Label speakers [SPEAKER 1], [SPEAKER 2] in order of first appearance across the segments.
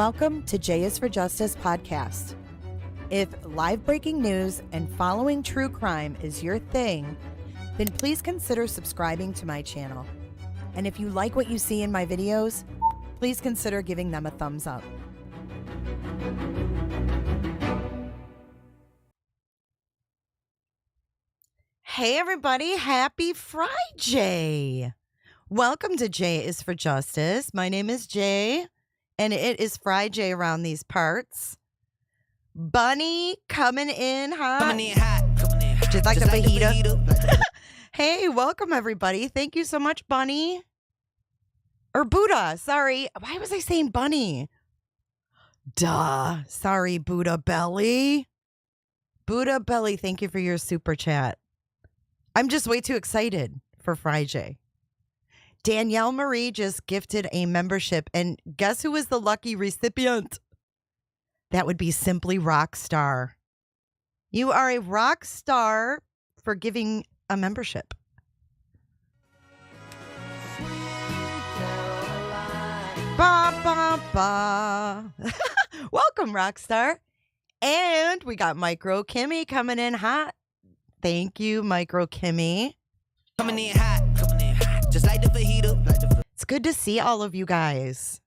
[SPEAKER 1] Welcome to J is for Justice podcast. If live breaking news and following true crime is your thing, then please consider subscribing to my channel. And if you like what you see in my videos, please consider giving them a thumbs up. Hey everybody, happy Friday! Welcome to J is for Justice. My name is Jay, and it is Friday around these parts. Bunny coming in hot.
[SPEAKER 2] Coming in hot.
[SPEAKER 1] Just like the fajita. Hey, welcome everybody. Thank you so much, Bunny. Or Buddha, sorry. Why was I saying Bunny? Duh. Sorry, Buddha Belly. Buddha Belly, thank you for your super chat. I'm just way too excited for Friday. Danielle Marie just gifted a membership, and guess who is the lucky recipient? That would be Simply Rockstar. You are a rock star for giving a membership. Ba, ba, ba. Welcome, Rockstar. And we got Micro Kimmy coming in hot. Thank you, Micro Kimmy.
[SPEAKER 2] Coming in hot. Just like the fajita.
[SPEAKER 1] It's good to see all of you guys.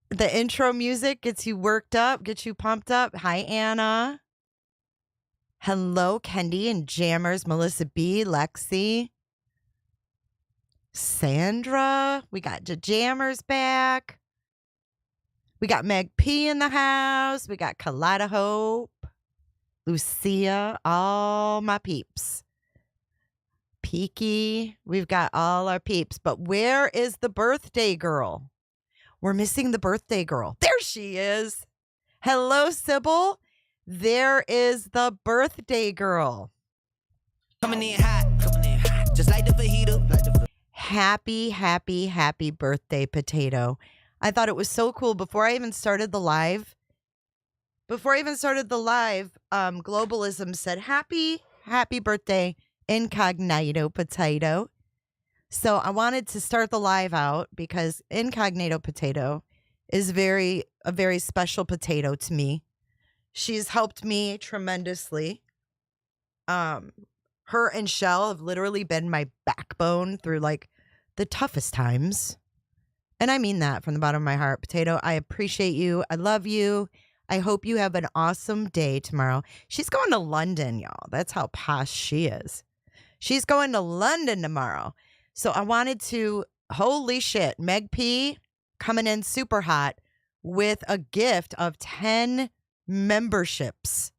[SPEAKER 1] The intro music gets you worked up, gets you pumped up. Hi, Anna. Hello, Kendi and Jammers, Melissa B, Lexi, Sandra. We got the Jammers back. We got Meg P in the house. We got Kalada Hope, Lucia, all my peeps. Peaky. We've got all our peeps. But where is the birthday girl? We're missing the birthday girl. There she is. Hello, Sybil. There is the birthday girl.
[SPEAKER 2] Coming in hot. Just like the fajita.
[SPEAKER 1] Happy, happy, happy birthday, Potayto. I thought it was so cool. Before I even started the live, Globalism said, happy birthday, Incognito Potayto. So I wanted to start the live out because Incognito Potayto is a very special potato to me. She's helped me tremendously. Her and Shell have literally been my backbone through like the toughest times. And I mean that from the bottom of my heart. Potato, I appreciate you. I love you. I hope you have an awesome day tomorrow. She's going to London, y'all. That's how posh she is. She's going to London tomorrow. So I wanted to, holy shit, Meg P coming in super hot with a gift of 10 memberships.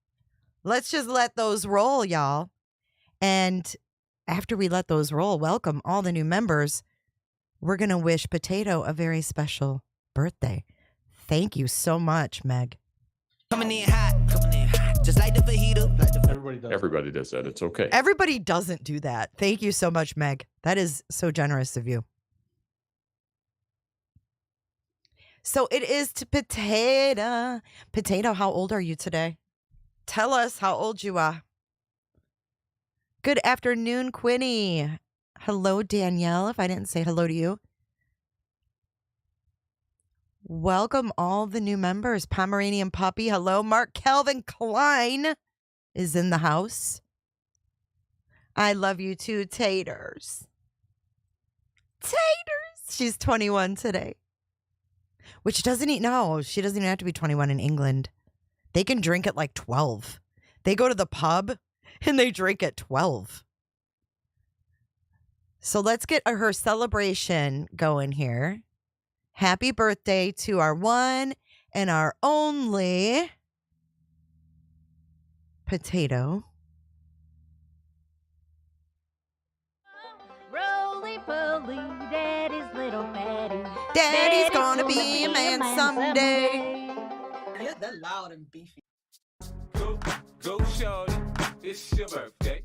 [SPEAKER 1] Let's just let those roll, y'all. And after we let those roll, welcome all the new members. We're going to wish Potato a very special birthday. Thank you so much, Meg.
[SPEAKER 2] Coming in hot. Just like the fajita.
[SPEAKER 3] Everybody does that. It's okay.
[SPEAKER 1] Everybody doesn't do that. Thank you so much, Meg. That is so generous of you. So it is to Potato. Potato, how old are you today? Tell us how old you are. Good afternoon, Quinny. Hello, Danielle, if I didn't say hello to you. Welcome all the new members. Pomeranian Puppy, hello. Mark Calvin Klein is in the house. I love you too, Taters. Taters. She's 21 today. Which doesn't she doesn't even have to be 21 in England. They can drink at like 12. They go to the pub and they drink at 12. So let's get her celebration going here. Happy birthday to our one and our only Potato.
[SPEAKER 4] Roly-poly, Daddy's little Maddie.
[SPEAKER 1] Daddy's gonna be a man someday.
[SPEAKER 5] Yeah, they're loud and beefy.
[SPEAKER 6] Go, shorty, it's your birthday.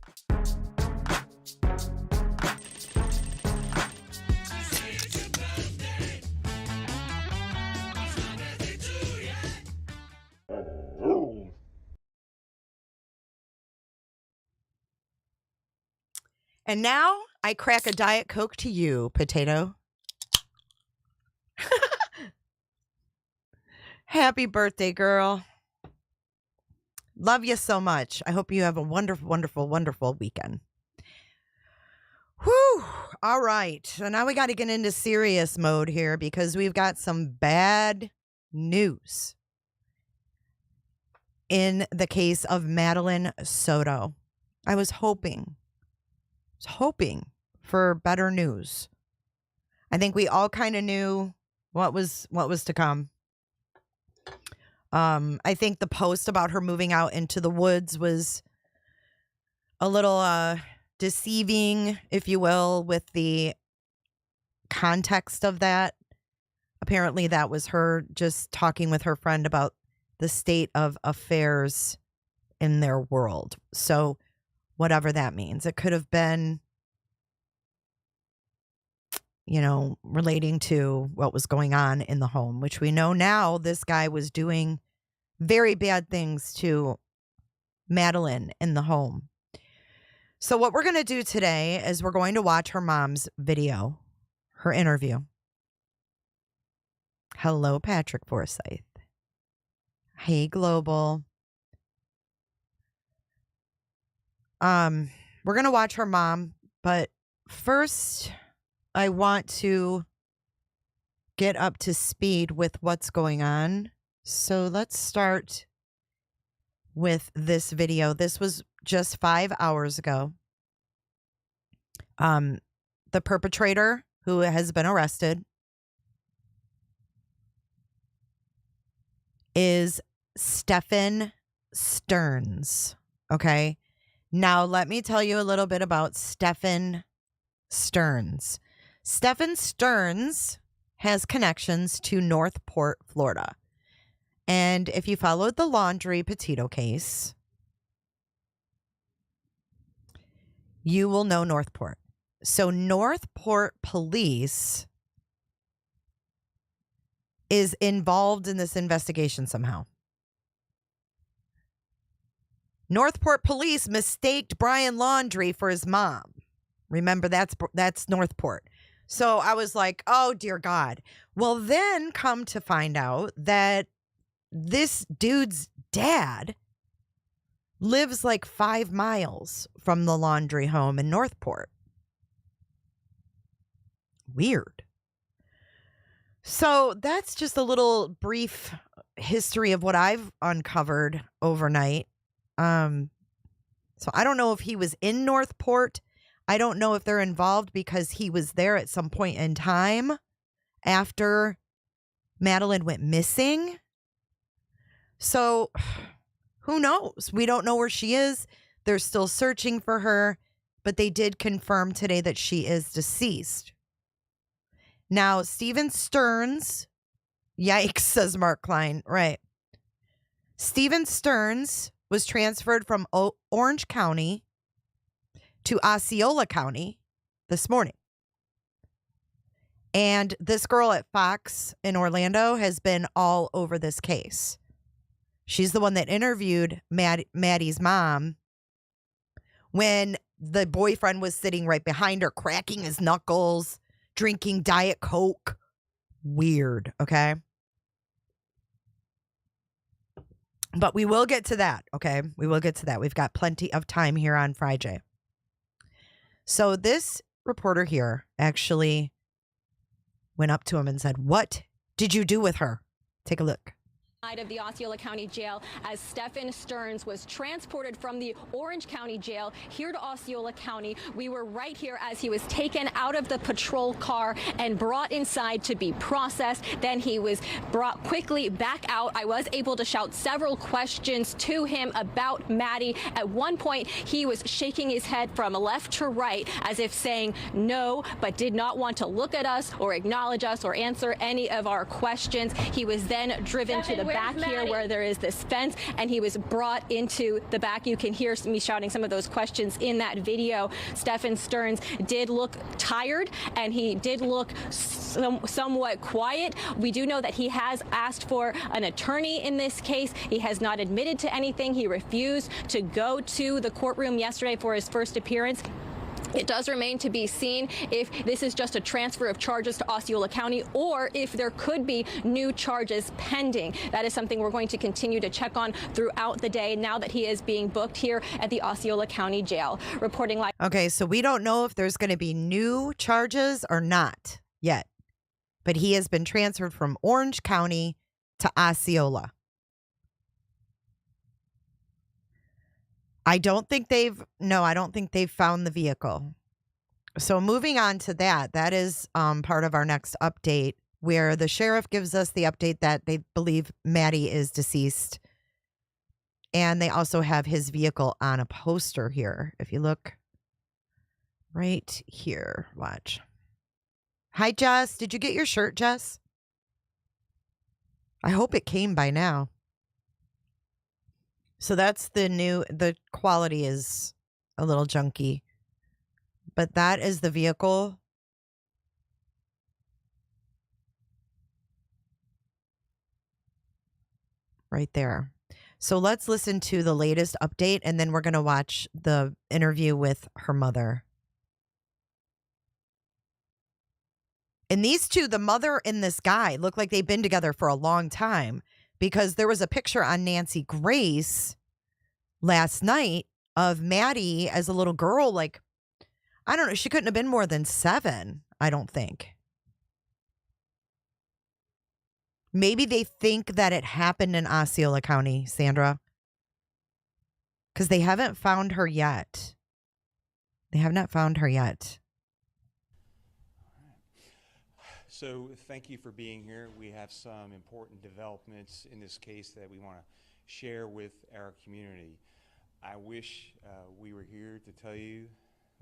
[SPEAKER 1] And now I crack a Diet Coke to you, Potato. Happy birthday, girl. Love you so much. I hope you have a wonderful, wonderful, wonderful weekend. Whew. All right. So now we got to get into serious mode here because we've got some bad news in the case of Madeline Soto. I was hoping for better news. I think we all kind of knew what was to come. I think the post about her moving out into the woods was a little deceiving, if you will, with the context of that. Apparently that was her just talking with her friend about the state of affairs in their world. So whatever that means, it could have been, relating to what was going on in the home, which we know now this guy was doing very bad things to Madeline in the home. So what we're going to do today is we're going to watch her mom's video, her interview. Hello, Patrick Forsyth. Hey, Global. We're going to watch her mom, but first I want to get up to speed with what's going on. So let's start with this video. This was just 5 hours ago. The perpetrator who has been arrested is Stephan Sterns. Okay. Now let me tell you a little bit about Stephan Sterns. Stephan Sterns has connections to Northport, Florida. And if you followed the laundry Potayto case, you will know Northport. So Northport police is involved in this investigation somehow. Northport police mistaked Brian Laundrie for his mom. Remember, that's Northport. So I was like, oh, dear God. Well, then come to find out that this dude's dad lives like 5 miles from the laundry home in Northport. Weird. So that's just a little brief history of what I've uncovered overnight. So I don't know if he was in Northport. I don't know if they're involved because he was there at some point in time after Madeline went missing. So who knows? We don't know where she is. They're still searching for her, but they did confirm today that she is deceased. Now, Stephan Sterns, yikes, says Mark Klein. Right. Stephan Sterns was transferred from Orange County to Osceola County this morning. And this girl at Fox in Orlando has been all over this case. She's the one that interviewed Maddie's mom when the boyfriend was sitting right behind her, cracking his knuckles, drinking Diet Coke. Weird, okay? But we will get to that, okay? We will get to that. We've got plenty of time here on Friday. So this reporter here actually went up to him and said, "What did you do with her?" Take a look.
[SPEAKER 7] Of the Osceola County Jail as Stephan Sterns was transported from the Orange County Jail here to Osceola County. We were right here as he was taken out of the patrol car and brought inside to be processed. Then he was brought quickly back out. I was able to shout several questions to him about Maddie. At one point, he was shaking his head from left to right as if saying no, but did not want to look at us or acknowledge us or answer any of our questions. He was then driven to the back here where there is this fence, and he was brought into the back. You can hear me shouting some of those questions in that video. Stephan Sterns did look tired, and he did look somewhat quiet. We do know that he has asked for an attorney in this case. He has not admitted to anything. He refused to go to the courtroom yesterday for his first appearance. It does remain to be seen if this is just a transfer of charges to Osceola County or if there could be new charges pending. That is something we're going to continue to check on throughout the day now that he is being booked here at the Osceola County Jail. Reporting live.
[SPEAKER 1] Okay, so we don't know if there's going to be new charges or not yet, but he has been transferred from Orange County to Osceola. I don't think they've found the vehicle. So moving on to that is part of our next update, where the sheriff gives us the update that they believe Maddie is deceased. And they also have his vehicle on a poster here. If you look right here, watch. Hi, Jess. Did you get your shirt, Jess? I hope it came by now. So that's the quality is a little junky, but that is the vehicle. Right there. So let's listen to the latest update, and then we're going to watch the interview with her mother. And these two, the mother and this guy, look like they've been together for a long time. Because there was a picture on Nancy Grace last night of Maddie as a little girl. Like, I don't know. She couldn't have been more than 7, I don't think. Maybe they think that it happened in Osceola County, Sandra. Because they haven't found her yet. They have not found her yet.
[SPEAKER 8] So thank you for being here. We have some important developments in this case that we want to share with our community. I wish we were here to tell you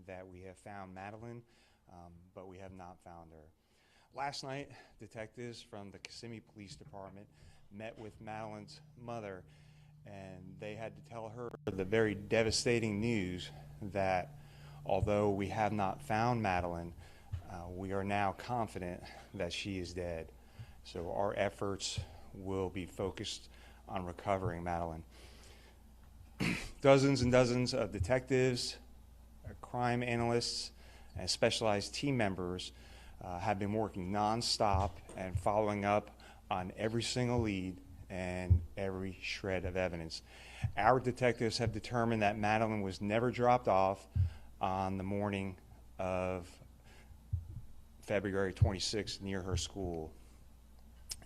[SPEAKER 8] that we have found Madeline, but we have not found her. Last night, detectives from the Kissimmee Police Department met with Madeline's mother, and they had to tell her the very devastating news that although we have not found Madeline, we are now confident that she is dead. So our efforts will be focused on recovering Madeline. Dozens and dozens of detectives, crime analysts, and specialized team members have been working nonstop and following up on every single lead and every shred of evidence. Our detectives have determined that Madeline was never dropped off on the morning of February 26th near her school.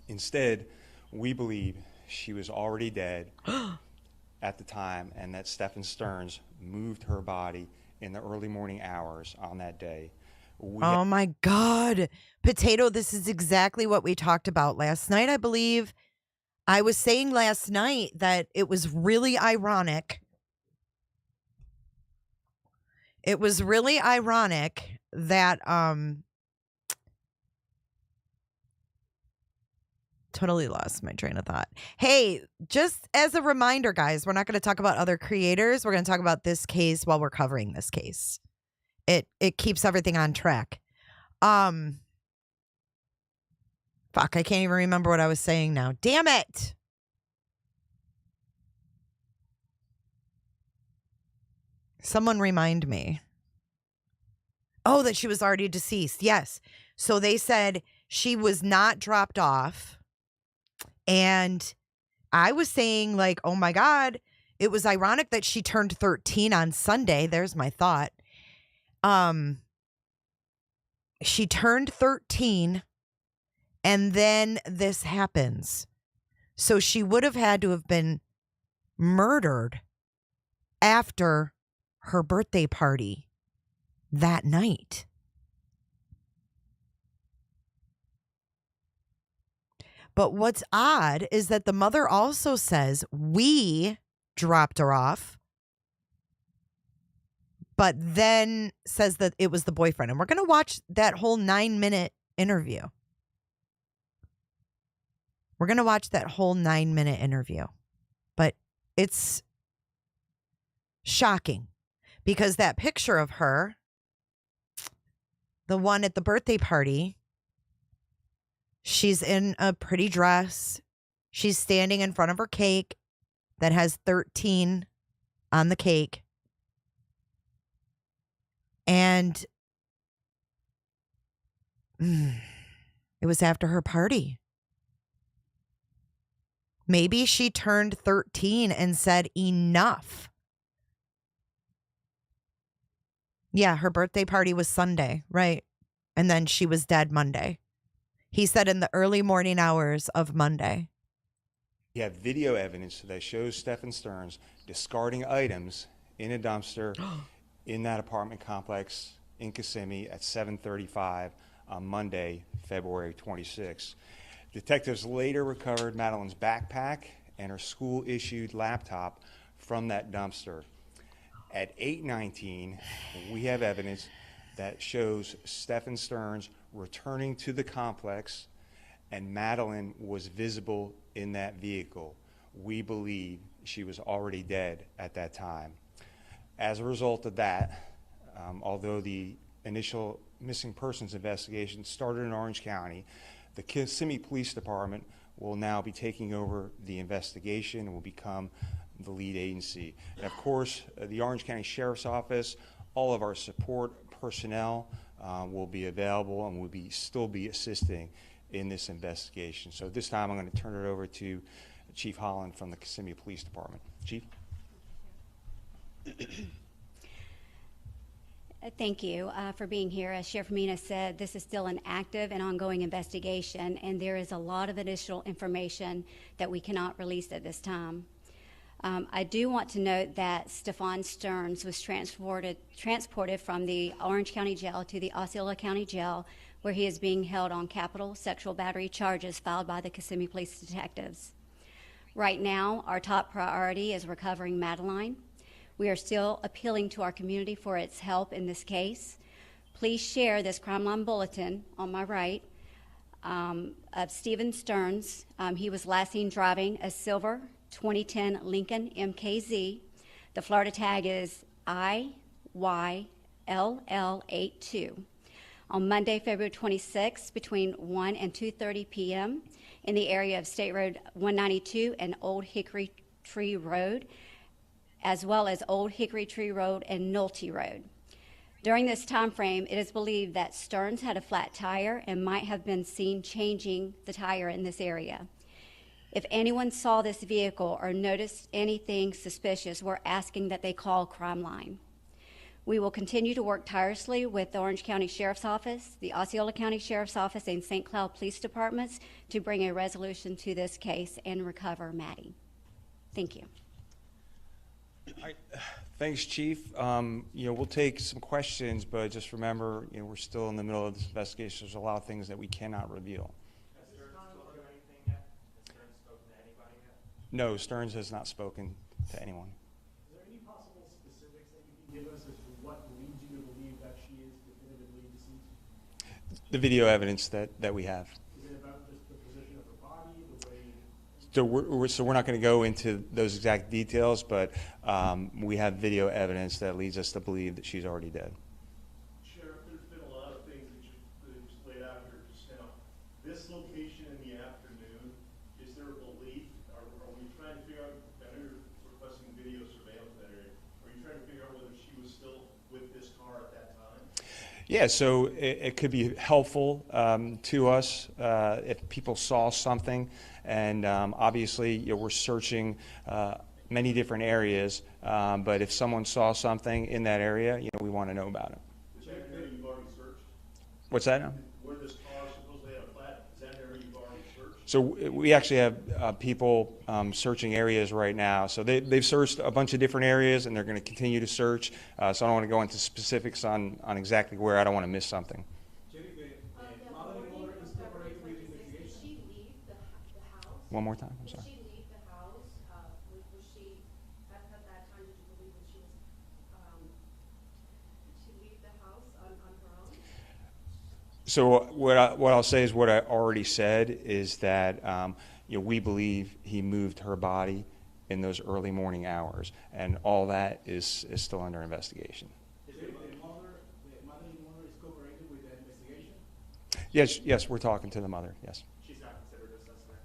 [SPEAKER 8] Instead, we believe she was already dead at the time, and that Stephan Sterns moved her body in the early morning hours on that day.
[SPEAKER 1] Oh my God. Potayto, this is exactly what we talked about last night, I believe. I was saying last night that it was really ironic. It was really ironic that totally lost my train of thought. Hey, just as a reminder, guys, we're not going to talk about other creators. We're going to talk about this case while we're covering this case. It keeps everything on track. Fuck, I can't even remember what I was saying now. Damn it. Someone remind me. Oh, that she was already deceased. Yes. So they said she was not dropped off. And I was saying, like, oh my God, it was ironic that she turned 13 on Sunday. There's my thought. She turned 13 and then this happens. So she would have had to have been murdered after her birthday party that night. But what's odd is that the mother also says we dropped her off, but then says that it was the boyfriend. And we're going to watch that whole 9-minute interview. We're going to watch that whole 9-minute interview. But it's shocking because that picture of her, the one at the birthday party, she's in a pretty dress. She's standing in front of her cake that has 13 on the cake. And it was after her party. Maybe she turned 13 and said, enough. Yeah, her birthday party was Sunday, right? And then she was dead Monday. He said in the early morning hours of Monday.
[SPEAKER 8] We have video evidence that shows Stephan Sterns discarding items in a dumpster in that apartment complex in Kissimmee at 7:35 on Monday, February 26. Detectives later recovered Madeline's backpack and her school-issued laptop from that dumpster. At 8:19, we have evidence that shows Stephan Sterns returning to the complex, and Madeline was visible in that vehicle. We believe she was already dead at that time. As a result of that, although the initial missing persons investigation started in Orange County, the Kissimmee Police Department will now be taking over the investigation and will become the lead agency. And of course, the Orange County Sheriff's Office, all of our support personnel will be available and will still be assisting in this investigation. So at this time, I'm going to turn it over to Chief Holland from the Kissimmee Police Department. Chief?
[SPEAKER 9] Thank you for being here. As Sheriff Mina said, this is still an active and ongoing investigation, and there is a lot of additional information that we cannot release at this time. I do want to note that Stephan Sterns was transported from the Orange County Jail to the Osceola County Jail, where he is being held on capital sexual battery charges filed by the Kissimmee Police Detectives. Right now, our top priority is recovering Madeline. We are still appealing to our community for its help in this case. Please share this crime line bulletin on my right of Stephan Sterns. He was last seen driving a silver 2010 Lincoln MKZ. The Florida tag is IYLL82. On Monday, February 26th, between 1 and 2:30 p.m. in the area of State Road 192 and Old Hickory Tree Road, as well as Old Hickory Tree Road and Nolte Road. During this time frame, it is believed that Sterns had a flat tire and might have been seen changing the tire in this area. If anyone saw this vehicle or noticed anything suspicious, we're asking that they call Crime Line. We will continue to work tirelessly with the Orange County Sheriff's Office, the Osceola County Sheriff's Office, and St. Cloud Police Departments to bring a resolution to this case and recover Maddie. Thank you.
[SPEAKER 8] All right. Thanks, Chief. We'll take some questions, but just remember, we're still in the middle of this investigation. There's a lot of things that we cannot reveal.
[SPEAKER 10] Has Sterns spoken to anything yet? Has Sterns spoken to anybody yet?
[SPEAKER 8] No, Sterns has not spoken to anyone.
[SPEAKER 10] Is there any possible specifics that you can give us as to what leads you to believe that she is definitively deceased?
[SPEAKER 8] The video evidence that we have.
[SPEAKER 10] Is it about just the position of her body, the way?
[SPEAKER 8] So we're not going to go into those exact details, but we have video evidence that leads us to believe that she's already dead.
[SPEAKER 10] Sheriff, there's been a lot of things that you just laid out here just now. This location in the afternoon, is there a belief, are we trying to figure out, I know you're requesting video surveillance in that area, are you trying to figure out whether she was still with this car at that time?
[SPEAKER 8] Yeah, so it could be helpful to us if people saw something, and obviously we're searching many different areas, but if someone saw something in that area, we want to know about it.
[SPEAKER 10] Is that area you've already searched?
[SPEAKER 8] What's that now?
[SPEAKER 10] Where this car supposedly had a flat, is that area you've already searched?
[SPEAKER 8] So we actually have people searching areas right now. So they've searched a bunch of different areas, and they're going to continue to search. So I don't want to go into specifics on exactly where. I don't want to miss something. One more time, I'm sorry.
[SPEAKER 11] Did she leave the house? Was she, at that time, did you believe that she was, did she leave the house on her own?
[SPEAKER 8] So what I'll say is what I already said is that we believe he moved her body in those early morning hours, and all that is still under investigation.
[SPEAKER 10] Is it the mother is cooperating with the investigation?
[SPEAKER 8] Yes, we're talking to the mother, yes.
[SPEAKER 10] She's not considered a suspect?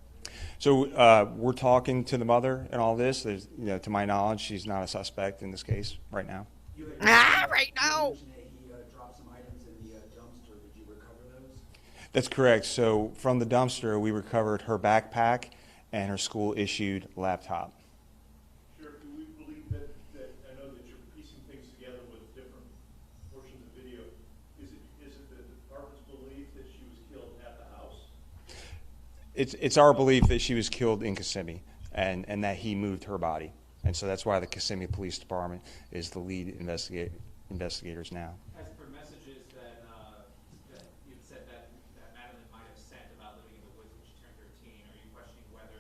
[SPEAKER 8] So we're talking to the mother and all this. There's, to my knowledge, she's not a suspect in this case right now.
[SPEAKER 1] Right now.
[SPEAKER 10] He
[SPEAKER 8] That's correct. So from the dumpster, we recovered her backpack and her school-issued laptop.
[SPEAKER 10] Sheriff, do we believe that I know that you're piecing things together with different portions of video. Is it the department's belief that she was killed at the house?
[SPEAKER 8] It's our belief that she was killed in Kissimmee and that he moved her body. And so that's why the Kissimmee Police Department is the lead investigators now.
[SPEAKER 12] As per messages that you've said that Madeline might have sent about living in the woods when she turned 13, are you questioning whether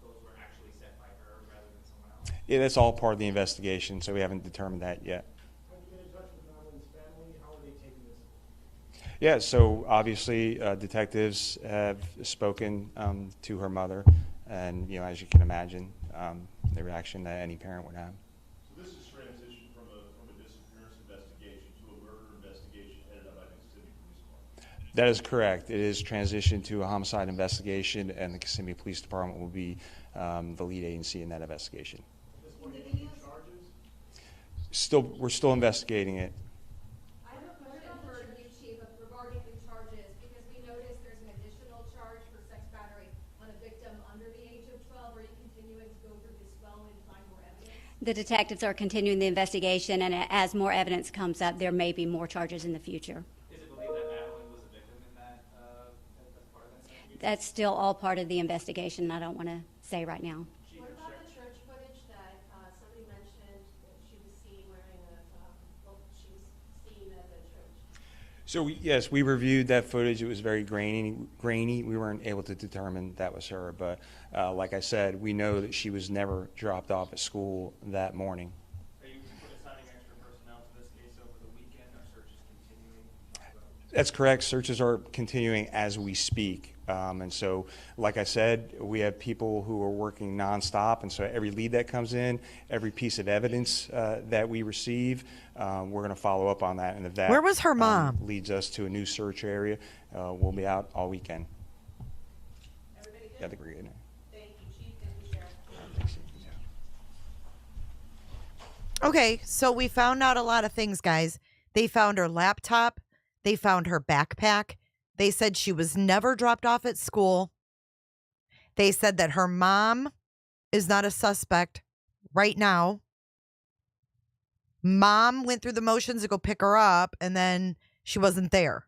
[SPEAKER 12] those were actually sent by her rather than someone else?
[SPEAKER 8] Yeah, that's all part of the investigation, so we haven't determined that yet.
[SPEAKER 10] Have you been in touch with Madeline's family? How are they taking this?
[SPEAKER 8] Yeah, so obviously detectives have spoken to her mother, and as you can imagine, the reaction that any parent would have.
[SPEAKER 10] So this is transition from a disappearance investigation to a murder investigation headed up by the Kissimmee Police Department.
[SPEAKER 8] That is correct. It is transitioned to a homicide investigation, and the Kissimmee Police Department will be the lead agency in that investigation.
[SPEAKER 10] This one, any charges?
[SPEAKER 8] We're still investigating it.
[SPEAKER 11] I have a question for you, Chief, regarding the charges, because we noticed there's an additional charge for sex battery on a victim under the age of 12. Are you continuing to go through this well and find more evidence?
[SPEAKER 9] The detectives are continuing the investigation, and as more evidence comes up, there may be more charges in the future.
[SPEAKER 12] Is it believed that Madeline was a victim in that as part of that investigation?
[SPEAKER 9] That's still all part of the investigation. I don't want to say right now.
[SPEAKER 11] What about the church footage that somebody mentioned that she was seen wearing she was seen at the church?
[SPEAKER 8] So yes, we reviewed that footage. It was very grainy. We weren't able to determine that was her, but like I said, we know that she was never dropped off at school that morning.
[SPEAKER 12] Are you assigning extra personnel to this case over the weekend? Are searches continuing?
[SPEAKER 8] That's correct. Searches are continuing as we speak. And so, like I said, we have people who are working nonstop. And so every lead that comes in, every piece of evidence that we receive, we're going to follow up on that. And if that
[SPEAKER 1] Where was her mom?
[SPEAKER 8] Leads us to a new search area, we'll be out all weekend.
[SPEAKER 11] Everybody good?
[SPEAKER 8] Yeah, I think we're good.
[SPEAKER 11] Thank you, Chief. Thank you, Sheriff.
[SPEAKER 8] Thanks.
[SPEAKER 1] Okay, so we found out a lot of things, guys. They found her laptop. They found her backpack. They said she was never dropped off at school. They said that her mom is not a suspect right now. Mom went through the motions to go pick her up, and then she wasn't there.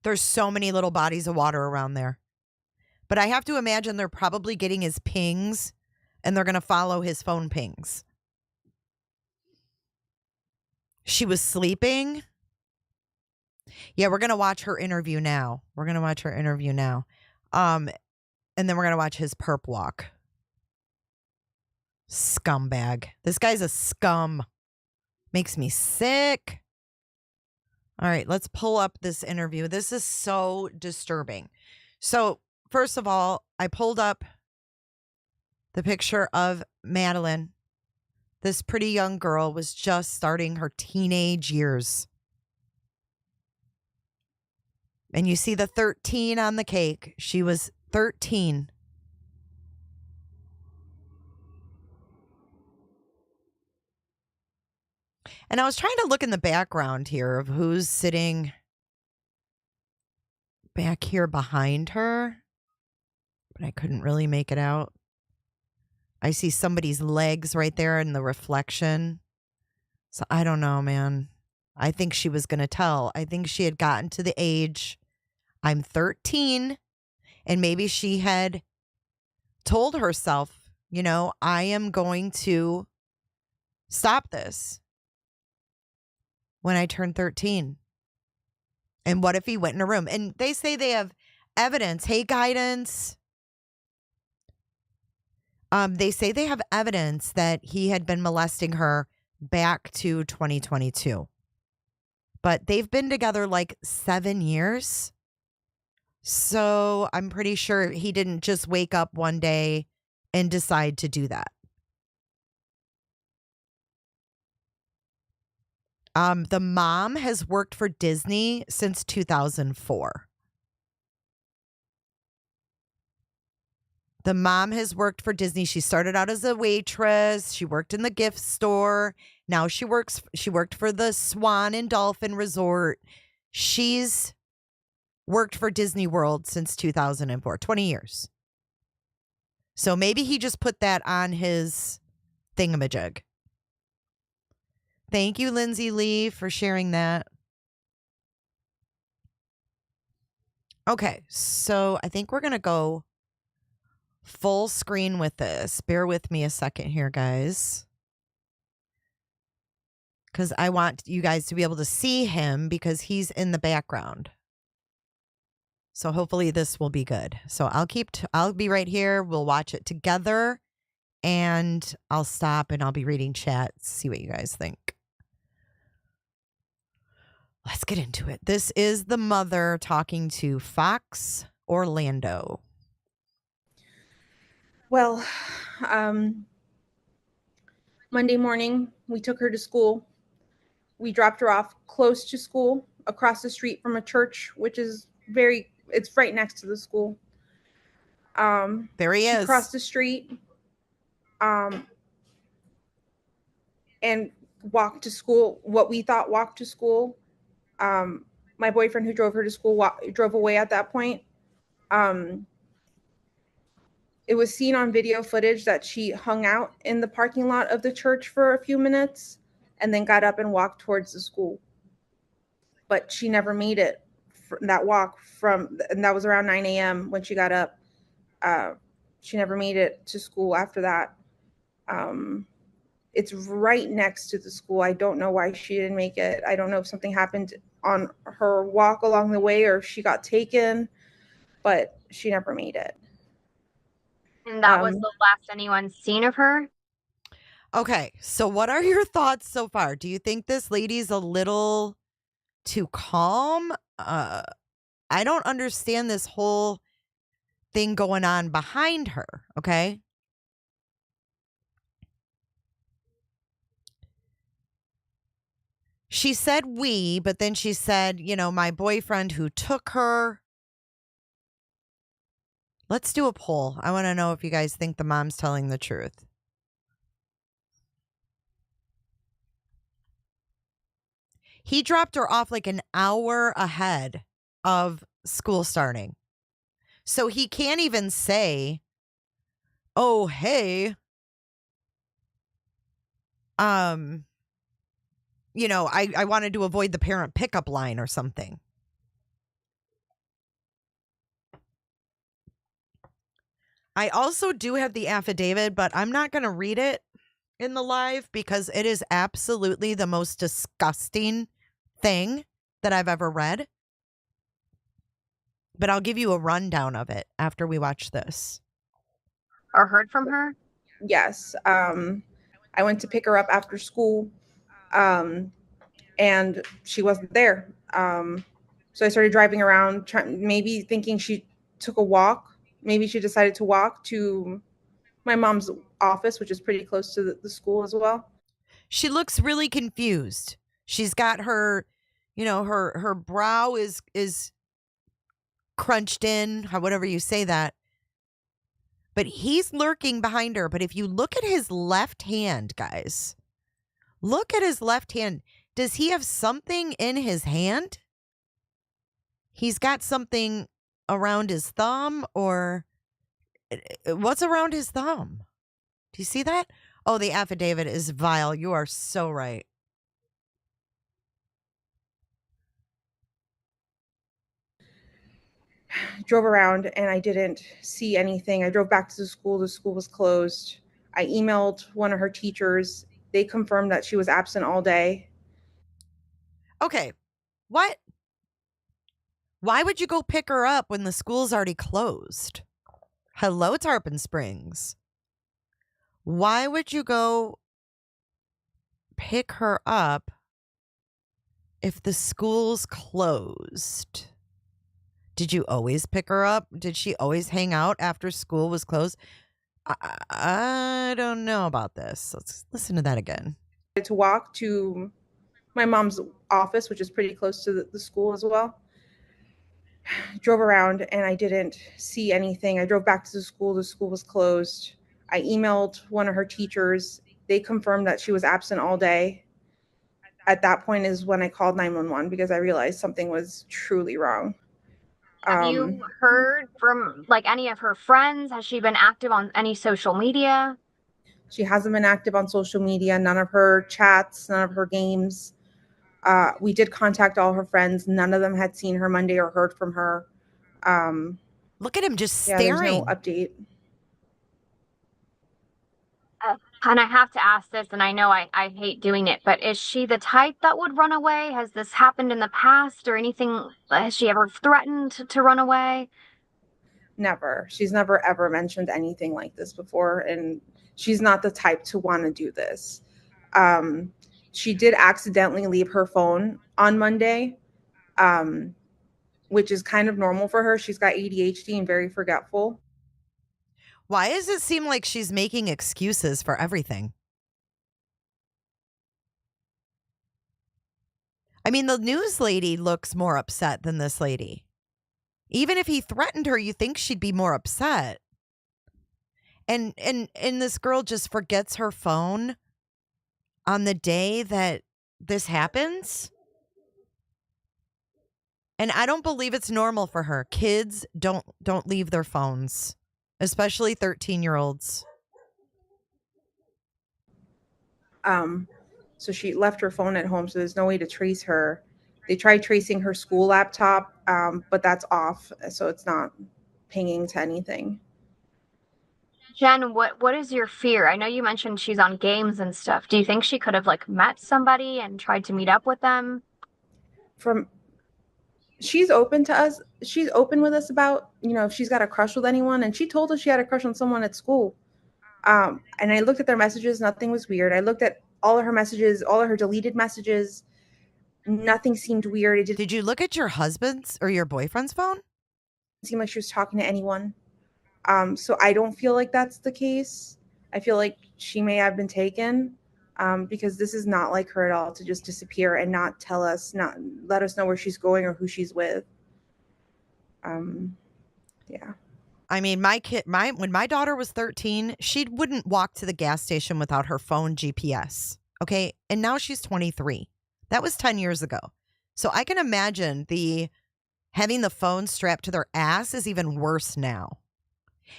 [SPEAKER 1] There's so many little bodies of water around there. But I have to imagine they're probably getting his pings, and they're going to follow his phone pings. She was sleeping. Yeah, we're going to watch her interview now. And then we're going to watch his perp walk. Scumbag. This guy's a scum. Makes me sick. All right, let's pull up this interview. This is so disturbing. So, first of all, I pulled up the picture of Madeline. This pretty young girl was just starting her teenage years. And you see the 13 on the cake. She was 13. And I was trying to look in the background here of who's sitting back here behind her, but I couldn't really make it out. I see somebody's legs right there in the reflection. So I don't know, man. I think she was going to tell. I think she had gotten to the age, I'm 13, and maybe she had told herself, I am going to stop this when I turn 13. And what if he went in a room? And they say they have evidence. Hey, guidance. They say they have evidence that he had been molesting her back to 2022. But they've been together like 7 years. So I'm pretty sure he didn't just wake up one day and decide to do that. The mom has worked for Disney since 2004. The mom has worked for Disney. She started out as a waitress. She worked in the gift store. Now she worked for the Swan and Dolphin Resort. She's worked for Disney World since 2004, 20 years. So maybe he just put that on his thingamajig. Thank you, Lindsay Lee, for sharing that. Okay, so I think we're going to go full screen with this. Bear with me a second here, guys. Because I want you guys to be able to see him because he's in the background. So hopefully this will be good. So I'll be right here. We'll watch it together. And I'll stop and I'll be reading chat. See what you guys think. Let's get into it. This is the mother talking to Fox Orlando.
[SPEAKER 13] Well, Monday morning, we took her to school. We dropped her off close to school, across the street from a church, which is it's right next to the school.
[SPEAKER 1] There he is.
[SPEAKER 13] Across the street, and walked to school, what we thought walked to school. My boyfriend who drove her to school drove away at that point. It was seen on video footage that she hung out in the parking lot of the church for a few minutes and then got up and walked towards the school. But she never made it that walk and that was around 9 a.m. when she got up. She never made it to school after that. It's right next to the school. I don't know why she didn't make it. I don't know if something happened on her walk along the way or if she got taken, but she never made it.
[SPEAKER 14] And that was the last anyone's seen of her?
[SPEAKER 1] Okay, so what are your thoughts so far? Do you think this lady's a little too calm? I don't understand this whole thing going on behind her, okay? She said we, but then she said, my boyfriend who took her. Let's do a poll. I want to know if you guys think the mom's telling the truth. He dropped her off like an hour ahead of school starting. So he can't even say, oh, hey, I wanted to avoid the parent pickup line or something. I also do have the affidavit, but I'm not going to read it in the live because it is absolutely the most disgusting thing that I've ever read. But I'll give you a rundown of it after we watch this.
[SPEAKER 14] Or heard from her?
[SPEAKER 13] Yes. I went to pick her up after school, and she wasn't there. So I started driving around, maybe thinking she took a walk. Maybe she decided to walk to my mom's office, which is pretty close to the school as well.
[SPEAKER 1] She looks really confused. She's got her, her brow is crunched in, whatever you say that. But he's lurking behind her. But if you look at his left hand, guys, look at his left hand. Does he have something in his hand? He's got something around his thumb, or what's around his thumb? Do you see that? Oh, the affidavit is vile. You are so right.
[SPEAKER 13] Drove around and I didn't see anything. I drove back to the school. The school was closed. I emailed one of her teachers. They confirmed that she was absent all day.
[SPEAKER 1] Okay. What? Why would you go pick her up when the school's already closed? Hello, Tarpon Springs. Why would you go pick her up if the school's closed? Did you always pick her up? Did she always hang out after school was closed? I don't know about this. Let's listen to that again.
[SPEAKER 13] To walk to my mom's office, which is pretty close to the school as well. Drove around and I didn't see anything. I drove back to the school. The school was closed. I emailed one of her teachers. They confirmed that she was absent all day. at that point is when I called 911 because I realized something was truly wrong.
[SPEAKER 14] Have you heard from like any of her friends? Has she been active on any social media?
[SPEAKER 13] She hasn't been active on social media, none of her chats, none of her games. We did contact all her friends. None of them had seen her Monday or heard from her.
[SPEAKER 1] Look at him just
[SPEAKER 13] Yeah,
[SPEAKER 1] staring.
[SPEAKER 13] there's no update.
[SPEAKER 14] And I have to ask this, and I know I hate doing it, but is she the type that would run away? Has this happened in the past or anything? Has she ever threatened to run away?
[SPEAKER 13] Never. She's never ever mentioned anything like this before, and she's not the type to want to do this. She did accidentally leave her phone on Monday, which is kind of normal for her. She's got ADHD and very forgetful.
[SPEAKER 1] Why does it seem like she's making excuses for everything? I mean, the news lady looks more upset than this lady. Even if he threatened her, you think she'd be more upset. And this girl just forgets her phone on the day that this happens. And I don't believe it's normal for her. Kids don't leave their phones, especially 13-year-olds.
[SPEAKER 13] So she left her phone at home, so there's no way to trace her. They tried tracing her school laptop, but that's off, so it's not pinging to anything.
[SPEAKER 14] Jenn, what is your fear? I know you mentioned she's on games and stuff. Do you think she could have like met somebody and tried to meet up with them?
[SPEAKER 13] She's open to us. She's open with us about, if she's got a crush with anyone, and she told us she had a crush on someone at school. And I looked at their messages. Nothing was weird. I looked at all of her messages, all of her deleted messages. Nothing seemed weird.
[SPEAKER 1] Did you look at your husband's or your boyfriend's phone?
[SPEAKER 13] It seemed like she was talking to anyone. So I don't feel like that's the case. I feel like she may have been taken, because this is not like her at all to just disappear and not tell us, not let us know where she's going or who she's with. Yeah.
[SPEAKER 1] I mean, when my daughter was 13, she wouldn't walk to the gas station without her phone GPS. Okay. And now she's 23. That was 10 years ago. So I can imagine having the phone strapped to their ass is even worse now.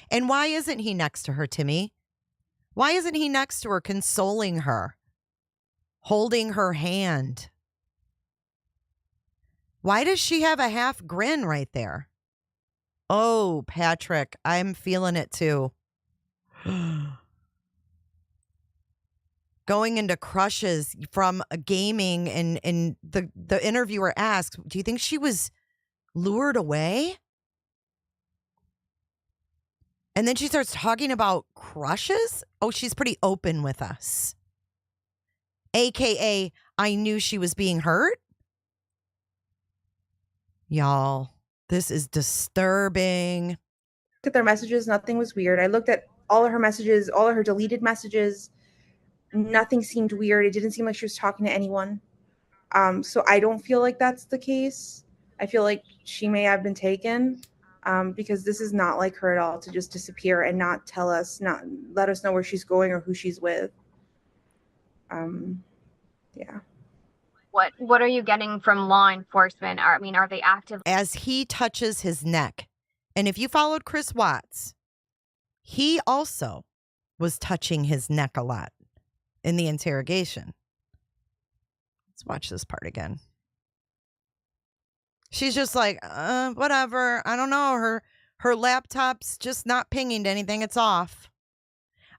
[SPEAKER 1] And why isn't he next to her, Timmy? Why isn't he next to her, consoling her, holding her hand? Why does she have a half grin right there? Oh, Patrick, I'm feeling it too. Going into crushes from gaming, and the interviewer asked, do you think she was lured away? And then she starts talking about crushes. Oh, she's pretty open with us. AKA, I knew she was being hurt. Y'all, this is disturbing.
[SPEAKER 13] Look at their messages. Nothing was weird. I looked at all of her messages, all of her deleted messages. Nothing seemed weird. It didn't seem like she was talking to anyone. So I don't feel like that's the case. I feel like she may have been taken, because this is not like her at all to just disappear and not tell us, not let us know where she's going or who she's with. Yeah.
[SPEAKER 14] What are you getting from law enforcement? Are they active?
[SPEAKER 1] As he touches his neck, and if you followed Chris Watts, he also was touching his neck a lot in the interrogation. Let's watch this part again. She's just like, whatever. I don't know. Her laptop's just not pinging to anything. It's off.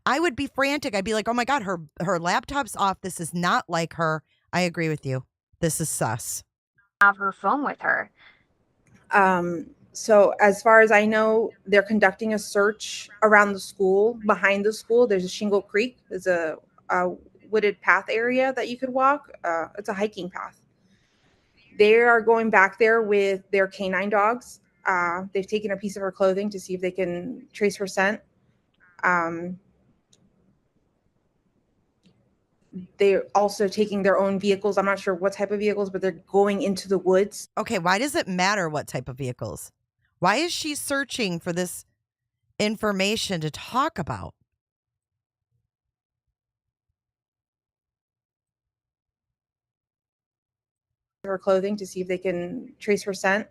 [SPEAKER 1] I would be frantic. I'd be like, oh my God, her laptop's off. This is not like her. I agree with you. This is sus.
[SPEAKER 14] Have her phone with her.
[SPEAKER 13] So as far as I know, they're conducting a search around the school. Behind the school, there's a Shingle Creek. There's a wooded path area that you could walk. It's a hiking path. They are going back there with their canine dogs. They've taken a piece of her clothing to see if they can trace her scent. They're also taking their own vehicles. I'm not sure what type of vehicles, but they're going into the woods.
[SPEAKER 1] Okay, why does it matter what type of vehicles? Why is she searching for this information to talk about?
[SPEAKER 13] her clothing to see if they can trace her scent.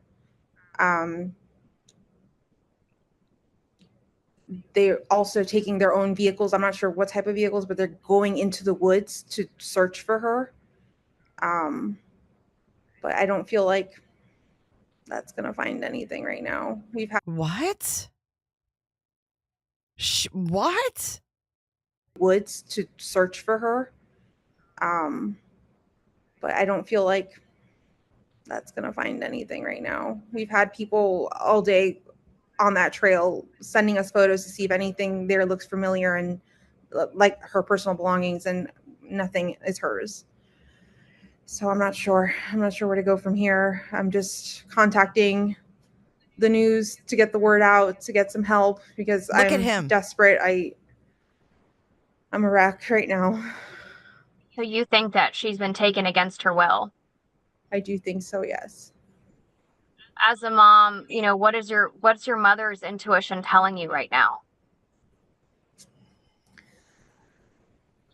[SPEAKER 13] They're also taking their own vehicles. I'm not sure what type of vehicles, but they're going into the woods to search for her. But I don't feel like that's going to find anything right now. We've had
[SPEAKER 1] what? What?
[SPEAKER 13] Woods to search for her. But I don't feel like that's going to find anything right now. We've had people all day on that trail sending us photos to see if anything there looks familiar and like her personal belongings, and nothing is hers. So I'm not sure. I'm not sure where to go from here. I'm just contacting the news to get the word out, to get some help, because I'm desperate. I'm a wreck right now.
[SPEAKER 14] So you think that she's been taken against her will?
[SPEAKER 13] I do think so, yes.
[SPEAKER 14] As a mom, you know, what's your mother's intuition telling you right now?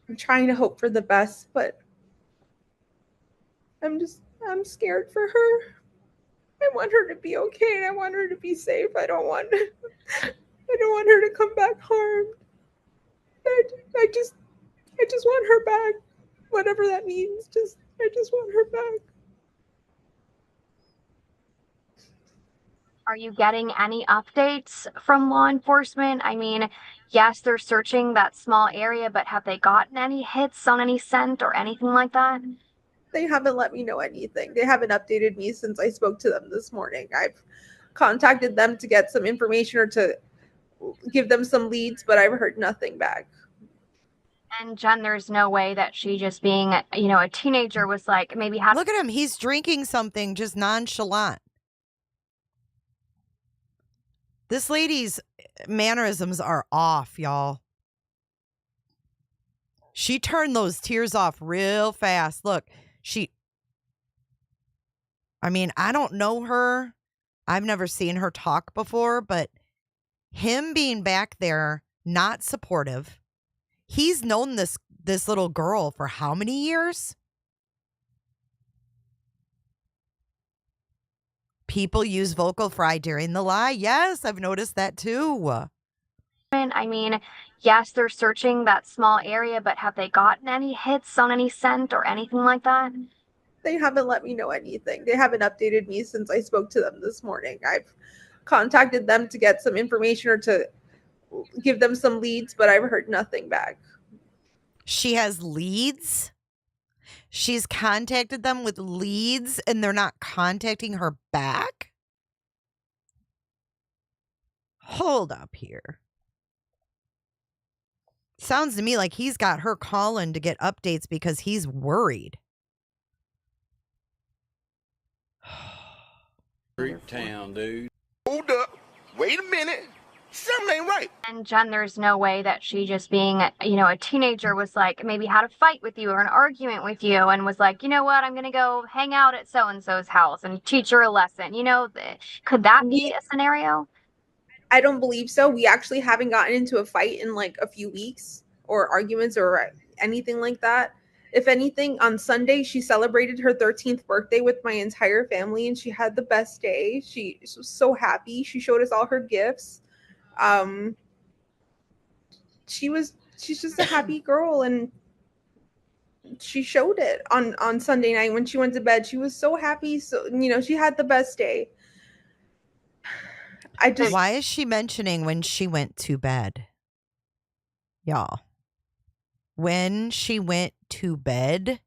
[SPEAKER 13] I'm trying to hope for the best, but I'm scared for her. I want her to be okay, and I want her to be safe. I don't want her to come back harmed. I just want her back, whatever that means. I just want her back.
[SPEAKER 14] Are you getting any updates from law enforcement? I mean, yes, they're searching that small area, but have they gotten any hits on any scent or anything like that?
[SPEAKER 13] They haven't let me know anything. They haven't updated me since I spoke to them this morning. I've contacted them to get some information or to give them some leads, but I've heard nothing back.
[SPEAKER 14] And Jenn, there's no way that she, just being, you know, a teenager, was like, maybe had.
[SPEAKER 1] Look at him. He's drinking something just nonchalant. This lady's mannerisms are off, y'all. She turned those tears off real fast. Look, I mean, I don't know her. I've never seen her talk before, but him being back there, not supportive. He's known this little girl for how many years? People use vocal fry during the lie. Yes, I've noticed that too.
[SPEAKER 14] I mean, yes, they're searching that small area, but have they gotten any hits on any scent or anything like that?
[SPEAKER 13] They haven't let me know anything. They haven't updated me since I spoke to them this morning. I've contacted them to get some information or to give them some leads, but I've heard nothing back.
[SPEAKER 1] She has leads? She's contacted them with leads and they're not contacting her back? Hold up here. Sounds to me like he's got her calling to get updates because he's worried.
[SPEAKER 15] Street town, dude.
[SPEAKER 16] Hold up. Wait a minute. Something ain't right.
[SPEAKER 14] And Jenn, there's no way that she, just being, you know, a teenager, was like, maybe had a fight with you or an argument with you and was like, you know what, I'm going to go hang out at so-and-so's house and teach her a lesson. You know, could that be a scenario?
[SPEAKER 13] I don't believe so. We actually haven't gotten into a fight in like a few weeks, or arguments or anything like that. If anything, on Sunday, she celebrated her 13th birthday with my entire family, and she had the best day. She was so happy. She showed us all her gifts. She's just a happy girl, and she showed it on Sunday night when she went to bed. She was so happy. So, you know, she had the best day.
[SPEAKER 1] Why is she mentioning when she went to bed? Y'all. When she went to bed,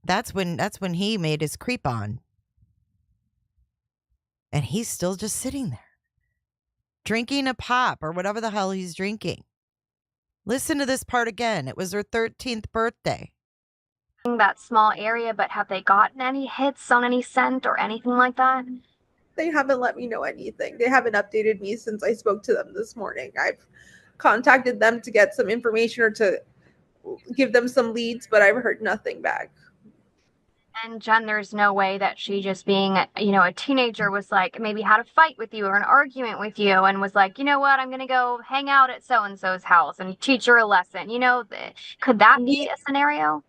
[SPEAKER 1] that's when he made his creep on. And he's still just sitting there, drinking a pop or whatever the hell he's drinking. Listen to this part again. It was her 13th birthday.
[SPEAKER 14] That small area, but have they gotten any hits on any scent or anything like that?
[SPEAKER 13] They haven't let me know anything. They haven't updated me since I spoke to them this morning. I've contacted them to get some information or to give them some leads, but I've heard nothing back.
[SPEAKER 14] And Jenn, there's no way that she, just being, you know, a teenager, was like, maybe had a fight with you or an argument with you and was like, you know what, I'm going to go hang out at so-and-so's house and teach her a lesson. You know, could that be a scenario?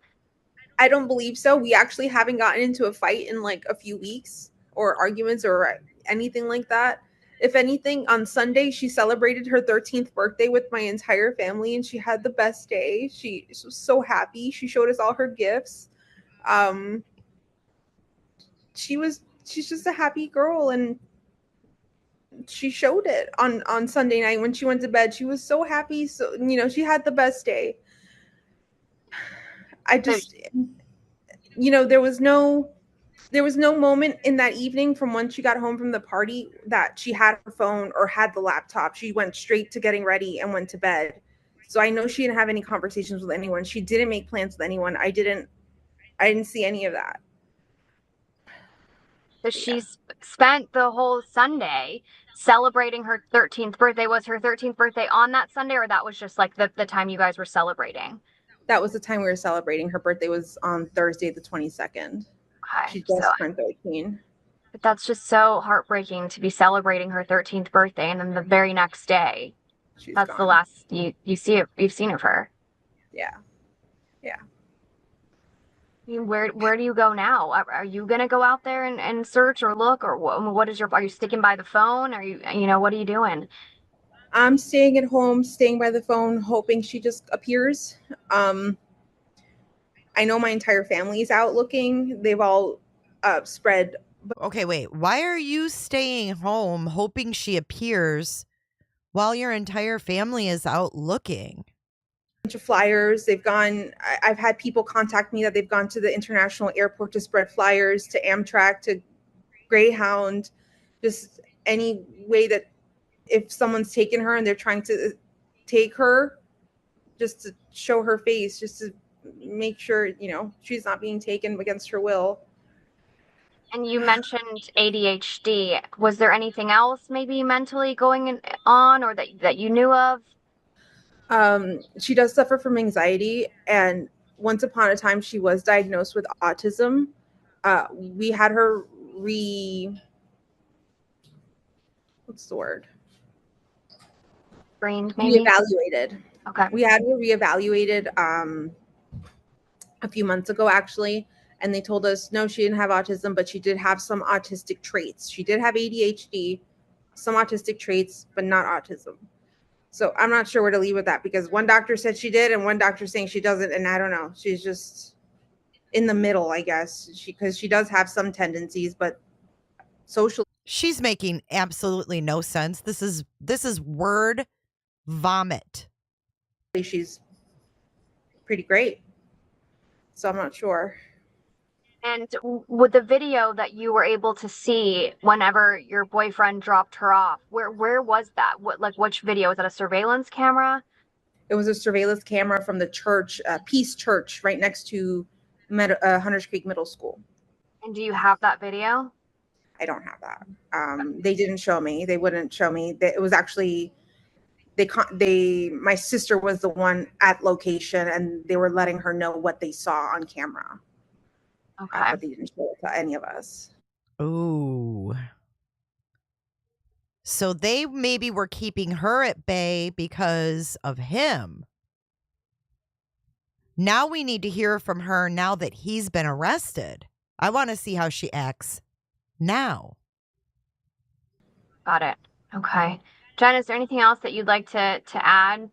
[SPEAKER 13] I don't believe so. We actually haven't gotten into a fight in like a few weeks or arguments or anything like that. If anything, on Sunday, she celebrated her 13th birthday with my entire family, and she had the best day. She was so happy. She showed us all her gifts. She's just a happy girl, and she showed it on Sunday night when she went to bed. She was so happy. So, you know, she had the best day. I just, you know, there was no moment in that evening from when she got home from the party that she had her phone or had the laptop. She went straight to getting ready and went to bed. So I know she didn't have any conversations with anyone. She didn't make plans with anyone. I didn't see any of that.
[SPEAKER 14] So she spent the whole Sunday celebrating her 13th birthday. Was her 13th birthday on that Sunday, or that was just like the time you guys were celebrating?
[SPEAKER 13] That was the time we were celebrating. Her birthday was on Thursday, the 22nd.
[SPEAKER 14] Okay,
[SPEAKER 13] she just turned 13.
[SPEAKER 14] But that's just so heartbreaking to be celebrating her 13th birthday, and then the very next day, that's gone. The last you've seen of her.
[SPEAKER 13] Yeah.
[SPEAKER 14] I mean, where do you go now? Are you gonna go out there and search or look, or what is are you sticking by the phone? Are you what are you doing?
[SPEAKER 13] I'm staying at home, staying by the phone, hoping she just appears. I know my entire family is out looking. They've all spread.
[SPEAKER 1] Okay, wait. Why are you staying home hoping she appears while your entire family is out looking?
[SPEAKER 13] Bunch of flyers. They've gone. I've had people contact me that they've gone to the international airport to spread flyers, to Amtrak, to Greyhound, just any way that if someone's taken her and they're trying to take her, just to show her face, just to make sure, she's not being taken against her will.
[SPEAKER 14] And you mentioned ADHD. Was there anything else maybe mentally going on or that you knew of?
[SPEAKER 13] She does suffer from anxiety, and once upon a time she was diagnosed with autism. We had her what's the word?
[SPEAKER 14] Brained, maybe?
[SPEAKER 13] Reevaluated.
[SPEAKER 14] Okay.
[SPEAKER 13] We had her reevaluated a few months ago, actually, and they told us no, she didn't have autism, but she did have some autistic traits. She did have ADHD, some autistic traits, but not autism. So I'm not sure where to leave with that, because one doctor said she did and one doctor saying she doesn't, and I don't know. She's just in the middle, I guess, because she does have some tendencies, but social.
[SPEAKER 1] She's making absolutely no sense. This is word vomit.
[SPEAKER 13] She's pretty great, so I'm not sure.
[SPEAKER 14] And with the video that you were able to see whenever your boyfriend dropped her off, where was that? Which video? Was that a surveillance camera?
[SPEAKER 13] It was a surveillance camera from the church, Peace Church, right next to Hunters Creek Middle School.
[SPEAKER 14] And do you have that video?
[SPEAKER 13] I don't have that. They didn't show me. They wouldn't show me. It was actually my sister was the one at location, and they were letting her know what they saw on camera.
[SPEAKER 14] Okay.
[SPEAKER 13] But they didn't show it to any of us.
[SPEAKER 1] Ooh. So they maybe were keeping her at bay because of him. Now we need to hear from her now that he's been arrested. I want to see how she acts now.
[SPEAKER 14] Got it. Okay. Jenn, is there anything else that you'd like to add?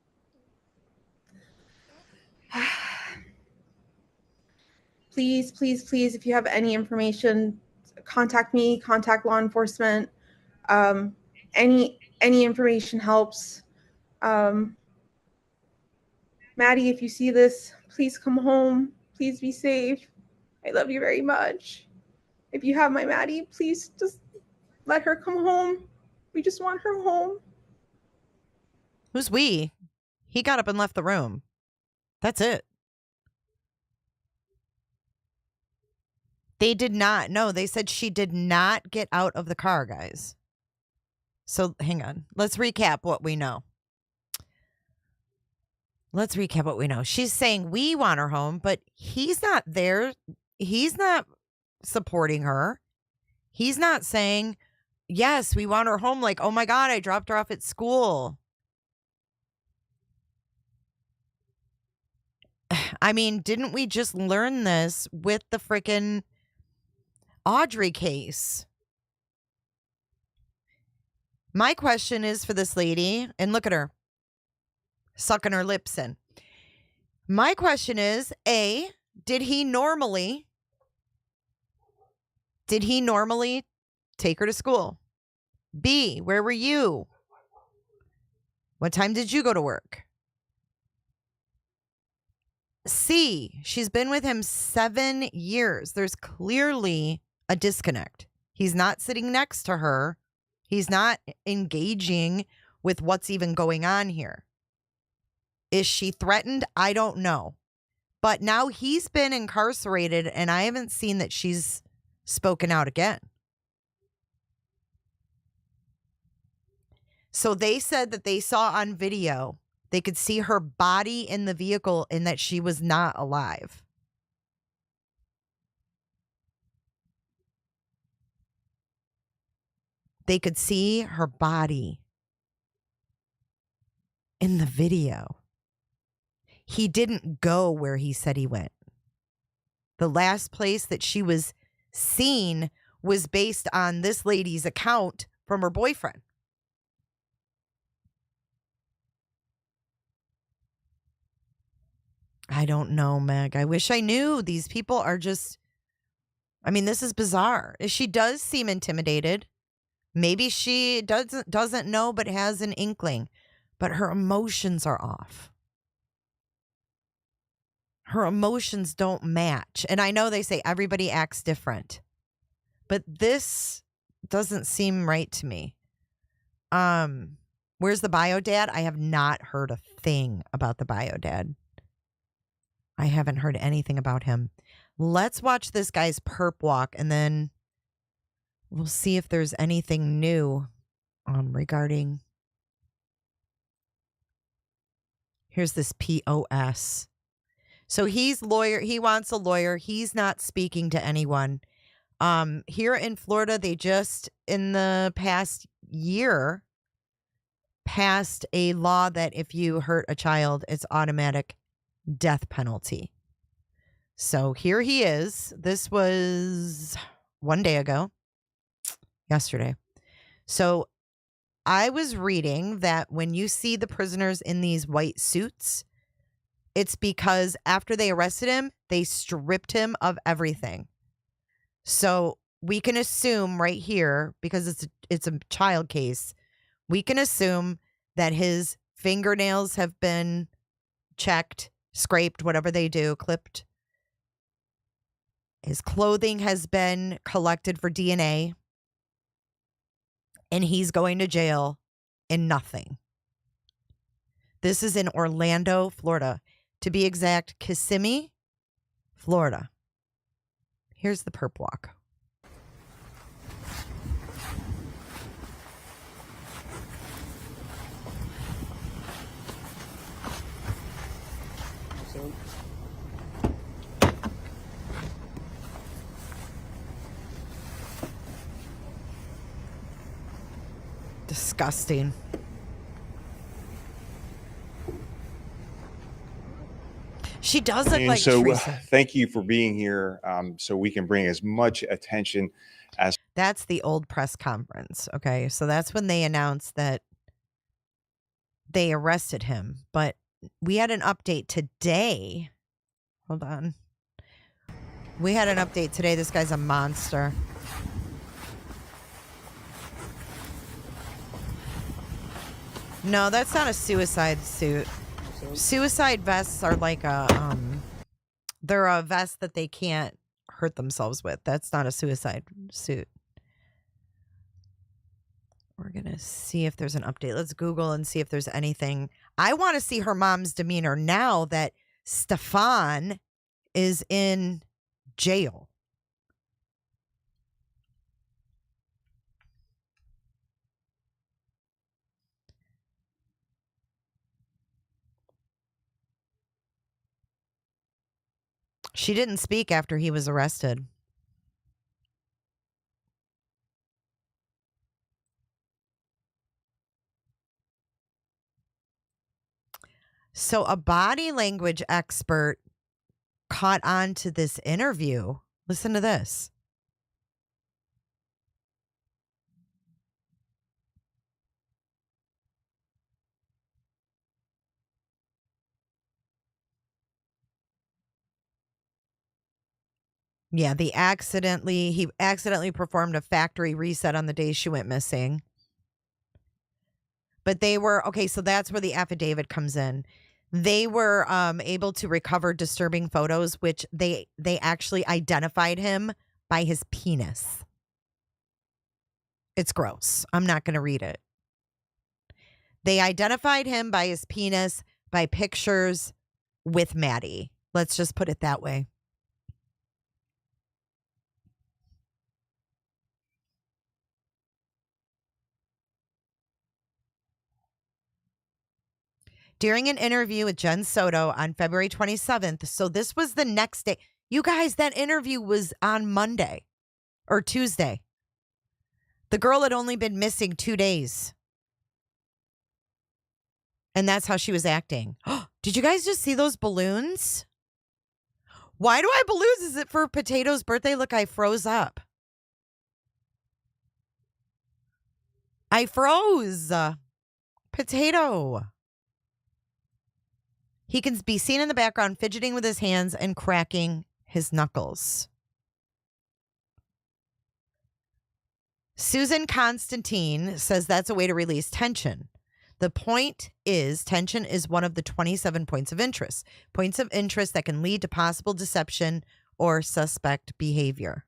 [SPEAKER 13] Please, please, please, if you have any information, contact me, contact law enforcement. Any information helps. Maddie, if you see this, please come home. Please be safe. I love you very much. If you have my Maddie, please just let her come home. We just want her home.
[SPEAKER 1] Who's we? He got up and left the room. That's it. They did not. No, they said she did not get out of the car, guys. So hang on. Let's recap what we know. She's saying we want her home, but he's not there. He's not supporting her. He's not saying, yes, we want her home. Like, oh my God, I dropped her off at school. I mean, didn't we just learn this with the frickin' Audrey case? My question is for this lady, and look at her, sucking her lips in. My question is, A, did he normally take her to school? B, where were you? What time did you go to work? C, she's been with him 7 years. There's clearly a disconnect. He's not sitting next to her. He's not engaging with what's even going on here. Is she threatened? I don't know. But now he's been incarcerated, and I haven't seen that she's spoken out again. So they said that they saw on video, they could see her body in the vehicle and that she was not alive. They could see her body in the video. He didn't go where he said he went. The last place that she was seen was based on this lady's account from her boyfriend. I don't know, Meg. I wish I knew. These people are just, I mean, this is bizarre. She does seem intimidated. Maybe she doesn't know but has an inkling. But her emotions are off. Her emotions don't match. And I know they say everybody acts different. But this doesn't seem right to me. Where's the bio dad? I have not heard a thing about the bio dad. I haven't heard anything about him. Let's watch this guy's perp walk, and then we'll see if there's anything new regarding. Here's this POS. So he's lawyer. He wants a lawyer. He's not speaking to anyone. Here in Florida, they just in the past year passed a law that if you hurt a child, it's automatic death penalty. So here he is. This was 1 day ago, yesterday. So I was reading that when you see the prisoners in these white suits, it's because after they arrested him, they stripped him of everything. So we can assume right here, because it's a child case, we can assume that his fingernails have been checked, scraped, whatever they do, clipped. His clothing has been collected for DNA. And he's going to jail in nothing. This is in Orlando, Florida. To be exact, Kissimmee, Florida. Here's the perp walk. Disgusting. She does look like Teresa.
[SPEAKER 8] Thank you for being here, so we can bring as much attention as.
[SPEAKER 1] That's the old press conference. Okay, so that's when they announced that they arrested him. But we had an update today. Hold on. We had an update today. This guy's a monster. No, that's not a suicide suit. Suicide vests are like a, they're a vest that they can't hurt themselves with. That's not a suicide suit. We're going to see if there's an update. Let's Google and see if there's anything. I want to see her mom's demeanor now that Stephan is in jail. She didn't speak after he was arrested. So a body language expert caught on to this interview. Listen to this. Yeah, he accidentally performed a factory reset on the day she went missing. But they were, okay, so that's where the affidavit comes in. They were able to recover disturbing photos, which they actually identified him by his penis. It's gross. I'm not going to read it. They identified him by his penis, by pictures with Maddie. Let's just put it that way. During an interview with Jenn Soto on February 27th, so this was the next day. You guys, that interview was on Monday or Tuesday. The girl had only been missing 2 days. And that's how she was acting. Did you guys just see those balloons? Why do I have balloons? Is it for Potato's birthday? Look, I froze up. I froze. Potato. He can be seen in the background fidgeting with his hands and cracking his knuckles. Susan Constantine says that's a way to release tension. The point is, tension is one of the 27 points of interest. Points of interest that can lead to possible deception or suspect behavior.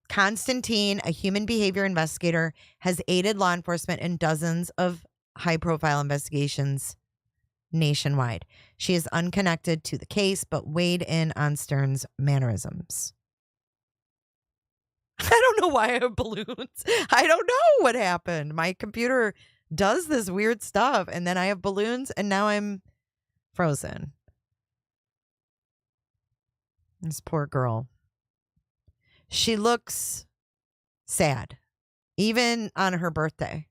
[SPEAKER 1] Constantine, a human behavior investigator, has aided law enforcement in dozens of high-profile investigations nationwide. She is unconnected to the case, but weighed in on Sterns' mannerisms. I don't know why I have balloons. I don't know what happened. My computer does this weird stuff, and then I have balloons, and now I'm frozen. This poor girl. She looks sad, even on her birthday.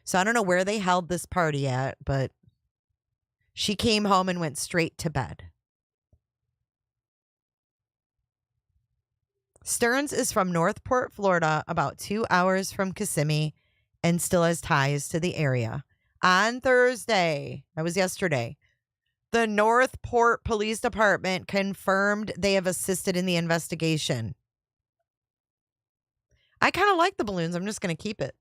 [SPEAKER 1] So I don't know where they held this party at, but she came home and went straight to bed. Sterns is from Northport, Florida, about 2 hours from Kissimmee, and still has ties to the area. On Thursday, that was yesterday, the Northport Police Department confirmed they have assisted in the investigation. I kind of like the balloons. I'm just going to keep it.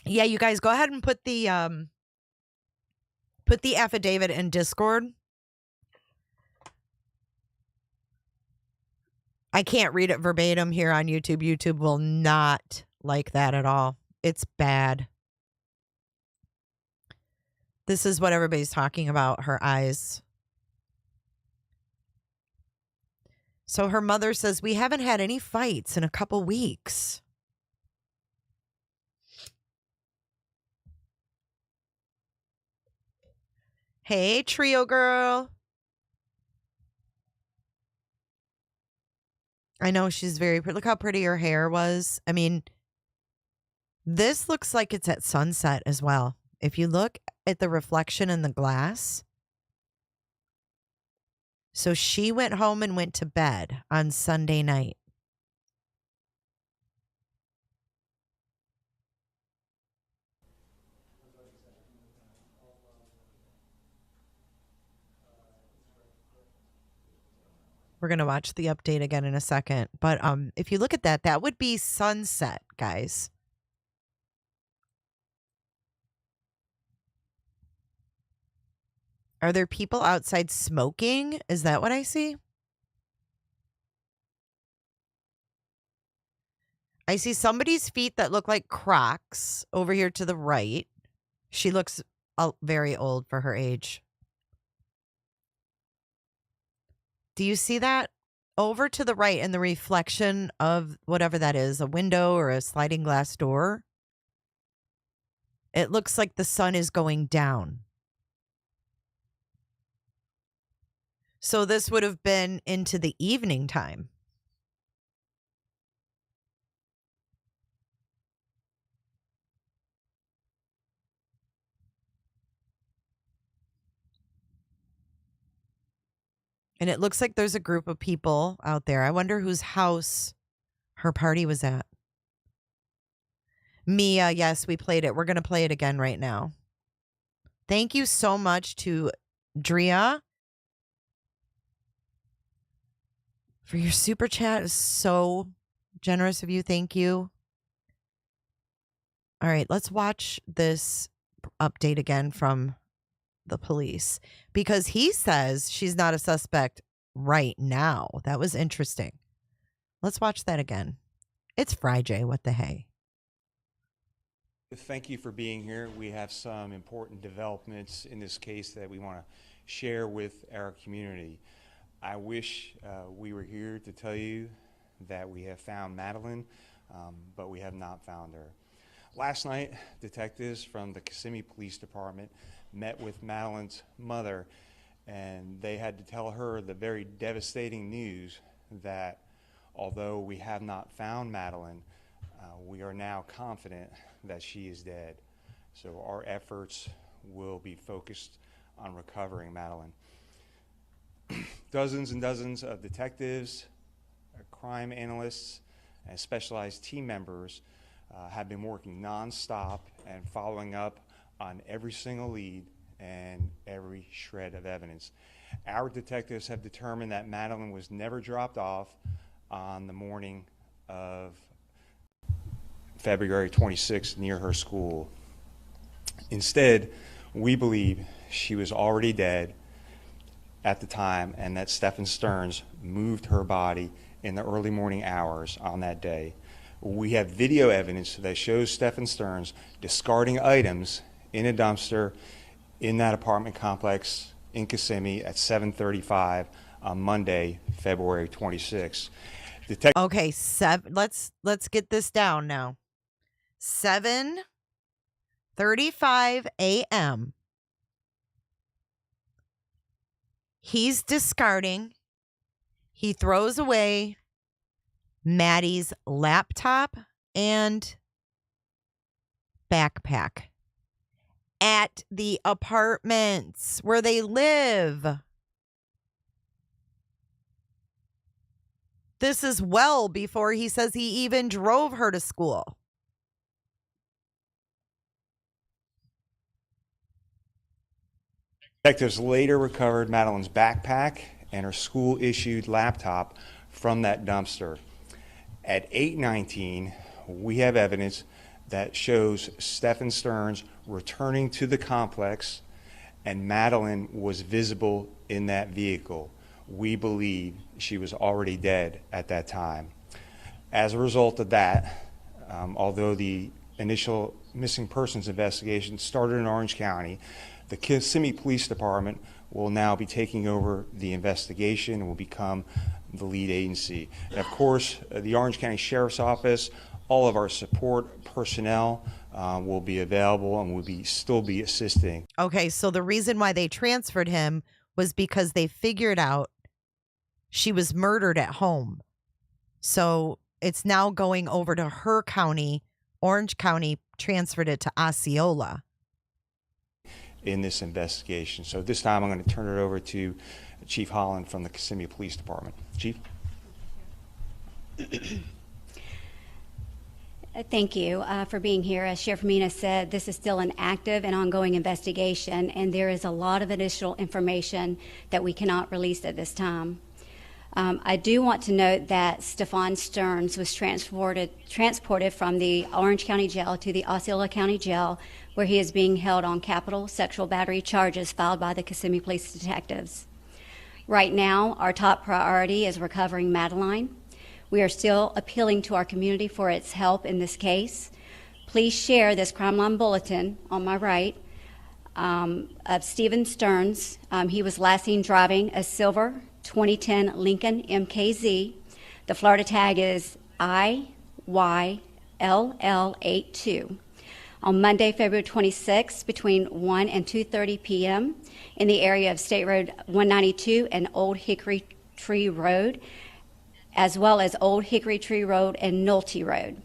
[SPEAKER 1] Yeah, you guys go ahead and put the affidavit in Discord. I can't read it verbatim here on YouTube. YouTube will not like that at all. It's bad. This is what everybody's talking about, her eyes. So her mother says, we haven't had any fights in a couple weeks. Hey, trio girl. I know she's very pretty. Look how pretty her hair was. I mean, this looks like it's at sunset as well. If you look at the reflection in the glass. So she went home and went to bed on Sunday night. We're going to watch the update again in a second. But if you look at that, that would be sunset, guys. Are there people outside smoking? Is that what I see? I see somebody's feet that look like Crocs over here to the right. She looks very old for her age. Do you see that? Over to the right in the reflection of whatever that is, a window or a sliding glass door. It looks like the sun is going down. So this would have been into the evening time. And it looks like there's a group of people out there. I wonder whose house her party was at. Mia, yes, we played it. We're going to play it again right now. Thank you so much to Drea for your super chat. It was so generous of you. Thank you. All right, let's watch this update again from the police because he says she's not a suspect right now. That was interesting. Let's watch that again. It's Friday. What the hey?
[SPEAKER 8] Thank you for being here. We have some important developments in this case that we want to share with our community. I wish we were here to tell you that we have found Madeline, but we have not found her. Last night, detectives from the Kissimmee Police Department met with Madeline's mother, and they had to tell her the very devastating news that although we have not found Madeline, we are now confident that she is dead. So our efforts will be focused on recovering Madeline. Dozens and dozens of detectives, crime analysts, and specialized team members have been working nonstop and following up on every single lead and every shred of evidence. Our detectives have determined that Madeline was never dropped off on the morning of February 26th near her school. Instead, we believe she was already dead at the time and that Stephan Sterns moved her body in the early morning hours on that day. We have video evidence that shows Stephan Sterns discarding items in a dumpster in that apartment complex in Kissimmee at 7:35 on Monday, February 26th.
[SPEAKER 1] Okay, let's get this down now. 7:35 a.m. He's discarding. He throws away Maddie's laptop and backpack at the apartments where they live. This is well before he says he even drove her to school.
[SPEAKER 8] Detectives later recovered Madeline's backpack and her school-issued laptop from that dumpster. At 8:19, we have evidence that shows Stephan Sterns returning to the complex and Madeline was visible in that vehicle. We believe she was already dead at that time. As a result of that, although the initial missing persons investigation started in Orange County, the Kissimmee Police Department will now be taking over the investigation and will become the lead agency. And of course, the Orange County Sheriff's Office, all of our support personnel will be available and will still be assisting.
[SPEAKER 1] Okay, so the reason why they transferred him was because they figured out she was murdered at home. So it's now going over to her county. Orange County transferred it to Osceola
[SPEAKER 8] in this investigation. So this time I'm going to turn it over to Chief Holland from the Kissimmee Police Department. Chief?
[SPEAKER 9] Thank you for being here. As Sheriff Mina said, this is still an active and ongoing investigation, and there is a lot of additional information that we cannot release at this time. I do want to note that Stephan Sterns was transported from the Orange County Jail to the Osceola County Jail, where he is being held on capital sexual battery charges filed by the Kissimmee Police Detectives. Right now, our top priority is recovering Madeline. We are still appealing to our community for its help in this case. Please share this crime line bulletin on my right of Stephan Sterns. He was last seen driving a silver 2010 Lincoln MKZ. The Florida tag is IYLL82. On Monday, February 26th, between 1 and 2:30 p.m. in the area of State Road 192 and Old Hickory Tree Road, as well as Old Hickory Tree Road and Nolte Road.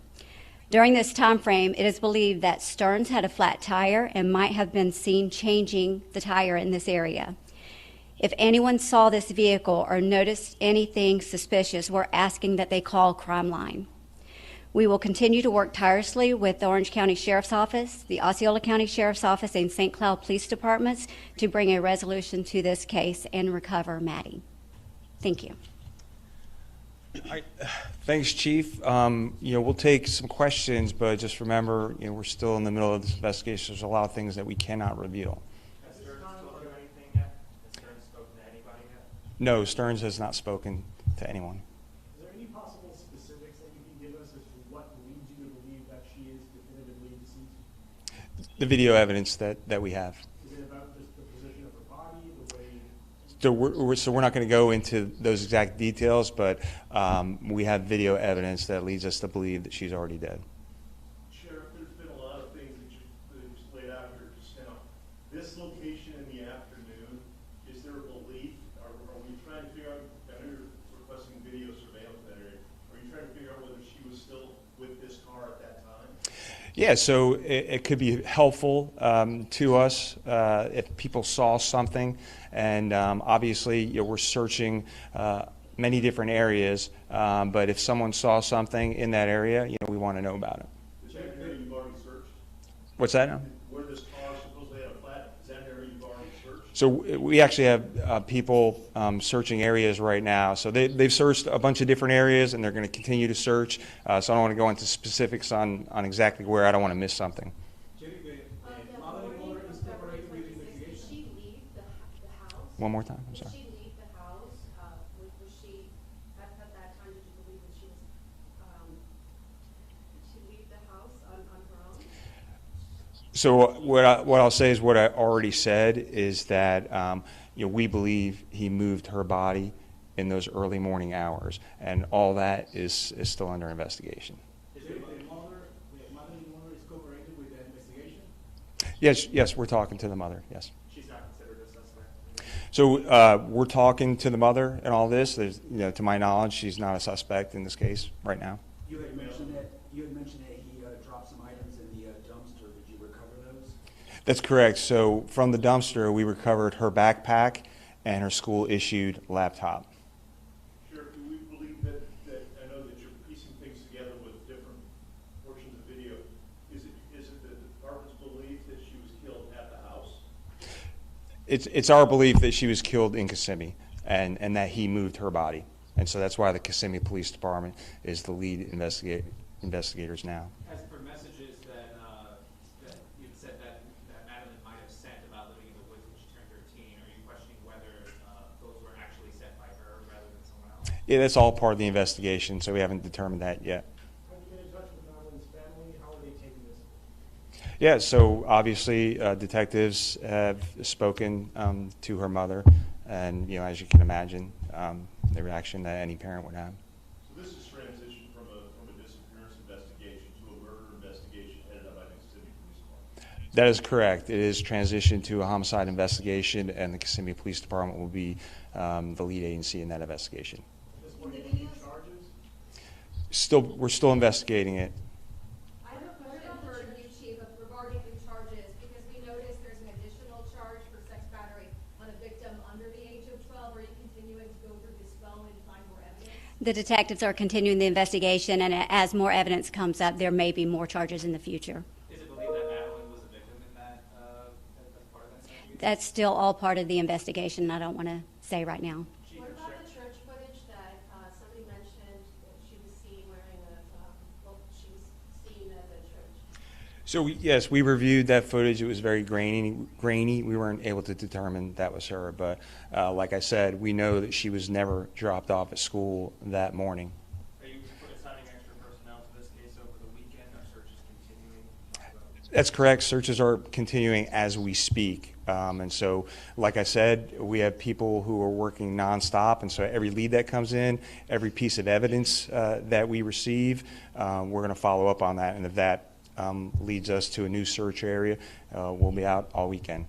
[SPEAKER 9] During this time frame, it is believed that Sterns had a flat tire and might have been seen changing the tire in this area. If anyone saw this vehicle or noticed anything suspicious, we're asking that they call Crime Line. We will continue to work tirelessly with the Orange County Sheriff's Office, the Osceola County Sheriff's Office, and St. Cloud Police Departments to bring a resolution to this case and recover Maddie. Thank you.
[SPEAKER 8] All right. Thanks, Chief. We'll take some questions, but just remember, we're still in the middle of this investigation. There's a lot of things that we cannot reveal.
[SPEAKER 12] Has Sterns spoken to anything yet? Has Sterns spoken to anybody yet?
[SPEAKER 8] No, Sterns has not spoken to anyone.
[SPEAKER 10] Is there any possible specifics that you can give us as to what leads you to believe that she is definitively deceased?
[SPEAKER 8] The video evidence that we have.
[SPEAKER 10] Is it about just the position of her body, the way?
[SPEAKER 8] So we're not going to go into those exact details, but we have video evidence that leads us to believe that she's already dead.
[SPEAKER 10] Sheriff, there's been a lot of things that you just laid out here just now. This location in the afternoon, is there a belief, are we trying to figure out, I know you're requesting video surveillance in that area, are you trying to figure out whether she was still with this car at that time?
[SPEAKER 8] Yeah, so it could be helpful to us if people saw something, and obviously we're searching many different areas, but if someone saw something in that area, we want to know about it.
[SPEAKER 10] Is that an area you've already searched?
[SPEAKER 8] What's that now?
[SPEAKER 10] Where this car supposedly had a flat, is that an area you've already searched?
[SPEAKER 8] So we actually have people searching areas right now. So they've searched a bunch of different areas, and they're going to continue to search. So I don't want to go into specifics on exactly where. I don't want to miss something. One more time, I'm sorry.
[SPEAKER 11] Did she leave the house? Was she, at that time, did you believe that she was, did she leave the house on her own?
[SPEAKER 8] So what I'll say is what I already said is that we believe he moved her body in those early morning hours, and all that is still under investigation.
[SPEAKER 10] Is it the Madeline mother is cooperating with the investigation?
[SPEAKER 8] Yes, we're talking to the mother, yes.
[SPEAKER 12] She's not considered a suspect?
[SPEAKER 8] So we're talking to the mother and all this. There's, to my knowledge, she's not a suspect in this case right now.
[SPEAKER 17] You had mentioned that he dropped some items in the dumpster. Did you recover those?
[SPEAKER 8] That's correct. So from the dumpster, we recovered her backpack and her school-issued laptop.
[SPEAKER 10] Sheriff, do we believe that I know that you're piecing things together with different portions of video. Is it the department's belief that she was killed at the house?
[SPEAKER 8] It's our belief that she was killed in Kissimmee and that he moved her body. And so that's why the Kissimmee Police Department is the lead investigators now.
[SPEAKER 12] As for messages that you said that Madeline might have sent about living in the woods when she turned 13, are you questioning whether those were actually sent by her rather than someone else?
[SPEAKER 8] Yeah, that's all part of the investigation, so we haven't determined that yet.
[SPEAKER 10] Have you been in touch with Madeline's family? How are they taking this?
[SPEAKER 8] Yeah, so obviously detectives have spoken to her mother, and as you can imagine, the reaction that any parent would have.
[SPEAKER 10] So this is transition from a disappearance investigation to a murder investigation headed up by the Kissimmee Police Department.
[SPEAKER 8] That is correct. It is transitioned to a homicide investigation, and the Kissimmee Police Department will be the lead agency in that investigation.
[SPEAKER 10] At this point, any charges?
[SPEAKER 8] We're still investigating it.
[SPEAKER 11] I have a question for you, Chief, regarding the charges, because we noticed there's an additional charge for sex battery on a victim under the age of 12. Are you continuing to go through this well and find more evidence?
[SPEAKER 9] The detectives are continuing the investigation, and as more evidence comes up, there may be more charges in the future.
[SPEAKER 12] Is it believed that Madeline was a victim in that as part of that investigation?
[SPEAKER 9] That's still all part of the investigation. I don't want to say right now.
[SPEAKER 11] What about the church footage that somebody mentioned that she was seen wearing she was seen at the church?
[SPEAKER 8] So yes, we reviewed that footage. It was very grainy. We weren't able to determine that was her, but like I said, we know that she was never dropped off at school that morning.
[SPEAKER 12] Are you assigning extra personnel to this case over the weekend? Are searches continuing?
[SPEAKER 8] That's correct. Searches are continuing as we speak. And so, like I said, we have people who are working nonstop. And so every lead that comes in, every piece of evidence that we receive, we're going to follow up on that. And if that leads us to a new search area, we'll be out all weekend.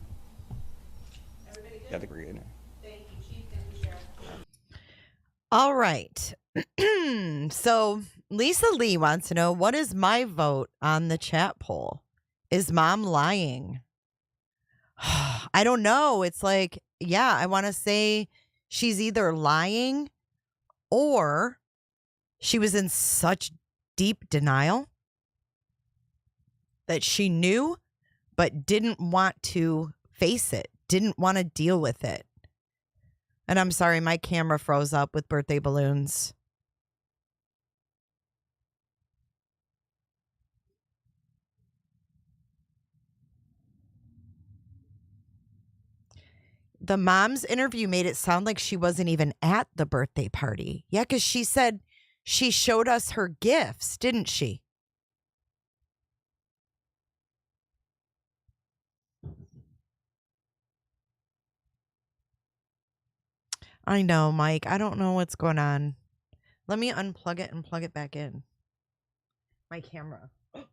[SPEAKER 11] Everybody good?
[SPEAKER 8] Yeah, I think we're good.
[SPEAKER 11] Thank you, Chief. Thank you, Sheriff.
[SPEAKER 1] All right. So Lisa Lee wants to know, what is my vote on the chat poll? Is mom lying? I don't know. It's like, I want to say she's either lying or she was in such deep denial that she knew but didn't want to face it, didn't want to deal with it. And I'm sorry, my camera froze up with birthday balloons. The mom's interview made it sound like she wasn't even at the birthday party. Yeah, because she said she showed us her gifts, didn't she? I know, Mike. I don't know what's going on. Let me unplug it and plug it back in. My camera. You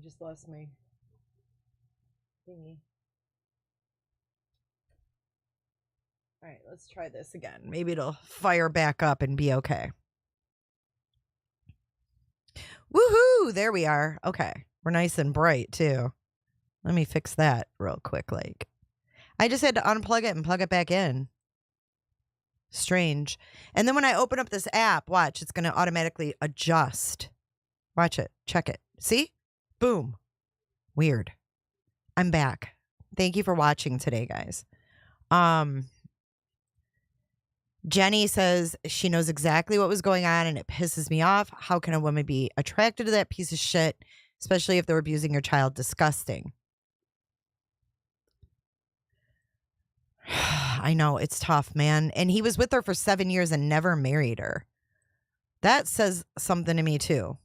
[SPEAKER 1] just lost my thingy. All right, let's try this again. Maybe it'll fire back up and be okay. Woohoo! There we are. Okay. We're nice and bright, too. Let me fix that real quick. I just had to unplug it and plug it back in. Strange. And then when I open up this app, watch, it's going to automatically adjust. Watch it. Check it. See? Boom. Weird. I'm back. Thank you for watching today, guys. Jenny says she knows exactly what was going on and it pisses me off. How can a woman be attracted to that piece of shit, especially if they're abusing your child? Disgusting. I know, it's tough, man. And he was with her for 7 years and never married her. That says something to me, too.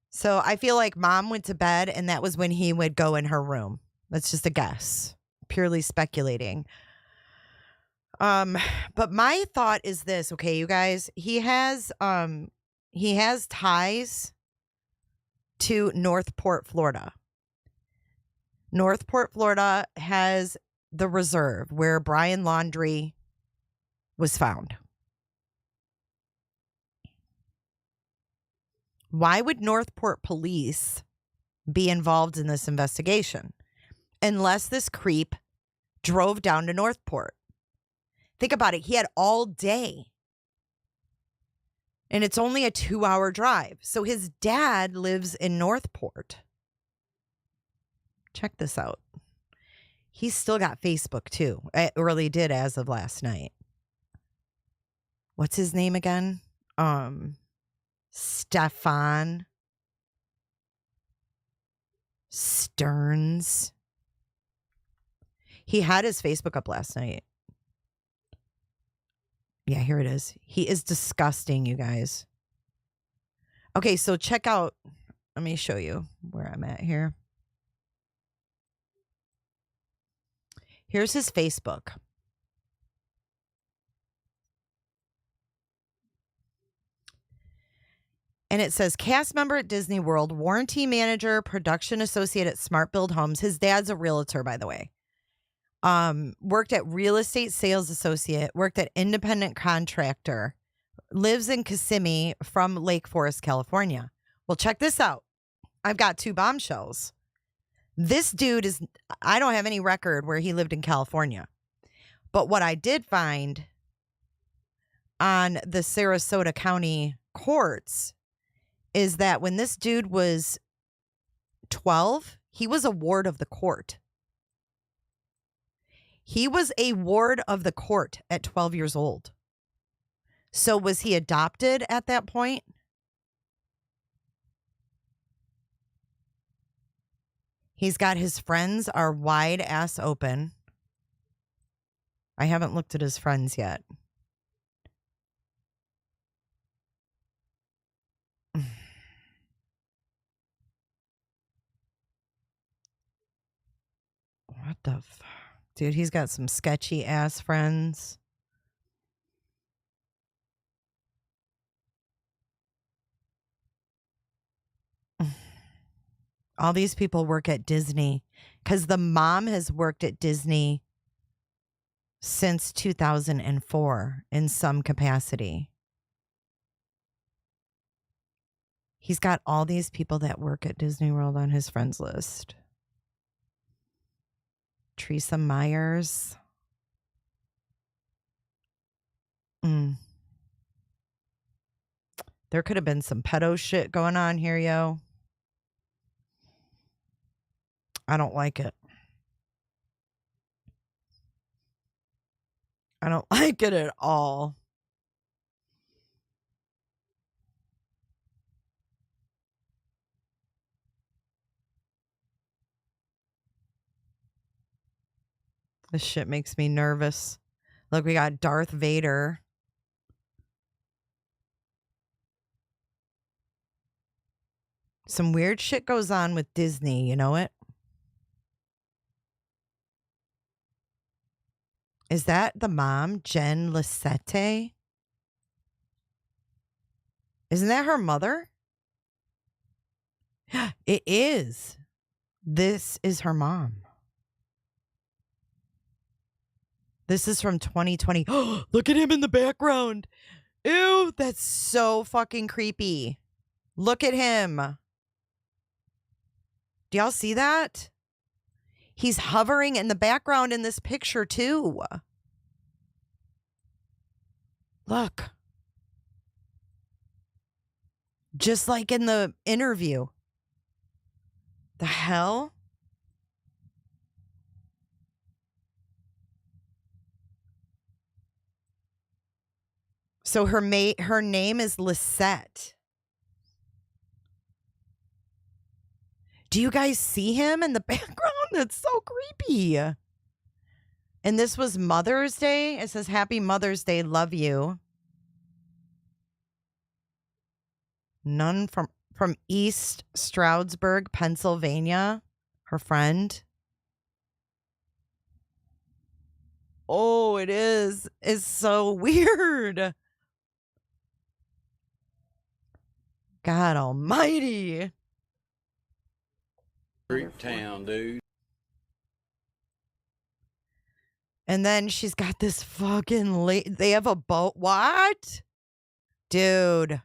[SPEAKER 1] So I feel like mom went to bed and that was when he would go in her room. That's just a guess. Purely speculating. But my thought is this, okay, you guys, he has ties to Northport, Florida. Northport, Florida has the reserve where Brian Laundrie was found. Why would Northport police be involved in this investigation? Unless this creep drove down to Northport. Think about it. He had all day. And it's only a 2-hour drive. So his dad lives in Northport. Check this out. He's still got Facebook too. Or he did as of last night. What's his name again? Stephan Sterns. He had his Facebook up last night. Yeah, here it is. He is disgusting, you guys. Okay, so check out. Let me show you where I'm at here. Here's his Facebook. And it says cast member at Disney World, warranty manager, production associate at Smart Build Homes. His dad's a realtor, by the way. Worked at real estate sales associate, worked at independent contractor, lives in Kissimmee from Lake Forest, California. Well, check this out. I've got 2 bombshells. This dude is, I don't have any record where he lived in California. But what I did find on the Sarasota County courts is that when this dude was 12, he was a ward of the court. He was a ward of the court at 12 years old. So was he adopted at that point? He's got his friends are wide ass open. I haven't looked at his friends yet. What the fuck? Dude, he's got some sketchy ass friends. All these people work at Disney because the mom has worked at Disney since 2004 in some capacity. He's got all these people that work at Disney World on his friends list. Teresa Myers. There could have been some pedo shit going on here, yo. I don't like it. I don't like it at all. This shit makes me nervous. Look, we got Darth Vader. Some weird shit goes on with Disney, you know it? Is that the mom, Jenn Lasete? Isn't that her mother? It is. This is her mom. This is from 2020. Look at him in the background. Ew, that's so fucking creepy. Look at him. Do y'all see that? He's hovering in the background in this picture too. Look. Just like in the interview. The hell? So her name is Lisette. Do you guys see him in the background? That's so creepy. And this was Mother's Day. It says, Happy Mother's Day. Love you. None from East Stroudsburg, Pennsylvania. Her friend. Oh, it is. It's so weird. God almighty.
[SPEAKER 15] Creep town, dude.
[SPEAKER 1] And then she's got this fucking they have a boat. What? Dude.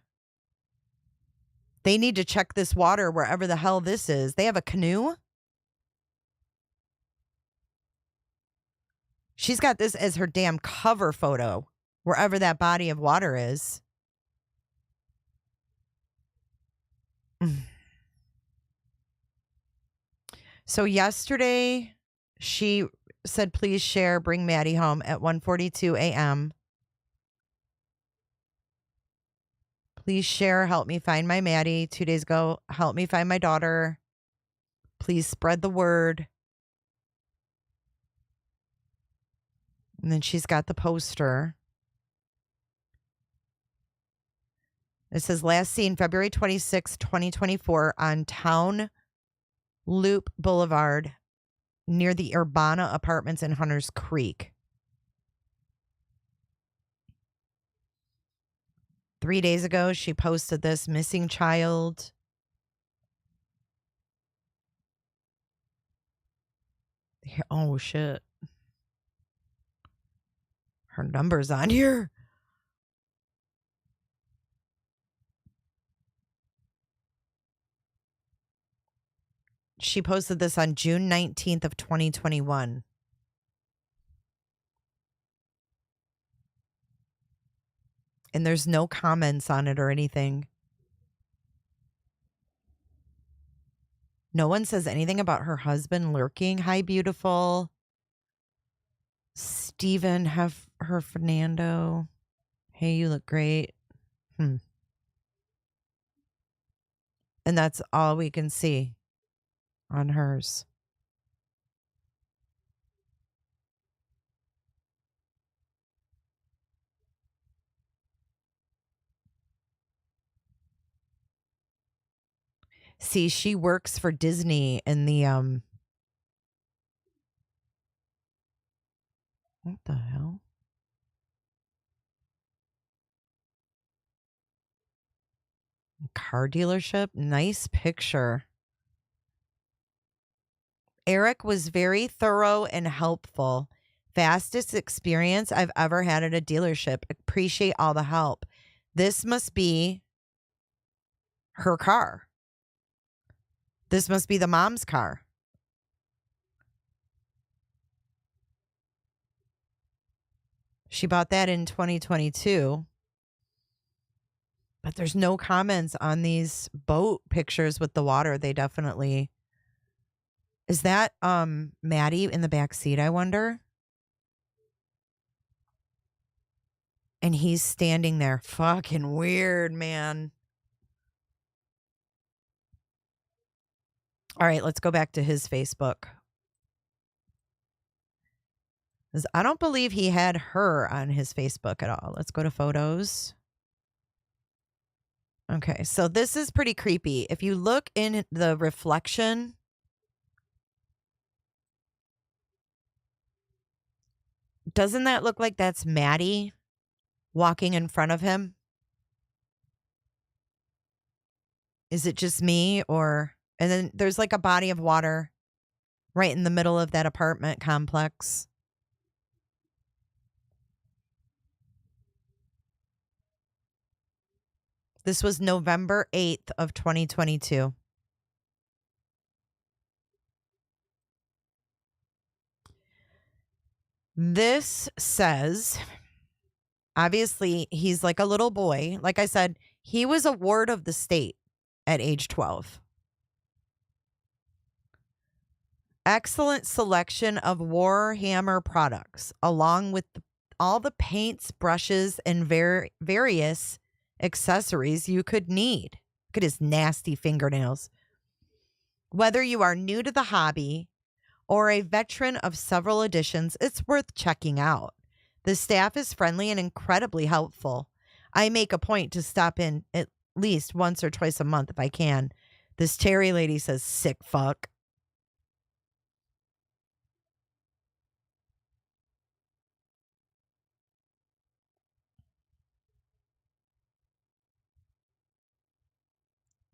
[SPEAKER 1] They need to check this water wherever the hell this is. They have a canoe? She's got this as her damn cover photo, wherever that body of water is. So yesterday, she said, please share, bring Maddie home at 1:42 a.m. Please share, help me find my Maddie. 2 days ago, help me find my daughter. Please spread the word. And then she's got the poster. It says, last seen February 26, 2024 on Town Loop Boulevard near the Urbana Apartments in Hunters Creek. 3 days ago, she posted this missing child. Oh, shit. Her number's on here. She posted this on June 19th of 2021. And there's no comments on it or anything. No one says anything about her husband lurking. Hi, beautiful. Stephen, have her Fernando. Hey, you look great. And that's all we can see on hers. See, she works for Disney in the what the hell? Car dealership. Nice picture. Eric was very thorough and helpful. Fastest experience I've ever had at a dealership. Appreciate all the help. This must be her car. This must be the mom's car. She bought that in 2022. But there's no comments on these boat pictures with the water. They definitely... Is that Maddie in the back seat, I wonder? And he's standing there. Fucking weird, man. All right, let's go back to his Facebook. 'Cause I don't believe he had her on his Facebook at all. Let's go to photos. Okay, so this is pretty creepy. If you look in the reflection, doesn't that look like that's Maddie walking in front of him? Is it just me or... And then there's like a body of water right in the middle of that apartment complex. This was November 8th of 2022. This says, obviously, he's like a little boy. Like I said, he was a ward of the state at age 12. Excellent selection of Warhammer products, along with all the paints, brushes, and various accessories you could need. Look at his nasty fingernails. Whether you are new to the hobby or a veteran of several editions, it's worth checking out. The staff is friendly and incredibly helpful. I make a point to stop in at least once or twice a month if I can. This Terry lady says, sick fuck.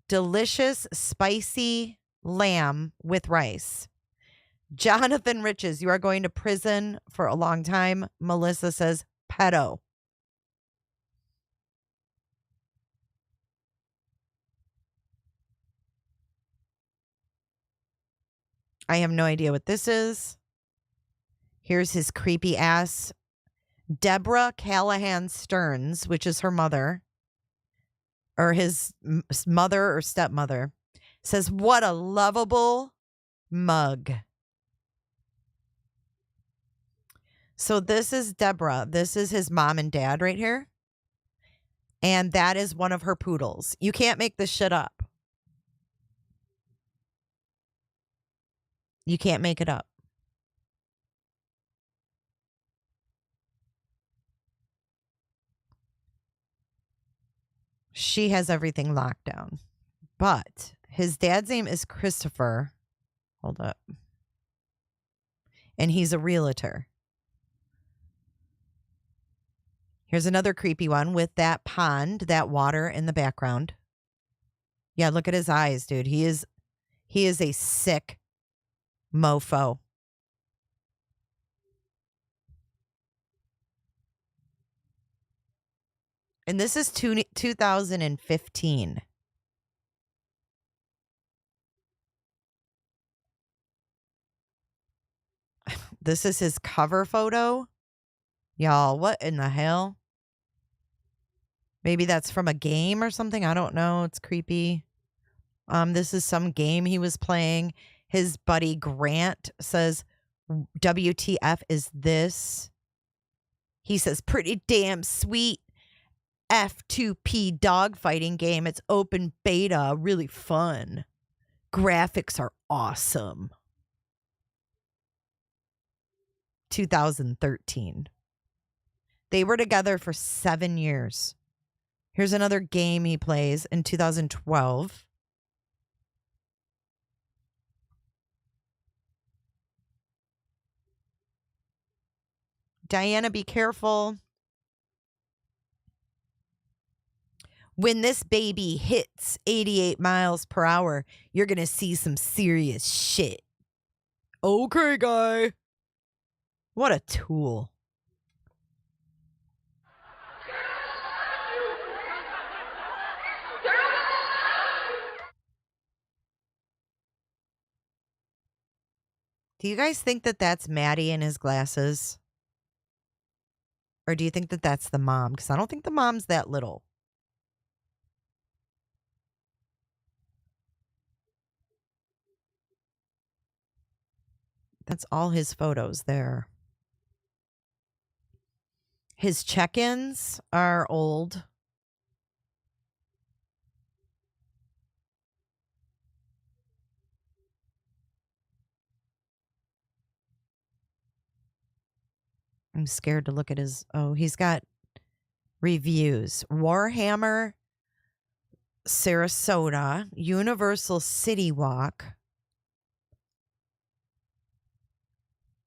[SPEAKER 1] Delicious, spicy lamb with rice. Jonathan Riches, you are going to prison for a long time. Melissa says, pedo. I have no idea what this is. Here's his creepy ass. Deborah Callahan Stearns, which is her mother, or his mother or stepmother, says, what a lovable mug. So this is Deborah. This is his mom and dad right here. And that is one of her poodles. You can't make this shit up. You can't make it up. She has everything locked down. But his dad's name is Christopher. Hold up. And he's a realtor. Here's another creepy one with that pond, that water in the background. Yeah, look at his eyes, dude. He is a sick mofo. And this is 2015. This is his cover photo. Y'all, what in the hell? Maybe that's from a game or something. I don't know. It's creepy. This is some game he was playing. His buddy Grant says, WTF is this? He says, pretty damn sweet F2P dogfighting game. It's open beta. Really fun. Graphics are awesome. 2013. They were together for 7 years. Here's another game he plays in 2012. Diana, be careful. When this baby hits 88 miles per hour, you're going to see some serious shit. Okay, guy. What a tool. Do you guys think that that's Maddie in his glasses? Or do you think that that's the mom? Because I don't think the mom's that little. That's all his photos there. His check-ins are old. I'm scared to look at his... Oh, he's got reviews. Warhammer, Sarasota, Universal City Walk.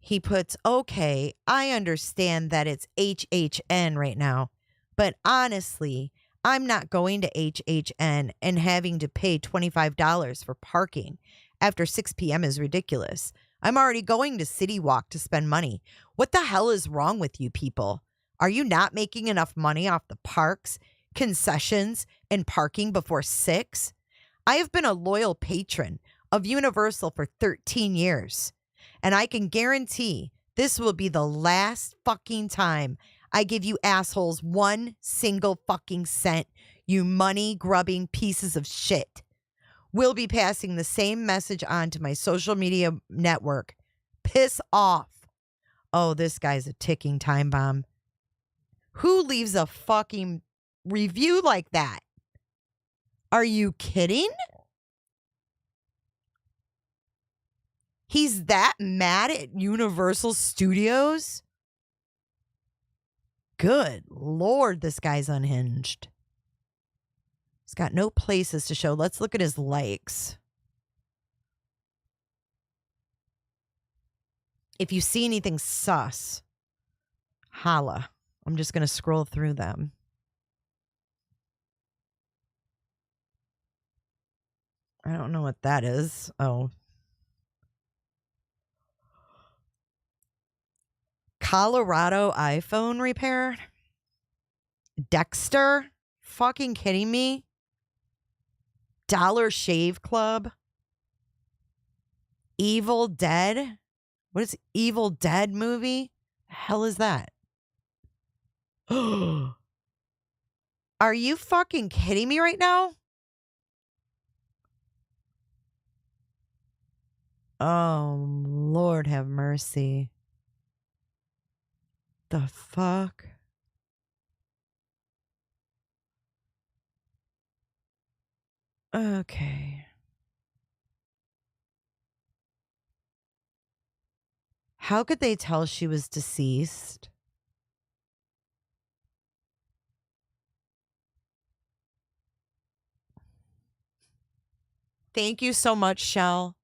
[SPEAKER 1] He puts, okay, I understand that it's HHN right now, but honestly, I'm not going to HHN and having to pay $25 for parking after 6 p.m. is ridiculous. I'm already going to City Walk to spend money. What the hell is wrong with you people? Are you not making enough money off the parks, concessions, and parking before 6? I have been a loyal patron of Universal for 13 years. And I can guarantee this will be the last fucking time I give you assholes 1 single fucking cent, you money-grubbing pieces of shit. We'll be passing the same message on to my social media network. Piss off. Oh, this guy's a ticking time bomb. Who leaves a fucking review like that? Are you kidding? He's that mad at Universal Studios? Good Lord, this guy's unhinged. He's got no places to show. Let's look at his likes. If you see anything sus, holla. I'm just going to scroll through them. I don't know what that is. Oh. Colorado iPhone repair? Dexter? Fucking kidding me? Dollar Shave Club? Evil Dead? What is Evil Dead movie? The hell is that? Are you fucking kidding me right now? Oh, Lord have mercy. The fuck? Okay. How could they tell she was deceased? Thank you so much, Shell.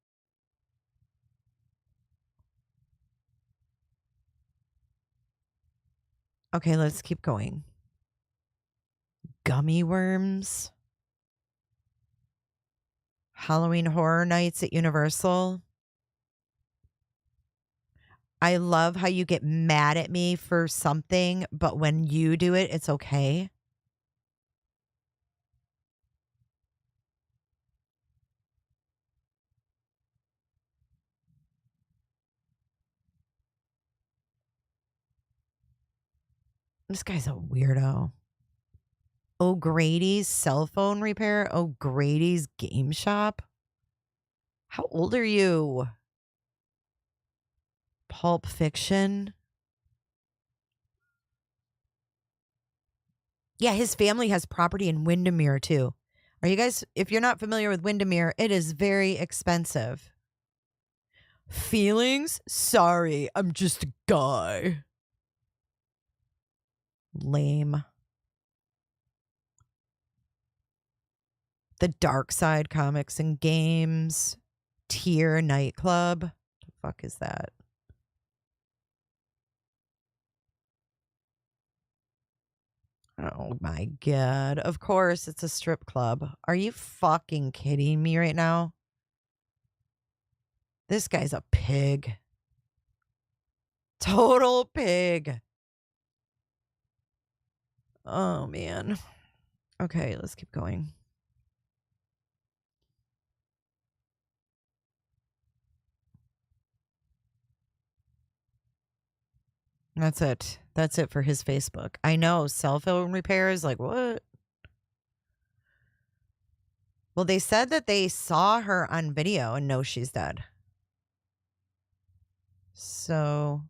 [SPEAKER 1] Okay, let's keep going. Gummy worms. Halloween Horror Nights at Universal. I love how you get mad at me for something, but when you do it, it's okay. This guy's a weirdo. O'Grady's cell phone repair. O'Grady's game shop. How old are you? Pulp Fiction. Yeah, his family has property in Windermere too. Are you guys, if you're not familiar with Windermere, it is very expensive. Feelings? Sorry, I'm just a guy. Lame. The Dark Side Comics and Games. Tier Nightclub. The fuck is that? Oh my God. Of course it's a strip club. Are you fucking kidding me right now? This guy's a pig. Total pig. Oh man. Okay, let's keep going. That's it. That's it for his Facebook. I know. Cell phone repairs, like what? Well, they said that they saw her on video and know she's dead. So,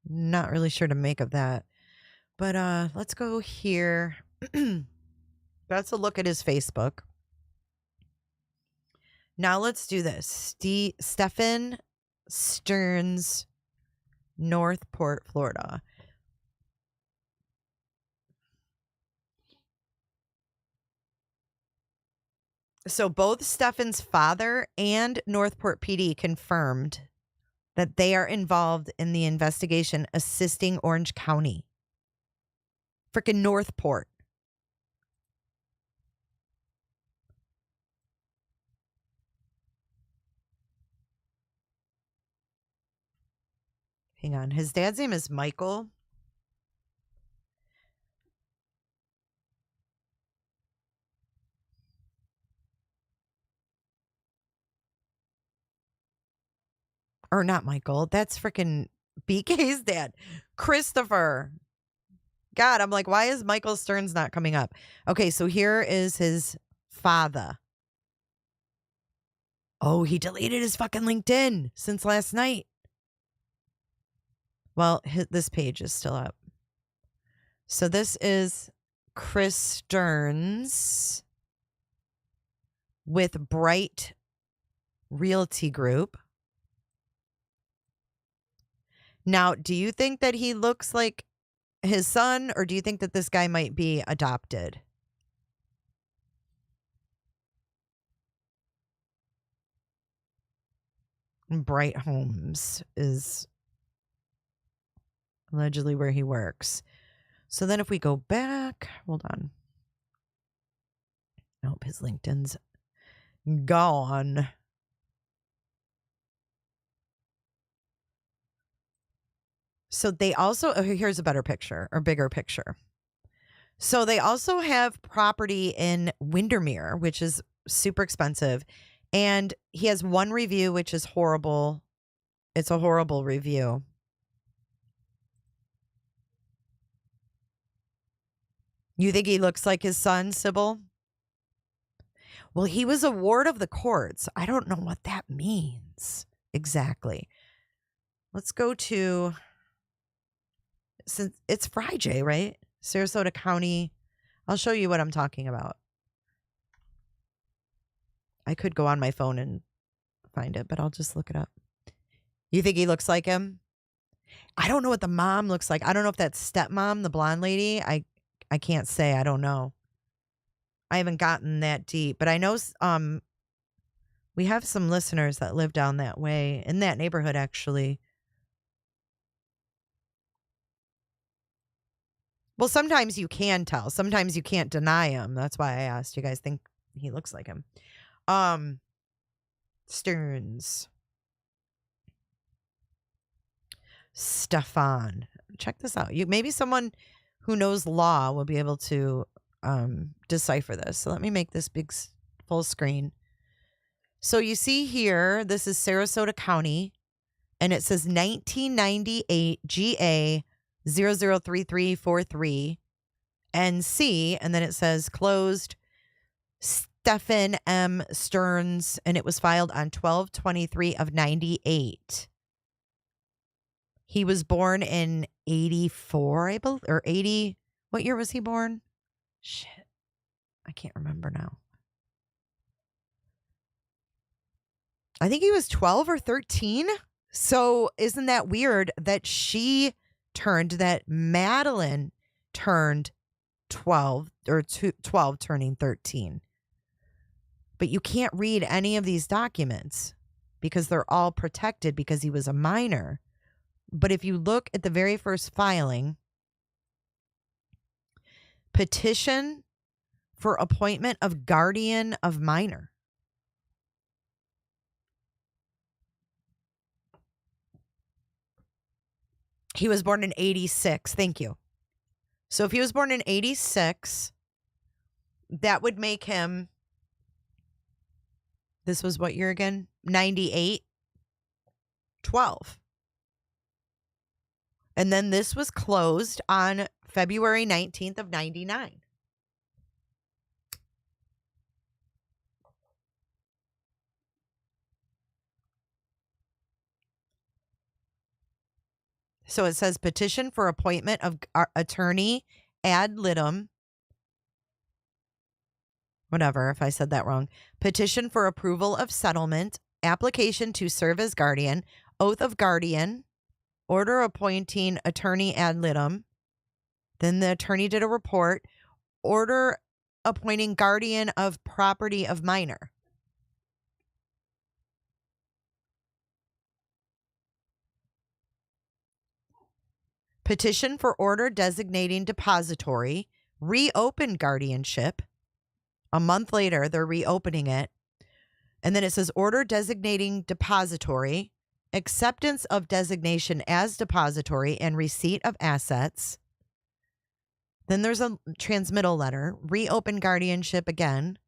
[SPEAKER 1] not really sure to make of that. But let's go here. That's a look at his Facebook. Now let's do this. Stephan Sterns, Northport, Florida. So both Stephan's father and Northport PD confirmed that they are involved in the investigation assisting Orange County. Frickin' Northport. Hang on. His dad's name is Michael. Or not Michael. That's freaking BK's dad. Christopher. God, I'm like, why is Michael Sterns not coming up? Okay, so here is his father. Oh, he deleted his fucking LinkedIn since last night. Well, this page is still up. So this is Chris Sterns with Bright Realty Group. Now, do you think that he looks like his son, or do you think that this guy might be adopted? Bright Homes is allegedly where he works. So then if we go back, hold on. Nope, his LinkedIn's gone. So they also, oh, here's a better picture or bigger picture. So they also have property in Windermere, which is super expensive. And he has one review, which is horrible. It's a horrible review. You think he looks like his son, Sybil? Well, he was a ward of the courts. I don't know what that means exactly. Let's go to, since it's Friday, right? Sarasota County. I'll show you what I'm talking about. I could go on my phone and find it, but I'll just look it up. You think he looks like him? I don't know what the mom looks like. I don't know if that's stepmom, the blonde lady. I can't say. I don't know. I haven't gotten that deep, but I know we have some listeners that live down that way, in that neighborhood, actually. Well, sometimes you can tell. Sometimes you can't deny him. That's why I asked. You guys think he looks like him? Sterns. Stephan. Check this out. Maybe someone who knows law will be able to decipher this. So let me make this big full screen. So you see here, this is Sarasota County, and it says 1998 GA 003343 NC, and then it says closed Stephan M. Sterns, and it was filed on 12/23 of 98. He was born in 84, I believe, or 80. What year was he born? Shit. I can't remember now. I think he was 12 or 13. So isn't that weird that that Madeline turned 12 or 12 turning 13. But you can't read any of these documents because they're all protected because he was a minor. But if you look at the very first filing, petition for appointment of guardian of minor. He was born in 86. Thank you. So if he was born in 86, that would make him, this was what year again? 98, 12. And then this was closed on February 19th of 99. So it says petition for appointment of attorney ad litem. Whatever, if I said that wrong. Petition for approval of settlement, application to serve as guardian, oath of guardian, order appointing attorney ad litem. Then the attorney did a report, order appointing guardian of property of minor. Petition for order designating depository, reopen guardianship. A month later, they're reopening it. And then it says order designating depository, acceptance of designation as depository, and receipt of assets. Then there's a transmittal letter, reopen guardianship again,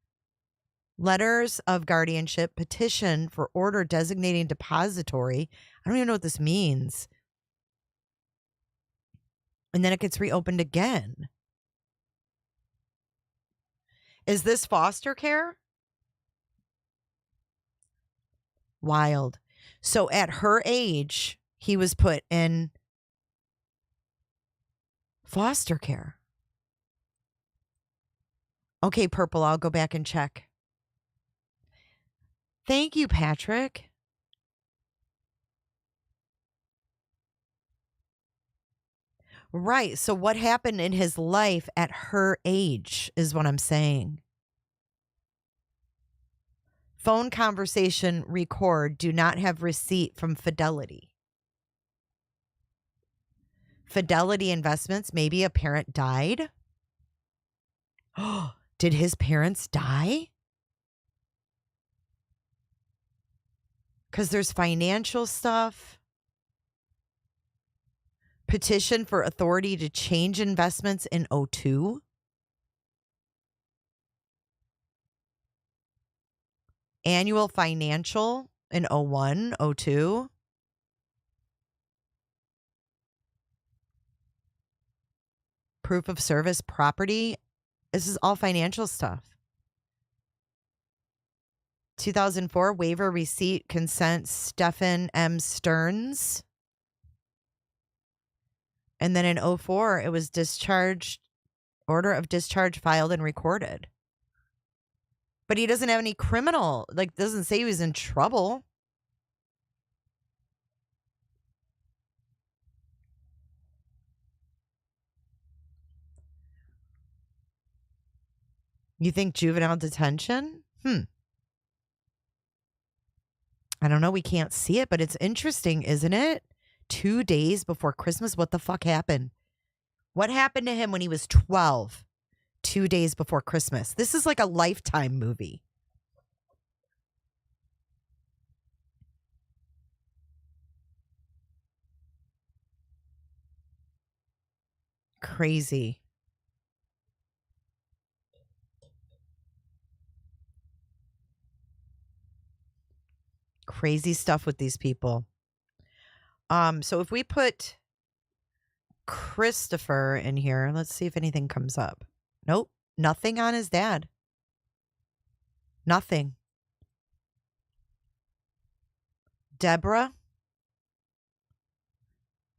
[SPEAKER 1] letters of guardianship, petition for order designating depository. I don't even know what this means. And then it gets reopened again. Is this foster care? Wild. So at her age, he was put in foster care. Okay, Purple, I'll go back and check. Thank you, Patrick. Right. So what happened in his life at her age is what I'm saying. Phone conversation record, do not have receipt from Fidelity. Fidelity Investments, maybe a parent died. Oh, did his parents die? Because there's financial stuff. Petition for authority to change investments in 02. Annual financial in 01, 02. Proof of service property. This is all financial stuff. 2004, waiver receipt consent, Stephan M. Sterns. And then in 04, it was discharged, order of discharge filed and recorded. But he doesn't have any criminal, like, doesn't say he was in trouble. You think juvenile detention? I don't know. We can't see it, but it's interesting, isn't it? 2 days before Christmas. What the fuck happened? What happened to him when he was 12? 2 days before Christmas. This is like a Lifetime movie. Crazy. Crazy stuff with these people. So if we put Christopher in here, let's see if anything comes up. Nope. Nothing on his dad. Nothing. Deborah.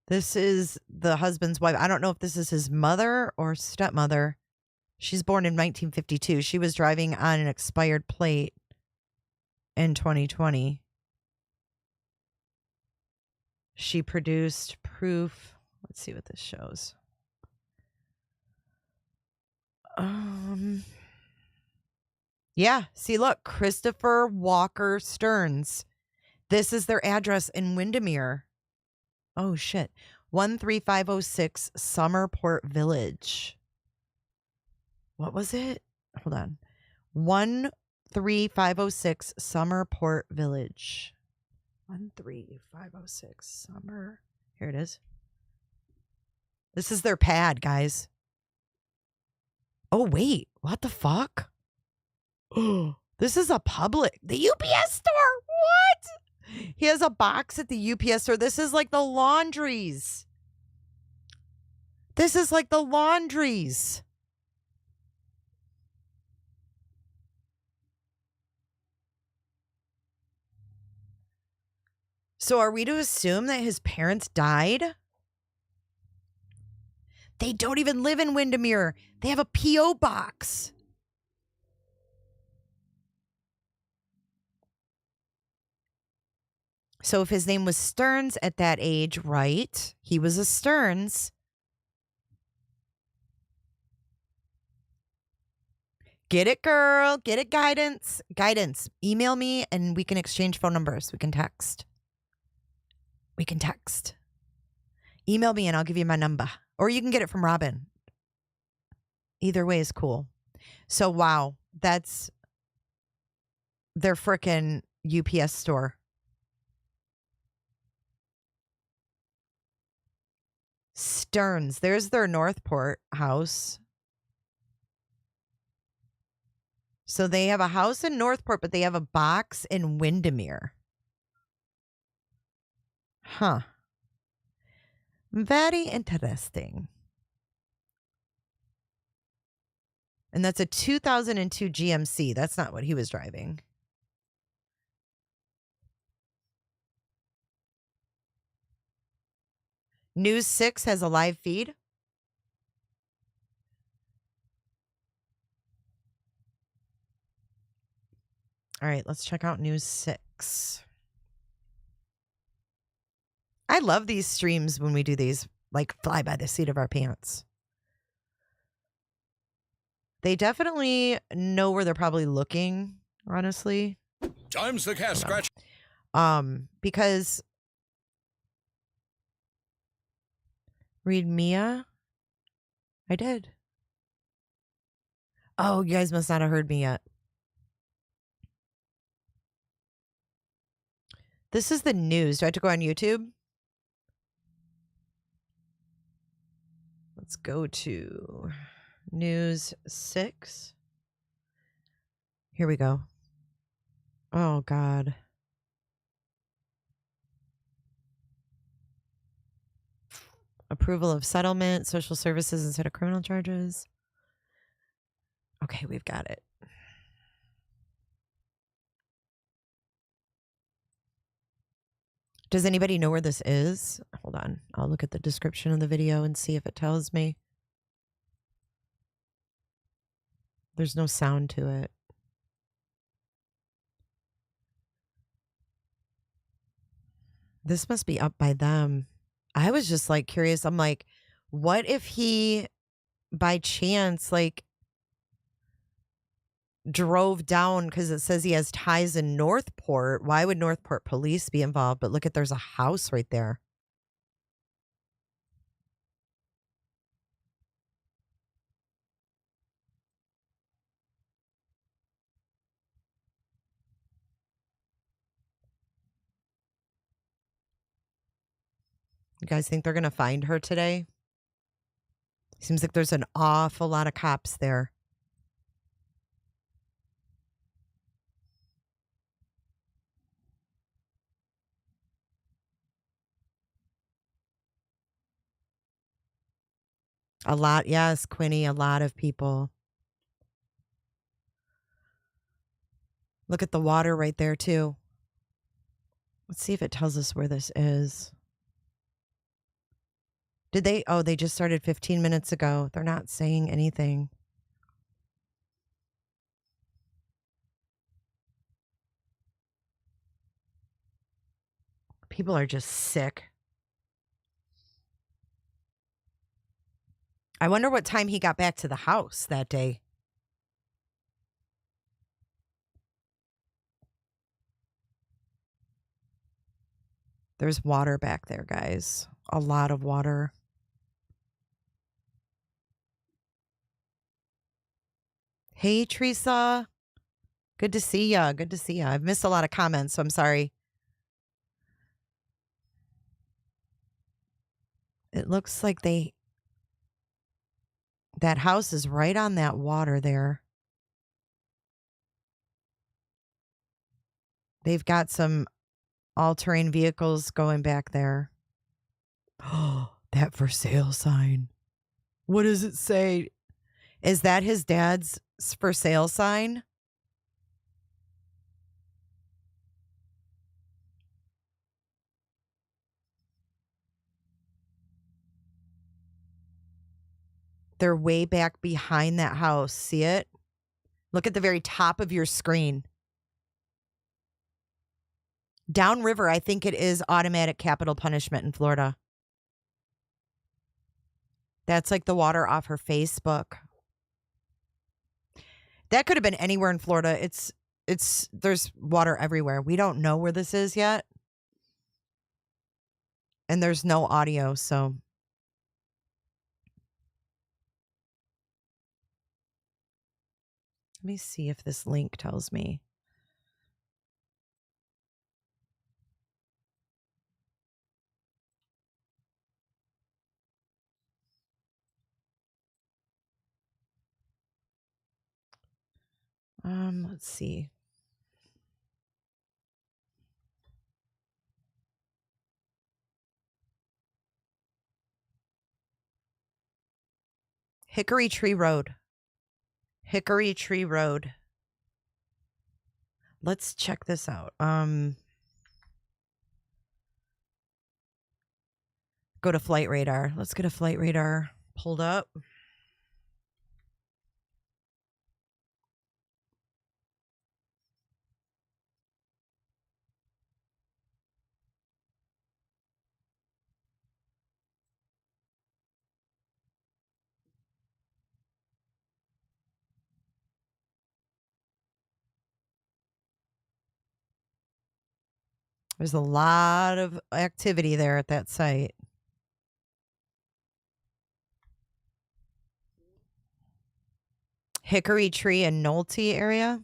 [SPEAKER 1] This is the husband's wife. I don't know if this is his mother or stepmother. She's born in 1952. She was driving on an expired plate in 2020. She produced proof. Let's see what this shows. Yeah, see, look, Christopher Walker Sterns. This is their address in Windermere. Oh, shit. 13506 Summerport Village. What was it? Hold on. 13506 Summerport Village. 13506 Summer. Here it is. This is their pad, guys. Oh, wait. What the fuck? Oh, this is a public. The UPS store. What? He has a box at the UPS store. This is like the laundries. This is like the laundries. So are we to assume that his parents died? They don't even live in Windermere. They have a P.O. box. So if his name was Sterns at that age, right? He was a Sterns. Get it, girl. Get it, guidance. Guidance. Email me and we can exchange phone numbers. We can text. Email me and I'll give you my number. Or you can get it from Robin. Either way is cool. So, wow. That's their frickin' UPS store. Sterns. There's their Northport house. So they have a house in Northport, but they have a box in Windermere. Huh. Very interesting. And that's a 2002 GMC. That's not what he was driving. News 6 has a live feed. All right, let's check out News 6. I love these streams when we do these, like, fly by the seat of our pants. They definitely know where they're probably looking, honestly.
[SPEAKER 16] Time's the cat scratch.
[SPEAKER 1] Because read Mia? I did. Oh, you guys must not have heard me yet. This is the news. Do I have to go on YouTube? Let's go to News 6. Here we go. Oh, God. Approval of settlement, social services instead of criminal charges. Okay, we've got it. Does anybody know where this is? Hold on. I'll look at the description of the video and see if it tells me. There's no sound to it. This must be up by them. I was just like curious. I'm like, what if he by chance like drove down because it says he has ties in Northport? Why would Northport police be involved? But look at, there's a house right there. You guys think they're going to find her today? Seems like there's an awful lot of cops there. A lot. Yes, Quinny, a lot of people. Look at the water right there, too. Let's see if it tells us where this is. Did they? Oh, they just started 15 minutes ago. They're not saying anything. People are just sick. I wonder what time he got back to the house that day. There's water back there, guys. A lot of water. Hey, Teresa. Good to see ya. Good to see ya. I've missed a lot of comments, so I'm sorry. It looks like that house is right on that water there. They've got some all-terrain vehicles going back there. Oh, that for sale sign. What does it say? Is that his dad's for sale sign? They're way back behind that house. See it? Look at the very top of your screen. Downriver, I think it is automatic capital punishment in Florida. That's like the water off her Facebook. That could have been anywhere in Florida. There's water everywhere. We don't know where this is yet. And there's no audio, so let me see if this link tells me. Let's see. Hickory Tree Road. Hickory Tree Road. Let's check this out. Go to Flight Radar. Let's get a Flight Radar pulled up. There's a lot of activity there at that site. Hickory Tree and Nolte area.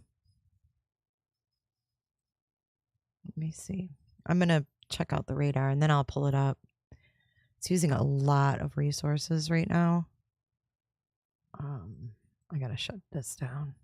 [SPEAKER 1] Let me see. I'm going to check out the radar and then I'll pull it up. It's using a lot of resources right now. I got to shut this down.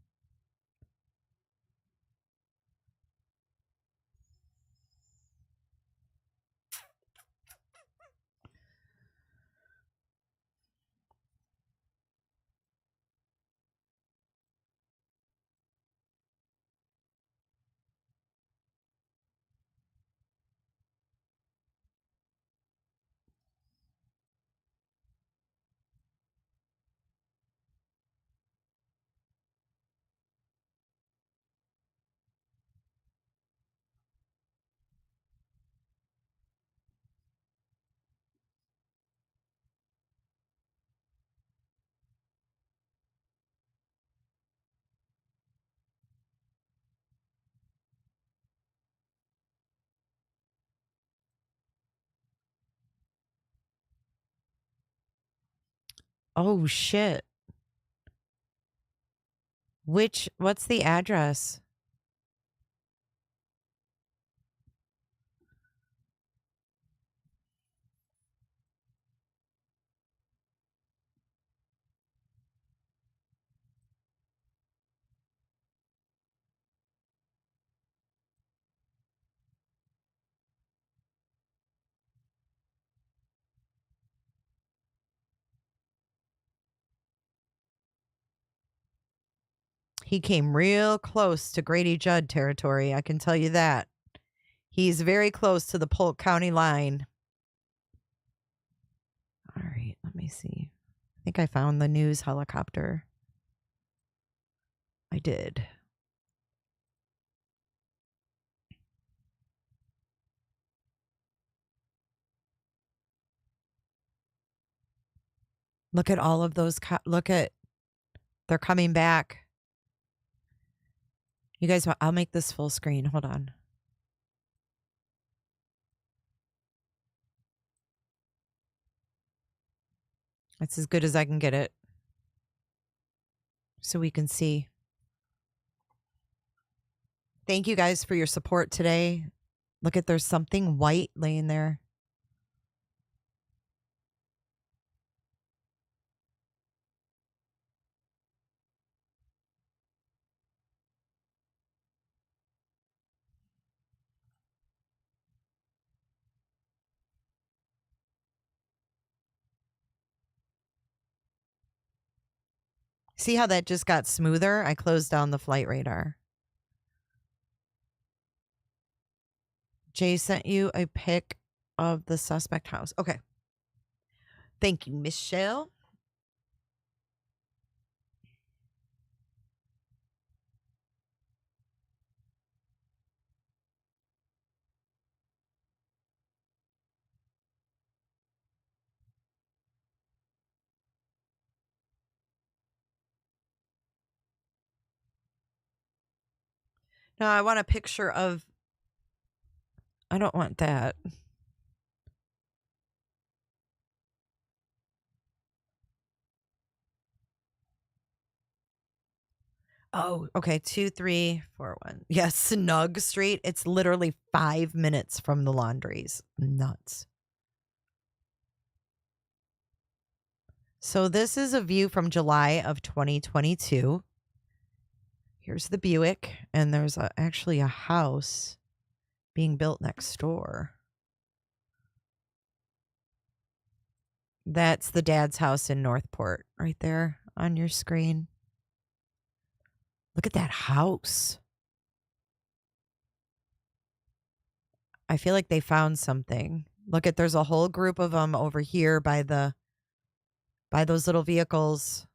[SPEAKER 1] Oh, shit. What's the address? He came real close to Grady Judd territory. I can tell you that. He's very close to the Polk County line. All right, let me see. I think I found the news helicopter. I did. Look at all of those. They're coming back. You guys, I'll make this full screen. Hold on. That's as good as I can get it. So we can see. Thank you guys for your support today. Look at, there's something white laying there. See how that just got smoother? I closed down the flight radar. Jay sent you a pic of the suspect house. Okay. Thank you, Michelle. No, I want a picture of... I don't want that. Oh, okay. 2341. Yes, Snug Street. It's literally 5 minutes from the laundries. Nuts. So this is a view from July of 2022. Here's the Buick, and there's actually a house being built next door. That's the dad's house in Northport right there on your screen. Look at that house. I feel like they found something. Look at, there's a whole group of them over here by those little vehicles.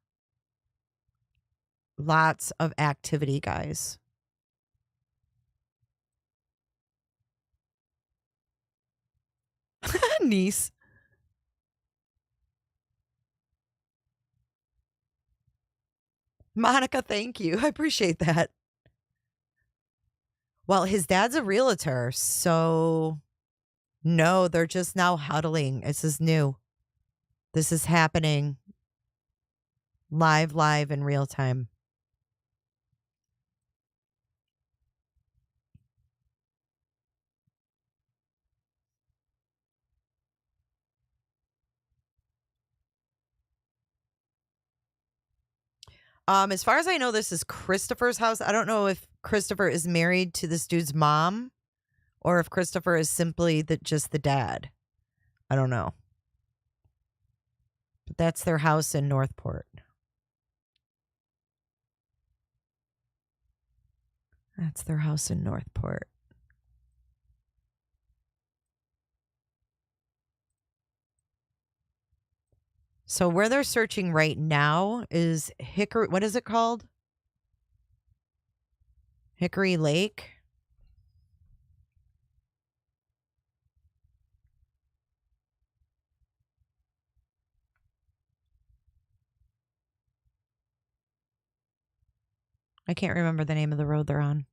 [SPEAKER 1] Lots of activity, guys. Niece. Monica, thank you. I appreciate that. Well, his dad's a realtor, so no, they're just now huddling. This is new. This is happening live in real time. As far as I know, this is Christopher's house. I don't know if Christopher is married to this dude's mom or if Christopher is simply just the dad. I don't know. But that's their house in Northport. That's their house in Northport. So where they're searching right now is Hickory. What is it called? Hickory Lake. I can't remember the name of the road they're on.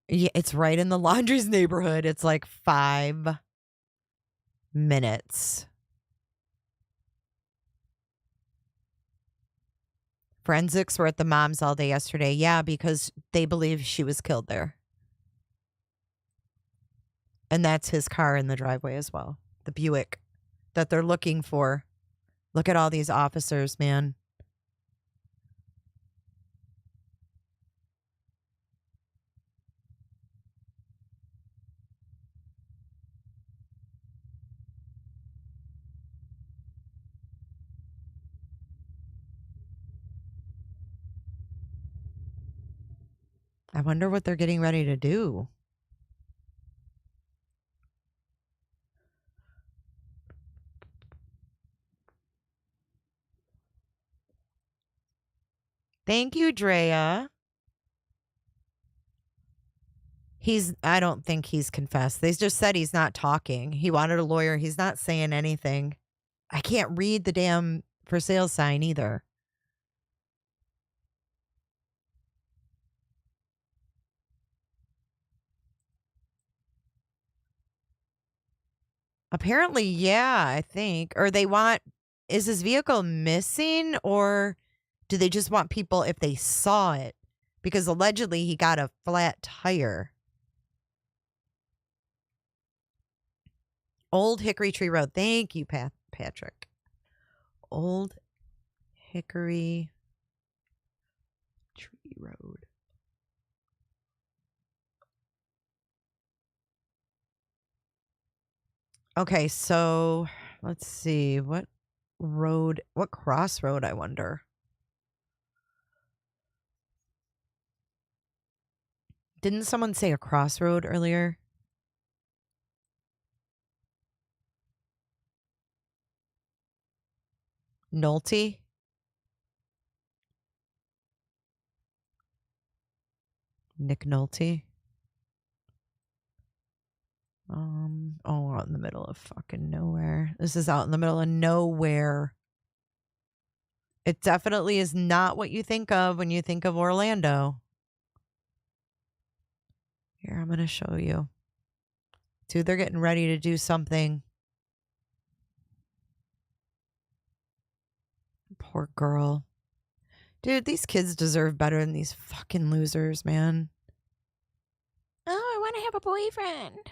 [SPEAKER 1] Yeah, it's right in the Laundries neighborhood. It's like 5 minutes. Forensics were at the mom's all day yesterday. Yeah, because they believe she was killed there. And that's his car in the driveway as well. The Buick that they're looking for. Look at all these officers, man. I wonder what they're getting ready to do. Thank you, Drea. I don't think he's confessed. They just said he's not talking. He wanted a lawyer. He's not saying anything. I can't read the damn for sale sign either. Apparently, yeah, I think. Or is his vehicle missing, or do they just want people if they saw it? Because allegedly he got a flat tire. Old Hickory Tree Road. Thank you, Patrick. Old Hickory Tree Road. Okay, so let's see. What road? What crossroad, I wonder? Didn't someone say a crossroad earlier? Nolte? Nick Nolte? Oh, out in the middle of fucking nowhere. This is out in the middle of nowhere. It definitely is not what you think of when you think of Orlando. Here, I'm going to show you. Dude, they're getting ready to do something. Poor girl. Dude, these kids deserve better than these fucking losers, man. Oh, I want to have a boyfriend.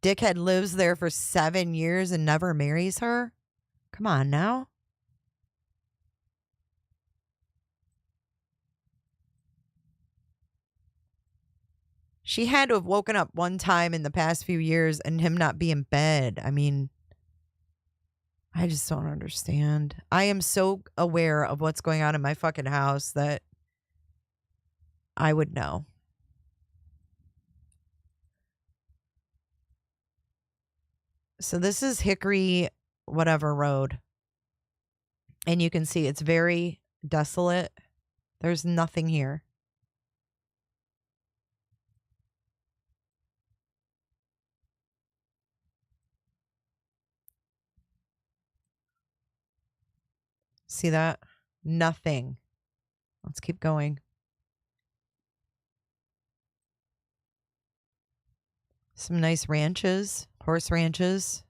[SPEAKER 1] Dickhead lives there for 7 years and never marries her? Come on now. She had to have woken up one time in the past few years and him not be in bed. I mean, I just don't understand. I am so aware of what's going on in my fucking house that I would know. So this is Hickory whatever road. And you can see it's very desolate. There's nothing here. See that? Nothing. Let's keep going. Some nice ranches, horse ranches.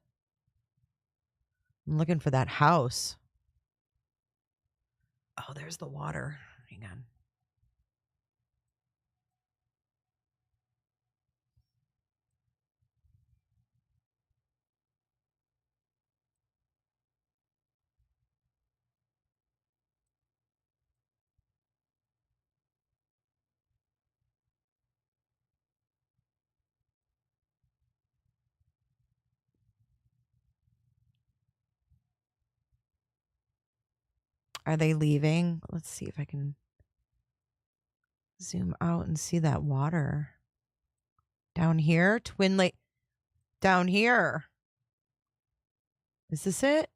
[SPEAKER 1] I'm looking for that house. Oh, there's the water. Hang on. Are they leaving? Let's see if I can zoom out and see that water. Down here, Twin Lake. Down here. Is this it?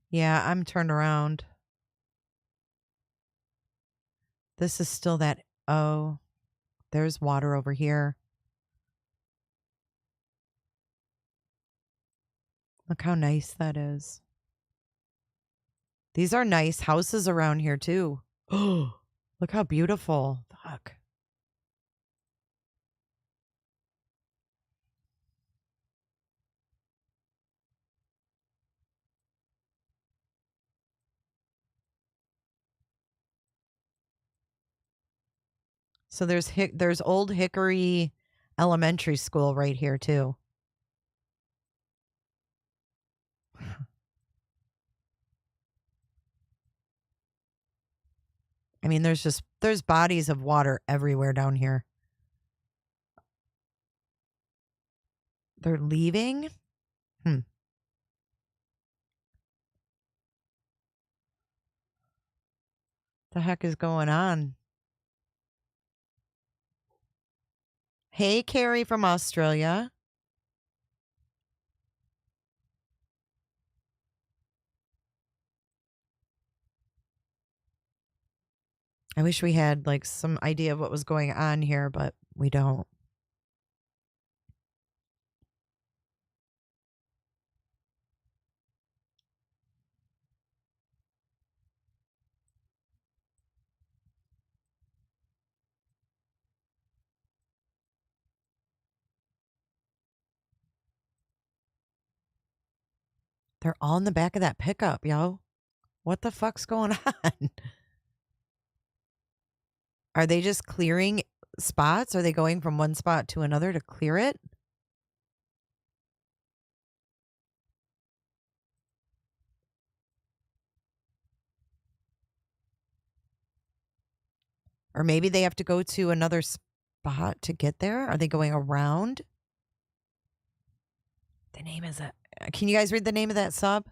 [SPEAKER 1] Yeah, I'm turned around. This is still that. Oh, there's water over here. Look how nice that is. These are nice houses around here, too. Oh, look how beautiful. Fuck. So there's Old Hickory Elementary School right here, too. I mean, there's bodies of water everywhere down here. They're leaving? The heck is going on? Hey, Carrie from Australia. I wish we had like some idea of what was going on here, but we don't. They're all in the back of that pickup, yo. What the fuck's going on? Are they just clearing spots? Are they going from one spot to another to clear it? Or maybe they have to go to another spot to get there. Are they going around? The name is that. Can you guys read the name of that sub?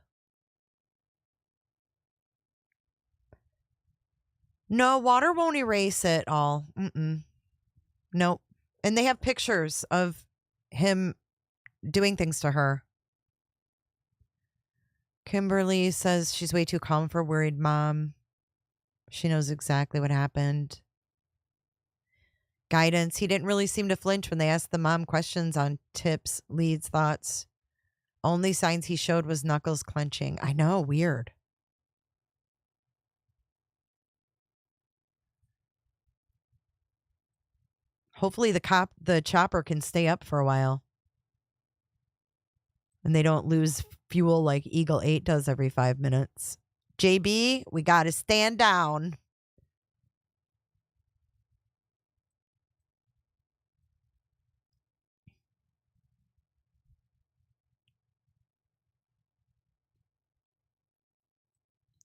[SPEAKER 1] No, water won't erase it all. Nope. And they have pictures of him doing things to her. Kimberly says she's way too calm for worried mom. She knows exactly what happened. Guidance. He didn't really seem to flinch when they asked the mom questions on tips, leads, thoughts. Only signs he showed was knuckles clenching. I know, weird. Hopefully the chopper can stay up for a while. And they don't lose fuel like Eagle 8 does every 5 minutes. JB, we got to stand down.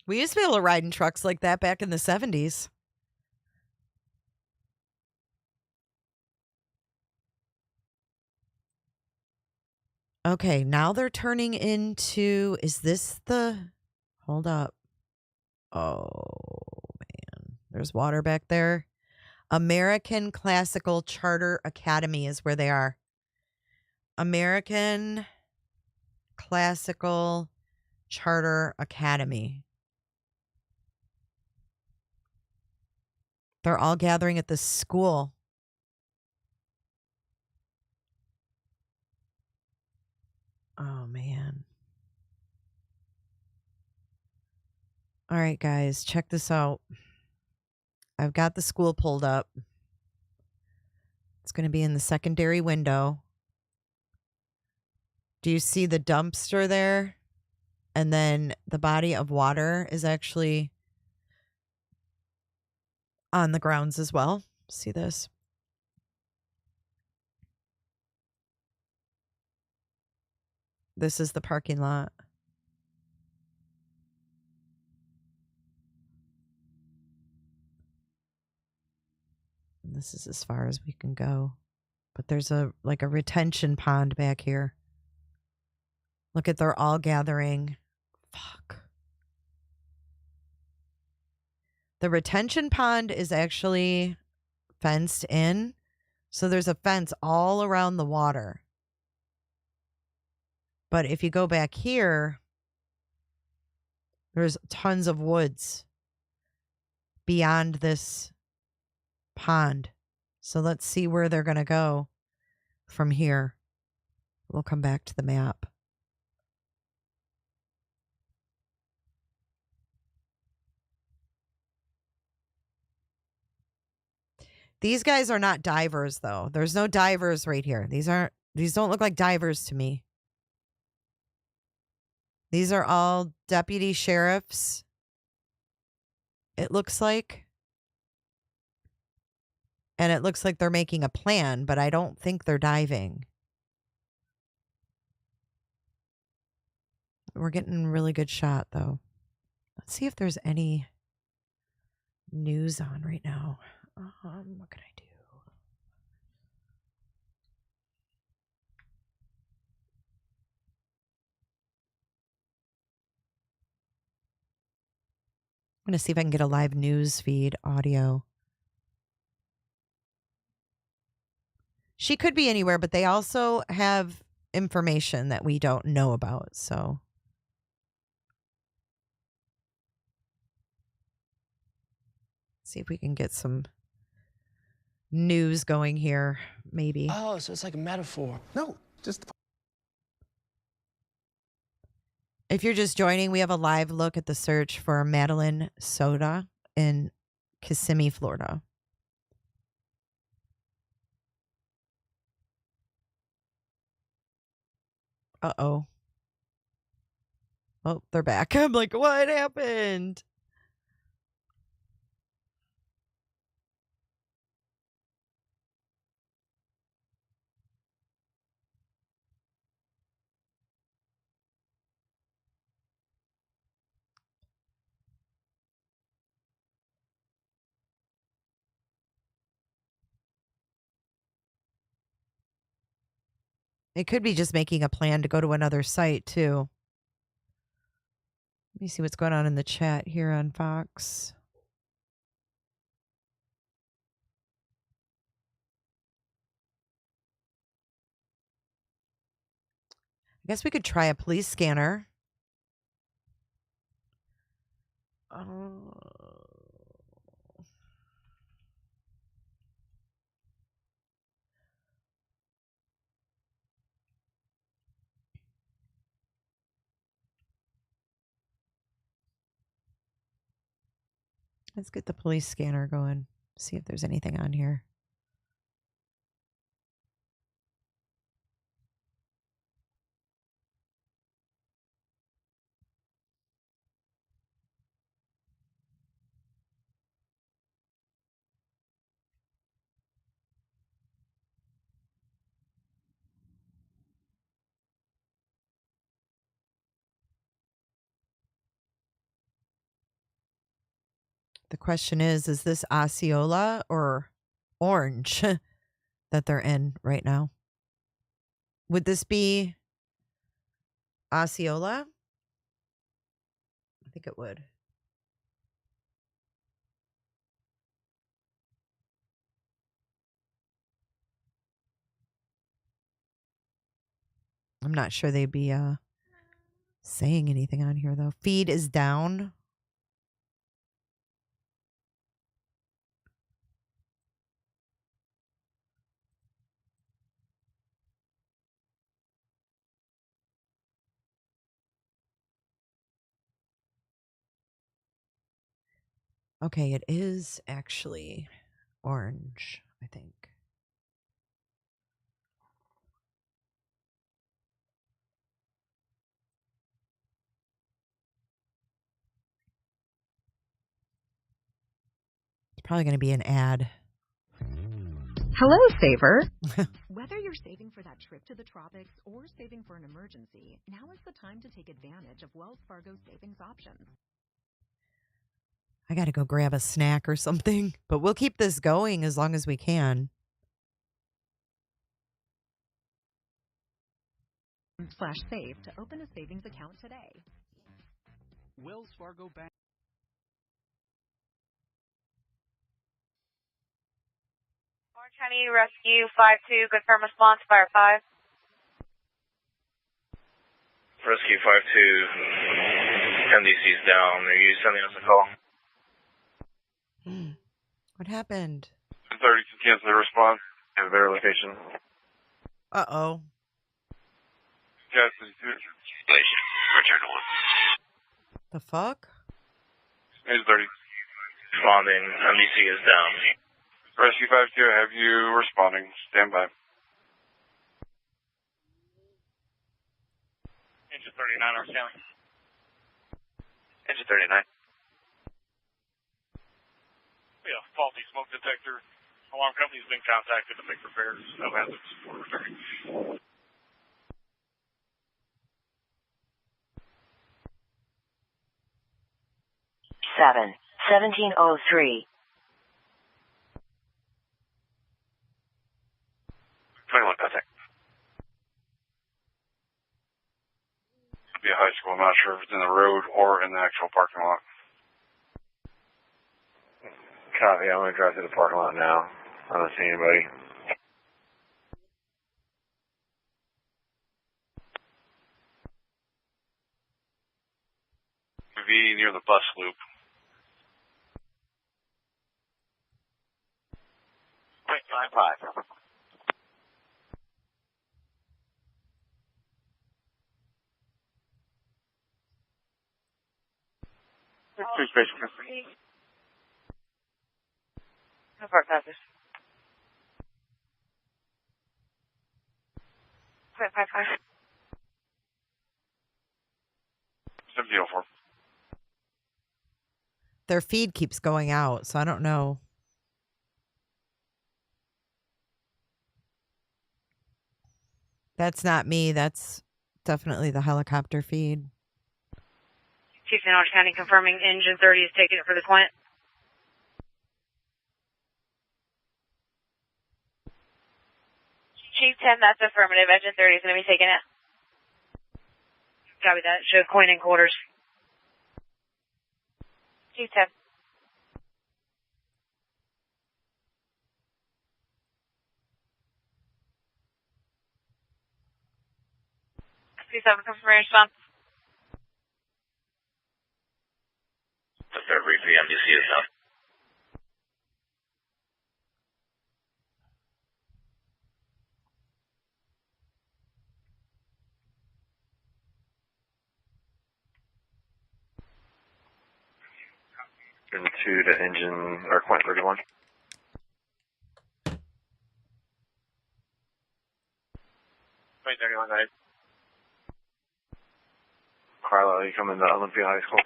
[SPEAKER 1] We used to be able to ride in trucks like that back in the 70s. Okay, now they're turning into, is this the, hold up. Oh, man. There's water back there. American Classical Charter Academy is where they are. American Classical Charter Academy. They're all gathering at the school. Oh, man. All right, guys, check this out. I've got the school pulled up. It's going to be in the secondary window. Do you see the dumpster there? And then the body of water is actually on the grounds as well. See this? This is the parking lot. And this is as far as we can go. But there's a retention pond back here. Look at, they're all gathering. Fuck. The retention pond is actually fenced in. So there's a fence all around the water. But if you go back here, there's tons of woods beyond this pond. So let's see where they're going to go from here. We'll come back to the map. These guys are not divers, though. There's no divers right here. These don't look like divers to me. These are all deputy sheriffs, it looks like. And it looks like they're making a plan, but I don't think they're diving. We're getting a really good shot, though. Let's see if there's any news on right now. What can I do? I'm going to see if I can get a live news feed audio. She could be anywhere, but they also have information that we don't know about, so. See if we can get some news going here, maybe.
[SPEAKER 16] Oh, so it's like a metaphor. No, just.
[SPEAKER 1] If you're just joining, we have a live look at the search for Madeline Soto in Kissimmee, Florida. Uh-oh. Oh, they're back. I'm like, what happened? It could be just making a plan to go to another site, too. Let me see what's going on in the chat here on Fox. I guess we could try a police scanner. Let's get the police scanner going. See if there's anything on here. The question is this Osceola or Orange that they're in right now? Would this be Osceola? I think it would. I'm not sure they'd be saying anything on here, though. Feed is down. Okay, it is actually Orange, I think. It's probably going to be an ad.
[SPEAKER 18] Hello, saver. Whether you're saving for that trip to the tropics or saving for an emergency, now is the time to take advantage of Wells Fargo's savings options.
[SPEAKER 1] I got to go grab a snack or something, but we'll keep this going as long as we can.
[SPEAKER 18] /save to open a savings account today.
[SPEAKER 17] Wells Fargo Bank.
[SPEAKER 19] Orange County Rescue 52, confirm response, fire 5.
[SPEAKER 20] Rescue 52, MDC's down. Are you sending us a call?
[SPEAKER 1] What happened?
[SPEAKER 20] 30 to cancel the response. Have their location.
[SPEAKER 1] Uh-oh.
[SPEAKER 20] Gas 52. Return to 1.
[SPEAKER 1] The fuck?
[SPEAKER 20] It's 30. Responding. MDC is down. Rescue 52, have you responding. Stand by. Engine 39, Orange County. Engine 39. We have a faulty smoke detector. Alarm company's been contacted to make repairs. No hazards for returning.
[SPEAKER 19] 1703.
[SPEAKER 20] 21 contact. Could be a high school. I'm not sure if it's in the road or in the actual parking lot. Copy. I'm going to drive to the parking lot now. I don't see anybody. Be near the bus loop. 0.55. Two space.
[SPEAKER 19] How far passes? 0.55.
[SPEAKER 20] 1704.
[SPEAKER 1] Their feed keeps going out, so I don't know. That's not me. That's definitely the helicopter feed.
[SPEAKER 19] Chief in Orange County confirming engine 30 is taking it for the Quint. Chief 10, that's affirmative. Engine 30 is going to be taking it. Copy that. Show coin in quarters. Chief 10. C7, confirmation response.
[SPEAKER 20] The third briefing NBC is done. Into the engine, or point 31. Point 31, guys. Carla, you coming to Olympia High School?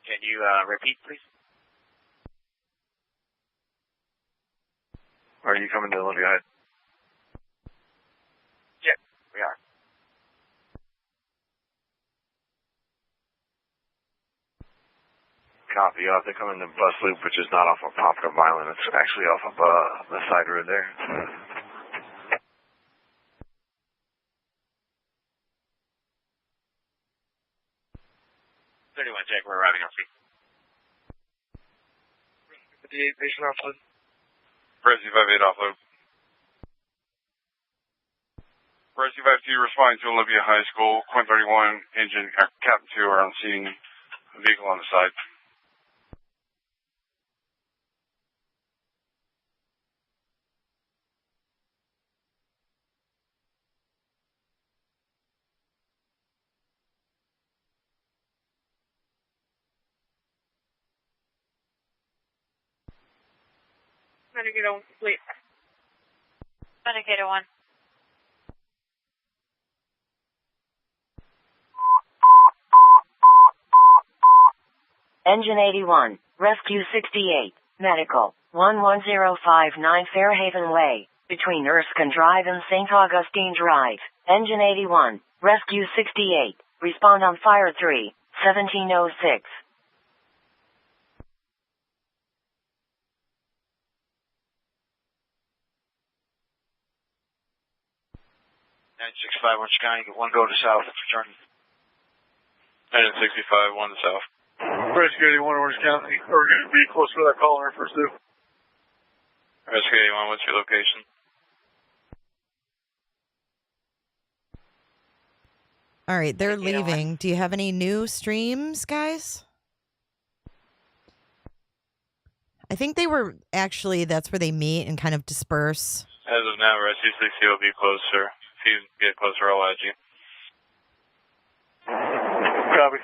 [SPEAKER 20] Can you repeat, please? Are you coming to Olympia High? Yeah, we are. Copy. You'll have to come in the bus loop, which is not off of Popka Island. It's actually off of the side road there. 31, Jack, we're arriving on scene. 58, patient offload. Rescue 58 offload. Rescue 52 responding to Olympia High School. Point 31, engine, Captain 2 are on scene. Vehicle on the side.
[SPEAKER 19] Medicator 1, complete. Medicator 1.
[SPEAKER 21] Engine 81, Rescue 68, Medical, 11059 Fairhaven Way, between Erskine Drive and St. Augustine Drive. Engine 81, Rescue 68, respond on fire 3, 1706.
[SPEAKER 20] 965, Orange County, one go to south, it's returning. 965, one to south. Rescue 81, Orange County, we're going to be close to that call on our first due. Rescue 81, what's your location?
[SPEAKER 1] All right, they're leaving. Do you have any new streams, guys? I think they were actually, that's where they meet and kind of disperse.
[SPEAKER 20] As of now, Rescue 60 will be close, sir. If you get closer, I'll add you. Copy.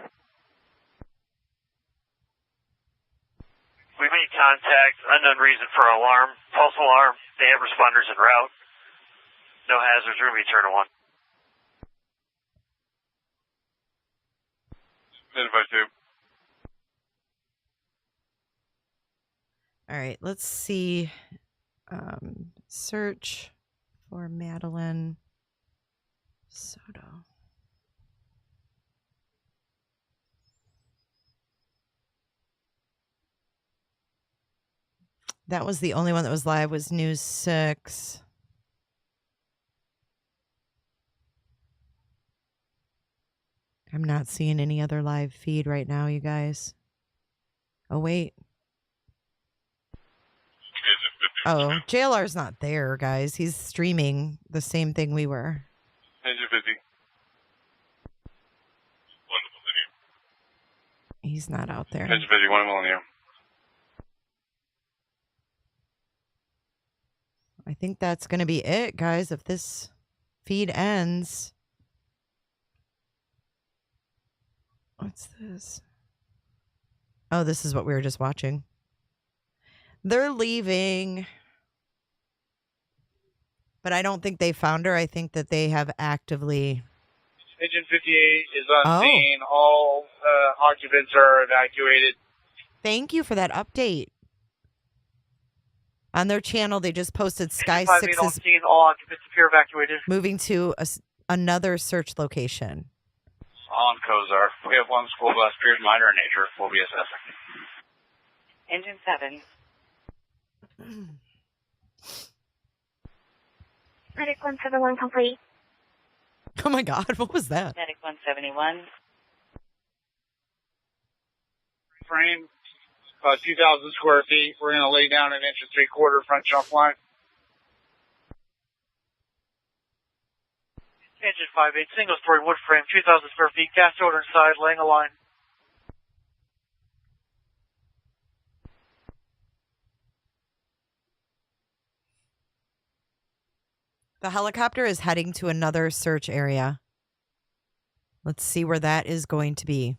[SPEAKER 22] We made contact, unknown reason for alarm, false alarm. They have responders en route. No hazards, room return to 1.
[SPEAKER 20] Identify 2.
[SPEAKER 1] All right, let's see. Search for Madeline Soto. That was the only one that was live, was News 6. I'm not seeing any other live feed right now, you guys. Oh, wait. Oh, JLR's not there, guys. He's streaming the same thing we were.
[SPEAKER 20] Engine 50.
[SPEAKER 1] He's not out there.
[SPEAKER 20] Engine 50, 1 Millennium.
[SPEAKER 1] I think that's going to be it, guys. If this feed ends. What's this? Oh, this is what we were just watching. They're leaving. But I don't think they found her. I think that they have actively...
[SPEAKER 20] Engine 58 is on scene. All occupants are evacuated.
[SPEAKER 1] Thank you for that update. On their channel, they just posted Sky 6
[SPEAKER 22] on
[SPEAKER 1] is
[SPEAKER 22] scene. All occupants appear evacuated.
[SPEAKER 1] moving to another search location.
[SPEAKER 20] On Kozar. We have one school bus, appears minor in nature. We'll be assessing.
[SPEAKER 19] Engine 7.
[SPEAKER 21] Medic 171 complete.
[SPEAKER 1] Oh my God, what was that?
[SPEAKER 19] Medic 171.
[SPEAKER 2] Frame, 2,000 square feet. We're going to lay down an 1 3/4 front jump line.
[SPEAKER 22] Engine 5-8, single story wood frame, 2,000 square feet, gas cylinder inside, laying a line.
[SPEAKER 1] The helicopter is heading to another search area. Let's see where that is going to be.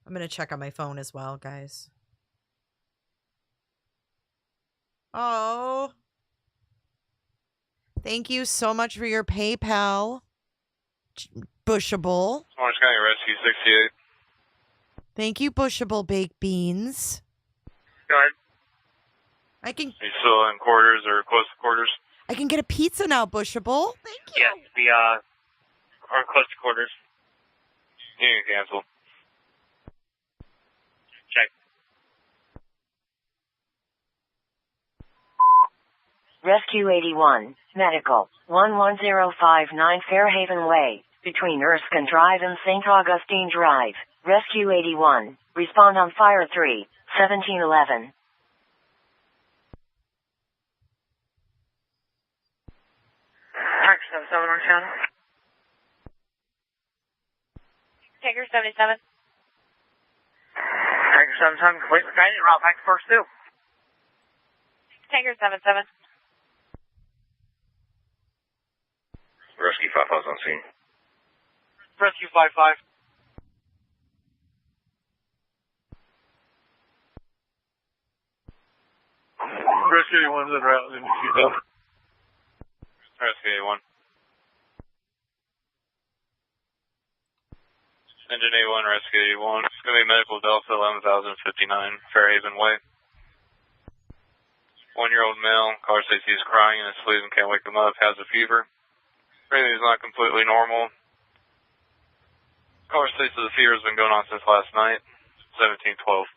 [SPEAKER 1] I'm going to check on my phone as well, guys. Oh. Thank you so much for your PayPal, Bushable.
[SPEAKER 20] Orange County Rescue 68.
[SPEAKER 1] Thank you, Bushable Baked Beans.
[SPEAKER 20] Go ahead.
[SPEAKER 1] I can.
[SPEAKER 20] Are you still in quarters or close to quarters?
[SPEAKER 1] I can get a pizza now, Bushable. Thank you.
[SPEAKER 22] Yes, we are close to quarters.
[SPEAKER 20] You can cancel.
[SPEAKER 22] Check.
[SPEAKER 21] Rescue 81, Medical, 11059 Fairhaven Way, between Erskine Drive and St. Augustine Drive. Rescue 81, respond on fire 3, 1711.
[SPEAKER 19] Mark 77 on channel. Tiger 77.
[SPEAKER 22] Tiger 77, complete for guiding, route back to first 2.
[SPEAKER 19] Tiger 77.
[SPEAKER 20] Rescue 5 on scene.
[SPEAKER 22] Rescue 5-5.
[SPEAKER 20] Rescue 81's en route. Rescue 81. Engine 81, Rescue 81. It's going to be Medical Delta 11,059, Fairhaven Way. 1-year-old male, car says he's crying and asleep and can't wake him up, has a fever. Breathing is not completely normal. Car states that the fever has been going on since last night, 1712.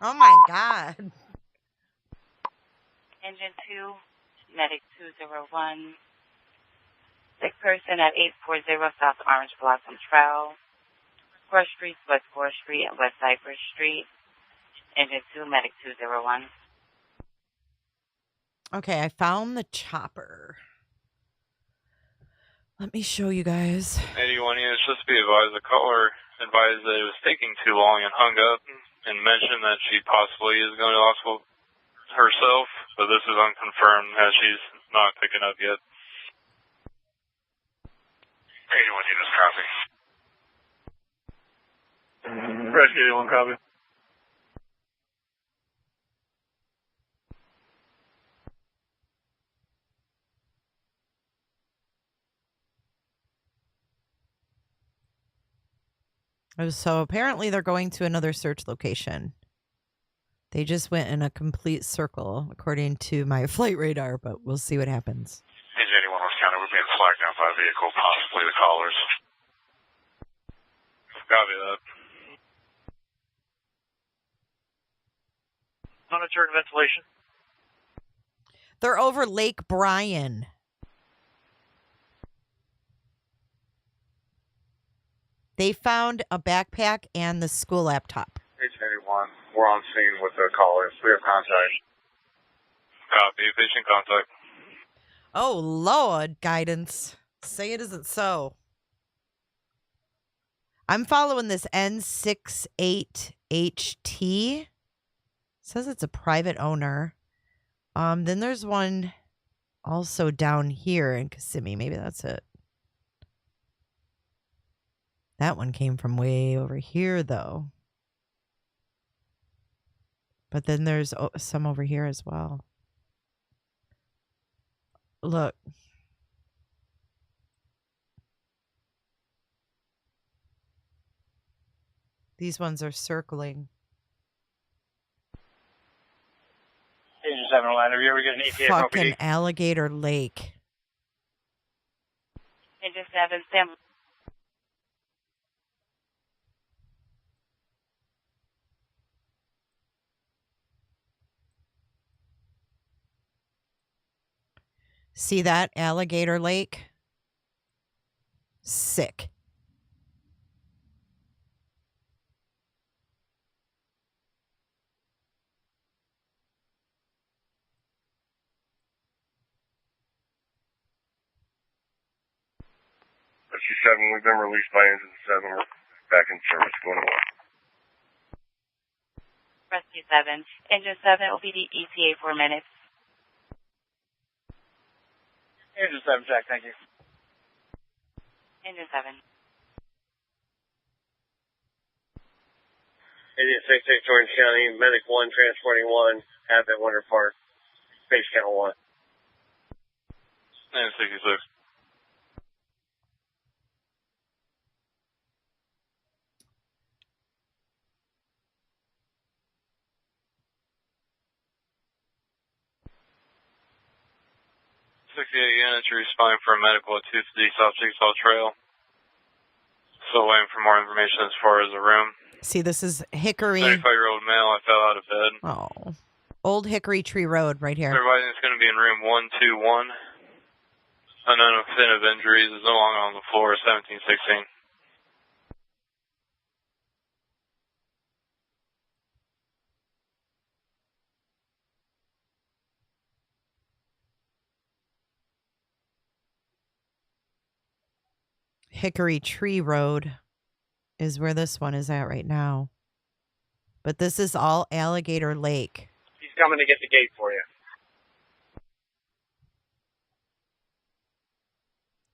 [SPEAKER 1] Oh my God.
[SPEAKER 19] Engine 2, Medic 201. Sick person at 840 South Orange Blossom Trail. 4th Street, West 4th Street, and West Cypress Street. Engine 2, Medic 201.
[SPEAKER 1] Okay, I found the chopper. Let me show you guys.
[SPEAKER 20] 81 units, just be advised, the caller advised that it was taking too long and hung up and mentioned that she possibly is going to the hospital herself, but this is unconfirmed as she's not picking up yet. 81 units, copy. Rescue 81, copy.
[SPEAKER 1] So apparently they're going to another search location. They just went in a complete circle, according to my flight radar, but we'll see what happens.
[SPEAKER 20] Engine 81 West County, we're being flagged down by a vehicle, possibly the callers. Copy that.
[SPEAKER 22] Monitoring ventilation.
[SPEAKER 1] They're over Lake Bryan. They found a backpack and the school laptop.
[SPEAKER 20] Engine 81, we're on scene with the callers. We have contact. Copy, patient contact.
[SPEAKER 1] Oh, Lord, guidance. Say it isn't so. I'm following this N68HT. Says it's a private owner. Then there's one also down here in Kissimmee. Maybe that's it. That one came from way over here, though. But then there's some over here as well. Look. These ones are circling.
[SPEAKER 2] Agent 7 line. Have you ever get an ETA from
[SPEAKER 1] Fucking
[SPEAKER 2] OPD?
[SPEAKER 1] Alligator Lake.
[SPEAKER 19] Agent 7, stand.
[SPEAKER 1] See that? Alligator Lake? Sick.
[SPEAKER 3] Rescue 7, we've been released by Engine 7. We're back in service. Going away.
[SPEAKER 19] Rescue 7. Engine 7, OPD ETA 4 minutes.
[SPEAKER 2] Agent 7, check. Thank you.
[SPEAKER 19] Engine 7.
[SPEAKER 3] 86 Orange County, Medic 1 transporting 1, have at Winter Park, base count 1.
[SPEAKER 20] And 66. Units, you're responding for a medical at 250 South Jigsaw Trail. Still waiting for more information as far as the room.
[SPEAKER 1] See, this is Hickory.
[SPEAKER 20] 35-year-old male, I fell out of bed.
[SPEAKER 1] Oh. Old Hickory Tree Road right here.
[SPEAKER 20] Everybody's going to be in room 121. Unknown extent of injuries is no longer on the floor, 1716.
[SPEAKER 1] Hickory Tree Road is where this one is at right now. But this is all Alligator Lake.
[SPEAKER 2] He's coming to get the gate for you.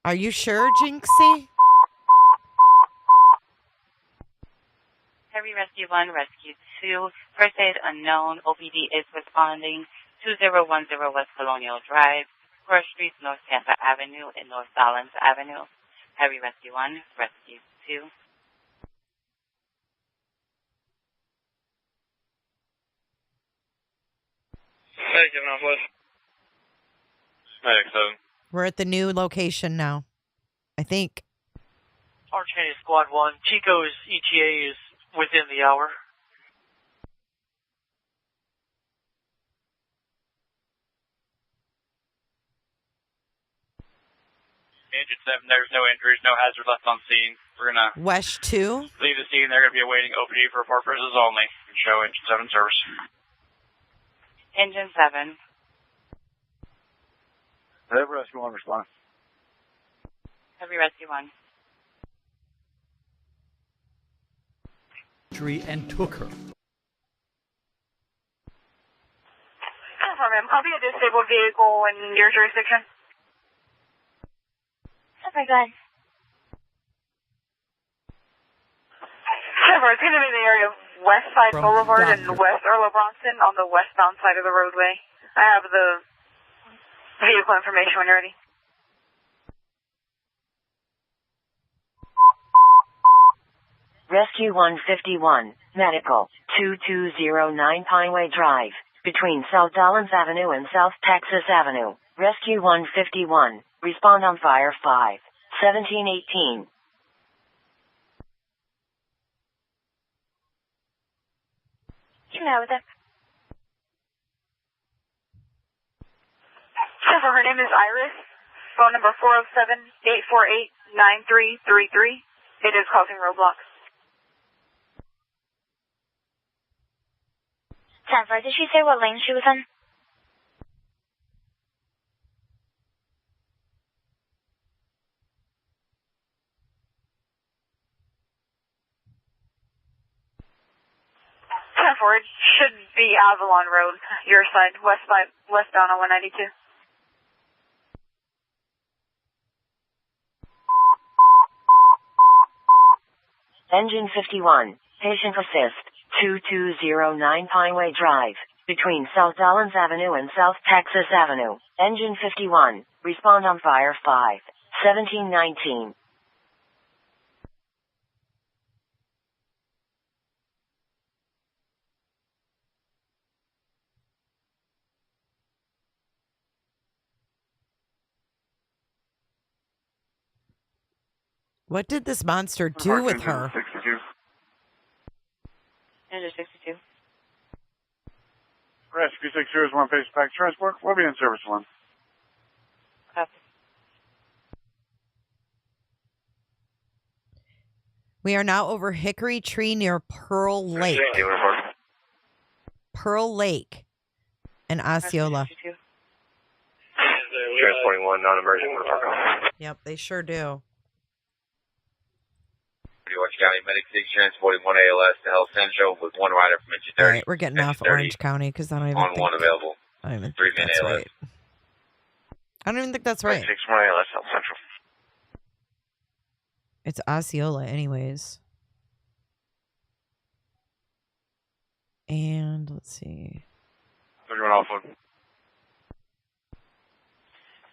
[SPEAKER 1] Are you sure, Jinxie?
[SPEAKER 19] Heavy Rescue 1, Rescue 2. First aid unknown. OPD is responding. 2010 West Colonial Drive, Cross Street, North Tampa Avenue, and North Dollins Avenue. Heavy Rescue 1, Rescue 2.
[SPEAKER 20] Medic 7 Northwest. Medic 7.
[SPEAKER 1] We're at the new location now, I think.
[SPEAKER 4] Orange County Squad 1, Chico's ETA is within the hour.
[SPEAKER 2] Agent 7, there's no injuries, no hazard left on scene. We're going to
[SPEAKER 1] West 2.
[SPEAKER 2] leave the scene. They're going to be awaiting OPD for report purposes only. Show Engine 7 service.
[SPEAKER 19] Engine 7.
[SPEAKER 2] Heavy Rescue 1 respond.
[SPEAKER 19] Heavy Rescue 1.
[SPEAKER 23] And took her.
[SPEAKER 24] Confirm, ma'am. Copy a disabled vehicle in your jurisdiction.
[SPEAKER 19] Okay, good.
[SPEAKER 24] Trevor, it's going to be in the area of West Side
[SPEAKER 23] From
[SPEAKER 24] Boulevard and
[SPEAKER 23] Dr.
[SPEAKER 24] West Earl of Bronson on the westbound side of the roadway. I have the vehicle information when you're ready.
[SPEAKER 21] Rescue 151, Medical, 2209 Pineway Drive, between South Dollins Avenue and South Texas Avenue. Rescue 151, respond on fire 5, 1718.
[SPEAKER 24] You know that. Trevor, her name is Iris. Phone number 407-848-9333. It is causing roadblocks.
[SPEAKER 25] Trevor, did she say what lane she was in?
[SPEAKER 24] Trevor, it should be Avalon Road, your side, westbound on 192.
[SPEAKER 21] Engine 51, patient assist, 2209 Pineway Drive, between South Dollins Avenue and South Texas Avenue. Engine 51, Respond on fire 5/17/19.
[SPEAKER 1] What did this monster do with her?
[SPEAKER 2] 62.
[SPEAKER 19] Engine 62.
[SPEAKER 2] Rescue 601 patient pack transport. We'll be in service 1.
[SPEAKER 19] Copy.
[SPEAKER 1] We are now over Hickory Tree near Pearl Lake. Pearl Lake and Osceola.
[SPEAKER 3] Transporting 1, non-emergent.
[SPEAKER 1] Yep, they sure do.
[SPEAKER 3] Orange County Medic 6 transporting 1 ALS to Health Central with 1 rider from engine 30.
[SPEAKER 1] All right, we're getting off Orange County because I don't even
[SPEAKER 3] On
[SPEAKER 1] think
[SPEAKER 3] 1 available.
[SPEAKER 1] I don't even
[SPEAKER 3] 3
[SPEAKER 1] think
[SPEAKER 3] min
[SPEAKER 1] that's
[SPEAKER 3] ALS.
[SPEAKER 1] right. I don't even think that's right.
[SPEAKER 3] 6 1 ALS Health Central.
[SPEAKER 1] It's Osceola anyways. And let's see.
[SPEAKER 3] 31 off 1.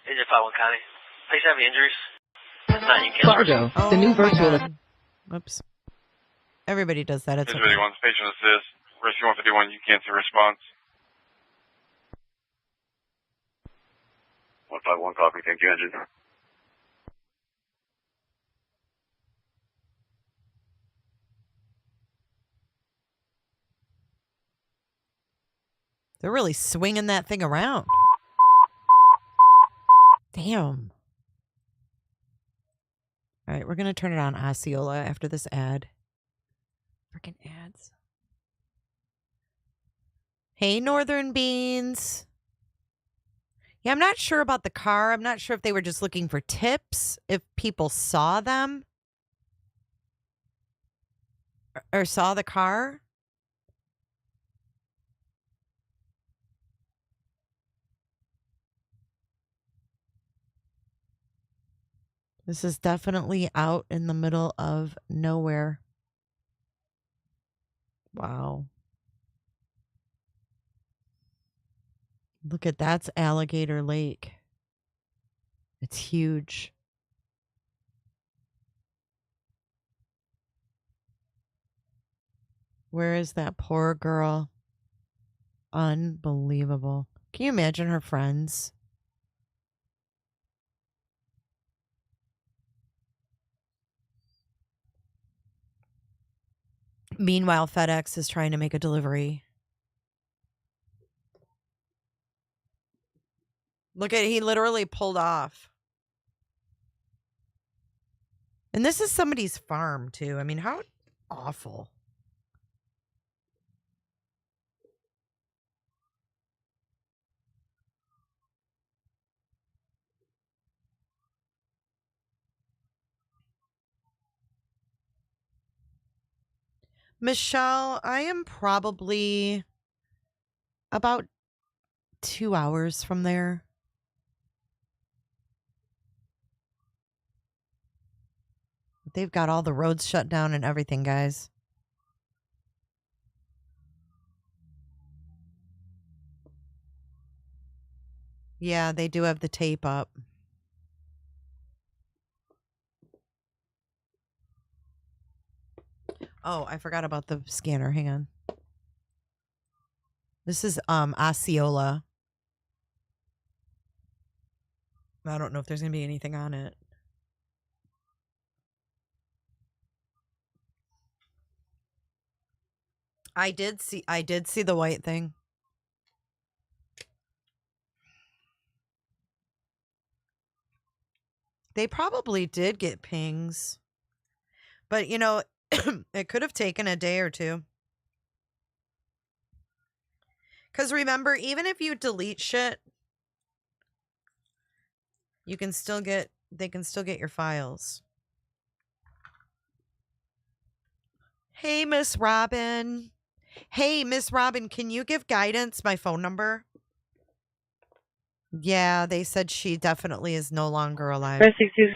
[SPEAKER 22] Engine 51 County. Patient have any injuries?
[SPEAKER 18] Fargo, the new virtual.
[SPEAKER 1] Whoops. Everybody does that. It's okay.
[SPEAKER 3] 51's patient assist. Rescue 151, you can't see response. 151 copy, thank you, engine.
[SPEAKER 1] They're really swinging that thing around. Damn. All right, we're going to turn it on Osceola after this ad. Freaking ads. Hey, Northern Beans. Yeah, I'm not sure about the car. I'm not sure if they were just looking for tips, if people saw them or saw the car. This is definitely out in the middle of nowhere. Wow. Look at that's Alligator Lake. It's huge. Where is that poor girl? Unbelievable. Can you imagine her friends? Meanwhile, FedEx is trying to make a delivery. Look at, he literally pulled off. And this is somebody's farm, too. I mean, how awful. Michelle, I am probably about 2 hours from there. They've got all the roads shut down and everything, guys. Yeah, they do have the tape up. Oh, I forgot about the scanner. Hang on. This is Osceola. I don't know if there's going to be anything on it. I did see the white thing. They probably did get pings. But, you know, it could have taken a day or two. Because remember, even if you delete shit, you can still get, they can still get your files. Hey, Miss Robin. Hey, Miss Robin, can you give guidance my phone number? Yeah, they said she definitely is no longer alive.
[SPEAKER 19] 62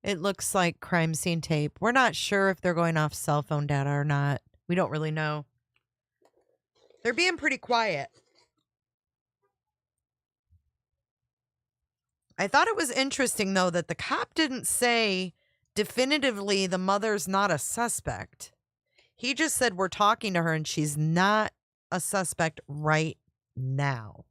[SPEAKER 1] It looks like crime scene tape. We're not sure if they're going off cell phone data or not. We don't really know. They're being pretty quiet. I thought it was interesting, though, that the cop didn't say definitively the mother's not a suspect. He just said we're talking to her and she's not a suspect right now.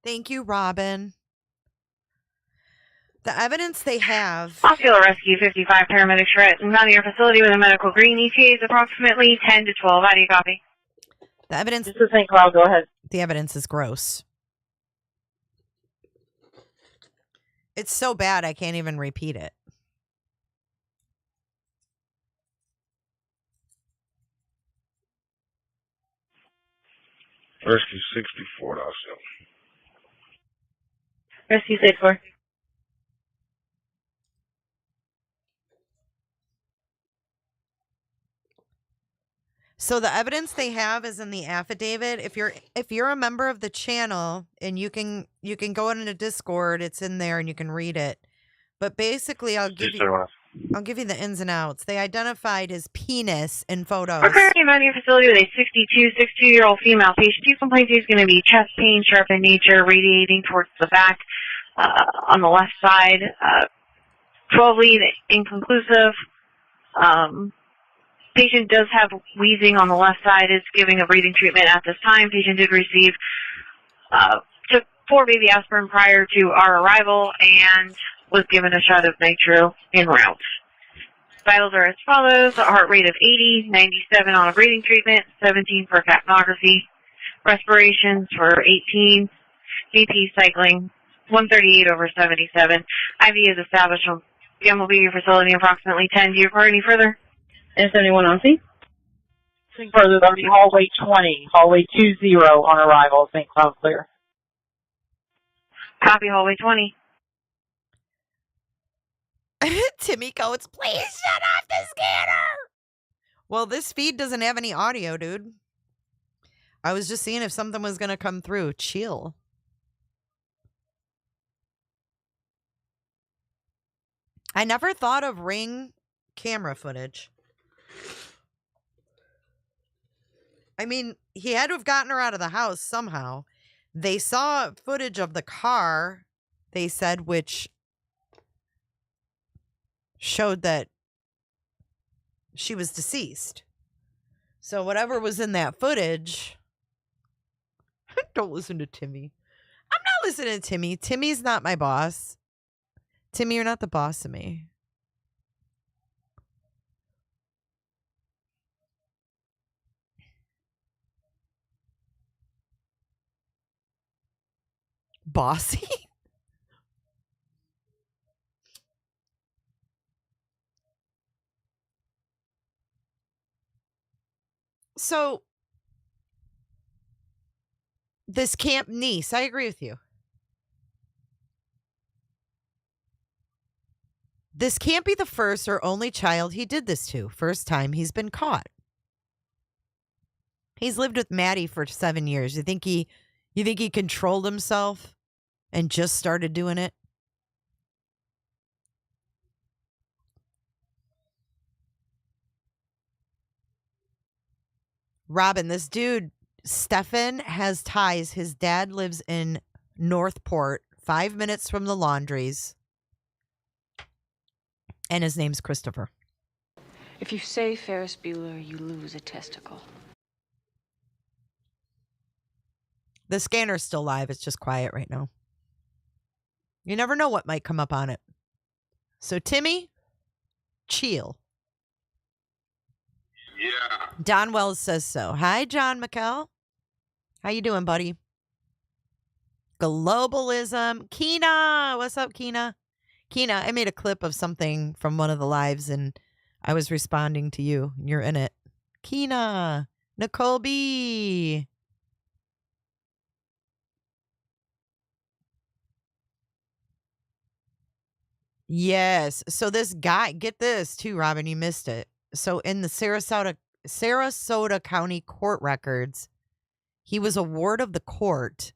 [SPEAKER 1] Thank you, Robin. The evidence they have...
[SPEAKER 24] Hospital Rescue 55 paramedics are at your facility with a medical green. ETA is approximately 10 to 12. How do you copy?
[SPEAKER 1] The evidence...
[SPEAKER 24] This is St. Cloud. Go ahead.
[SPEAKER 1] The evidence is gross. It's so bad I can't even repeat it.
[SPEAKER 5] Rescue 64, also.
[SPEAKER 24] Rescue 64.
[SPEAKER 1] So the evidence they have is in the affidavit. If you're a member of the channel and you can go into Discord, it's in there and you can read it. But basically I'll give you the ins and outs. They identified his penis in photos.
[SPEAKER 24] We're currently at your facility with a 62-year-old female patient. Two complaints is going to be chest pain, sharp in nature, radiating towards the back on the left side. 12 lead inconclusive. Patient does have wheezing on the left side, is giving a breathing treatment at this time. Patient did receive, took 4 baby aspirin prior to our arrival and was given a shot of nitro en route. Vitals are as follows: a heart rate of 80, 97 on a breathing treatment, 17 for capnography, respirations for 18, BP cycling 138/77. IV is established. Again, will be your facility in approximately 10. Do you require any further? N71 on C. Further, that'll be hallway 20, hallway 20 on arrival, St. Cloud clear. Copy, hallway 20.
[SPEAKER 1] Timmy codes, please shut off the scanner. Well, this feed doesn't have any audio, dude. I was just seeing if something was going to come through. Chill. I never thought of Ring camera footage. I mean, he had to have gotten her out of the house somehow. They saw footage of the car, they said, which showed that she was deceased. So whatever was in that footage... Don't listen to Timmy. I'm not listening to Timmy. Timmy's not my boss. Timmy, you're not the boss of me. Bossy? So, this camp niece, I agree with you. This can't be the first or only child he did this to. First time he's been caught. He's lived with Maddie for 7 years. You think he controlled himself and just started doing it? Robin, this dude, Stephan, has ties. His dad lives in Northport, 5 minutes from the laundries. And his name's Christopher.
[SPEAKER 6] If you say Ferris Bueller, you lose a testicle.
[SPEAKER 1] The scanner's still live. It's just quiet right now. You never know what might come up on it. So, Timmy, chill.
[SPEAKER 5] Yeah.
[SPEAKER 1] Don Wells says so. Hi, John McKell. How you doing, buddy? Globalism. Keena. What's up, Keena? Keena, I made a clip of something from one of the lives, and I was responding to you. You're in it. Keena. Nicole B. Yes. So this guy, get this too, Robin, you missed it. So in the Sarasota County court records, he was a ward of the court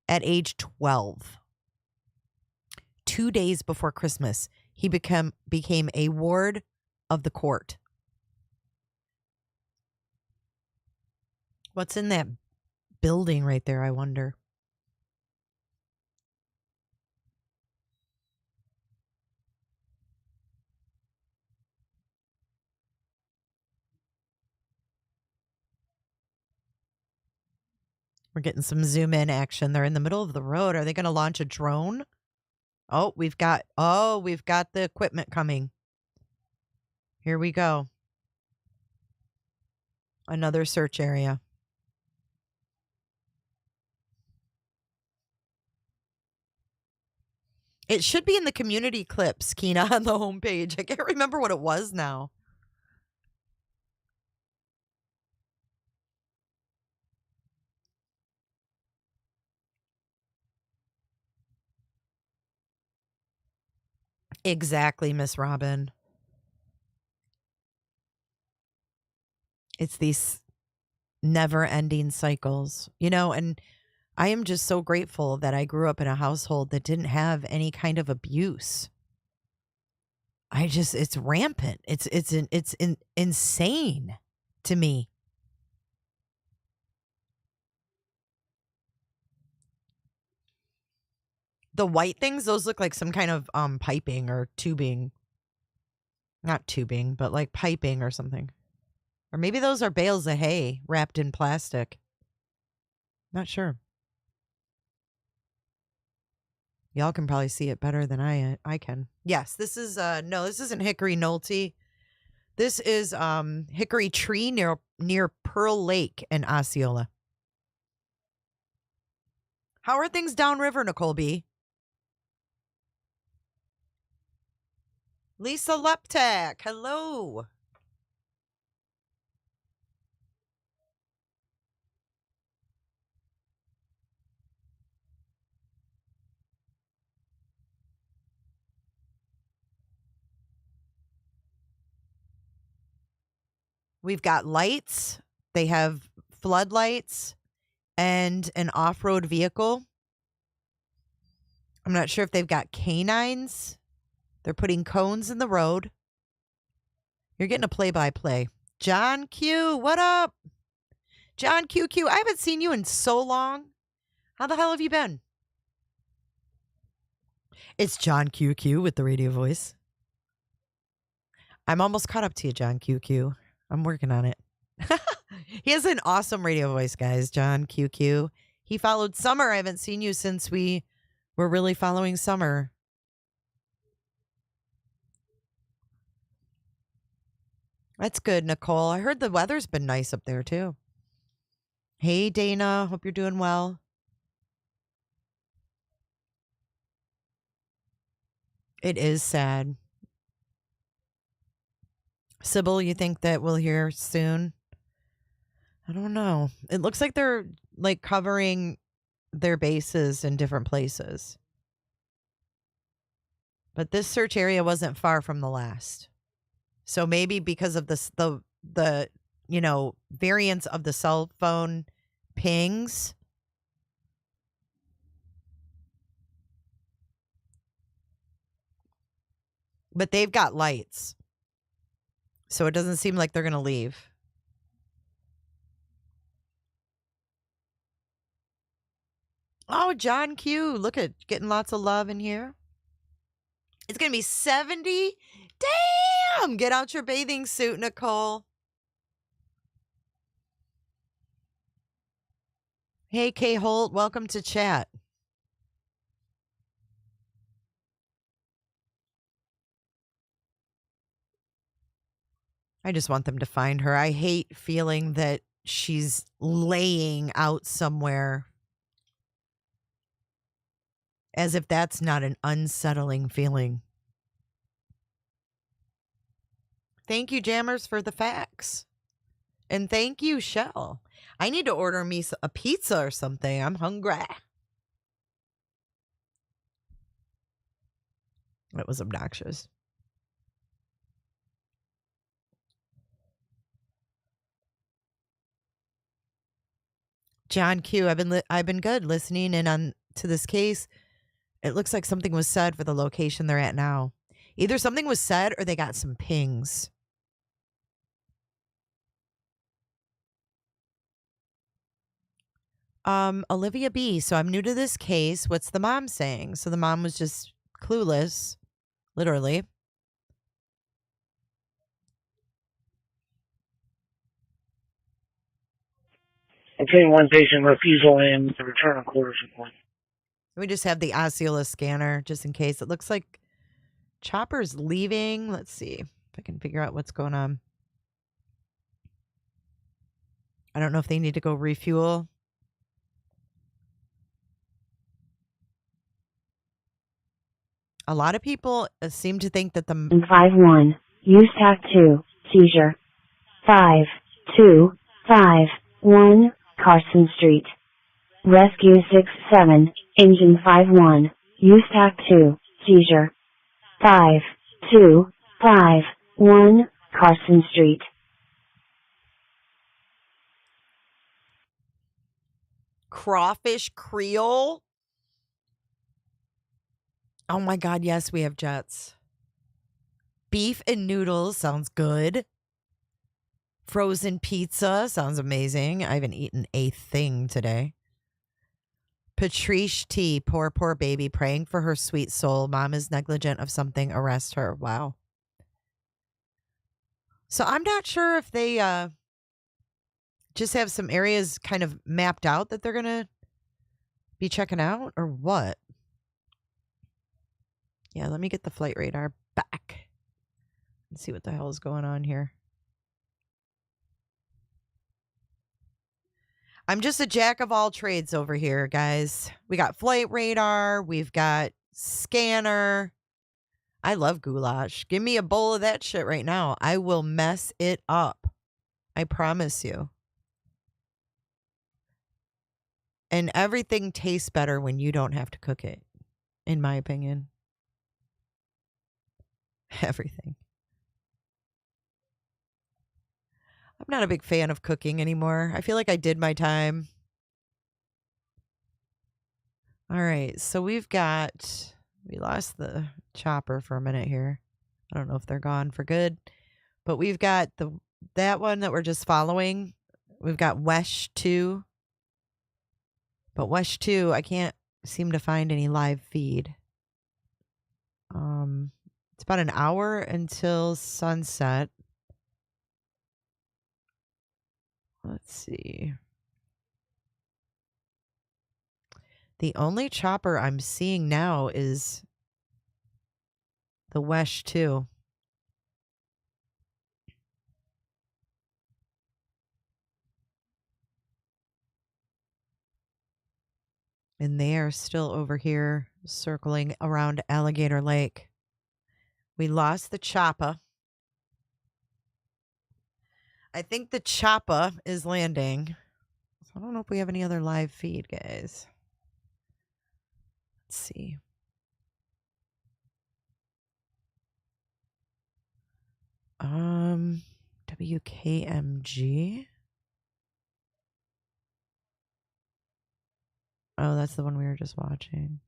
[SPEAKER 1] at age 12. 2 days before Christmas, he became a ward of the court. What's in that building right there, I wonder? We're getting some zoom in action. They're in the middle of the road. Are they going to launch a drone? Oh, we've got the equipment coming. Here we go. Another search area. It should be in the community clips, Keena, on the homepage. I can't remember what it was now. Exactly, Miss Robin. It's these never-ending cycles, and I am just so grateful that I grew up in a household that didn't have any kind of abuse. It's rampant. It's insane to me. The white things, those look like some kind of piping or tubing. Not tubing, but like piping or something. Or maybe those are bales of hay wrapped in plastic. Not sure. Y'all can probably see it better than I can. Yes, this is no, this isn't Hickory Nolte. This is Hickory Tree near Pearl Lake in Osceola. How are things downriver, Nicole B? Lisa Leptak, hello. We've got lights. They have floodlights and an off-road vehicle. I'm not sure if they've got canines. They're putting cones in the road. You're getting a play-by-play. John Q, what up? John QQ, I haven't seen you in so long. How the hell have you been? It's John QQ with the radio voice. I'm almost caught up to you, John QQ. I'm working on it. He has an awesome radio voice, guys, John QQ. He followed Summer. I haven't seen you since we were really following Summer. That's good, Nicole. I heard the weather's been nice up there, too. Hey, Dana. Hope you're doing well. It is sad. Sybil, you think that we'll hear soon? I don't know. It looks like they're like covering their bases in different places. But this search area wasn't far from the last. So maybe because of this, the variance of the cell phone pings. But they've got lights. So it doesn't seem like they're going to leave. Oh, John Q. Look at getting lots of love in here. It's going to be 70. Damn! Get out your bathing suit, Nicole. Hey, Kay Holt. Welcome to chat. I just want them to find her. I hate feeling that she's laying out somewhere. As if that's not an unsettling feeling. Thank you, Jammers, for the facts. And thank you, Shell. I need to order me a pizza or something. I'm hungry. It was obnoxious. John Q, I've been good listening in on to this case. It looks like something was said for the location they're at now. Either something was said or they got some pings. Olivia B. So I'm new to this case. What's the mom saying? So the mom was just clueless, literally.
[SPEAKER 5] Obtain one patient refusal and the return of quarters report.
[SPEAKER 1] We just have the Osceola scanner just in case. It looks like Chopper's leaving. Let's see if I can figure out what's going on. I don't know if they need to go refuel. A lot of people seem to think that the
[SPEAKER 21] 5-1, use TAC 2, seizure. 5-2-5-1, Carson Street. Rescue 6-7, engine 5-1, use TAC 2, seizure. 5-2-5-1, Carson Street.
[SPEAKER 1] Crawfish Creole. Oh my God, yes, we have jets. Beef and noodles sounds good. Frozen pizza sounds amazing. I haven't eaten a thing today. Patrice T, poor baby, praying for her sweet soul. Mom is negligent of something. Arrest her. Wow. So I'm not sure if they just have some areas kind of mapped out that they're going to be checking out or what. Yeah, let me get the flight radar back and see what the hell is going on here. I'm just a jack of all trades over here, guys. We got flight radar. We've got scanner. I love goulash. Give me a bowl of that shit right now. I will mess it up. I promise you. And everything tastes better when you don't have to cook it, in my opinion. Everything. I'm not a big fan of cooking anymore. I feel like I did my time. All right, so we lost the chopper for a minute here. I don't know if they're gone for good, but we've got that one that we're just following. We've got Wesh 2. But Wesh 2, I can't seem to find any live feed. It's about an hour until sunset. Let's see. The only chopper I'm seeing now is the Wesh 2. And they are still over here circling around Alligator Lake. We lost the chopper. I think the chopper is landing. So I don't know if we have any other live feed, guys. Let's see. WKMG. Oh, that's the one we were just watching.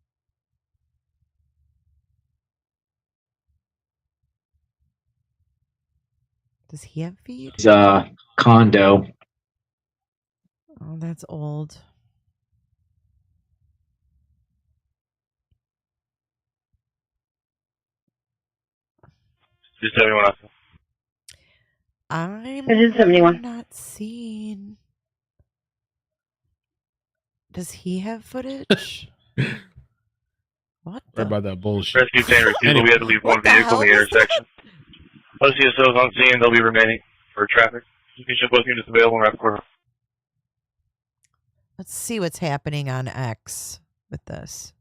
[SPEAKER 1] Does he have feed?
[SPEAKER 7] It's condo.
[SPEAKER 1] Oh, that's old.
[SPEAKER 5] Just 71.
[SPEAKER 1] I'm
[SPEAKER 21] 71.
[SPEAKER 1] not seeing. Does he have footage? What?
[SPEAKER 13] What about that bullshit?
[SPEAKER 5] Rescue 10 refusal. We had to leave one vehicle in the intersection. OCSOs on scene. They'll be remaining for traffic. You can ship both units available in Rapcore.
[SPEAKER 1] Let's see what's happening on X with this.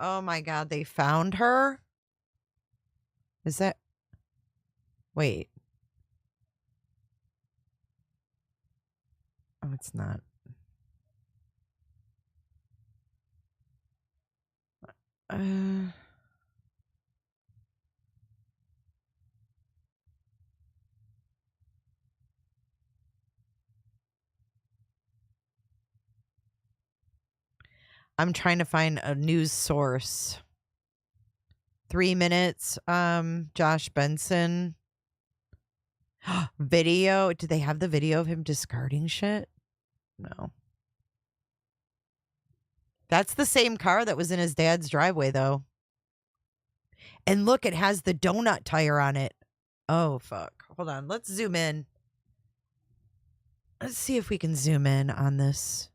[SPEAKER 1] Oh my God, they found her? Is that... Wait. Oh, it's not. I'm trying to find a news source. 3 minutes. Josh Benson. Video. Do they have the video of him discarding shit? No. That's the same car that was in his dad's driveway, though. And look, it has the donut tire on it. Oh, fuck. Hold on. Let's zoom in. Let's see if we can zoom in on this.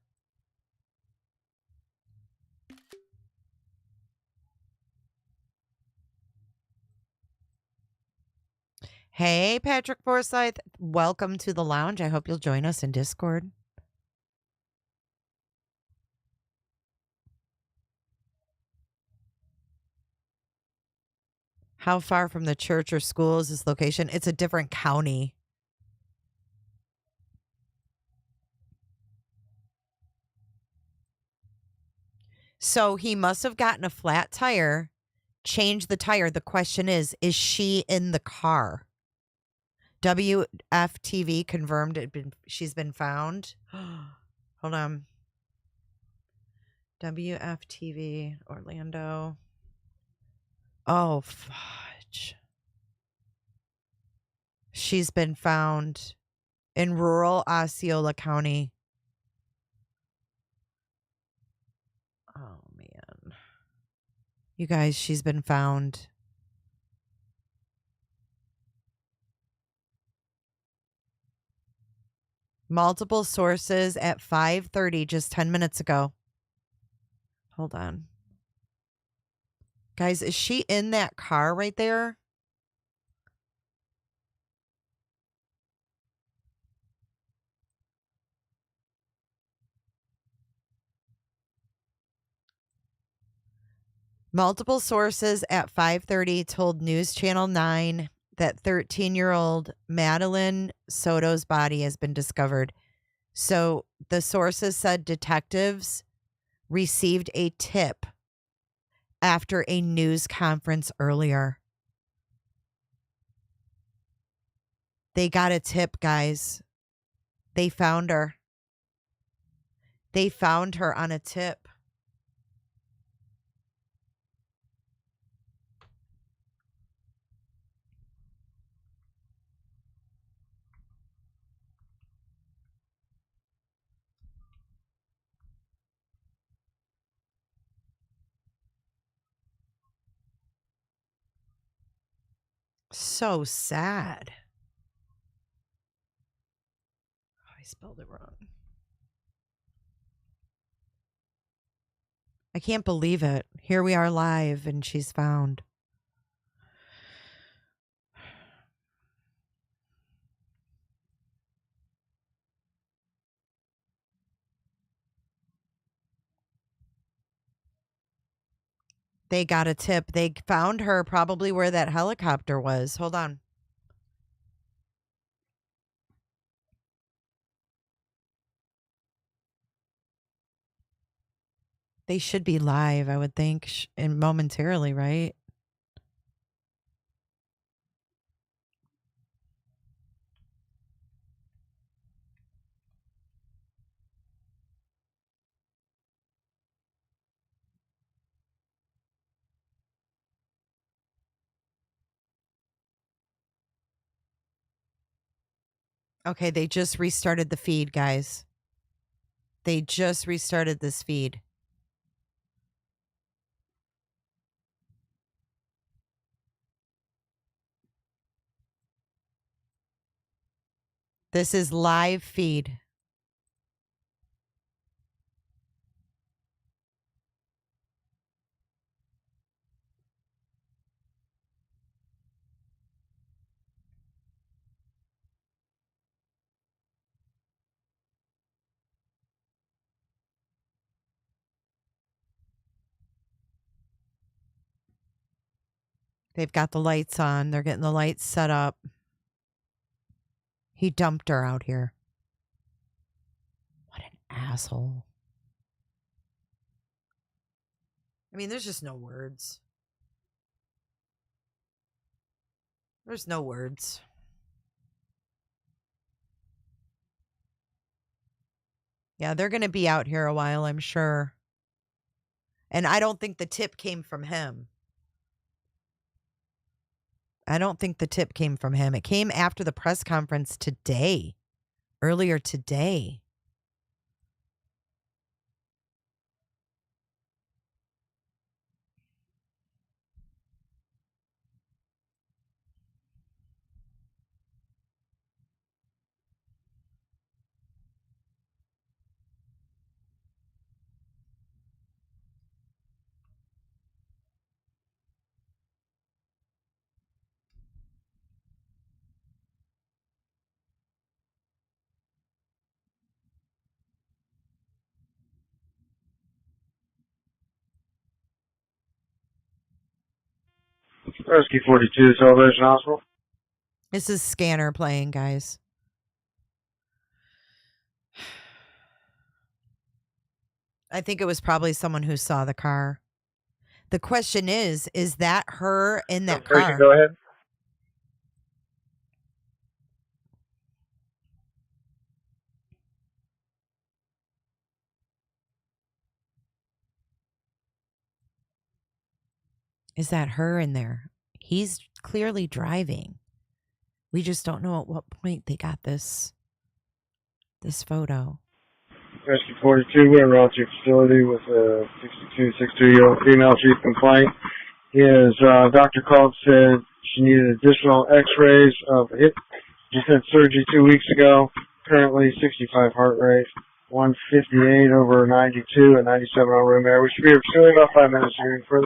[SPEAKER 1] Hey, Patrick Forsyth. Welcome to the lounge. I hope you'll join us in Discord. How far from the church or school is this location? It's a different county. So he must have gotten a flat tire, changed the tire. The question is she in the car? WFTV confirmed she's been found. Hold on. WFTV Orlando. Oh, fudge. She's been found in rural Osceola County. Oh, man. You guys, she's been found. Multiple sources at 5:30, just 10 minutes ago. Hold on. Guys, is she in that car right there? Multiple sources at 5:30 told News Channel 9 that 13-year-old Madeline Soto's body has been discovered. So the sources said detectives received a tip after a news conference earlier. They got a tip, guys. They found her. They found her on a tip. So sad. Oh, I spelled it wrong. I can't believe it. Here we are live and she's found. They got a tip. They found her probably where that helicopter was. Hold on. They should be live, I would think, and momentarily, right? Okay, they just restarted the feed, guys. They just restarted this feed. This is live feed. They've got the lights on. They're getting the lights set up. He dumped her out here. What an asshole. I mean, there's just no words. There's no words. Yeah, they're going to be out here a while, I'm sure. And I don't think the tip came from him. I don't think the tip came from him. It came after the press conference today. Earlier today.
[SPEAKER 9] Rescue 42, Celebration Hospital.
[SPEAKER 1] This is Scanner playing, guys. I think it was probably someone who saw the car. The question is that her in that car?
[SPEAKER 9] Go ahead.
[SPEAKER 1] Is that her in there? He's clearly driving. We just don't know at what point they got this photo.
[SPEAKER 9] Rescue 42, we're around to your facility with a 62-year-old female chief complaint. His doctor called, said she needed additional x-rays of hip. She had surgery 2 weeks ago. Currently 65 heart rate, 158 over 92 and 97 on room air. We should be at your facility about 5 minutes here further.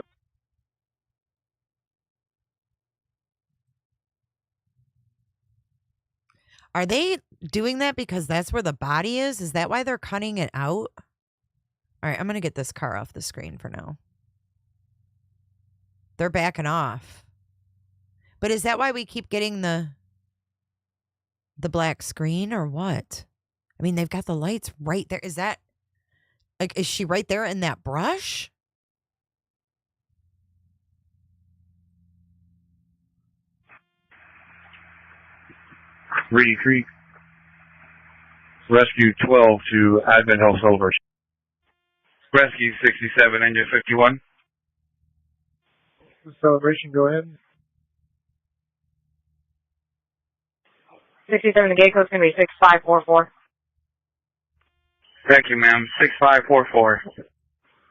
[SPEAKER 1] Are they doing that because that's where the body is? Is that why they're cutting it out? All right, I'm going to get this car off the screen for now. They're backing off. But is that why we keep getting the black screen or what? I mean, they've got the lights right there. Is that, like, is she right there in that brush?
[SPEAKER 5] Reedy Creek. Rescue 12 to Admin Health Celebration. Rescue 67, engine 51.
[SPEAKER 9] Celebration, go ahead.
[SPEAKER 24] 67, the gate code's going to be 6544.
[SPEAKER 5] Thank you, ma'am. 6544.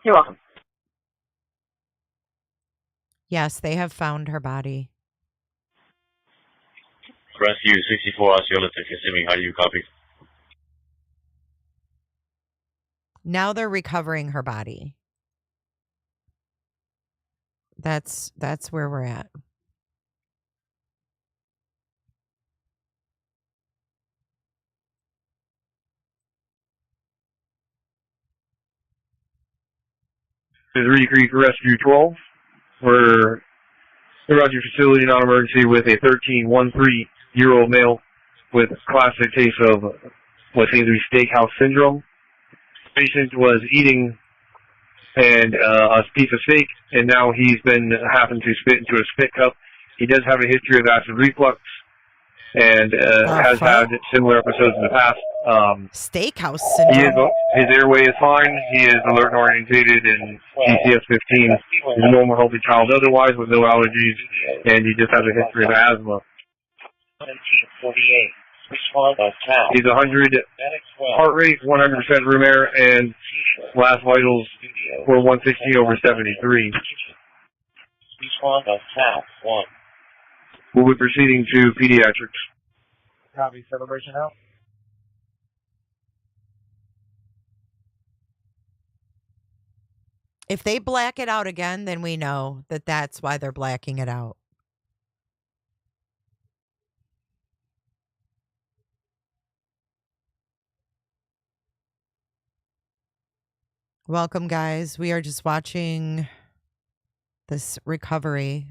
[SPEAKER 24] You're welcome.
[SPEAKER 1] Yes, they have found her body.
[SPEAKER 10] Rescue 64, Osceola to Kissimmee. How do you copy?
[SPEAKER 1] Now they're recovering her body. That's where we're at.
[SPEAKER 5] This is Reedy Creek Rescue 12. We're around your facility non-emergency with a 13-year-old male with a classic case of what seems to be steakhouse syndrome. The patient was eating a piece of steak, and now he's been having to spit into a spit cup. He does have a history of acid reflux and has had similar episodes in the past.
[SPEAKER 1] Steakhouse syndrome.
[SPEAKER 5] His airway is fine. He is alert and orientated and GCS 15. He's a normal, healthy child otherwise with no allergies, and he just has a history of asthma.
[SPEAKER 10] 1948. Respond on tap.
[SPEAKER 5] He's 100 heart rate, 100% room air, and last vitals were 160 over 73.
[SPEAKER 10] Respond on tap. 1.
[SPEAKER 5] We'll be proceeding to pediatrics.
[SPEAKER 9] Copy, celebration out.
[SPEAKER 1] If they black it out again, then we know that that's why they're blacking it out. Welcome, guys. We are just watching this recovery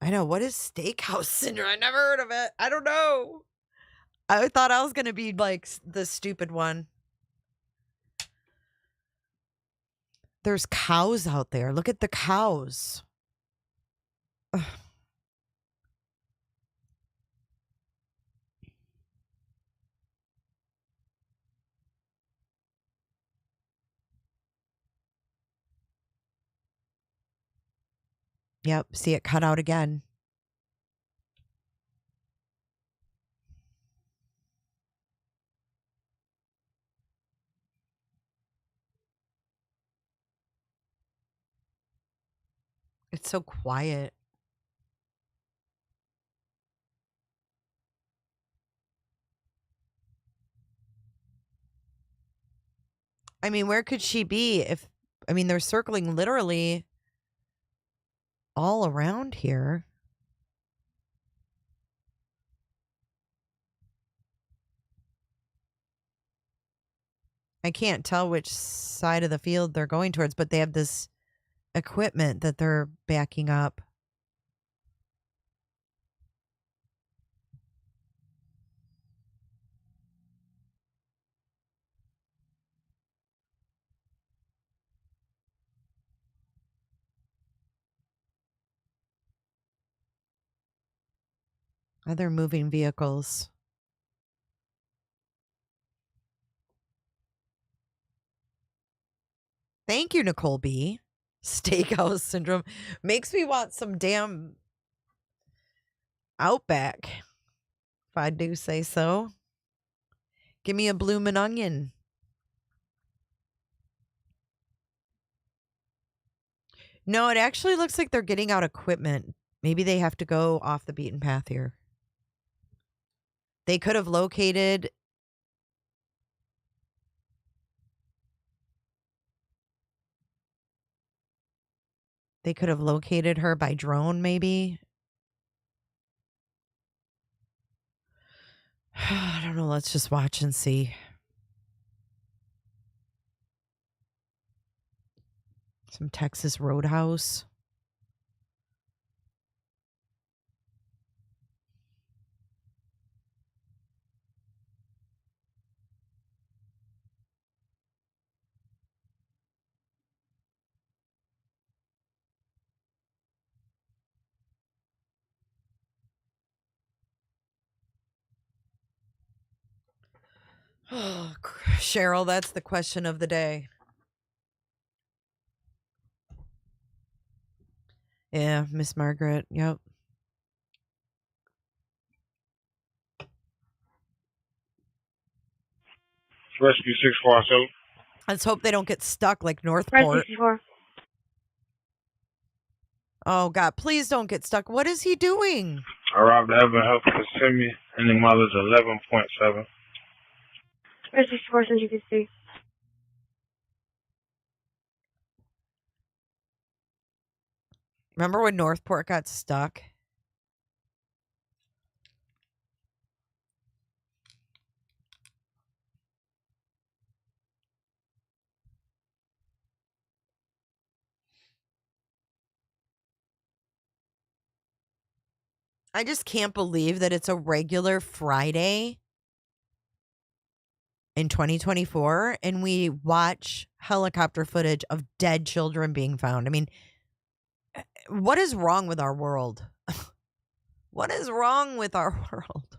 [SPEAKER 1] I know. What is steakhouse syndrome? I never heard of it. I don't know. I thought I was going to be like the stupid one. There's cows out there. Look at the cows. Ugh. Yep. See it cut out again. It's so quiet. I mean, where could she be if, I mean, they're circling literally all around here. I can't tell which side of the field they're going towards, but they have this equipment that they're backing up. Other moving vehicles. Thank you, Nicole B. Steakhouse syndrome makes me want some damn Outback, if I do say so. Give me a bloomin' onion. No, it actually looks like they're getting out equipment. Maybe they have to go off the beaten path here. They could have located... They could have located her by drone, maybe. I don't know. Let's just watch and see. Some Texas Roadhouse. Oh, Cheryl, that's the question of the day. Yeah, Miss Margaret. Yep.
[SPEAKER 9] Rescue 642.
[SPEAKER 1] Let's hope they don't get stuck like Northport. Oh, God, please don't get stuck. What is he doing?
[SPEAKER 9] Arrived at Evan Health Kissimmee, ending mileage 11.7.
[SPEAKER 24] Rescue 64, as you can see.
[SPEAKER 1] Remember when Northport got stuck? I just can't believe that it's a regular Friday in 2024 and we watch helicopter footage of dead children being found. I mean, what is wrong with our world? What is wrong with our world?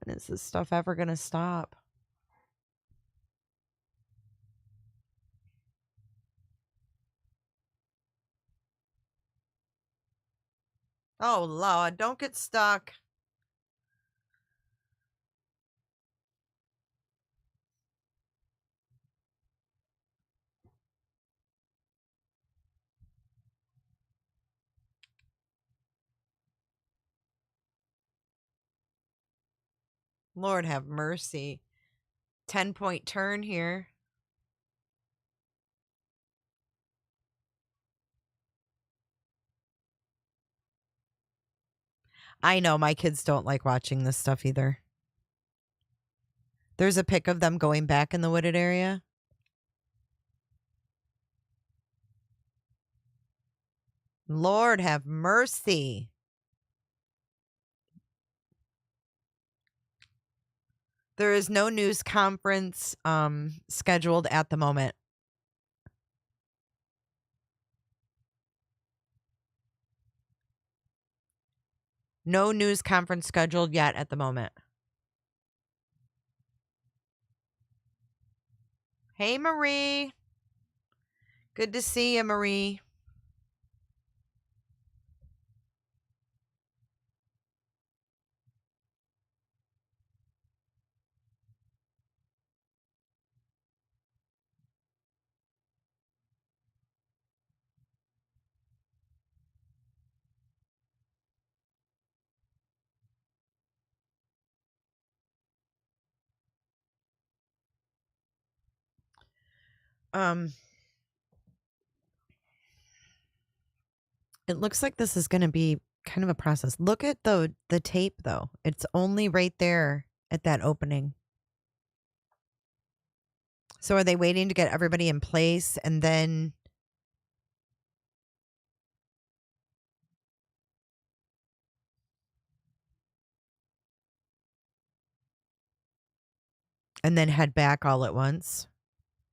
[SPEAKER 1] When is this stuff ever going to stop? Oh, Lord, don't get stuck. Lord have mercy. 10-point turn here. I know my kids don't like watching this stuff either. There's a pic of them going back in the wooded area. Lord have mercy. There is no news conference scheduled at the moment. No news conference scheduled yet at the moment. Hey, Marie. Good to see you, Marie. It looks like this is going to be kind of a process. Look at the tape, though. It's only right there at that opening. So are they waiting to get everybody in place and then... and then head back all at once?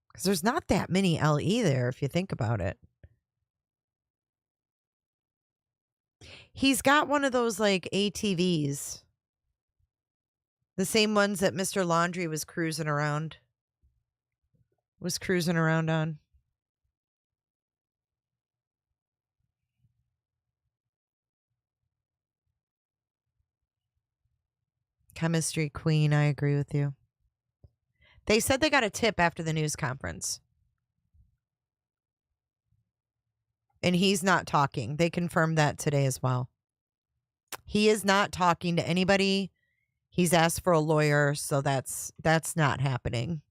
[SPEAKER 1] Because there's not that many LE there if you think about it. He's got one of those like ATVs. The same ones that Mr. Laundry was cruising around on. Chemistry queen, I agree with you. They said they got a tip after the news conference. And he's not talking. They confirmed that today as well. He is not talking to anybody. He's asked for a lawyer, so that's not happening.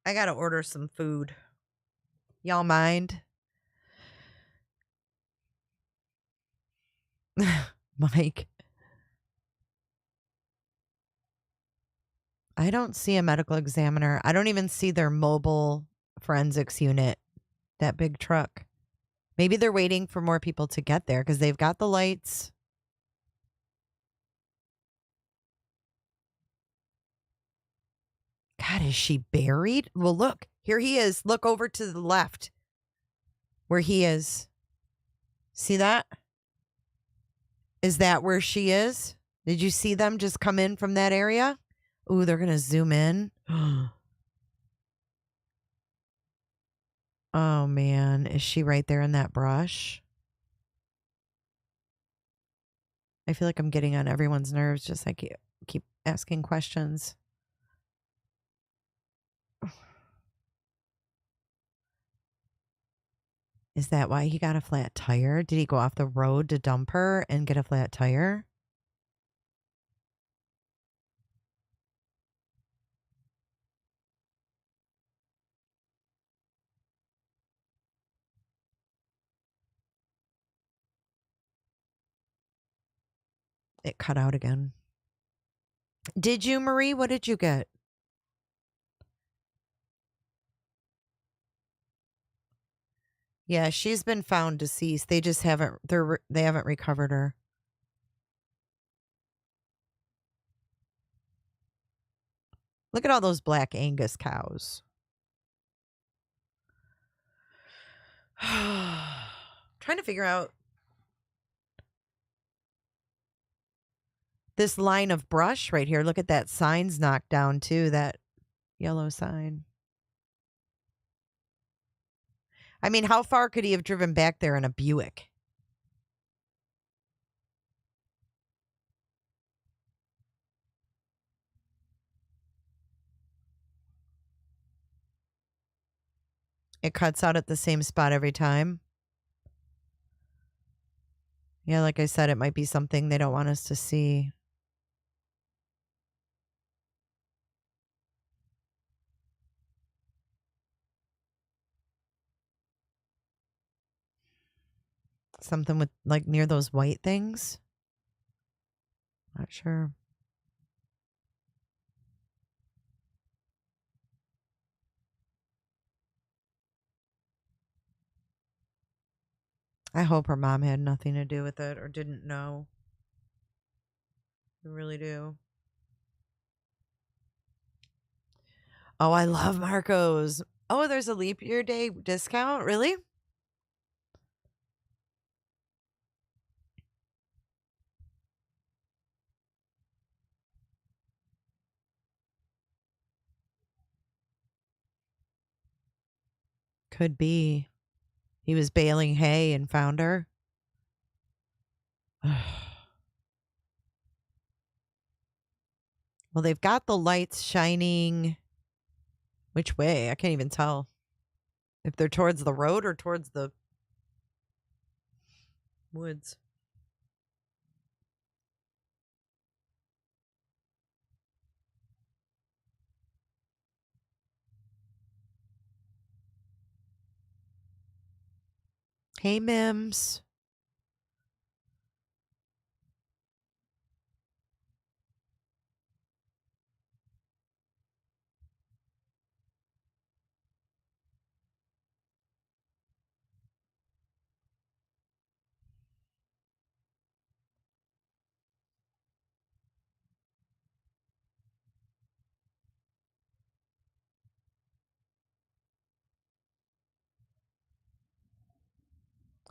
[SPEAKER 1] I got to order some food. Y'all mind? Mike. I don't see a medical examiner. I don't even see their mobile forensics unit, that big truck. Maybe they're waiting for more people to get there because they've got the lights. God, is she buried? Well, look, here he is. Look over to the left where he is. See that? Is that where she is? Did you see them just come in from that area? Ooh, they're going to zoom in. Oh, man. Is she right there in that brush? I feel like I'm getting on everyone's nerves just like keep asking questions. Is that why he got a flat tire? Did he go off the road to dump her and get a flat tire? It cut out again. Did you, Marie? What did you get? Yeah, she's been found deceased. They just haven't they haven't recovered her. Look at all those black Angus cows. Trying to figure out this line of brush right here. Look at that sign's knocked down too, that yellow sign. I mean, how far could he have driven back there in a Buick? It cuts out at the same spot every time. Yeah, like I said, it might be something they don't want us to see. Something with like near those white things. Not sure. I hope her mom had nothing to do with it or didn't know. I really do. Oh, I love Marco's. Oh, there's a leap year day discount? Really? Could be. He was baling hay and found her. Well, they've got the lights shining. Which way? I can't even tell. If they're towards the road or towards the woods. Hey, Mims.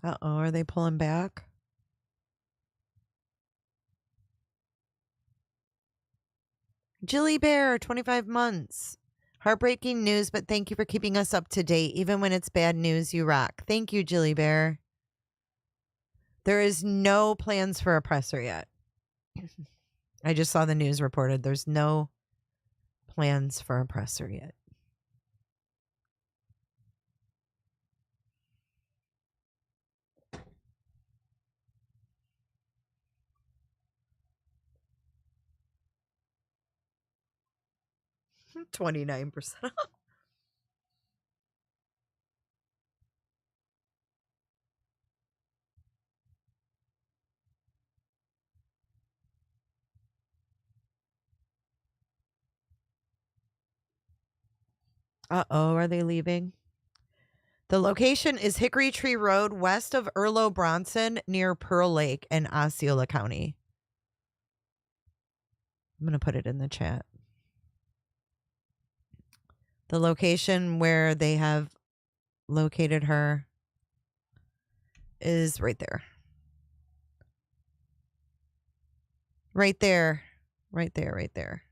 [SPEAKER 1] Uh-oh, are they pulling back? Jilly Bear, 25 months. Heartbreaking news, but thank you for keeping us up to date. Even when it's bad news, you rock. Thank you, Jilly Bear. There is no plans for oppressor yet. I just saw the news reported. There's no plans for oppressor yet. $29%. Uh-oh, are they leaving? The location is Hickory Tree Road, west of Erlo Bronson, near Pearl Lake in Osceola County. I'm going to put it in the chat. The location where they have located her is right there. Right there. Right there, right there.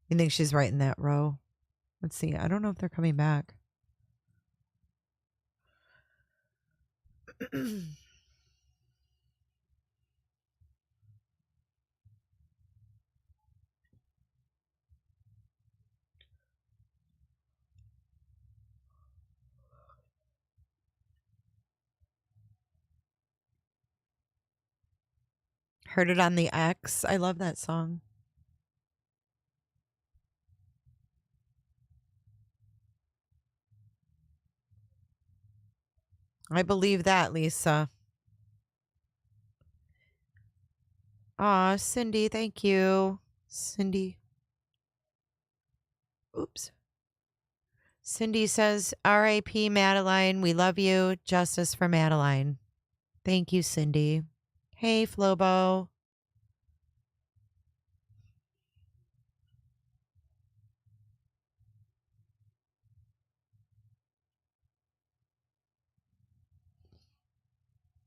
[SPEAKER 1] You think she's right in that row? Let's see. I don't know if they're coming back. Heard it on the X. I love that song. I believe that, Lisa. Aw, Cindy, thank you. Cindy. Oops. Cindy says, R.I.P. Madeline. We love you. Justice for Madeline. Thank you, Cindy. Hey, Flobo.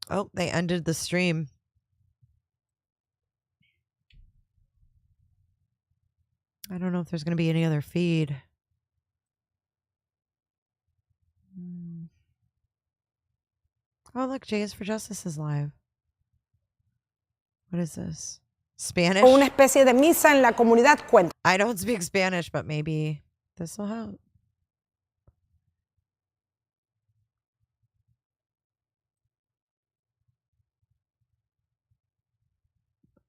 [SPEAKER 1] Oh, they ended the stream. I don't know if there's going to be any other feed. Oh, look, J.S. for Justice is live. What is this? Spanish?
[SPEAKER 8] Una especie de misa en la comunidad cuenta.
[SPEAKER 1] I don't speak Spanish, but maybe this will help.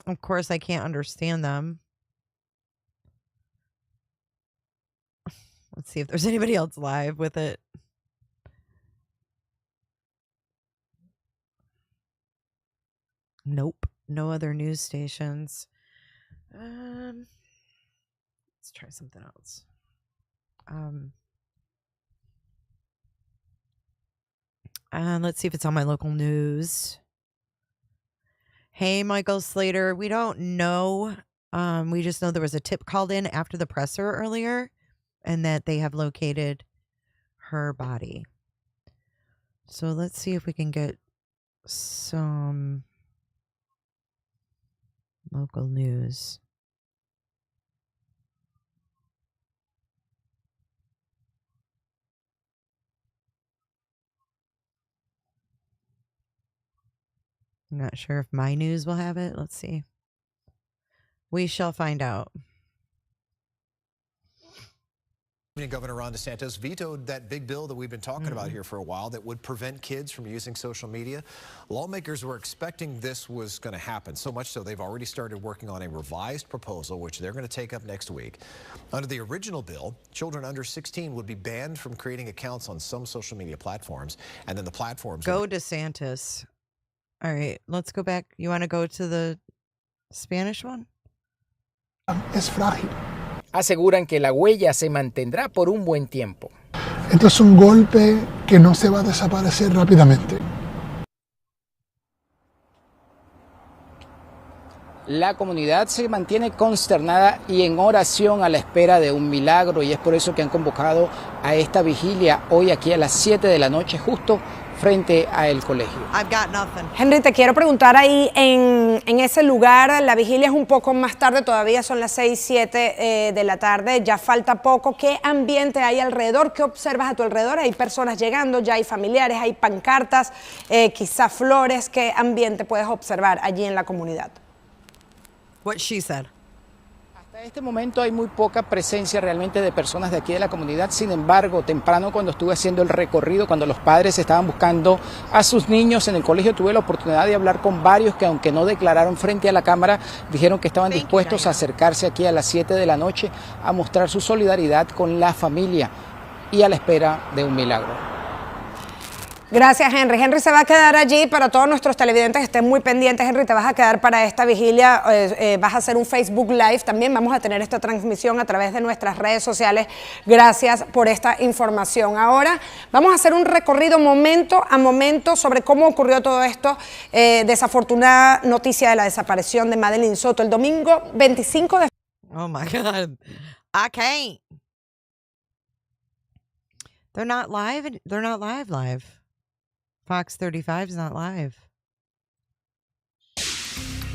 [SPEAKER 1] Of course, I can't understand them. Let's see if there's anybody else live with it. Nope. No other news stations. Let's try something else. Let's see if it's on my local news. Hey, Michael Slater. We don't know. We just know there was a tip called in after the presser earlier and that they have located her body. So let's see if we can get some local news. I'm not sure if my news will have it. Let's see. We shall find out.
[SPEAKER 11] Governor Ron DeSantis vetoed that big bill that we've been talking about here for a while that would prevent kids from using social media. Lawmakers were expecting this was going to happen, so much so they've already started working on a revised proposal, which they're going to take up next week. Under the original bill, children under 16 would be banned from creating accounts on some social media platforms, and then the platforms...
[SPEAKER 1] Go DeSantis. All right, let's go back. You want to go to the Spanish one?
[SPEAKER 12] Es frágil.
[SPEAKER 13] Aseguran que la huella se mantendrá por un buen tiempo.
[SPEAKER 12] Esto es un golpe que no se va a desaparecer rápidamente.
[SPEAKER 13] La comunidad se mantiene consternada y en oración a la espera de un milagro, y es por eso que han convocado a esta vigilia hoy aquí a las 7 de la noche, justo frente al colegio.
[SPEAKER 1] I've got nothing.
[SPEAKER 8] Henry, te quiero preguntar ahí en ese lugar, la vigilia es un poco más tarde, todavía son las 6, 7 de la tarde, ya falta poco. ¿Qué ambiente hay alrededor? ¿Qué observas a tu alrededor? ¿Hay personas llegando? ¿Ya hay familiares? ¿Hay pancartas? Quizás flores. ¿Qué ambiente puedes observar allí en la comunidad?
[SPEAKER 1] What she said.
[SPEAKER 13] Hasta este momento hay muy poca presencia realmente de personas de aquí de la comunidad. Sin embargo, temprano cuando estuve haciendo el recorrido, cuando los padres estaban buscando a sus niños en el colegio, tuve la oportunidad de hablar con varios que, aunque no declararon frente a la cámara, dijeron que estaban dispuestos a acercarse aquí a las 7 de la noche a mostrar su solidaridad con la familia y a la espera de un milagro.
[SPEAKER 8] Gracias, Henry. Henry se va a quedar allí. Para todos nuestros televidentes que estén muy pendientes, Henry, te vas a quedar para esta vigilia. Vas a hacer un Facebook Live. También vamos a tener esta transmisión a través de nuestras redes sociales. Gracias por esta información. Ahora vamos a hacer un recorrido momento a momento sobre cómo ocurrió todo esto. Desafortunada noticia de la desaparición de Madeline Soto el domingo 25 de...
[SPEAKER 1] Oh, my God. I can't. They're not live. They're not live. Fox 35 is not live.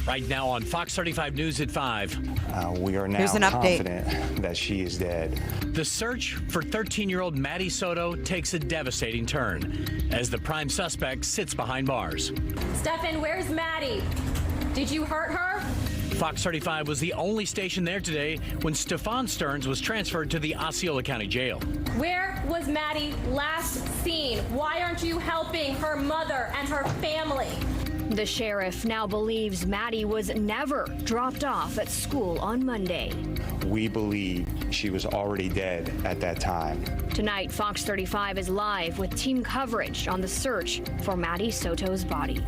[SPEAKER 14] Right now on Fox 35 News at 5.
[SPEAKER 23] We are now confident that she is dead.
[SPEAKER 14] The search for 13-year-old Maddie Soto takes a devastating turn as the prime suspect sits behind bars.
[SPEAKER 26] Stephan, where's Maddie? Did you hurt her?
[SPEAKER 14] Fox 35 was the only station there today when Stephan Sterns was transferred to the Osceola County Jail.
[SPEAKER 26] Where was Maddie last seen? Why aren't you helping her mother and her family?
[SPEAKER 27] The sheriff now believes Maddie was never dropped off at school on Monday.
[SPEAKER 23] We believe she was already dead at that time.
[SPEAKER 27] Tonight, Fox 35 is live with team coverage on the search for Maddie Soto's body.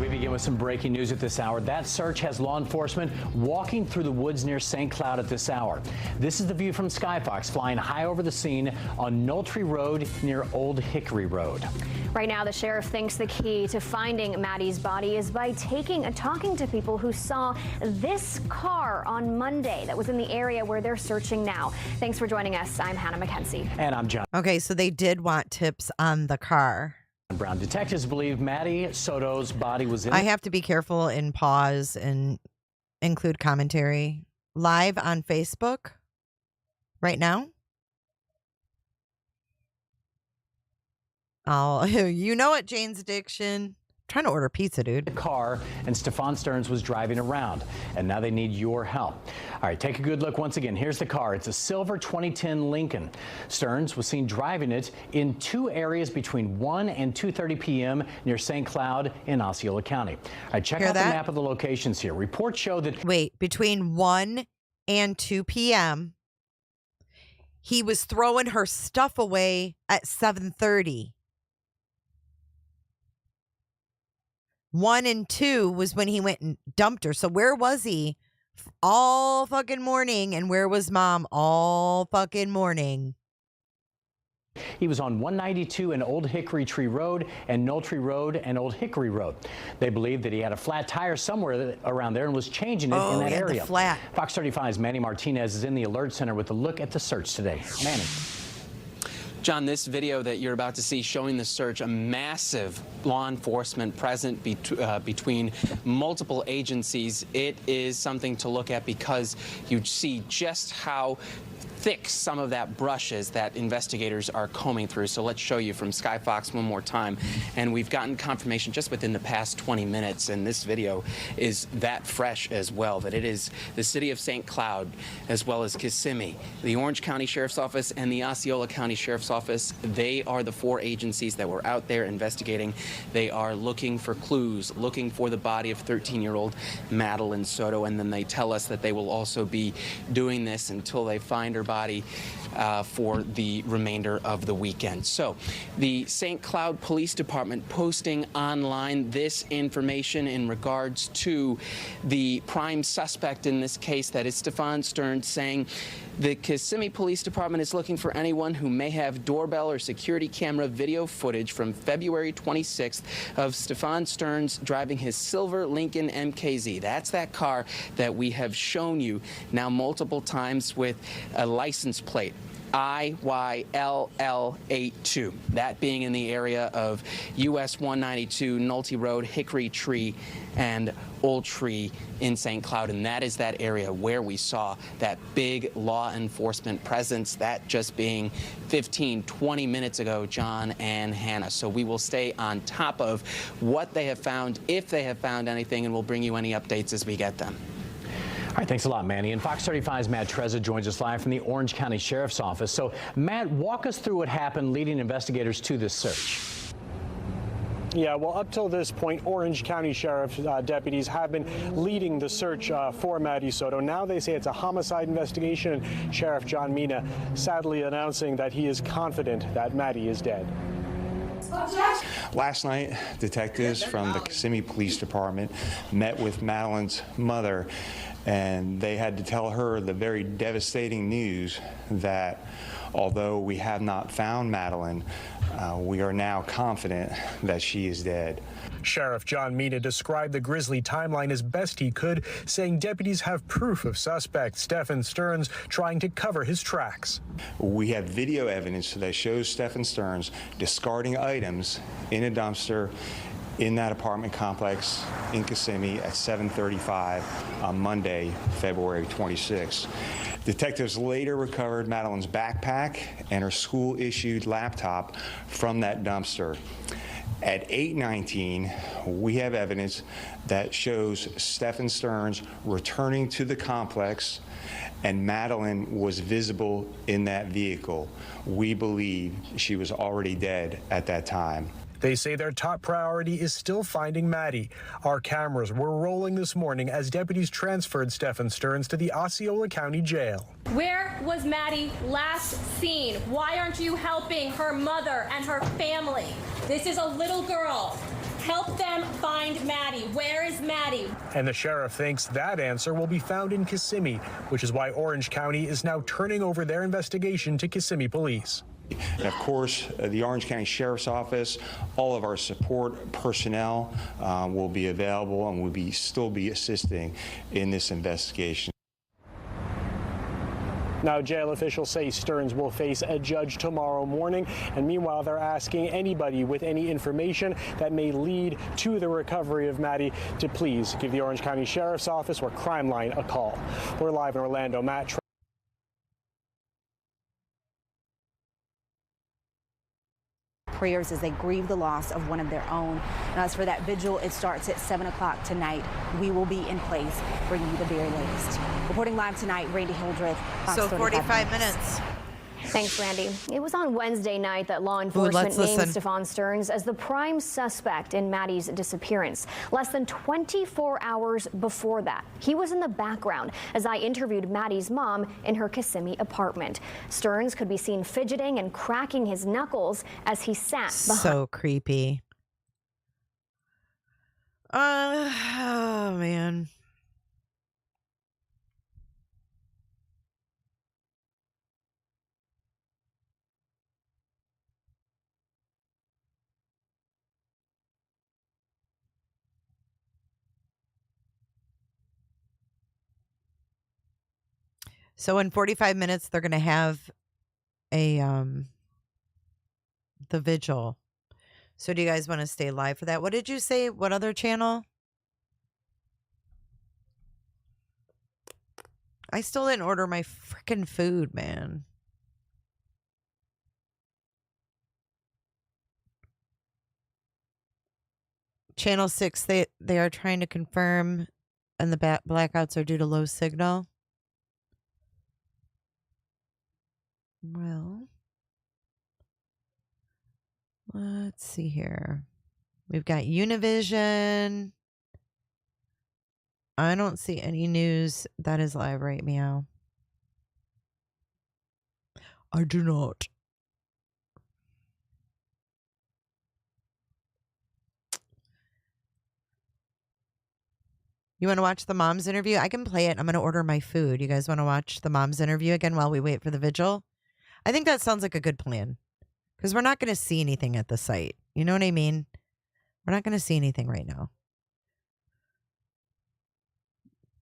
[SPEAKER 14] We begin with some breaking news at this hour. That search has law enforcement walking through the woods near St. Cloud at this hour. This is the view from Skyfox, flying high over the scene on Noltree Road near Old Hickory Road.
[SPEAKER 27] Right now, the sheriff thinks the key to finding Maddie's body is by talking to people who saw this car on Monday that was in the area where they're searching now. Thanks for joining us. I'm Hannah McKenzie.
[SPEAKER 14] And I'm John.
[SPEAKER 1] Okay, so they did want tips on the car.
[SPEAKER 14] Brown detectives believe Maddie Soto's body was in...
[SPEAKER 1] I have to be careful and pause and include commentary. Live on Facebook right now. Oh, you know it, Jane's Addiction. I'm trying to order pizza, dude.
[SPEAKER 14] The car, and Stephan Sterns was driving around, and now they need your help. All right, take a good look once again. Here's the car. It's a silver 2010 Lincoln. Sterns was seen driving it in two areas between 1 and 2:30 p.m. near St. Cloud in Osceola County. All right, check out the map of the locations here. Reports show that...
[SPEAKER 1] Wait, between 1 and 2 p.m., he was throwing her stuff away at 7:30. 1 and 2 was when he went and dumped her. So where was he all fucking morning? And where was mom all fucking morning?
[SPEAKER 14] He was on 192 and Old Hickory Tree Road and Knowltree Road and Old Hickory Road. They believe that he had a flat tire somewhere around there and was changing it in that area.
[SPEAKER 1] Flat.
[SPEAKER 14] Fox 35's Manny Martinez is in the alert center with a look at the search today. Manny.
[SPEAKER 2] John, this video that you're about to see showing the search, a massive law enforcement present between multiple agencies. It is something to look at because you see just how thick some of that brush is that investigators are combing through. So let's show you from Sky Fox one more time. And we've gotten confirmation just within the past 20 minutes, and this video is that fresh as well, that it is the city of St. Cloud, as well as Kissimmee, the Orange County Sheriff's Office, and the Osceola County Sheriff's Office. They are the 4 agencies that were out there investigating. They are looking for clues, looking for the body of 13-year-old Madeline Soto, and then they tell us that they will also be doing this until they find her body for the remainder of the weekend. So the St. Cloud Police Department posting online this information in regards to the prime suspect in this case, that is Stephan Sterns, saying the Kissimmee Police Department is looking for anyone who may have doorbell or security camera video footage from February 26th of Stephan Sterns driving his silver Lincoln MKZ. That's that car that we have shown you now multiple times with a license plate. IYLL82, that being in the area of US 192, Knowltree Road, Hickory Tree, and Old Tree in St. Cloud. And that is that area where we saw that big law enforcement presence, that just being 15, 20 minutes ago, John and Hannah. So we will stay on top of what they have found, if they have found anything, and we'll bring you any updates as we get them.
[SPEAKER 14] All right, thanks a lot, Manny. And Fox 35's Matt Trezza joins us live from the Orange County Sheriff's Office. So, Matt, walk us through what happened leading investigators to this search.
[SPEAKER 4] Yeah, well, up till this point, Orange County Sheriff's deputies have been leading the search for Maddie Soto. Now they say it's a homicide investigation, and Sheriff John Mina sadly announcing that he is confident that Maddie is dead.
[SPEAKER 23] Last night, detectives from the Kissimmee Police Department met with Madeline's mother, and they had to tell her the very devastating news that although we have not found Madeline, we are now confident that she is dead.
[SPEAKER 4] Sheriff John Mina described the grisly timeline as best he could, saying deputies have proof of suspect Stephan Sterns trying to cover his tracks.
[SPEAKER 23] We have video evidence that shows Stephan Sterns discarding items in a dumpster in that apartment complex in Kissimmee at 7:35 on Monday, February 26. Detectives later recovered Madeline's backpack and her school-issued laptop from that dumpster. At 8:19, we have evidence that shows Stephan Sterns returning to the complex, and Madeline was visible in that vehicle. We believe she was already dead at that time.
[SPEAKER 4] They say their top priority is still finding Maddie. Our cameras were rolling this morning as deputies transferred Stephan Sterns to the Osceola County Jail.
[SPEAKER 26] Where was Maddie last seen? Why aren't you helping her mother and her family? This is a little girl. Help them find Maddie. Where is Maddie?
[SPEAKER 4] And the sheriff thinks that answer will be found in Kissimmee, which is why Orange County is now turning over their investigation to Kissimmee Police.
[SPEAKER 23] And of course, the Orange County Sheriff's Office, all of our support personnel will be available and will still be assisting in this investigation.
[SPEAKER 4] Now, jail officials say Sterns will face a judge tomorrow morning, and meanwhile, they're asking anybody with any information that may lead to the recovery of Maddie to please give the Orange County Sheriff's Office or Crime Line a call. We're live in Orlando. Matt.
[SPEAKER 15] Prayers as they grieve the loss of one of their own. And as for that vigil, it starts at 7 o'clock tonight. We will be in place, bringing you the very latest. Reporting live tonight, Randy Hildreth.
[SPEAKER 1] So 45 minutes.
[SPEAKER 27] Thanks, Randy. It was on Wednesday night that law enforcement named Stephan Sterns as the prime suspect in Maddie's disappearance. Less than 24 hours before that, he was in the background as I interviewed Maddie's mom in her Kissimmee apartment. Sterns could be seen fidgeting and cracking his knuckles as he sat behind.
[SPEAKER 1] So creepy. Oh, man. So in 45 minutes, they're going to have the vigil. So do you guys want to stay live for that? What did you say? What other channel? I still didn't order my freaking food, man. Channel 6, they are trying to confirm, and the blackouts are due to low signal. Well, let's see here. We've got Univision. I don't see any news that is live right now. I do not. You want to watch the mom's interview? I can play it. I'm going to order my food. You guys want to watch the mom's interview again while we wait for the vigil? I think that sounds like a good plan because we're not going to see anything at the site. You know what I mean? We're not going to see anything right now.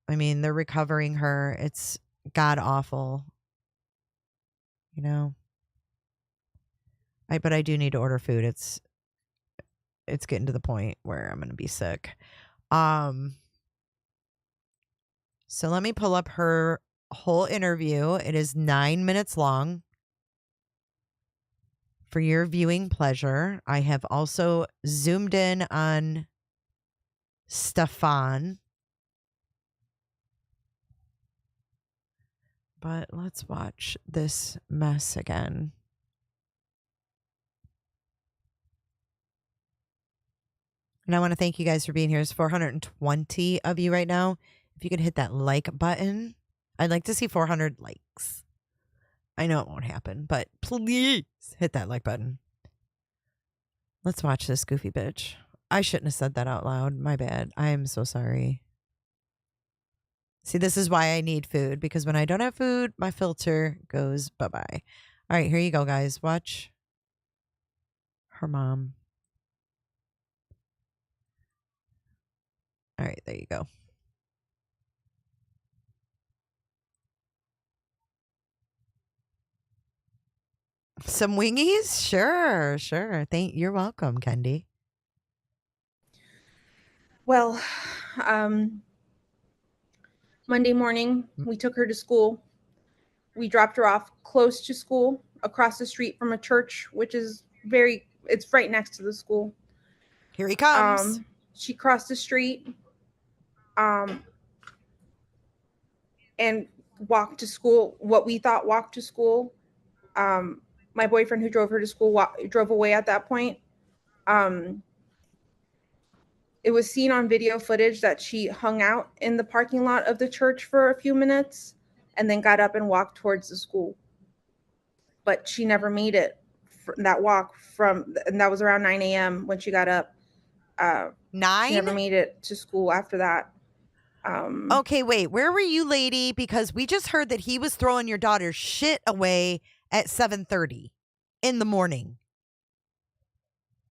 [SPEAKER 1] I mean, they're recovering her. It's god awful. You know? But I do need to order food. It's getting to the point where I'm going to be sick. So let me pull up her whole interview. It is 9 minutes long for your viewing pleasure. I have also zoomed in on Stephan. But let's watch this mess again. And I want to thank you guys for being here. There's 420 of you right now. If you could hit that like button, I'd like to see 400 likes. I know it won't happen, but please hit that like button. Let's watch this goofy bitch. I shouldn't have said that out loud. My bad. I am so sorry. See, this is why I need food, because when I don't have food, my filter goes bye-bye. All right, here you go, guys. Watch her mom. All right, there you go. Some wingies? Sure. You're welcome, Kendi.
[SPEAKER 3] Well, Monday morning, we took her to school. We dropped her off close to school, across the street from a church, which is it's right next to the school.
[SPEAKER 1] Here he comes.
[SPEAKER 3] She crossed the street and walked to school, what we thought walked to school. My boyfriend who drove her to school drove away at that point. It was seen on video footage that she hung out in the parking lot of the church for a few minutes and then got up and walked towards the school. But she never made it that walk and that was around 9 a.m. when she got up.
[SPEAKER 1] 9?
[SPEAKER 3] She never made it to school after that.
[SPEAKER 1] Okay, wait. Where were you, lady? Because we just heard that he was throwing your daughter's shit away at 7:30 in the morning.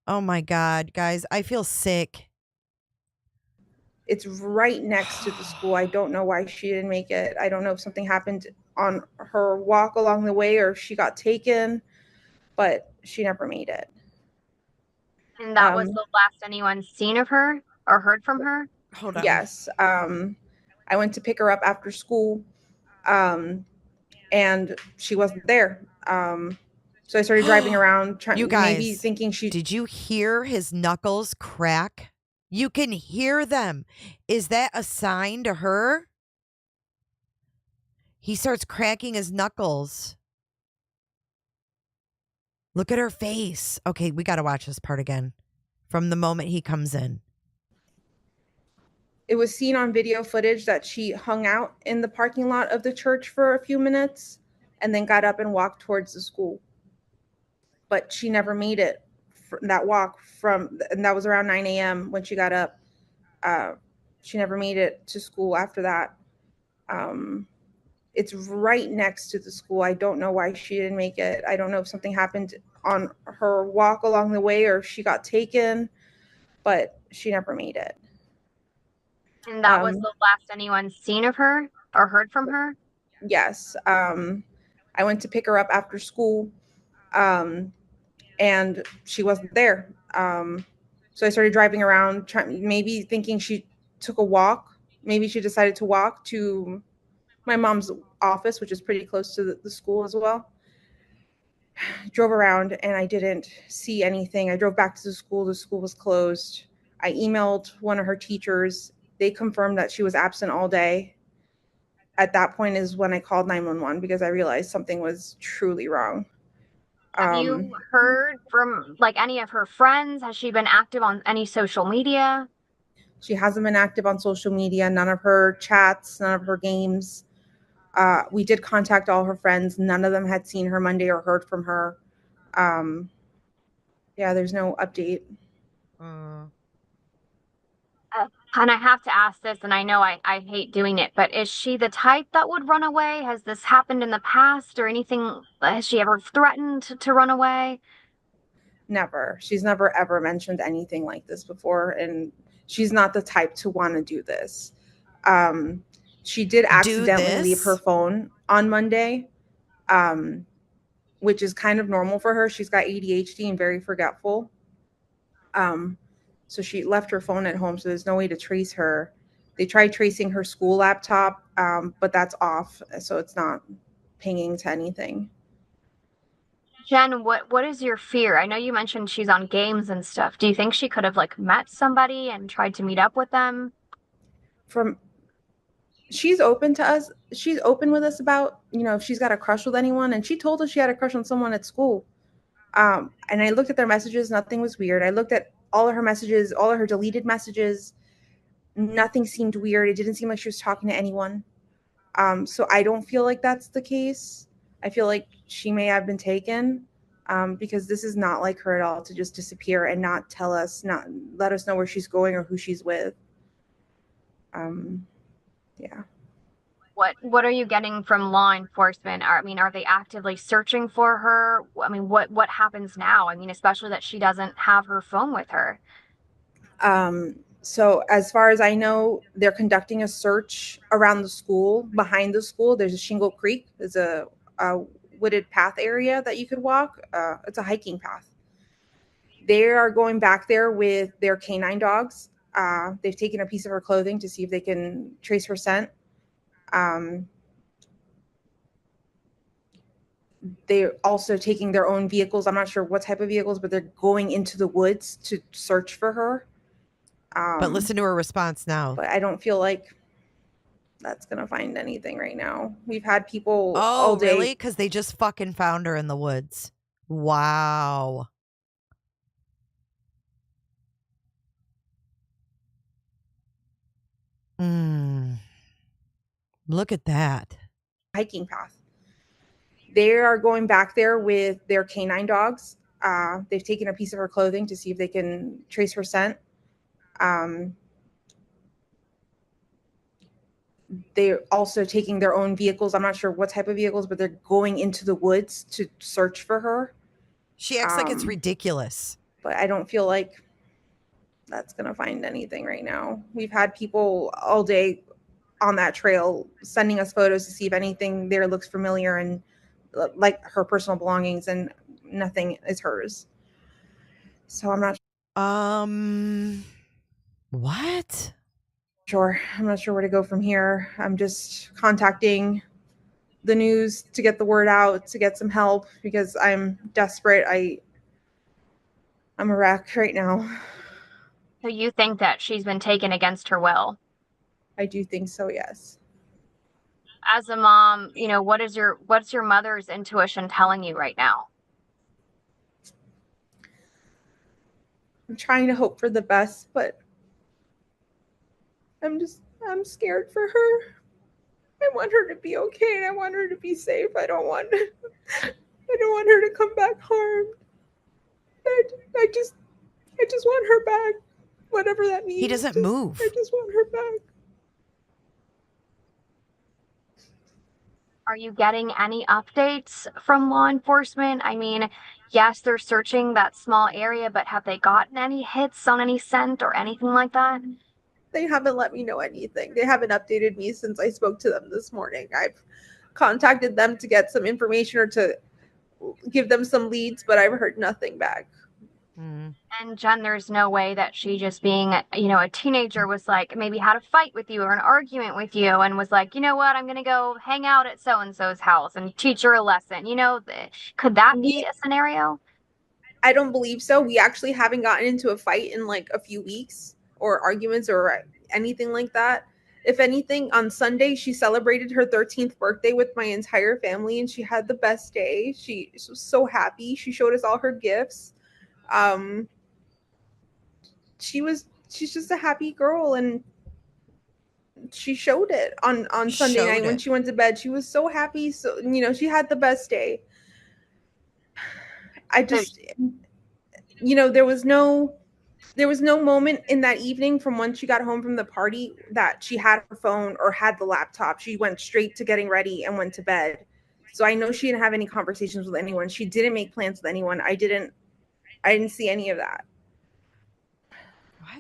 [SPEAKER 1] Oh my God, guys, I feel sick.
[SPEAKER 3] It's right next to the school. I don't know why she didn't make it. I don't know if something happened on her walk along the way or if she got taken, but she never made it.
[SPEAKER 16] And that was the last anyone seen of her or heard from her?
[SPEAKER 1] Hold on.
[SPEAKER 3] Yes. I went to pick her up after school, and she wasn't there. So I started driving around,
[SPEAKER 1] You guys,
[SPEAKER 3] maybe thinking she.
[SPEAKER 1] Did you hear his knuckles crack? You can hear them. Is that a sign to her? He starts cracking his knuckles. Look at her face. Okay, we got to watch this part again. From the moment he comes in.
[SPEAKER 3] It was seen on video footage that she hung out in the parking lot of the church for a few minutes and then got up and walked towards the school. But she never made it that walk and that was around 9 a.m. when she got up. She never made it to school after that. It's right next to the school. I don't know why she didn't make it. I don't know if something happened on her walk along the way or if she got taken, but she never made it.
[SPEAKER 16] And that was the last anyone's seen of her or heard from her?
[SPEAKER 3] Yes. I went to pick her up after school, and she wasn't there. So I started driving around, maybe thinking she took a walk. Maybe she decided to walk to my mom's office, which is pretty close to the school as well. Drove around and I didn't see anything. I drove back to the school. The school was closed. I emailed one of her teachers. They confirmed that she was absent all day. At that point is when I called 911 because I realized something was truly wrong.
[SPEAKER 16] Have you heard from like any of her friends? Has she been active on any social media?
[SPEAKER 3] She hasn't been active on social media, none of her chats, none of her games. We did contact all her friends. None of them had seen her Monday or heard from her. Yeah, there's no update.
[SPEAKER 16] And I have to ask this, and I know I hate doing it, but is she the type that would run away? Has this happened in the past or anything? Has she ever threatened to run away?
[SPEAKER 3] Never. She's never ever mentioned anything like this before, and she's not the type to want to do this. She did accidentally leave her phone on Monday, which is kind of normal for her. She's got ADHD and very forgetful. So she left her phone at home, so there's no way to trace her. They tried tracing her school laptop, but that's off, so it's not pinging to anything.
[SPEAKER 16] Jenn, what is your fear? I know you mentioned she's on games and stuff. Do you think she could have like met somebody and tried to meet up with them?
[SPEAKER 3] She's open to us. She's open with us about, if she's got a crush with anyone, and she told us she had a crush on someone at school. And I looked at their messages. Nothing was weird. I looked at all of her messages, all of her deleted messages. Nothing seemed weird. It didn't seem like she was talking to anyone. So I don't feel like that's the case. I feel like she may have been taken, because this is not like her at all to just disappear and not tell us, not let us know where she's going or who she's with. Yeah.
[SPEAKER 16] What are you getting from law enforcement? Are they actively searching for her? I mean, what happens now? I mean, especially that she doesn't have her phone with her.
[SPEAKER 3] So as far as I know, they're conducting a search around the school. Behind the school, there's a Shingle Creek. There's a wooded path area that you could walk. It's a hiking path. They are going back there with their canine dogs. They've taken a piece of her clothing to see if they can trace her scent. They're also taking their own vehicles. I'm not sure what type of vehicles, but they're going into the woods to search for her.
[SPEAKER 1] But listen to her response now.
[SPEAKER 3] But I don't feel like that's going to find anything right now. We've had people all day.
[SPEAKER 1] Oh, really? Because they just fucking found her in the woods. Wow. Look at that.
[SPEAKER 3] Hiking path. They are going back there with their canine dogs. They've taken a piece of her clothing to see if they can trace her scent. They're also taking their own vehicles. I'm not sure what type of vehicles, but they're going into the woods to search for her.
[SPEAKER 1] She acts like it's ridiculous.
[SPEAKER 3] But I don't feel like that's going to find anything right now. We've had people all day on that trail sending us photos to see if anything there looks familiar and like her personal belongings, and nothing is hers. So I'm not
[SPEAKER 1] what?
[SPEAKER 3] Sure. I'm not sure where to go from here. I'm just contacting the news to get the word out, to get some help, because I'm desperate. I'm a wreck right now.
[SPEAKER 16] So you think that she's been taken against her will?
[SPEAKER 3] I do think so, yes.
[SPEAKER 16] As a mom, what's your mother's intuition telling you right now?
[SPEAKER 3] I'm trying to hope for the best, but I'm scared for her. I want her to be okay, and I want her to be safe. I don't want her to come back harmed. I just want her back. Whatever that means.
[SPEAKER 1] He doesn't move.
[SPEAKER 3] I just want her back.
[SPEAKER 16] Are you getting any updates from law enforcement? I mean, yes, they're searching that small area, but have they gotten any hits on any scent or anything like that?
[SPEAKER 3] They haven't let me know anything. They haven't updated me since I spoke to them this morning. I've contacted them to get some information or to give them some leads, but I've heard nothing back.
[SPEAKER 16] And Jenn, there's no way that she just being, a teenager was like, maybe had a fight with you or an argument with you and was like, you know what, I'm going to go hang out at so-and-so's house and teach her a lesson. Could that be a scenario?
[SPEAKER 3] I don't believe so. We actually haven't gotten into a fight in like a few weeks or arguments or anything like that. If anything, on Sunday, she celebrated her 13th birthday with my entire family and she had the best day. She was so happy. She showed us all her gifts. She's just a happy girl, and she showed it on Sunday night when she went to bed. She was so happy. So, she had the best day. I just, there was no moment in that evening from when she got home from the party that she had her phone or had the laptop. She went straight to getting ready and went to bed. So I know she didn't have any conversations with anyone. She didn't make plans with anyone. I didn't see any of that.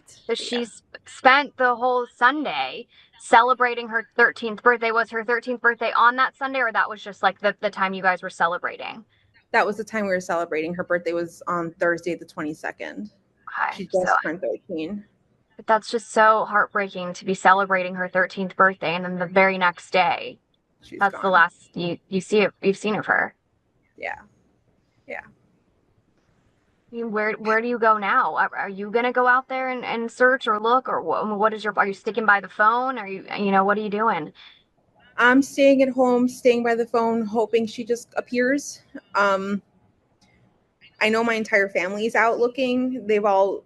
[SPEAKER 16] So she's spent the whole Sunday celebrating her 13th birthday. Was her 13th birthday on that Sunday, or that was just like the time you guys were celebrating?
[SPEAKER 3] That was the time we were celebrating. Her birthday was on Thursday, the 22nd.
[SPEAKER 16] Okay,
[SPEAKER 3] She just turned 13.
[SPEAKER 16] But that's just so heartbreaking to be celebrating her 13th birthday, and then the very next day, that's
[SPEAKER 3] gone.
[SPEAKER 16] the last you've seen of her.
[SPEAKER 3] Yeah.
[SPEAKER 16] I mean, where do you go now? Are you gonna go out there and search or look, or what is are you sticking by the phone? Are you what are you doing?
[SPEAKER 3] I'm staying at home, staying by the phone, hoping she just appears. I know my entire family is out looking. They've all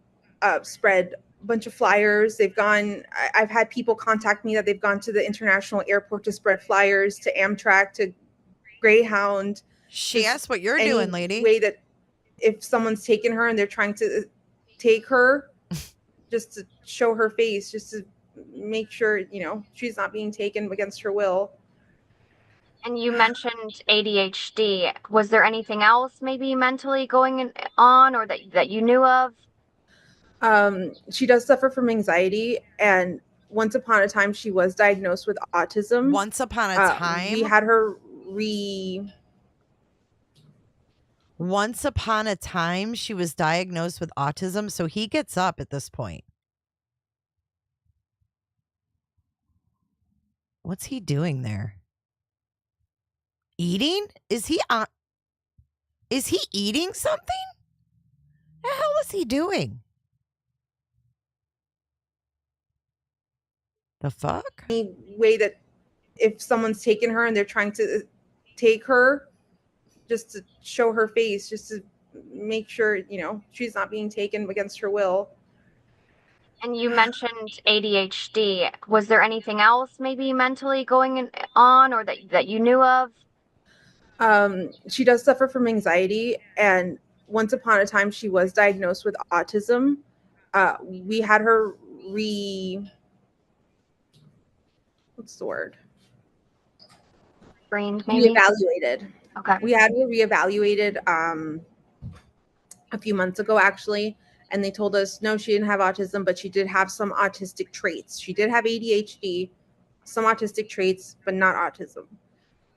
[SPEAKER 3] spread a bunch of flyers. I've had people contact me that they've gone to the international airport to spread flyers, to Amtrak, to Greyhound.
[SPEAKER 1] She asked what you're doing, lady.
[SPEAKER 3] Way that if someone's taken her and they're trying to take her, just to show her face, just to make sure, she's not being taken against her will.
[SPEAKER 16] And you mentioned ADHD. Was there anything else maybe mentally going on or that you knew of?
[SPEAKER 3] She does suffer from anxiety, and once upon a time she was diagnosed with autism.
[SPEAKER 1] Once upon a time?
[SPEAKER 3] We had her
[SPEAKER 1] Once upon a time, she was diagnosed with autism, so he gets up at this point. What's he doing there? Eating? Is he eating something? The hell is he doing? The fuck?
[SPEAKER 3] Any way that if someone's taken her and they're trying to take her, just to show her face, just to make sure, she's not being taken against her will.
[SPEAKER 16] And you mentioned ADHD. Was there anything else maybe mentally going on or that you knew of?
[SPEAKER 3] She does suffer from anxiety, and once upon a time she was diagnosed with autism. We had her what's the word?
[SPEAKER 16] Brained, maybe?
[SPEAKER 3] Reevaluated.
[SPEAKER 16] Okay.
[SPEAKER 3] We had her reevaluated a few months ago, actually, and they told us, no, she didn't have autism, but she did have some autistic traits. She did have ADHD, some autistic traits, but not autism.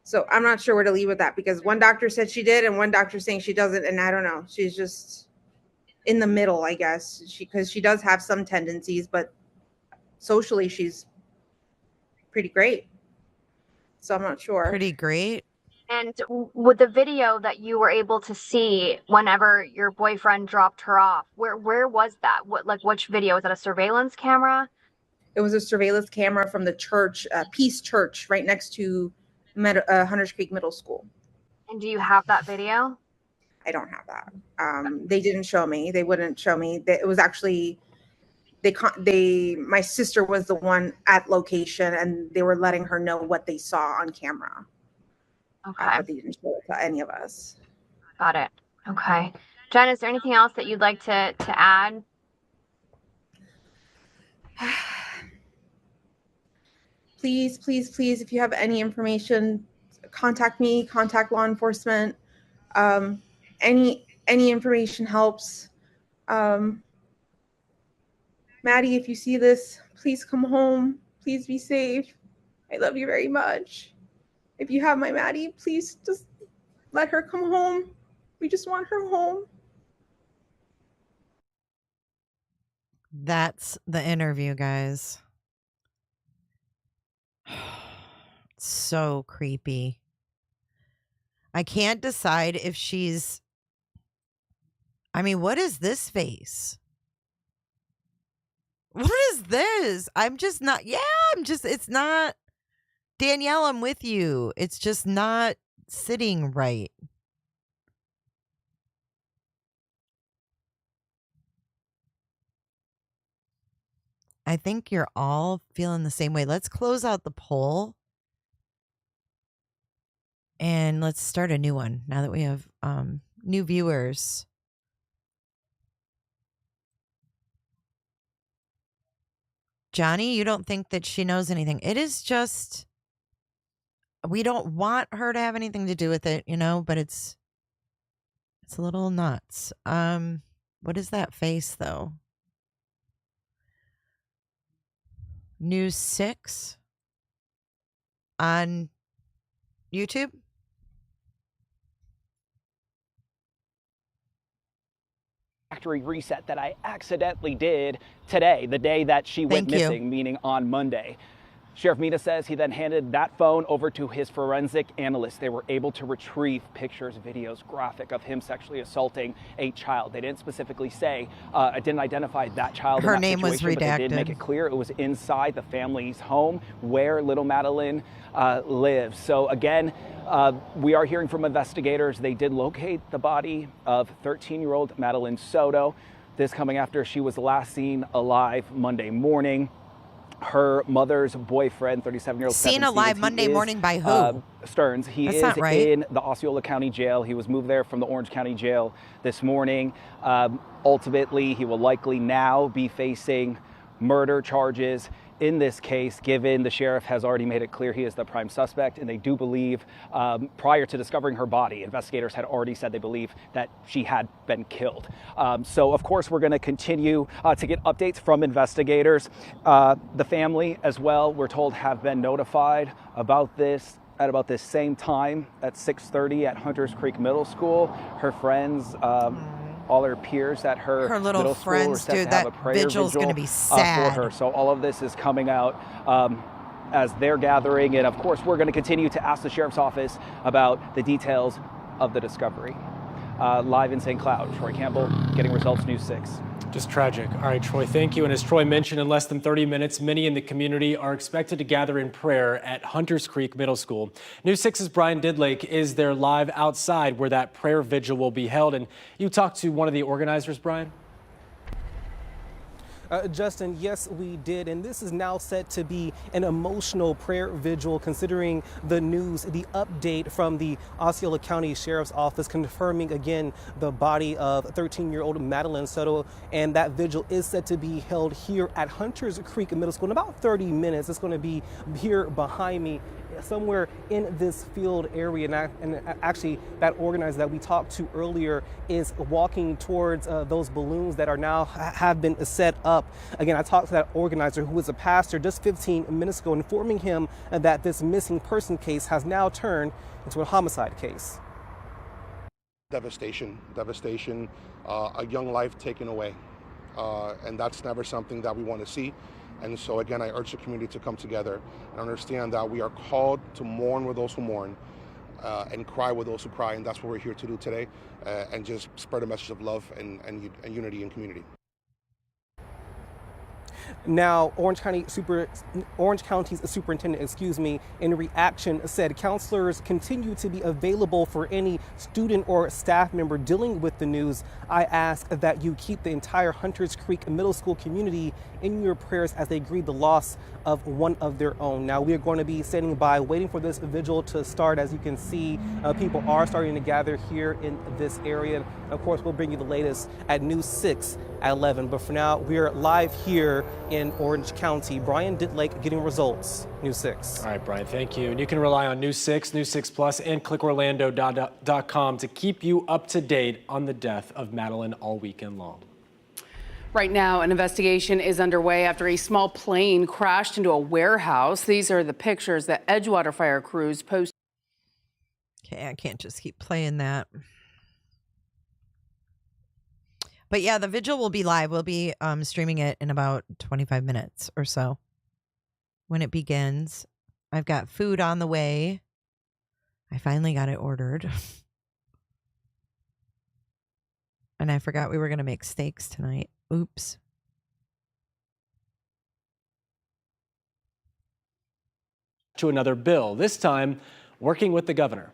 [SPEAKER 3] So I'm not sure where to leave with that, because one doctor said she did and one doctor saying she doesn't, and I don't know. She's just in the middle, I guess, because she does have some tendencies, but socially she's pretty great. So I'm not sure.
[SPEAKER 1] Pretty great.
[SPEAKER 16] And with the video that you were able to see whenever your boyfriend dropped her off, where was that? Which video? Was that a surveillance camera?
[SPEAKER 3] It was a surveillance camera from the church, Peace Church, right next to Hunters Creek Middle School.
[SPEAKER 16] And do you have that video?
[SPEAKER 3] I don't have that. They didn't show me. They wouldn't show me. It was actually my sister was the one at location, and they were letting her know what they saw on camera.
[SPEAKER 16] Okay.
[SPEAKER 3] But they didn't show it to any of us.
[SPEAKER 16] Got it. Okay. Jenn, is there anything else that you'd like to add?
[SPEAKER 3] Please, please, please, if you have any information, contact me, contact law enforcement. Any information helps. Maddie, if you see this, please come home. Please be safe. I love you very much. If you have my Maddie, please just let her come home. We just want her home.
[SPEAKER 1] That's the interview, guys. So creepy. I can't decide if she's... I mean, what is this face? What is this? I'm just not... Yeah, it's not... Danielle, I'm with you. It's just not sitting right. I think you're all feeling the same way. Let's close out the poll. And let's start a new one now that we have new viewers. Johnny, you don't think that she knows anything. It is just, we don't want her to have anything to do with it, you know, but it's a little nuts. What is that face, though? News 6 on YouTube.
[SPEAKER 6] Factory reset that I accidentally did today, the day that she went missing, meaning on Monday. Sheriff Mina says he then handed that phone over to his forensic analyst. They were able to retrieve pictures, videos, graphic of him sexually assaulting a child. They didn't specifically say, didn't identify that child.
[SPEAKER 1] Her
[SPEAKER 6] in that
[SPEAKER 1] name was
[SPEAKER 6] situation, but they did
[SPEAKER 1] redacted.
[SPEAKER 6] make it clear it was inside the family's home where little Madeline lives. So again, we are hearing from investigators. They did locate the body of 13-year-old Madeline Soto. This coming after she was last seen alive Monday morning. Her mother's boyfriend, 37-year-old
[SPEAKER 1] Seen alive Monday morning by who?
[SPEAKER 6] Sterns. He
[SPEAKER 1] That's
[SPEAKER 6] is
[SPEAKER 1] not right.
[SPEAKER 6] in the Osceola County Jail. He was moved there from the Orange County Jail this morning. Ultimately, he will likely now be facing murder charges in this case, given the sheriff has already made it clear he is the prime suspect, and they do believe, prior to discovering her body, investigators had already said they believe that she had been killed. So, of course, we're going to continue to get updates from investigators. The family, as well, we're told, have been notified about this at about this same time at 6:30 at Hunters Creek Middle School. Her friends, all her peers at her
[SPEAKER 1] little
[SPEAKER 6] middle school were
[SPEAKER 1] friends,
[SPEAKER 6] set
[SPEAKER 1] dude,
[SPEAKER 6] to have
[SPEAKER 1] that
[SPEAKER 6] a prayer
[SPEAKER 1] vigil's
[SPEAKER 6] vigil
[SPEAKER 1] gonna be
[SPEAKER 6] for
[SPEAKER 1] sad.
[SPEAKER 6] her. So all of this is coming out as they're gathering, and of course we're going to continue to ask the sheriff's office about the details of the discovery. Live in St. Cloud, Troy Campbell, Getting Results, News 6.
[SPEAKER 4] Just tragic. All right, Troy, thank you. And as Troy mentioned, in less than 30 minutes, many in the community are expected to gather in prayer at Hunters Creek Middle School. News 6's Brian Didlake is there live outside where that prayer vigil will be held. And you talked to one of the organizers, Brian?
[SPEAKER 17] Justin, yes, we did. And this is now set to be an emotional prayer vigil, considering the news, the update from the Osceola County Sheriff's Office confirming again the body of 13-year-old Madeline Soto. And that vigil is set to be held here at Hunters Creek Middle School in about 30 minutes. It's going to be here behind me, somewhere in this field area. And actually, that organizer that we talked to earlier is walking towards those balloons that are now have been set up. Again, I talked to that organizer, who was a pastor, just 15 minutes ago, informing him that this missing person case has now turned into a homicide case.
[SPEAKER 18] Devastation, a young life taken away. And that's never something that we want to see. And so again, I urge the community to come together and understand that we are called to mourn with those who mourn and cry with those who cry. And that's what we're here to do today, and just spread a message of love and unity in community.
[SPEAKER 17] Now, Orange County's superintendent, in reaction said counselors continue to be available for any student or staff member dealing with the news. I ask that you keep the entire Hunters Creek Middle School community in your prayers as they grieve the loss of one of their own. Now, we are going to be standing by waiting for this vigil to start. As you can see, people are starting to gather here in this area. And of course, we'll bring you the latest at News 6 at 11. But for now, we are live here in Orange County. Brian Ditlake getting results. News 6.
[SPEAKER 4] All right, Brian, thank you. And you can rely on News 6, News 6 Plus, and clickorlando.com to keep you up to date on the death of Madeline all weekend long.
[SPEAKER 7] Right now, an investigation is underway after a small plane crashed into a warehouse. These are the pictures that Edgewater fire crews posted.
[SPEAKER 1] Okay, I can't just keep playing that. But yeah, the vigil will be live. We'll be streaming it in about 25 minutes or so when it begins. I've got food on the way. I finally got it ordered. And I forgot we were going to make steaks tonight. Oops.
[SPEAKER 4] To another bill, this time working with the governor.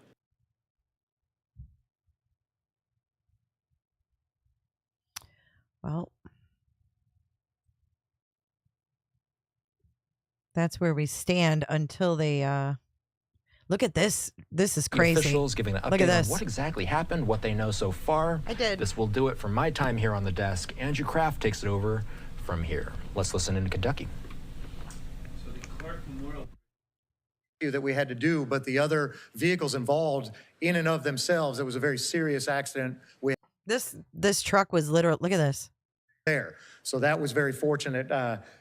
[SPEAKER 1] Well, that's where we stand until they look at this. This is crazy.
[SPEAKER 10] Officials giving an
[SPEAKER 1] Look at
[SPEAKER 10] update on
[SPEAKER 1] this.
[SPEAKER 10] what exactly happened, what they know so far.
[SPEAKER 1] I did.
[SPEAKER 10] This will do it for my time here on the desk. Andrew Kraft takes it over from here. Let's listen into Kentucky.
[SPEAKER 19] That we had to do, but the other vehicles involved in and of themselves, it was a very serious accident.
[SPEAKER 1] This truck was literally, look at this.
[SPEAKER 19] There. So that was very fortunate.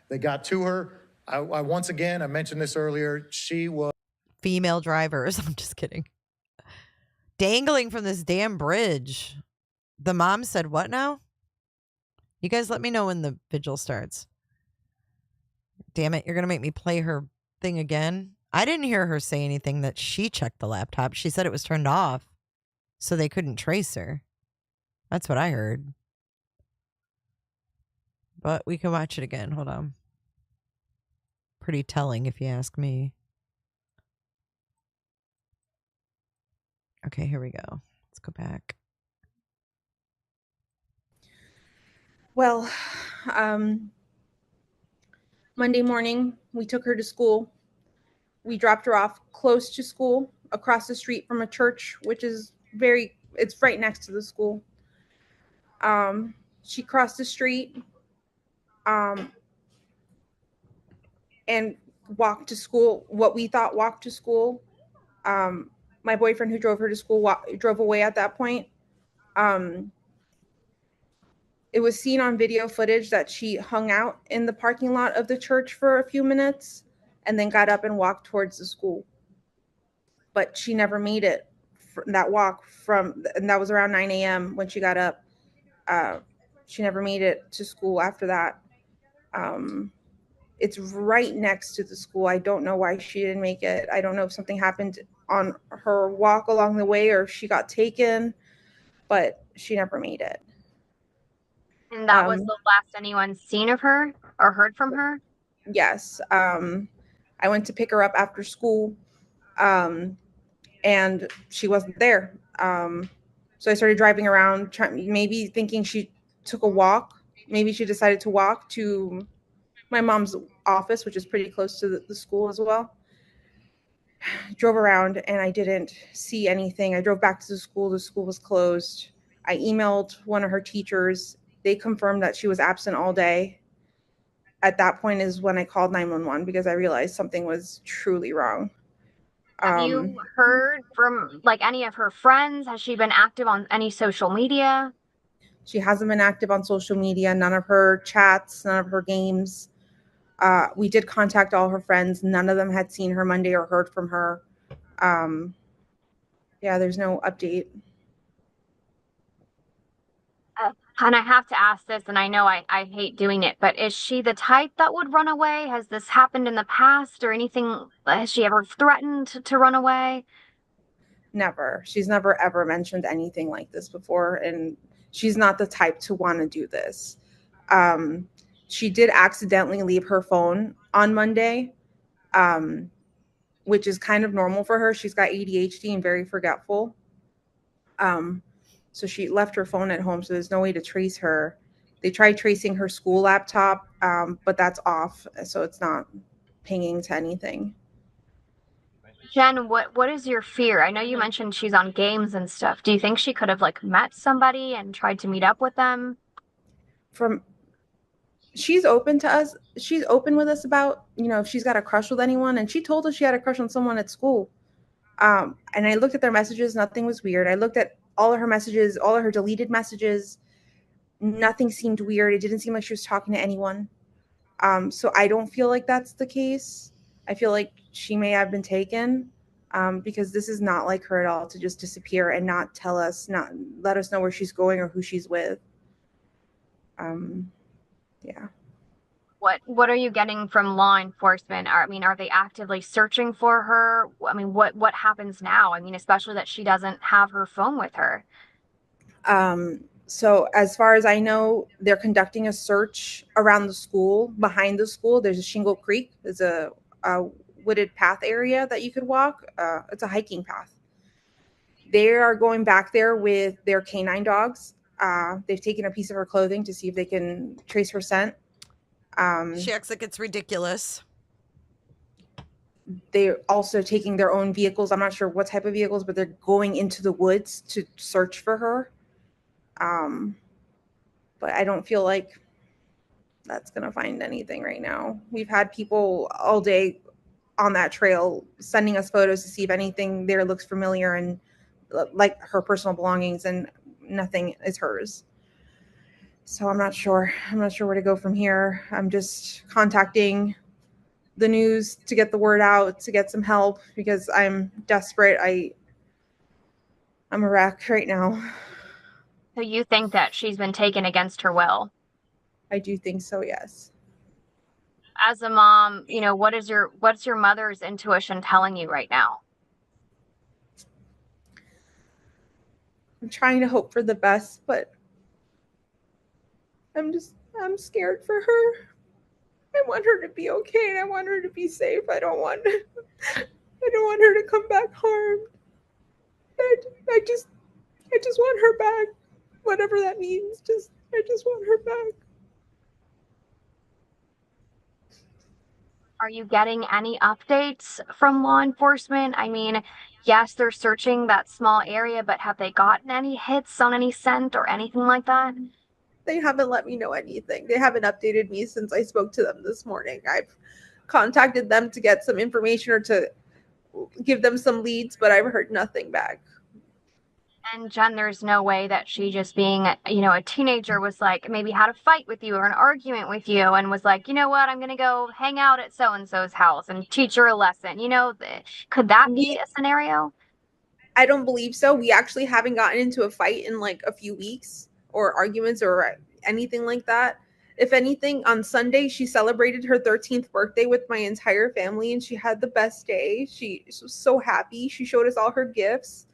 [SPEAKER 19] They got to her. I once again, I mentioned this earlier, she was
[SPEAKER 1] Female drivers. I'm just kidding. Dangling from this damn bridge. The mom said, what now? You guys let me know when the vigil starts. Damn it. You're going to make me play her thing again. I didn't hear her say anything that she checked the laptop. She said it was turned off so they couldn't trace her. That's what I heard. But we can watch it again. Hold on. Pretty telling if you ask me. Okay, here we go. Let's go back.
[SPEAKER 3] Well, Monday morning, we took her to school. We dropped her off close to school, across the street from a church, which is it's right next to the school. She crossed the street and walked to school, what we thought walked to school. My boyfriend who drove her to school drove away at that point. It was seen on video footage that she hung out in the parking lot of the church for a few minutes and then got up and walked towards the school. But she never made it that walk and that was around 9 a.m. when she got up. She never made it to school after that. It's right next to the school. I don't know why she didn't make it. I don't know if something happened on her walk along the way or if she got taken, but she never made it.
[SPEAKER 16] And that was the last anyone's seen of her or heard from her?
[SPEAKER 3] Yes. I went to pick her up after school, and she wasn't there. So I started driving around, maybe thinking she took a walk. Maybe she decided to walk to my mom's office, which is pretty close to the school as well. Drove around and I didn't see anything. I drove back to the school. The school was closed. I emailed one of her teachers. They confirmed that she was absent all day. At that point is when I called 911 because I realized something was truly wrong.
[SPEAKER 16] Have you heard from any of her friends? Has she been active on any social media?
[SPEAKER 3] She hasn't been active on social media. None of her chats, none of her games. We did contact all her friends. None of them had seen her Monday or heard from her. Yeah, there's no update.
[SPEAKER 16] And I have to ask this, and I know I hate doing it, but is she the type that would run away? Has this happened in the past or anything? Has she ever threatened to run away?
[SPEAKER 3] Never. She's never, ever mentioned anything like this before. And she's not the type to want to do this. She did accidentally leave her phone on Monday, which is kind of normal for her. She's got ADHD and very forgetful. So she left her phone at home, so there's no way to trace her. They tried tracing her school laptop, but that's off, so it's not pinging to anything.
[SPEAKER 16] Jenn, what is your fear? I know you mentioned she's on games and stuff. Do you think she could have met somebody and tried to meet up with them?
[SPEAKER 3] She's open to us she's open with us about, if she's got a crush with anyone, and she told us she had a crush on someone at school. And I looked at their messages, nothing was weird. I looked at all of her messages, all of her deleted messages. Nothing seemed weird. It didn't seem like she was talking to anyone. So I don't feel like that's the case. I feel like she may have been taken, because this is not like her at all, to just disappear and not tell us, not let us know where she's going or who she's with. Yeah.
[SPEAKER 16] What are you getting from law enforcement? Are they actively searching for her? What happens now? Especially that she doesn't have her phone with her.
[SPEAKER 3] So as far as I know, they're conducting a search around the school. Behind the school, there's a Shingle Creek. There's a wooded path area that you could walk. It's a hiking path. They are going back there with their canine dogs. They've taken a piece of her clothing to see if they can trace her scent.
[SPEAKER 1] She acts like it's ridiculous.
[SPEAKER 3] They're also taking their own vehicles. I'm not sure what type of vehicles, but they're going into the woods to search for her. But I don't feel like that's going to find anything right now. We've had people all day on that trail sending us photos to see if anything there looks familiar and like her personal belongings, and nothing is hers. So I'm not sure. I'm not sure where to go from here. I'm just contacting the news to get the word out, to get some help, because I'm desperate. I'm a wreck right now.
[SPEAKER 16] So you think that she's been taken against her will?
[SPEAKER 3] I do think so, yes.
[SPEAKER 16] As a mom, what's your mother's intuition telling you right now?
[SPEAKER 3] I'm trying to hope for the best, but I'm scared for her. I want her to be okay, and I want her to be safe. I don't want her to come back harmed. I just want her back, whatever that means. I just want her back.
[SPEAKER 16] Are you getting any updates from law enforcement? Yes, they're searching that small area, but have they gotten any hits on any scent or anything like that?
[SPEAKER 3] They haven't let me know anything. They haven't updated me since I spoke to them this morning. I've contacted them to get some information or to give them some leads, but I've heard nothing back.
[SPEAKER 16] And Jenn, there's no way that she just being, a teenager was like, maybe had a fight with you or an argument with you and was like, you know what, I'm going to go hang out at so-and-so's house and teach her a lesson. Could that be a scenario?
[SPEAKER 3] I don't believe so. We actually haven't gotten into a fight in like a few weeks, or arguments or anything like that. If anything, on Sunday, she celebrated her 13th birthday with my entire family, and she had the best day. She was so happy. She showed us all her gifts.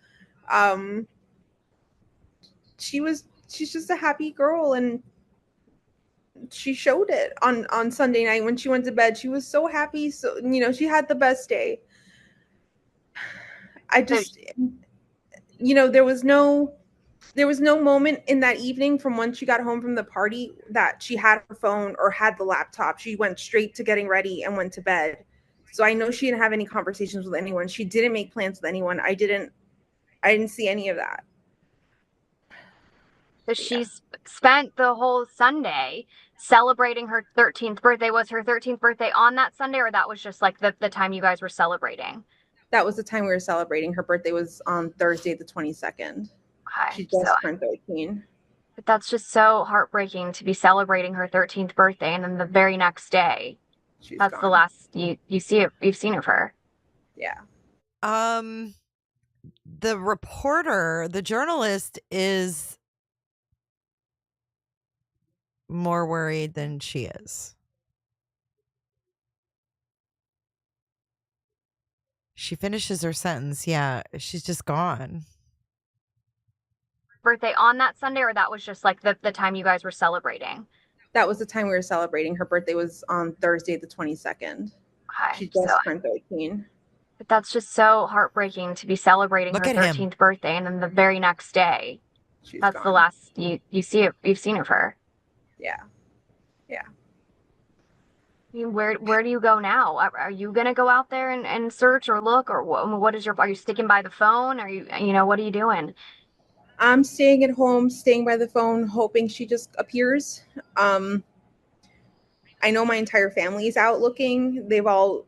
[SPEAKER 3] She's just a happy girl, and she showed it on Sunday night when she went to bed. She was so happy. So, she had the best day. I just, there was no moment in that evening from when she got home from the party that she had her phone or had the laptop. She went straight to getting ready and went to bed. So I know she didn't have any conversations with anyone. She didn't make plans with anyone. I didn't see any of that.
[SPEAKER 16] So she's spent the whole Sunday celebrating her 13th birthday. Was her 13th birthday on that Sunday, or that was just like the time you guys were celebrating?
[SPEAKER 3] That was the time we were celebrating. Her birthday was on Thursday, the 22nd.
[SPEAKER 16] Okay,
[SPEAKER 3] she just turned 13.
[SPEAKER 16] But that's just so heartbreaking to be celebrating her 13th birthday, and then the very next day, that's gone. The last you've seen of her.
[SPEAKER 3] Yeah.
[SPEAKER 1] The reporter, the journalist, is more worried than she is. She finishes her sentence. Yeah, she's just gone.
[SPEAKER 16] Birthday on that Sunday, or that was just like the time you guys were celebrating?
[SPEAKER 3] That was the time we were celebrating. Her birthday was on Thursday, the 22nd.
[SPEAKER 16] Okay,
[SPEAKER 3] she just turned 13.
[SPEAKER 16] But that's just so heartbreaking to be celebrating her 13th birthday, and then the very next day, that's gone. The last you've seen of her.
[SPEAKER 3] Yeah.
[SPEAKER 16] Where do you go now? Are you gonna go out there and search or look, or what is are you sticking by the phone? Are you what are you doing?
[SPEAKER 3] I'm staying at home, staying by the phone, hoping she just appears. I know my entire family is out looking. They've all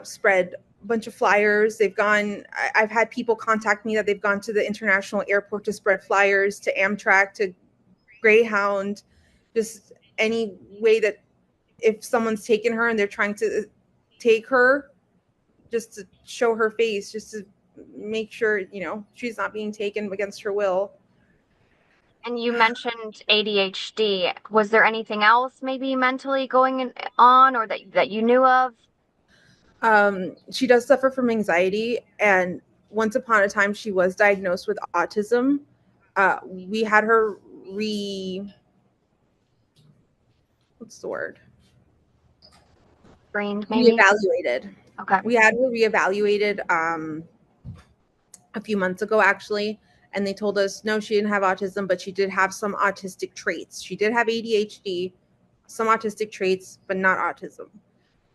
[SPEAKER 3] spread a bunch of flyers. I've had people contact me that they've gone to the international airport to spread flyers, to Amtrak, to Greyhound, just any way that if someone's taken her and they're trying to take her, just to show her face, just to make sure, she's not being taken against her will.
[SPEAKER 16] And you mentioned ADHD. Was there anything else maybe mentally going on or that you knew of?
[SPEAKER 3] She does suffer from anxiety, and once upon a time she was diagnosed with autism. We had her reevaluated.
[SPEAKER 16] Okay.
[SPEAKER 3] We had her reevaluated a few months ago, actually, and they told us no, she didn't have autism, but she did have some autistic traits. She did have ADHD, some autistic traits, but not autism.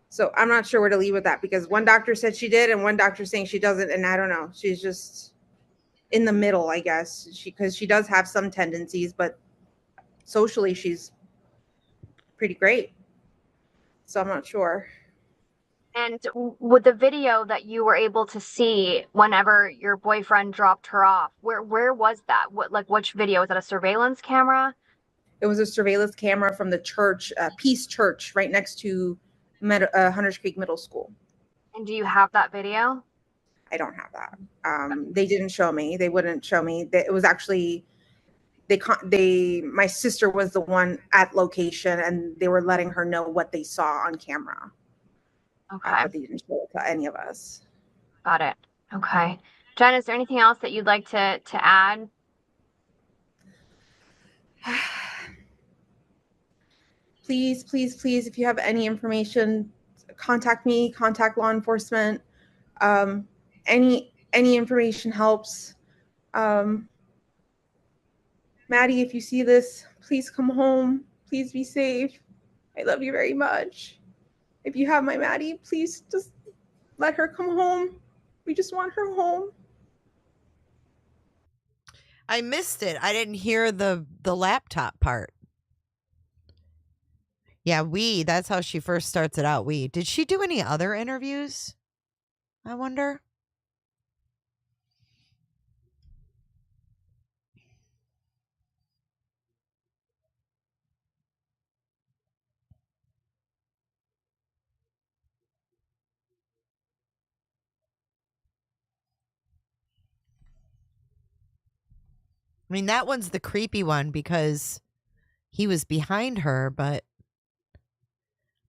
[SPEAKER 3] So I'm not sure where to leave with that, because one doctor said she did and one doctor saying she doesn't, and I don't know. She's just in the middle, I guess, because she does have some tendencies, but socially she's pretty great. So I'm not sure.
[SPEAKER 16] And with the video that you were able to see whenever your boyfriend dropped her off, where was that? Which video? Was that a surveillance camera?
[SPEAKER 3] It was a surveillance camera from the church, Peace Church, right next to Hunters Creek Middle School.
[SPEAKER 16] And do you have that video?
[SPEAKER 3] I don't have that. They didn't show me. They wouldn't show me. It was actually my sister was the one at location, and they were letting her know what they saw on camera.
[SPEAKER 16] Okay.
[SPEAKER 3] But they didn't show it to any of us.
[SPEAKER 16] Got it. Okay. Jenn, is there anything else that you'd like to add?
[SPEAKER 3] Please, please, please, if you have any information, contact me, contact law enforcement. Any information helps. Maddie, if you see this, please come home. Please be safe. I love you very much. If you have my Maddie, please just let her come home. We just want her home.
[SPEAKER 1] I missed it. I didn't hear the laptop part. Yeah, that's how she first starts it out. Did she do any other interviews? I wonder. I mean, that one's the creepy one because he was behind her, but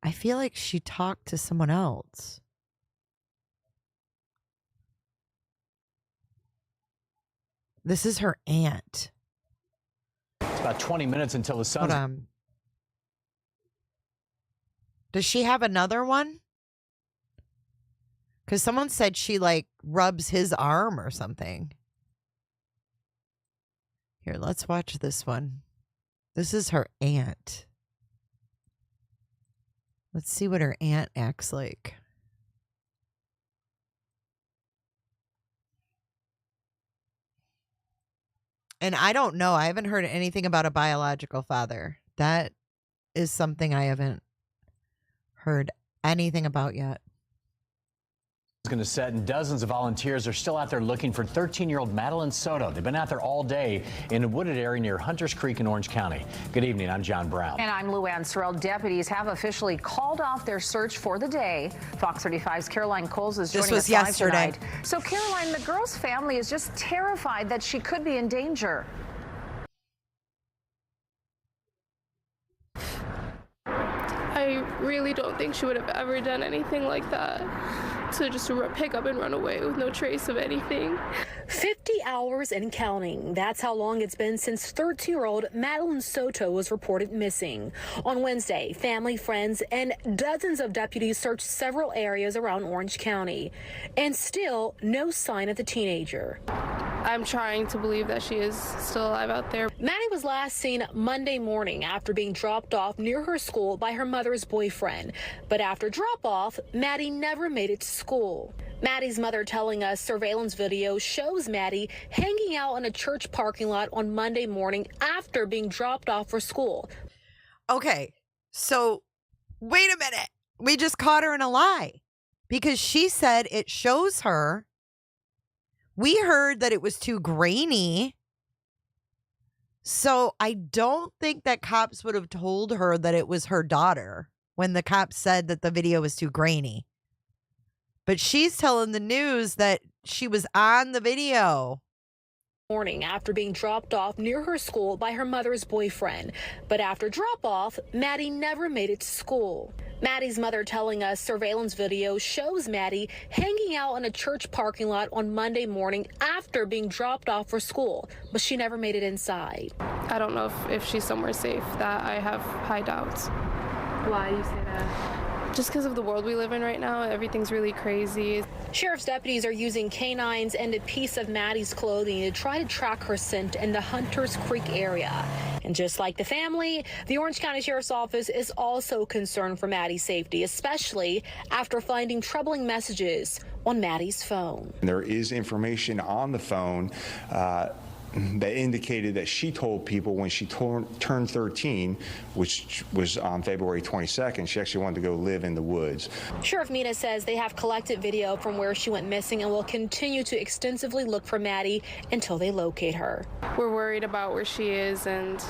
[SPEAKER 1] I feel like she talked to someone else. This is her aunt.
[SPEAKER 14] It's about 20 minutes until the sun.
[SPEAKER 1] Hold on. Does she have another one? Because someone said she rubs his arm or something. Here, let's watch this one. This is her aunt. Let's see what her aunt acts like. And I don't know. I haven't heard anything about a biological father. That is something I haven't heard anything about yet.
[SPEAKER 14] It's going to set, and dozens of volunteers are still out there looking for 13-year-old Madeline Soto. They've been out there all day in a wooded area near Hunters Creek in Orange County. Good evening. I'm John Brown.
[SPEAKER 5] And I'm Lou Ann Sorrell. Deputies have officially called off their search for the day. Fox 35's Caroline Coles is joining us live tonight. So, Caroline, the girl's family is just terrified that she could be in danger.
[SPEAKER 9] I really don't think she would have ever done anything like that, to just pick up and run away with no trace of anything.
[SPEAKER 20] 50 hours and counting. That's how long it's been since 13-year-old Madeline Soto was reported missing. On Wednesday, family, friends, and dozens of deputies searched several areas around Orange County. And still, no sign of the teenager.
[SPEAKER 9] I'm trying to believe that she is still alive out there.
[SPEAKER 20] Maddie was last seen Monday morning after being dropped off near her school by her mother's boyfriend. But after drop-off, Maddie never made it to school. Maddie's mother telling us surveillance video shows Maddie hanging out in a church parking lot on Monday morning after being dropped off for school.
[SPEAKER 1] Okay, so Wait a minute. We just caught her in a lie because she said it shows her. We heard that it was too grainy. So I don't think that cops would have told her that it was her daughter when the cops said that the video was too grainy. But she's telling the news that she was on the video.
[SPEAKER 20] Morning after being dropped off near her school by her mother's boyfriend. But after drop-off, Maddie never made it to school. Maddie's mother telling us surveillance video shows Maddie hanging out in a church parking lot on Monday morning after being dropped off for school, but she never made it inside.
[SPEAKER 9] I don't know if she's somewhere safe. That I have high doubts. Why do you say that? Just because of the world we live in right now, everything's really crazy.
[SPEAKER 20] Sheriff's deputies are using canines and a piece of Maddie's clothing to try to track her scent in the Hunters Creek area. And just like the family, the Orange County Sheriff's Office is also concerned for Maddie's safety, especially after finding troubling messages on Maddie's phone.
[SPEAKER 23] There is information on the phone that indicated that she told people when she turned 13, which was on February 22nd, she actually wanted to go live in the woods.
[SPEAKER 20] Sheriff Mina says they have collected video from where she went missing and will continue to extensively look for Maddie until they locate her.
[SPEAKER 9] We're worried about where she is and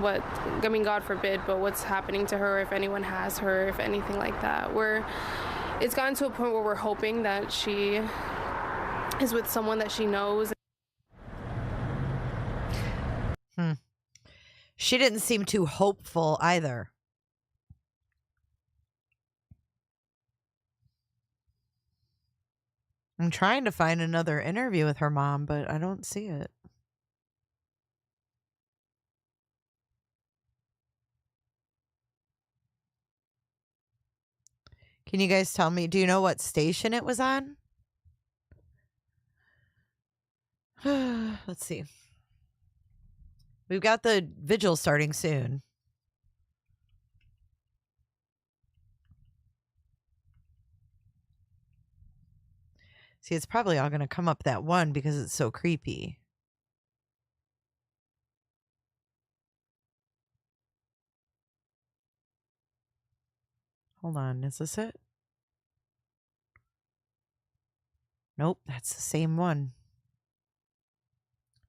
[SPEAKER 9] what, I mean, God forbid, but what's happening to her, if anyone has her, if anything like that. It's gotten to a point where we're hoping that she is with someone that she knows.
[SPEAKER 1] She didn't seem too hopeful either. I'm trying to find another interview with her mom, but I don't see it. Can you guys tell me, do you know what station it was on? Let's see. We've got the vigil starting soon. See, it's probably all going to come up that one because it's so creepy. Hold on, is this it? Nope, that's the same one.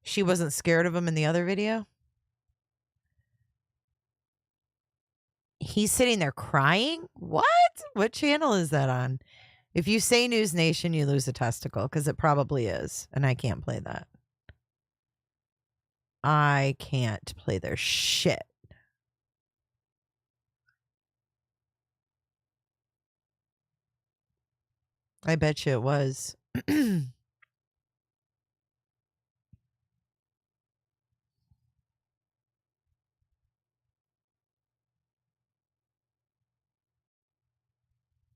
[SPEAKER 1] She wasn't scared of him in the other video? He's sitting there crying? What? What channel is that on? If you say News Nation, you lose a testicle, because it probably is. And I can't play that. I can't play their shit. I bet you it was.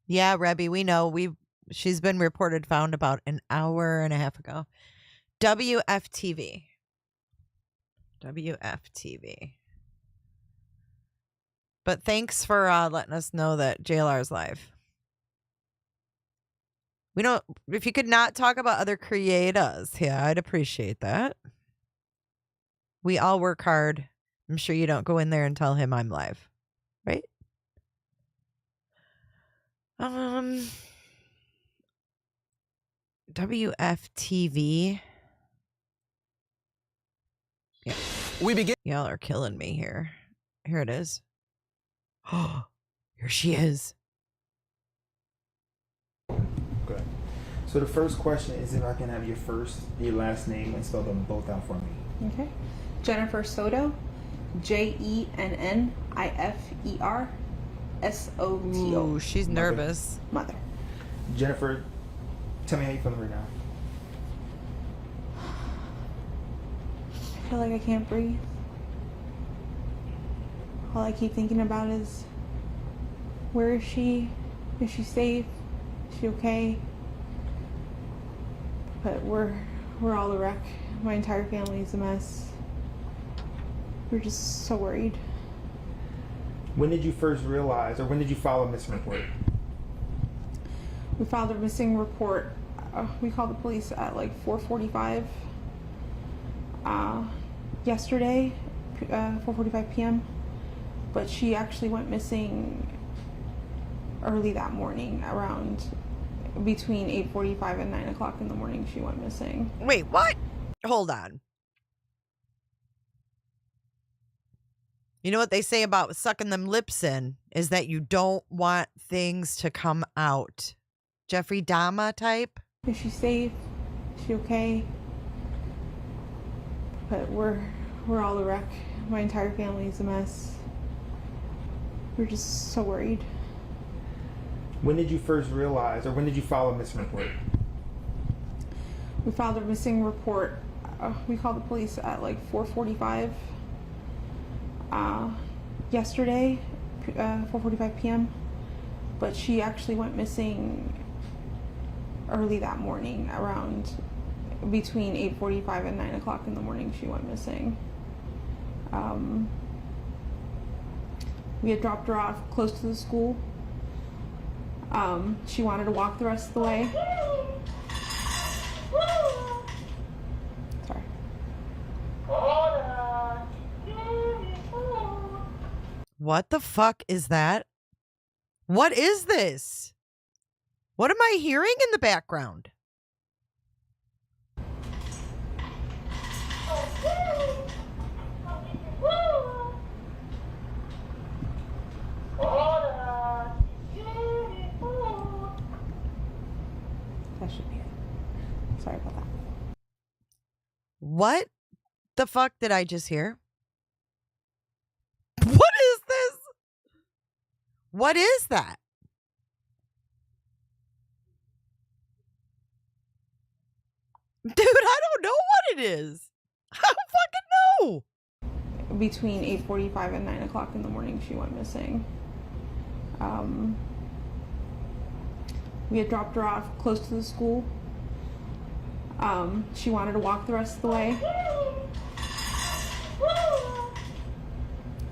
[SPEAKER 1] Yeah, Rebby, we know. She's been reported found about an hour and a half ago. WFTV. WFTV. But thanks for letting us know that JLR is live. We don't. If you could not talk about other creators, yeah, I'd appreciate that. We all work hard. I'm sure you don't go in there and tell him I'm live, right? WFTV. Yeah. We begin. Y'all are killing me here. Here it is. Oh, here she is.
[SPEAKER 11] Okay. So the first question is if I can have your first, your last name, and spell them both out for me.
[SPEAKER 3] Okay. Jennifer Soto. JENNIFER SOTO.
[SPEAKER 1] Ooh, she's nervous.
[SPEAKER 3] Mother.
[SPEAKER 11] Jennifer, tell me how you feeling right now.
[SPEAKER 3] I feel like I can't breathe. All I keep thinking about is, where is she? Is she safe? Is she okay? But we're all a wreck. My entire family is a mess. We're just so worried.
[SPEAKER 11] When did you first realize, or when did you file a missing report?
[SPEAKER 3] We filed a missing report. We called the police at like 4:45 yesterday, 4:45 p.m. but she actually went missing early that morning, around between 8:45 and 9 o'clock in the morning. She went missing.
[SPEAKER 1] Wait, what? Hold on. You know what they say about sucking them lips in is that you don't want things to come out. Jeffrey Dahmer type.
[SPEAKER 3] Is she safe? Is she okay? But we're all a wreck. My entire family is a mess. We're just so worried.
[SPEAKER 11] When did you first realize, or when did you file a missing report?
[SPEAKER 3] We filed a missing report. We called the police at like 4:45 yesterday, 4:45 p.m. But she actually went missing early that morning, around between 8:45 and 9 o'clock in the morning. She went missing. We had dropped her off close to the school. She wanted to walk the rest of the way. Sorry.
[SPEAKER 1] What the fuck is that? What is this? What am I hearing in the background?
[SPEAKER 3] That should be it. Sorry about that.
[SPEAKER 1] What the fuck did I just hear? What is this? What is that? Dude, I don't know what it is. I don't fucking know.
[SPEAKER 3] Between 8:45 and 9 o'clock in the morning, she went missing. We had dropped her off close to the school. She wanted to walk the rest of the way.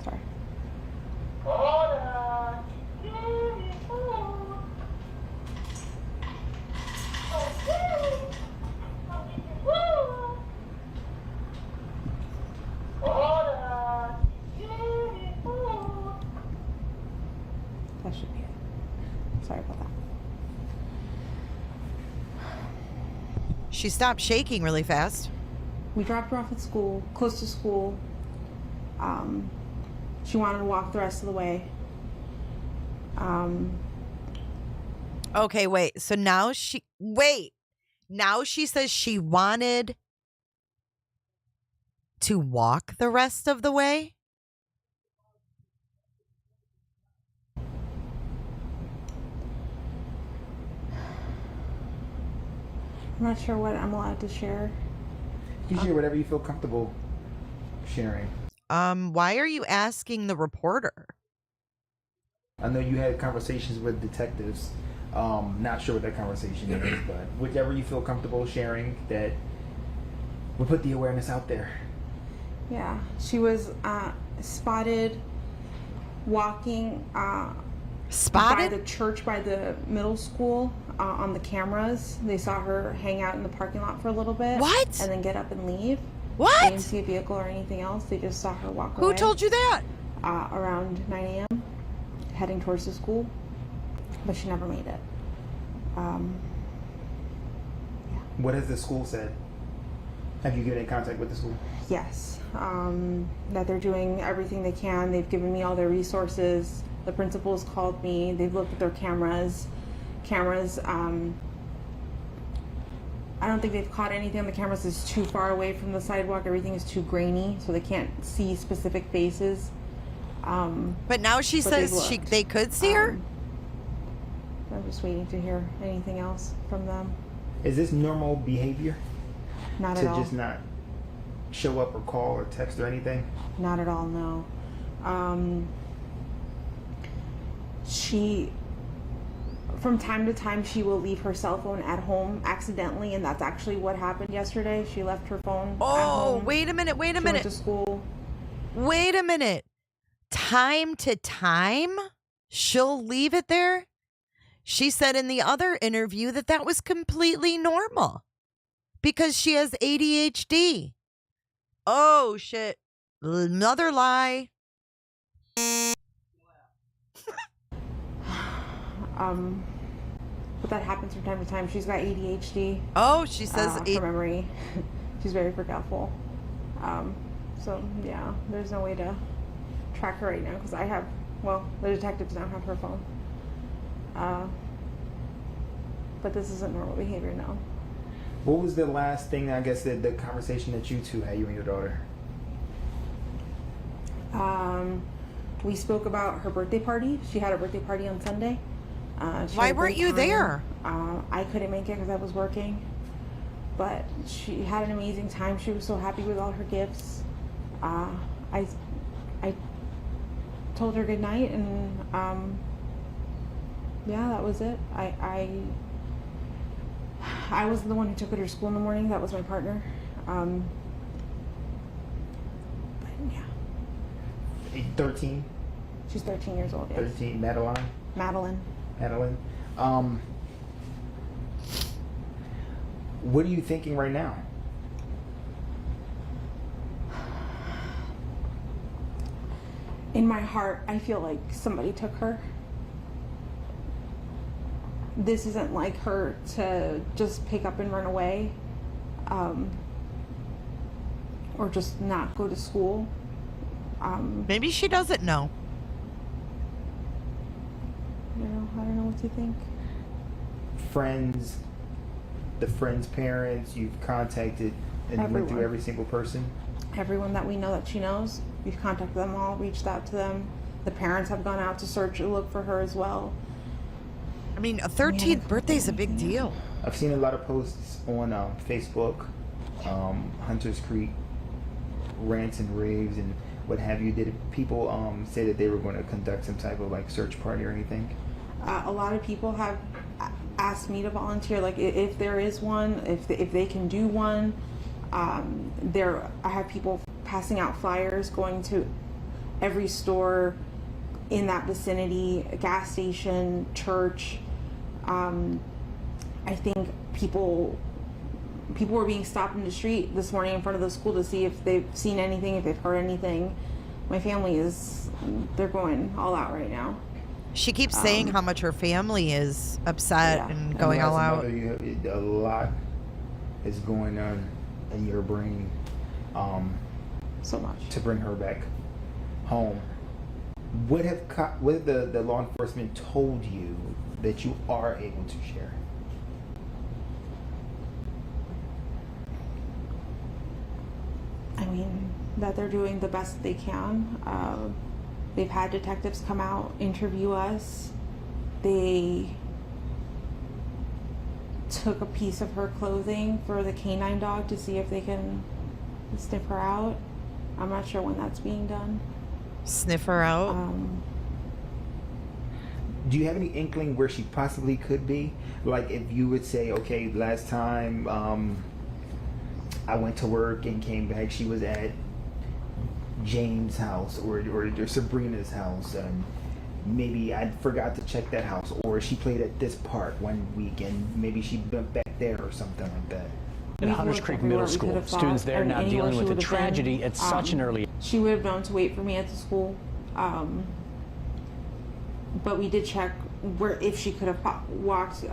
[SPEAKER 3] Sorry. That should be it. Sorry about that.
[SPEAKER 1] She stopped shaking really fast.
[SPEAKER 3] We dropped her off at school, close to school. She wanted to walk the rest of the way.
[SPEAKER 1] Okay, wait. So now now she says she wanted to walk the rest of the way?
[SPEAKER 3] I'm not sure what I'm allowed to share.
[SPEAKER 11] You share whatever you feel comfortable sharing.
[SPEAKER 1] Why are you asking the reporter?
[SPEAKER 11] I know you had conversations with detectives. Not sure what that conversation is, but whichever you feel comfortable sharing, that will put the awareness out there.
[SPEAKER 3] Yeah, she was spotted walking
[SPEAKER 1] spotted
[SPEAKER 3] by the church, by the middle school, on the cameras. They saw her hang out in the parking lot for a little bit.
[SPEAKER 1] What?
[SPEAKER 3] And then get up and leave.
[SPEAKER 1] What?
[SPEAKER 3] They didn't see a vehicle or anything else. They just saw her walk away.
[SPEAKER 1] Who told you that?
[SPEAKER 3] Around 9 a.m., heading towards the school, but she never made it. Yeah.
[SPEAKER 11] What has the school said? Have you given in contact with the school?
[SPEAKER 3] Yes, that they're doing everything they can. They've given me all their resources. The principal's called me. They've looked at their cameras. I don't think they've caught anything on the cameras is too far away from the sidewalk. Everything is too grainy, so they can't see specific faces.
[SPEAKER 1] But now she says they could see her?
[SPEAKER 3] I'm just waiting to hear anything else from them.
[SPEAKER 11] Is this normal behavior?
[SPEAKER 3] Not at all.
[SPEAKER 11] To just not show up or call or text or anything?
[SPEAKER 3] Not at all, no. She, from time to time, she will leave her cell phone at home accidentally, and that's actually what happened yesterday. She left her phone at home.
[SPEAKER 1] Wait a minute.
[SPEAKER 3] She went to school.
[SPEAKER 1] Wait a minute. Time to time, she'll leave it there? She said in the other interview that was completely normal because she has ADHD. Oh, shit. Another lie.
[SPEAKER 3] But that happens from time to time. She's got ADHD.
[SPEAKER 1] Oh, she says
[SPEAKER 3] for memory. She's very forgetful. So yeah, there's no way to track her right now because the detectives now have her phone. But this isn't normal behavior now.
[SPEAKER 11] What was the last thing, I guess, the conversation that you two had, you and your daughter?
[SPEAKER 3] We spoke about her birthday party. She had a birthday party on Sunday.
[SPEAKER 1] Why weren't you there?
[SPEAKER 3] I couldn't make it because I was working. But she had an amazing time. She was so happy with all her gifts. I told her good night, and yeah, that was it. I wasn't the one who took her to school in the morning. That was my partner. But yeah.
[SPEAKER 11] 13?
[SPEAKER 3] She's 13 years old, yes.
[SPEAKER 11] 13, Madeline?
[SPEAKER 3] Madeline.
[SPEAKER 11] What are you thinking right now?
[SPEAKER 3] In my heart, I feel like somebody took her. This isn't like her to just pick up and run away, or just not go to school.
[SPEAKER 1] Maybe she doesn't know.
[SPEAKER 3] I don't know what to think.
[SPEAKER 11] Friends, the friends' parents, you've contacted and went through every single person?
[SPEAKER 3] Everyone that we know that she knows, we've contacted them all, reached out to them. The parents have gone out to search and look for her as well.
[SPEAKER 1] I mean, a 13th birthday is a big deal.
[SPEAKER 11] I've seen a lot of posts on Facebook, Hunters Creek, rants and raves and what have you. Did people say that they were going to conduct some type of like search party or anything?
[SPEAKER 3] A lot of people have asked me to volunteer, like if there is one, if they can do one. I have people passing out flyers, going to every store in that vicinity, a gas station, church. I think people were being stopped in the street this morning in front of the school to see if they've seen anything, if they've heard anything. My family they're going all out right now.
[SPEAKER 1] She keeps saying how much her family is upset and going all out.
[SPEAKER 11] A lot is going on in your brain.
[SPEAKER 3] So much.
[SPEAKER 11] To bring her back home. What have the law enforcement told you that you are able to share?
[SPEAKER 3] I mean, that they're doing the best they can. They've had detectives come out, interview us. They took a piece of her clothing for the canine dog to see if they can sniff her out. I'm not sure when that's being done.
[SPEAKER 1] Sniff her out?
[SPEAKER 11] Do you have any inkling where she possibly could be? Like if you would say, okay, last time I went to work and came back, she was at James' house or Sabrina's house, and maybe I forgot to check that house, or she played at this park one week and maybe she went back there or something like that.
[SPEAKER 14] At Hunters Creek Middle School, students there now dealing with the tragedy at such an early age.
[SPEAKER 3] She would have known to wait for me at the school, but we did check if she could have walked.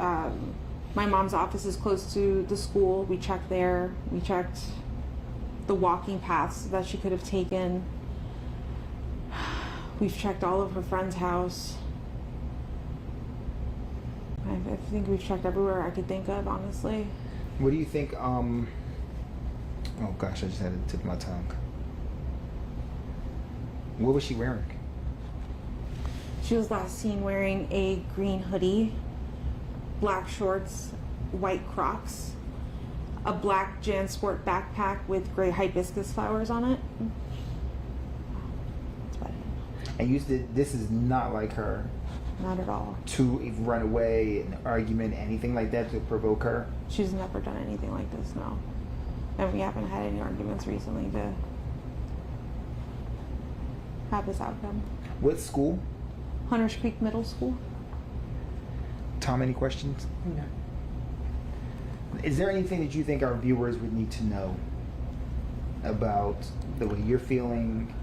[SPEAKER 3] My mom's office is close to the school. We checked there. We checked the walking paths that she could have taken. We've checked all of her friend's house. I think we've checked everywhere I could think of, honestly.
[SPEAKER 11] What do you think, oh gosh, I just had to tip my tongue. What was she wearing?
[SPEAKER 3] She was last seen wearing a green hoodie, black shorts, white Crocs, a black JanSport backpack with gray hibiscus flowers on it.
[SPEAKER 11] And you said this is not like her?
[SPEAKER 3] Not at all.
[SPEAKER 11] To run away, an argument, anything like that to provoke her?
[SPEAKER 3] She's never done anything like this, no. And we haven't had any arguments recently to have this outcome.
[SPEAKER 11] What school?
[SPEAKER 3] Hunters Creek Middle School.
[SPEAKER 11] Tom, any questions?
[SPEAKER 3] No.
[SPEAKER 11] Is there anything that you think our viewers would need to know about the way you're feeling,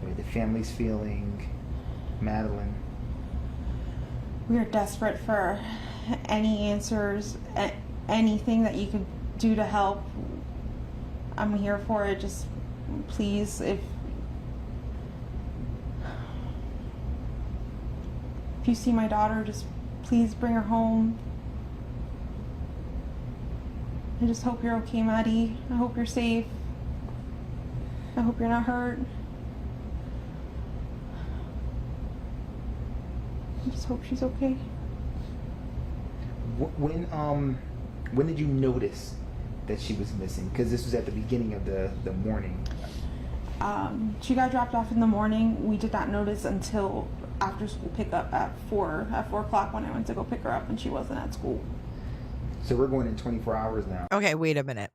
[SPEAKER 11] the way the family's feeling, Madeline?
[SPEAKER 3] We are desperate for any answers, anything that you could do to help. I'm here for it. Just please, if you see my daughter, just please bring her home. I just hope you're okay, Maddie. I hope you're safe. I hope you're not hurt. I just hope she's okay.
[SPEAKER 11] When did you notice that she was missing? Because this was at the beginning of the morning.
[SPEAKER 3] She got dropped off in the morning. We did not notice until after school pickup at 4 o'clock when I went to go pick her up and she wasn't at school.
[SPEAKER 11] So we're going in 24 hours now.
[SPEAKER 1] Okay, wait a minute.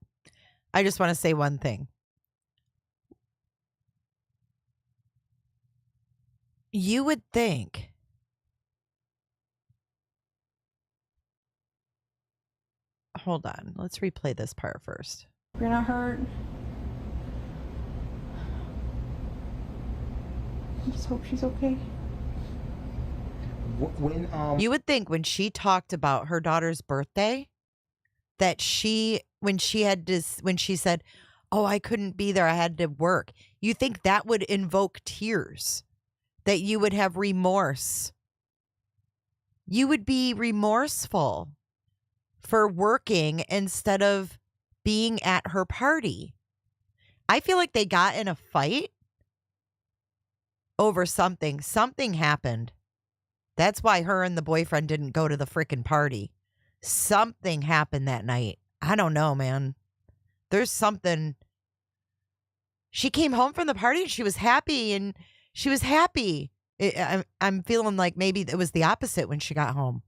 [SPEAKER 1] I just want to say one thing. You would think hold on. Let's replay this part first.
[SPEAKER 3] You're not hurt. I just hope she's okay.
[SPEAKER 1] You would think when she talked about her daughter's birthday that when she said, "Oh, I couldn't be there. I had to work." You think that would invoke tears, that you would have remorse. You would be remorseful for working instead of being at her party. I feel like they got in a fight over something. Something happened. That's why her and the boyfriend didn't go to the frickin' party. Something happened that night. I don't know, man. There's something. She came home from the party and she was happy, I'm feeling like maybe it was the opposite when she got home.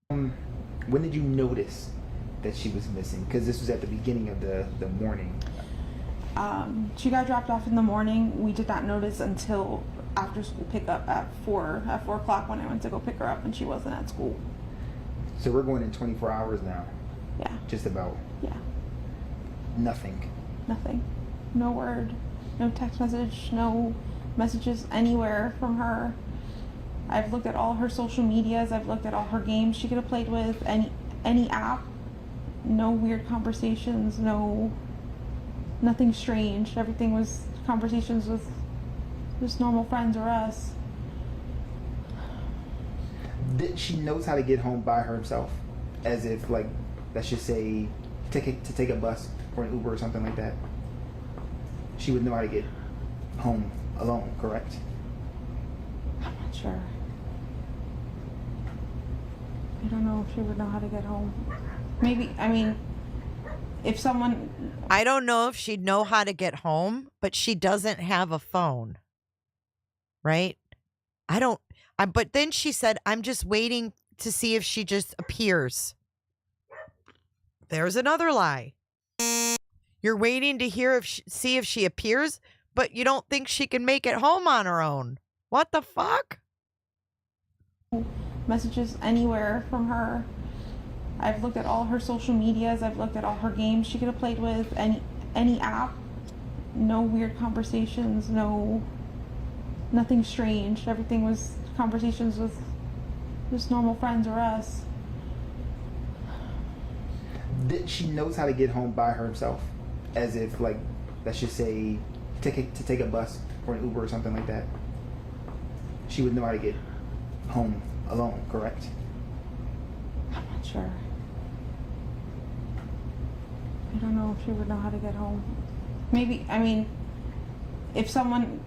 [SPEAKER 11] When did you notice that she was missing? Because this was at the beginning of the morning.
[SPEAKER 3] She got dropped off in the morning. We did not notice until after school pickup at 4 o'clock when I went to go pick her up and she wasn't at school.
[SPEAKER 11] So we're going in 24 hours now.
[SPEAKER 3] Yeah.
[SPEAKER 11] Just about.
[SPEAKER 3] Yeah.
[SPEAKER 11] Nothing.
[SPEAKER 3] Nothing. No word. No text message. No messages anywhere from her. I've looked at all her social medias. I've looked at all her games she could have played with. Any app. No weird conversations. Nothing strange. Everything was conversations with just normal friends or us.
[SPEAKER 11] She knows how to get home by herself, as if, like, let's just say, to take a bus or an Uber or something like that. She would know how to get home alone, correct?
[SPEAKER 3] I'm not sure. I don't know if she would know how to get home. Maybe, if someone...
[SPEAKER 1] I don't know if she'd know how to get home, but she doesn't have a phone. Right? But then she said, I'm just waiting to see if she just appears. There's another lie. You're waiting to see if she appears, but you don't think she can make it home on her own. What the fuck?
[SPEAKER 3] Messages anywhere from her. I've looked at all her social medias. I've looked at all her games she could have played with. Any app. No weird conversations. Nothing strange. Everything was conversations with just normal friends or us.
[SPEAKER 11] She knows how to get home by herself, as if, like, let's just say, to take a bus or an Uber or something like that. She would know how to get home alone, correct?
[SPEAKER 3] I'm not sure. I don't know if she would know how to get home. Maybe, if someone...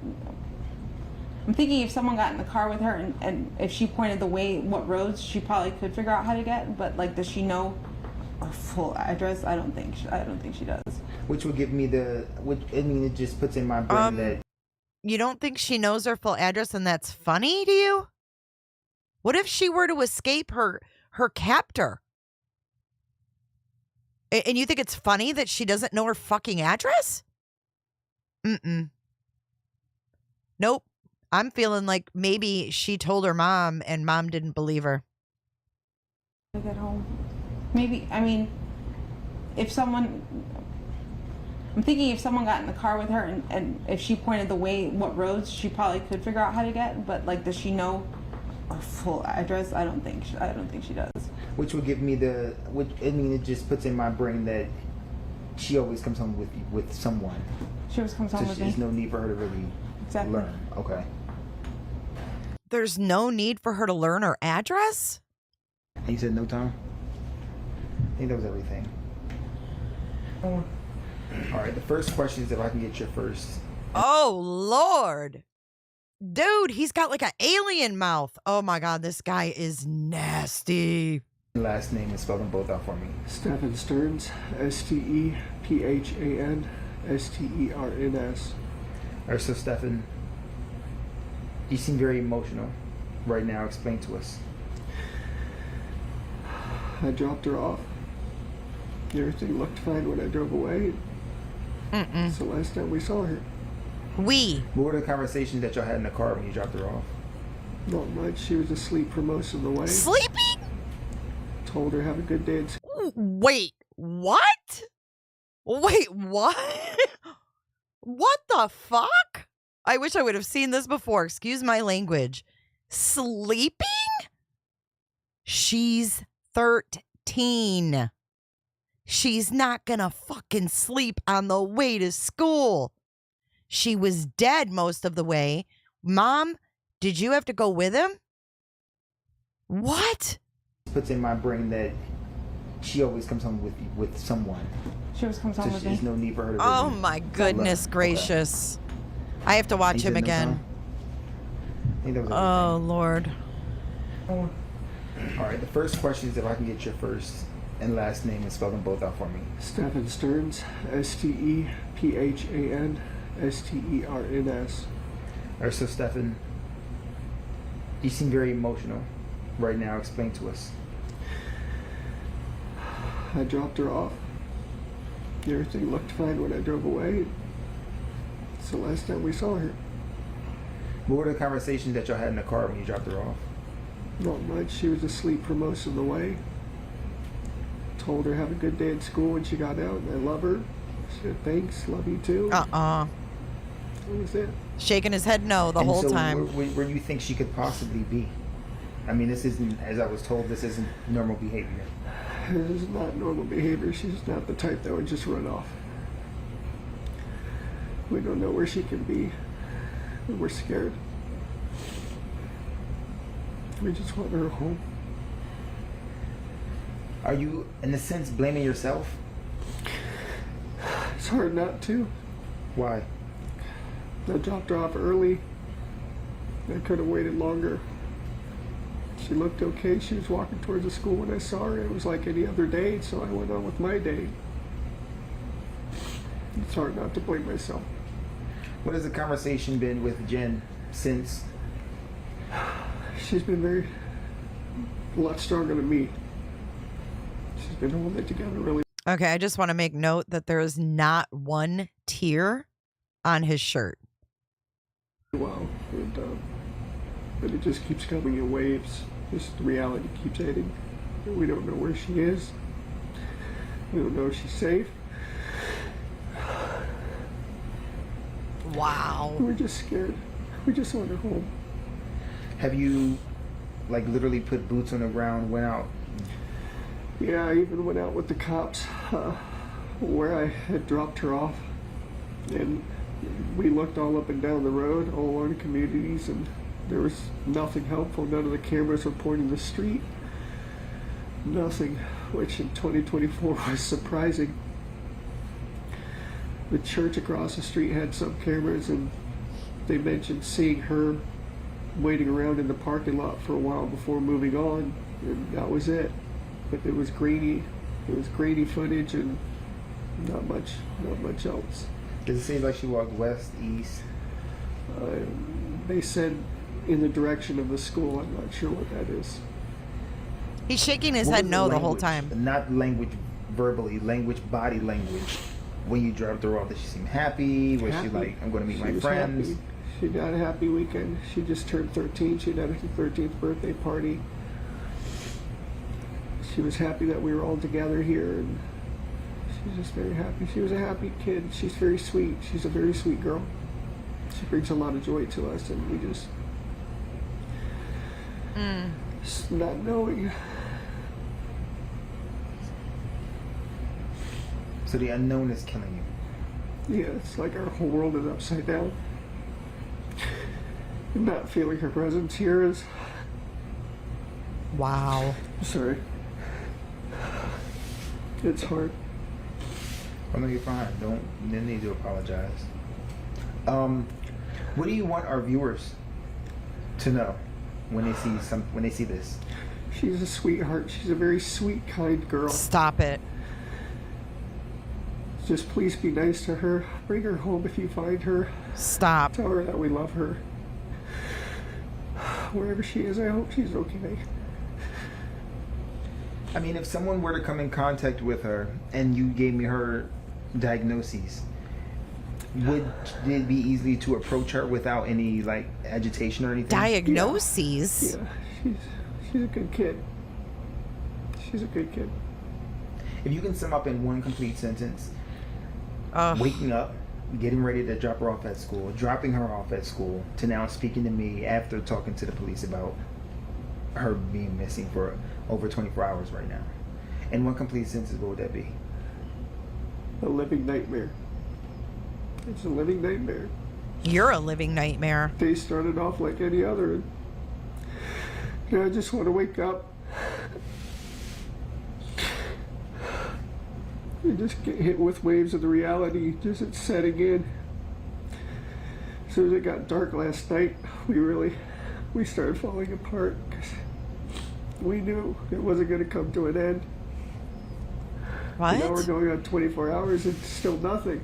[SPEAKER 3] I'm thinking if someone got in the car with her and if she pointed the way, what roads, she probably could figure out how to get. But, like, does she know her full address? I don't think she does.
[SPEAKER 11] Which would give me it just puts in my brain that...
[SPEAKER 1] You don't think she knows her full address and that's funny to you? What if she were to escape her captor? And you think it's funny that she doesn't know her fucking address? Nope. I'm feeling like maybe she told her mom and mom didn't believe her.
[SPEAKER 3] To get home. Maybe, if someone... I'm thinking if someone got in the car with her and if she pointed the way, what roads, she probably could figure out how to get. But, like, does she know
[SPEAKER 8] a full address. I don't think she does.
[SPEAKER 11] Which would give me it just puts in my brain that she always comes home with someone.
[SPEAKER 8] She always comes home with me.
[SPEAKER 11] There's no need for her to really learn. Okay.
[SPEAKER 1] There's no need for her to learn her address?
[SPEAKER 11] And you said no time? I think that was everything. All right, the first question is if I can get your first.
[SPEAKER 1] Oh, Lord. Dude, he's got like an alien mouth. Oh, my God, this guy is nasty.
[SPEAKER 11] Last name is spelled them both out for me.
[SPEAKER 12] Stephan Sterns, STEPHAN STERNS.
[SPEAKER 11] All right, so Stephan, you seem very emotional right now. Explain to us.
[SPEAKER 12] I dropped her off. Everything looked fine when I drove away. It's the last time we saw her.
[SPEAKER 1] What
[SPEAKER 11] were the conversations that y'all had in the car when you dropped her off?
[SPEAKER 12] Not much. She was asleep for most of the way.
[SPEAKER 1] Sleeping?
[SPEAKER 12] Told her have a good day at school.
[SPEAKER 1] Wait, what? Wait, what? What the fuck? I wish I would have seen this before. Excuse my language. Sleeping? She's 13. She's not gonna fucking sleep on the way to school. She was dead most of the way. Mom, did you have to go with him? What?
[SPEAKER 11] Puts in my brain that she always comes home with someone.
[SPEAKER 8] She always comes home with me.
[SPEAKER 11] There's no need for her to
[SPEAKER 1] Oh my goodness gracious. Okay. I have to watch him again. Oh, Lord.
[SPEAKER 11] All right, the first question is if I can get your first and last name and spell them both out for me.
[SPEAKER 12] Stephan Sterns, STEPHAN STERNS.
[SPEAKER 11] All right, so Stephan, you seem very emotional right now. Explain to us.
[SPEAKER 12] I dropped her off. Everything looked fine when I drove away. It's the last time we saw her.
[SPEAKER 11] What were the conversations that y'all had in the car when you dropped her off?
[SPEAKER 12] Not much. She was asleep for most of the way. Told her have a good day at school when she got out, and I love her. She said thanks, love you too. That was it.
[SPEAKER 1] Shaking his head no the whole time.
[SPEAKER 11] Where do you think she could possibly be? I mean, this isn't, as I was told, this isn't normal behavior.
[SPEAKER 12] This is not normal behavior. She's not the type that would just run off. We don't know where she can be. And we're scared. We just want her home.
[SPEAKER 11] Are you, in a sense, blaming yourself?
[SPEAKER 12] It's hard not to.
[SPEAKER 11] Why?
[SPEAKER 12] I dropped her off early. I could have waited longer. She looked okay. She was walking towards the school when I saw her. It was like any other day, so I went on with my day. It's hard not to blame myself.
[SPEAKER 11] What has the conversation been with Jenn since?
[SPEAKER 12] She's been a lot stronger than me. She's been holding it together really.
[SPEAKER 1] Okay, I just want to make note that there is not one tear on his shirt.
[SPEAKER 12] Wow, but it just keeps coming in waves. Just the reality keeps hitting. We don't know where she is. We don't know if she's safe.
[SPEAKER 1] Wow.
[SPEAKER 12] We're just scared. We just want her home.
[SPEAKER 11] Have you, like, literally put boots on the ground, went out?
[SPEAKER 12] Yeah, I even went out with the cops where I had dropped her off. And we looked all up and down the road, all along the communities, and there was nothing helpful. None of the cameras were pointing the street. Nothing, which in 2024 was surprising. The church across the street had some cameras, and they mentioned seeing her waiting around in the parking lot for a while before moving on, and that was it. But it was grainy. It was grainy footage, and not much else.
[SPEAKER 11] Does it seem like she walked west, east?
[SPEAKER 12] They said in the direction of the school. I'm not sure what that is.
[SPEAKER 1] He's shaking his head no the whole time.
[SPEAKER 11] Not language verbally, body language. When you dropped her off, did she seem happy? Was she like, I'm going to meet my friends?
[SPEAKER 12] Happy. She had a happy weekend. She just turned 13. She had her 13th birthday party. She was happy that we were all together here, and she's just very happy. She was a happy kid. She's very sweet. She's a very sweet girl. She brings a lot of joy to us, and we just... Just not knowing.
[SPEAKER 11] So the unknown is killing you.
[SPEAKER 12] Yeah, it's like our whole world is upside down. And not feeling her presence here is...
[SPEAKER 1] Wow.
[SPEAKER 12] Sorry. It's hard.
[SPEAKER 11] Oh no, you're fine. Don't need to apologize. What do you want our viewers to know when they see this?
[SPEAKER 12] She's a sweetheart. She's a very sweet, kind girl.
[SPEAKER 1] Stop it.
[SPEAKER 12] Just please be nice to her. Bring her home if you find her.
[SPEAKER 1] Stop.
[SPEAKER 12] Tell her that we love her. Wherever she is, I hope she's okay.
[SPEAKER 11] I mean, if someone were to come in contact with her and you gave me her diagnoses, would it be easy to approach her without any like agitation or anything?
[SPEAKER 1] Diagnoses?
[SPEAKER 12] Yeah, she's a good kid. She's a good kid.
[SPEAKER 11] If you can sum up in one complete sentence, waking up, getting ready to drop her off at school, dropping her off at school, to now speaking to me after talking to the police about her being missing for over 24 hours right now. In one complete sentence, what would that be?
[SPEAKER 12] A living nightmare. It's a living nightmare.
[SPEAKER 1] You're a living nightmare.
[SPEAKER 12] They started off like any other. And I just want to wake up and just get hit with waves of the reality. Just it's setting in. As soon as it got dark last night, we started falling apart because we knew it wasn't going to come to an end.
[SPEAKER 1] What?
[SPEAKER 12] Now we're going on 24 hours and still nothing.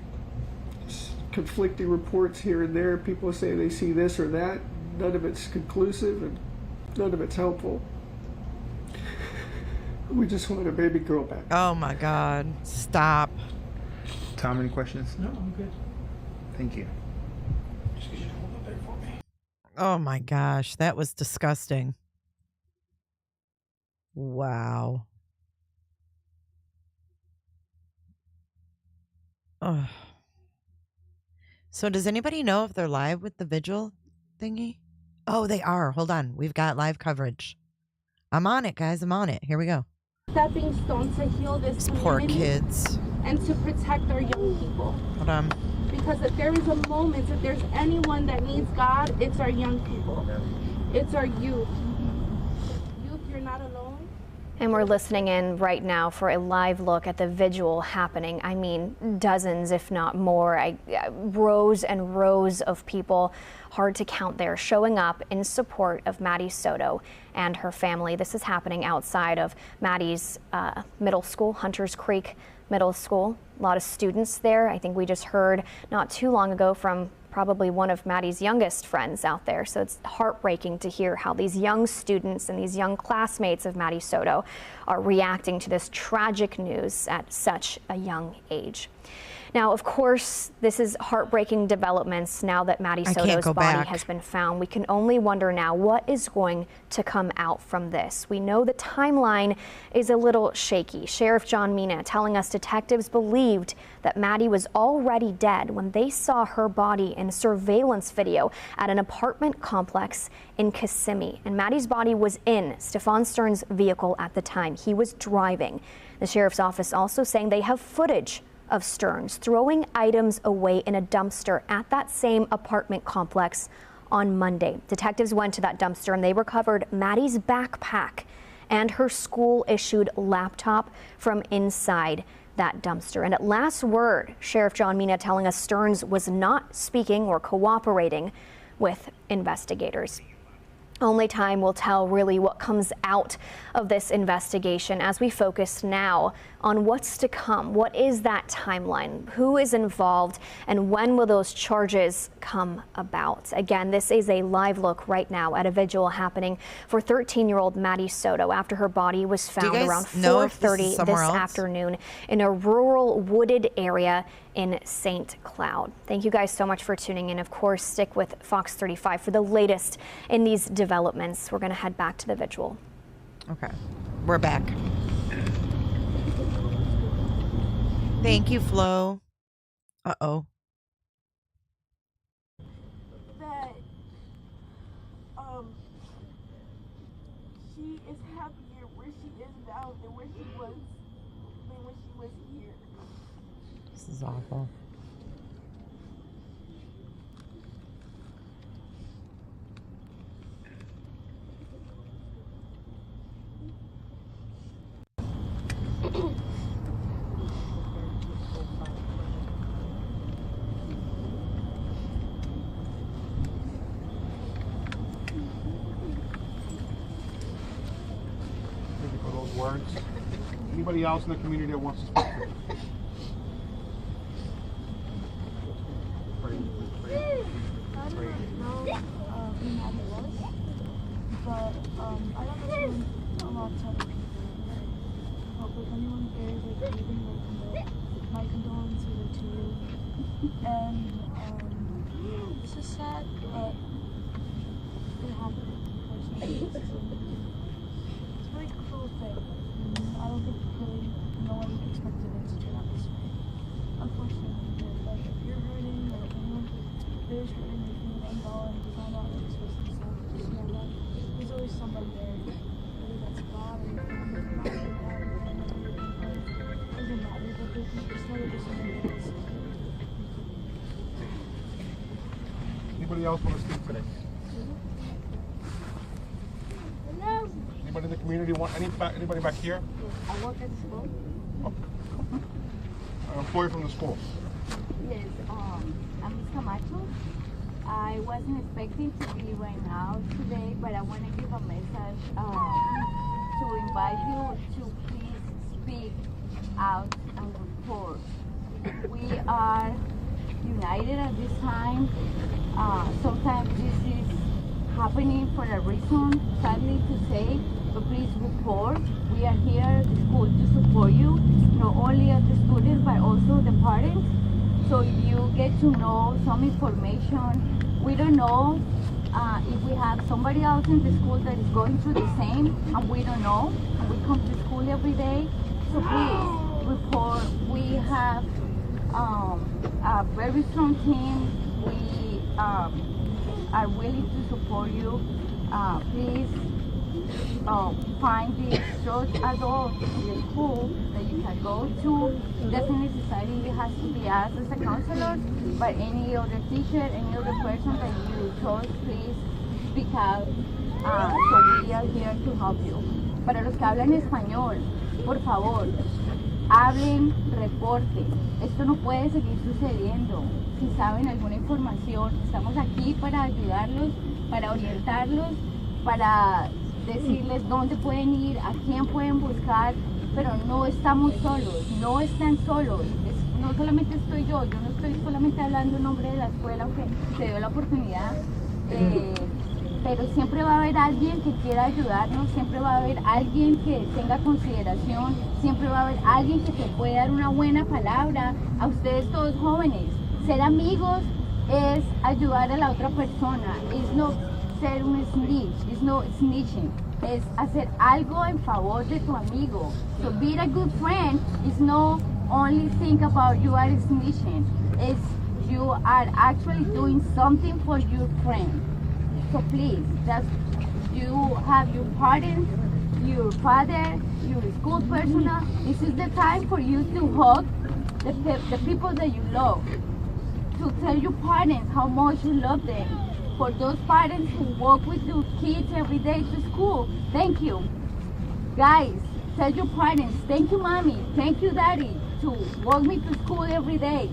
[SPEAKER 12] Just conflicting reports here and there. People say they see this or that. None of it's conclusive and none of it's helpful. We just want a baby girl back.
[SPEAKER 1] Oh my God. Stop.
[SPEAKER 11] Tom, any questions?
[SPEAKER 12] No, I'm good.
[SPEAKER 11] Thank you.
[SPEAKER 1] Oh my gosh. That was disgusting. Wow. Oh. So does anybody know if they're live with the Vigil thingy? Oh, they are. Hold on. We've got live coverage. I'm on it, guys. I'm on it. Here we go.
[SPEAKER 2] Stepping stone to heal this
[SPEAKER 1] Poor
[SPEAKER 2] community
[SPEAKER 1] kids.
[SPEAKER 2] and to protect our young people.
[SPEAKER 1] Hold on.
[SPEAKER 2] Because if there is a moment, if there's anyone that needs God, it's our young people. It's our youth. Youth, you're not alone.
[SPEAKER 27] And we're listening in right now for a live look at the vigil happening. I mean, dozens, if not more, rows and rows of people, hard to count there, showing up in support of Maddie Soto and her family. This is happening outside of Maddie's middle school, Hunters Creek Middle School. A lot of students there. I think we just heard not too long ago from probably one of Maddie's youngest friends out there. So it's heartbreaking to hear how these young students and these young classmates of Maddie Soto are reacting to this tragic news at such a young age. Now, of course, this is heartbreaking developments now that Maddie Soto's body has been found. We can only wonder now what is going to come out from this. We know the timeline is a little shaky. Sheriff John Mina telling us detectives believed that Maddie was already dead when they saw her body in surveillance video at an apartment complex in Kissimmee. And Maddie's body was in Stephan Sterns' vehicle at the time. He was driving. The sheriff's office also saying they have footage of Sterns throwing items away in a dumpster at that same apartment complex on Monday. Detectives went to that dumpster and they recovered Maddie's backpack and her school-issued laptop from inside that dumpster. And at last word, Sheriff John Mina telling us Sterns was not speaking or cooperating with investigators. Only time will tell really what comes out of this investigation as we focus now on what's to come. What is that timeline? Who is involved? And when will those charges come about? Again, this is a live look right now at a vigil happening for 13-year-old Maddie Soto after her body was found around 4:30 this afternoon in a rural wooded area in St. Cloud. Thank you guys so much for tuning in. Of course, stick with Fox 35 for the latest in these developments. We're going to head back to the vigil.
[SPEAKER 1] Okay, we're back. Thank you, Flo. Uh-oh.
[SPEAKER 2] That
[SPEAKER 1] is awful.
[SPEAKER 18] For those words. Anybody else in the community that wants to speak to us?
[SPEAKER 2] I don't know who Maddie was, but I don't know a lot of other people. Hope if anyone there is like leaving, my condolences to you. And it's just sad, but it happened. Unfortunately, it's a really cruel thing. And I don't think really no one expected it to turn out this way. Unfortunately, like if you're hurting or if anyone there's hurting, they can let go and just not about like express themselves. Just know that there's always somebody there. Whether that's God or your family, or mom or dad or grandmother or grandparents. It doesn't matter, but they can just know that there's somebody else.
[SPEAKER 18] Anybody else want to speak today?
[SPEAKER 2] Hello.
[SPEAKER 18] Anybody in the community want anybody back here?
[SPEAKER 2] I work at school.
[SPEAKER 18] An employee from the school.
[SPEAKER 13] Yes, I'm Miss Camacho. I wasn't expecting to be right now today, but I want to give a message to invite you to please speak out and report. We are united at this time. Sometimes this is happening for a reason, sadly to say, but please report. We are here at the school to support you, not only as the students, but also the parents. So you get to know some information. We don't know if we have somebody else in the school that is going through the same, and we don't know, and we come to school every day. So please report. We have a very strong team. We are willing to support you. Please find the church adult in the school that you can go to. Definitely society has to be asked as a counselor, but any other teacher, any other person that you chose, please speak out. So we are here to help you. Para los que hablan español, por favor, hablen, reporten. Esto no puede seguir sucediendo. Si saben alguna información, estamos aquí para ayudarlos, para orientarlos, para decirles dónde pueden ir, a quién pueden buscar, pero no estamos solos, no están solos. No solamente estoy yo no estoy solamente hablando en nombre de la escuela, aunque se dio la oportunidad, pero siempre va a haber alguien que quiera ayudarnos, siempre va a haber alguien que tenga consideración, siempre va a haber alguien que te pueda dar una buena palabra a ustedes todos jóvenes. Ser amigos es ayudar a la otra persona, es no ser un snitch, es no snitching, es hacer algo en favor de tu amigo. So being a good friend is no only think about you are snitching, it's you are actually doing something for your friend. So please, just you have your parents, your father, your school personnel. This is the time for you to hug the people that you love, to tell your parents how much you love them. For those parents who walk with your kids every day to school, thank you. Guys, tell your parents, thank you mommy, thank you daddy, to walk me to school every day,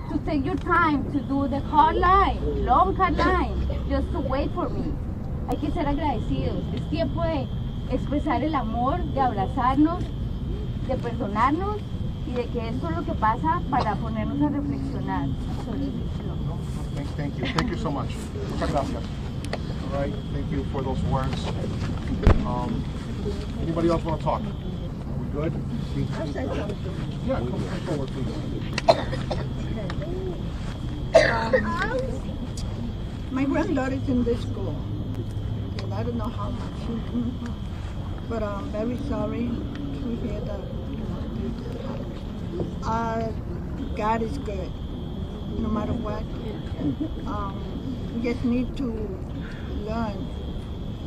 [SPEAKER 13] to take your time to do the hard line, long hard line, just to wait for me. Hay que ser agradecidos. Es tiempo de expresar el amor, de abrazarnos, de perdonarnos y de que esto es lo que pasa para ponernos a reflexionar sobre el
[SPEAKER 18] Thank you. Thank you so much. Muchas gracias. All right. Thank you for those words. Anybody else want to talk? Are we good? Yeah, come forward, please.
[SPEAKER 15] My granddaughter's in this school, and I don't know how much, but I'm very sorry to hear that. God is good, no matter what. We just need to learn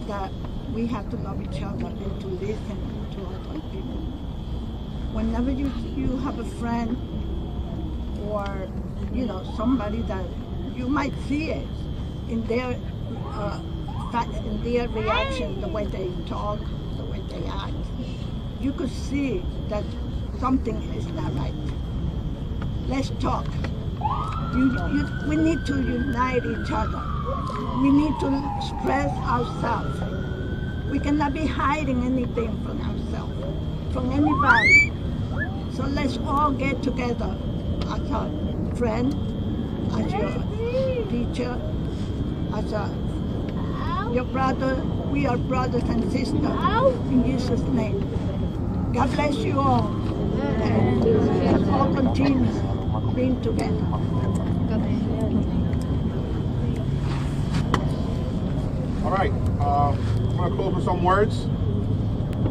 [SPEAKER 15] that we have to love each other and to listen to other people. Whenever you have a friend or, you know, somebody that you might see it in their reaction, the way they talk, the way they act. You could see that something is not right. Let's talk. We need to unite each other. We need to express ourselves. We cannot be hiding anything from ourselves, from anybody. So let's all get together as a friend, as your teacher, as your brother. We are brothers and sisters in Jesus' name. God bless you all. And let's all continue being together.
[SPEAKER 18] All right, I'm going to close with some words.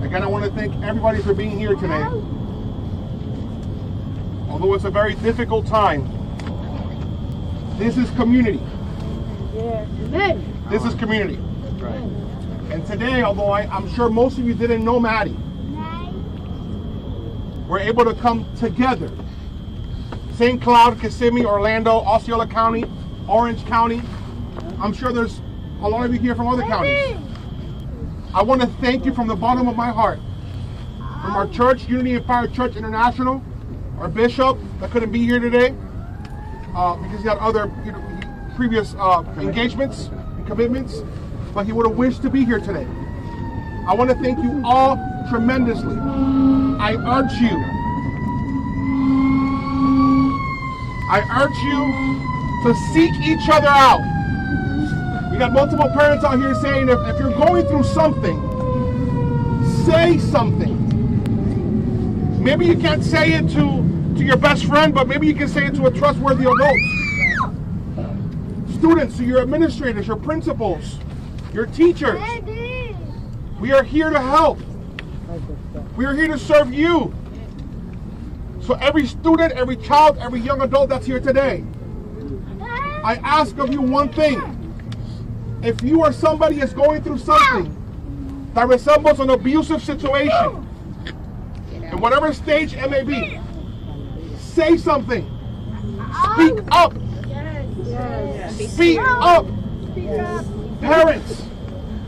[SPEAKER 18] Again, I want to thank everybody for being here today. Although it's a very difficult time, this is community. This is community. And today, although I'm sure most of you didn't know Maddie, we're able to come together. St. Cloud, Kissimmee, Orlando, Osceola County, Orange County. I'm sure there's a lot of you here from other counties. I want to thank you from the bottom of my heart. From our church, Unity and Fire Church International, our bishop that couldn't be here today because he had other previous engagements and commitments, but he would have wished to be here today. I want to thank you all tremendously. I urge you to seek each other out. We got multiple parents out here saying if you're going through something, say something. Maybe you can't say it to your best friend, but maybe you can say it to a trustworthy adult. Students, to your administrators, your principals, your teachers. We are here to help. We are here to serve you. So every student, every child, every young adult that's here today, I ask of you one thing. If you or somebody is going through something that resembles an abusive situation, in whatever stage it may be, say something. Speak up. Speak up. Parents,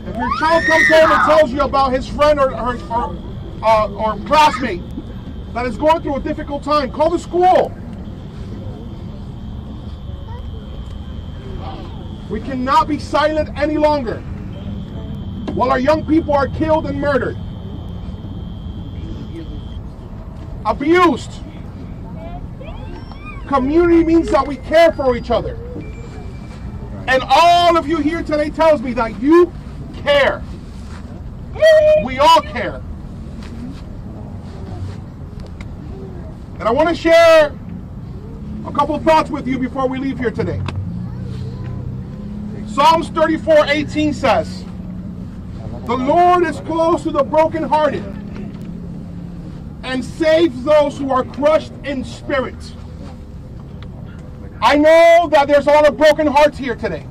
[SPEAKER 18] if your child comes home and tells you about his friend or classmate that is going through a difficult time, call the school. We cannot be silent any longer while our young people are killed and murdered, abused. Community means that we care for each other. And all of you here today tells me that you care. We all care. And I want to share a couple of thoughts with you before we leave here today. Psalms 34:18 says, "The Lord is close to the brokenhearted and saves those who are crushed in spirit." I know that there's a lot of broken hearts here today.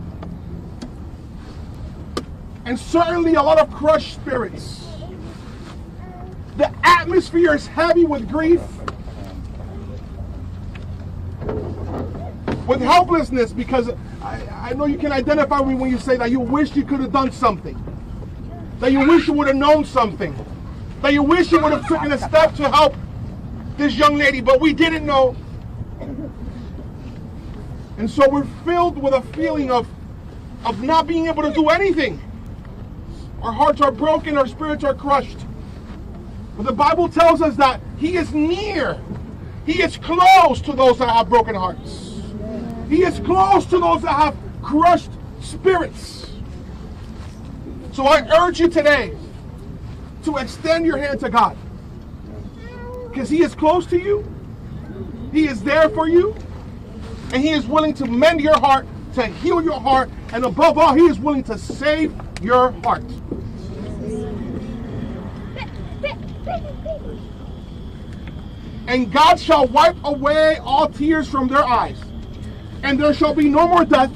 [SPEAKER 18] And certainly a lot of crushed spirits. The atmosphere is heavy with grief, with helplessness, because I know you can identify with me when you say that you wish you could have done something, that you wish you would have known something, that you wish you would have taken a step to help this young lady, but we didn't know. And so we're filled with a feeling of not being able to do anything. Our hearts are broken, our spirits are crushed. But the Bible tells us that He is near. He is close to those that have broken hearts. He is close to those that have crushed spirits. So I urge you today to extend your hand to God. Because He is close to you. He is there for you. And He is willing to mend your heart, to heal your heart, and above all, He is willing to save your heart. And God shall wipe away all tears from their eyes, and there shall be no more death,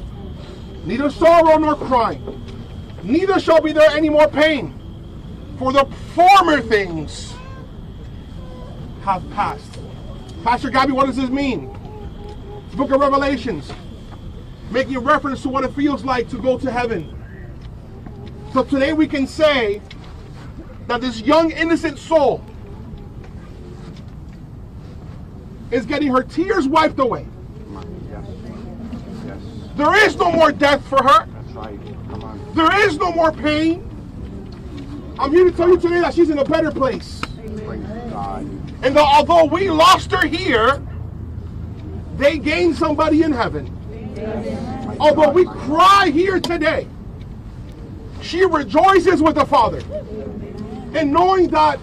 [SPEAKER 18] neither sorrow nor crying, neither shall be there any more pain, for the former things have passed. Pastor Gabby, what does this mean?
[SPEAKER 6] Book of Revelations, making reference to what it feels like to go to heaven. So today we can say that this young innocent soul is getting her tears wiped away.
[SPEAKER 18] Yes. Yes.
[SPEAKER 6] There is no more death for her.
[SPEAKER 18] That's right. Come on.
[SPEAKER 6] There is no more pain. I'm here to tell you today that she's in a better place.
[SPEAKER 18] Praise God.
[SPEAKER 6] And although we lost her here, they gained somebody in heaven. Although we cry here today, she rejoices with the Father. And knowing that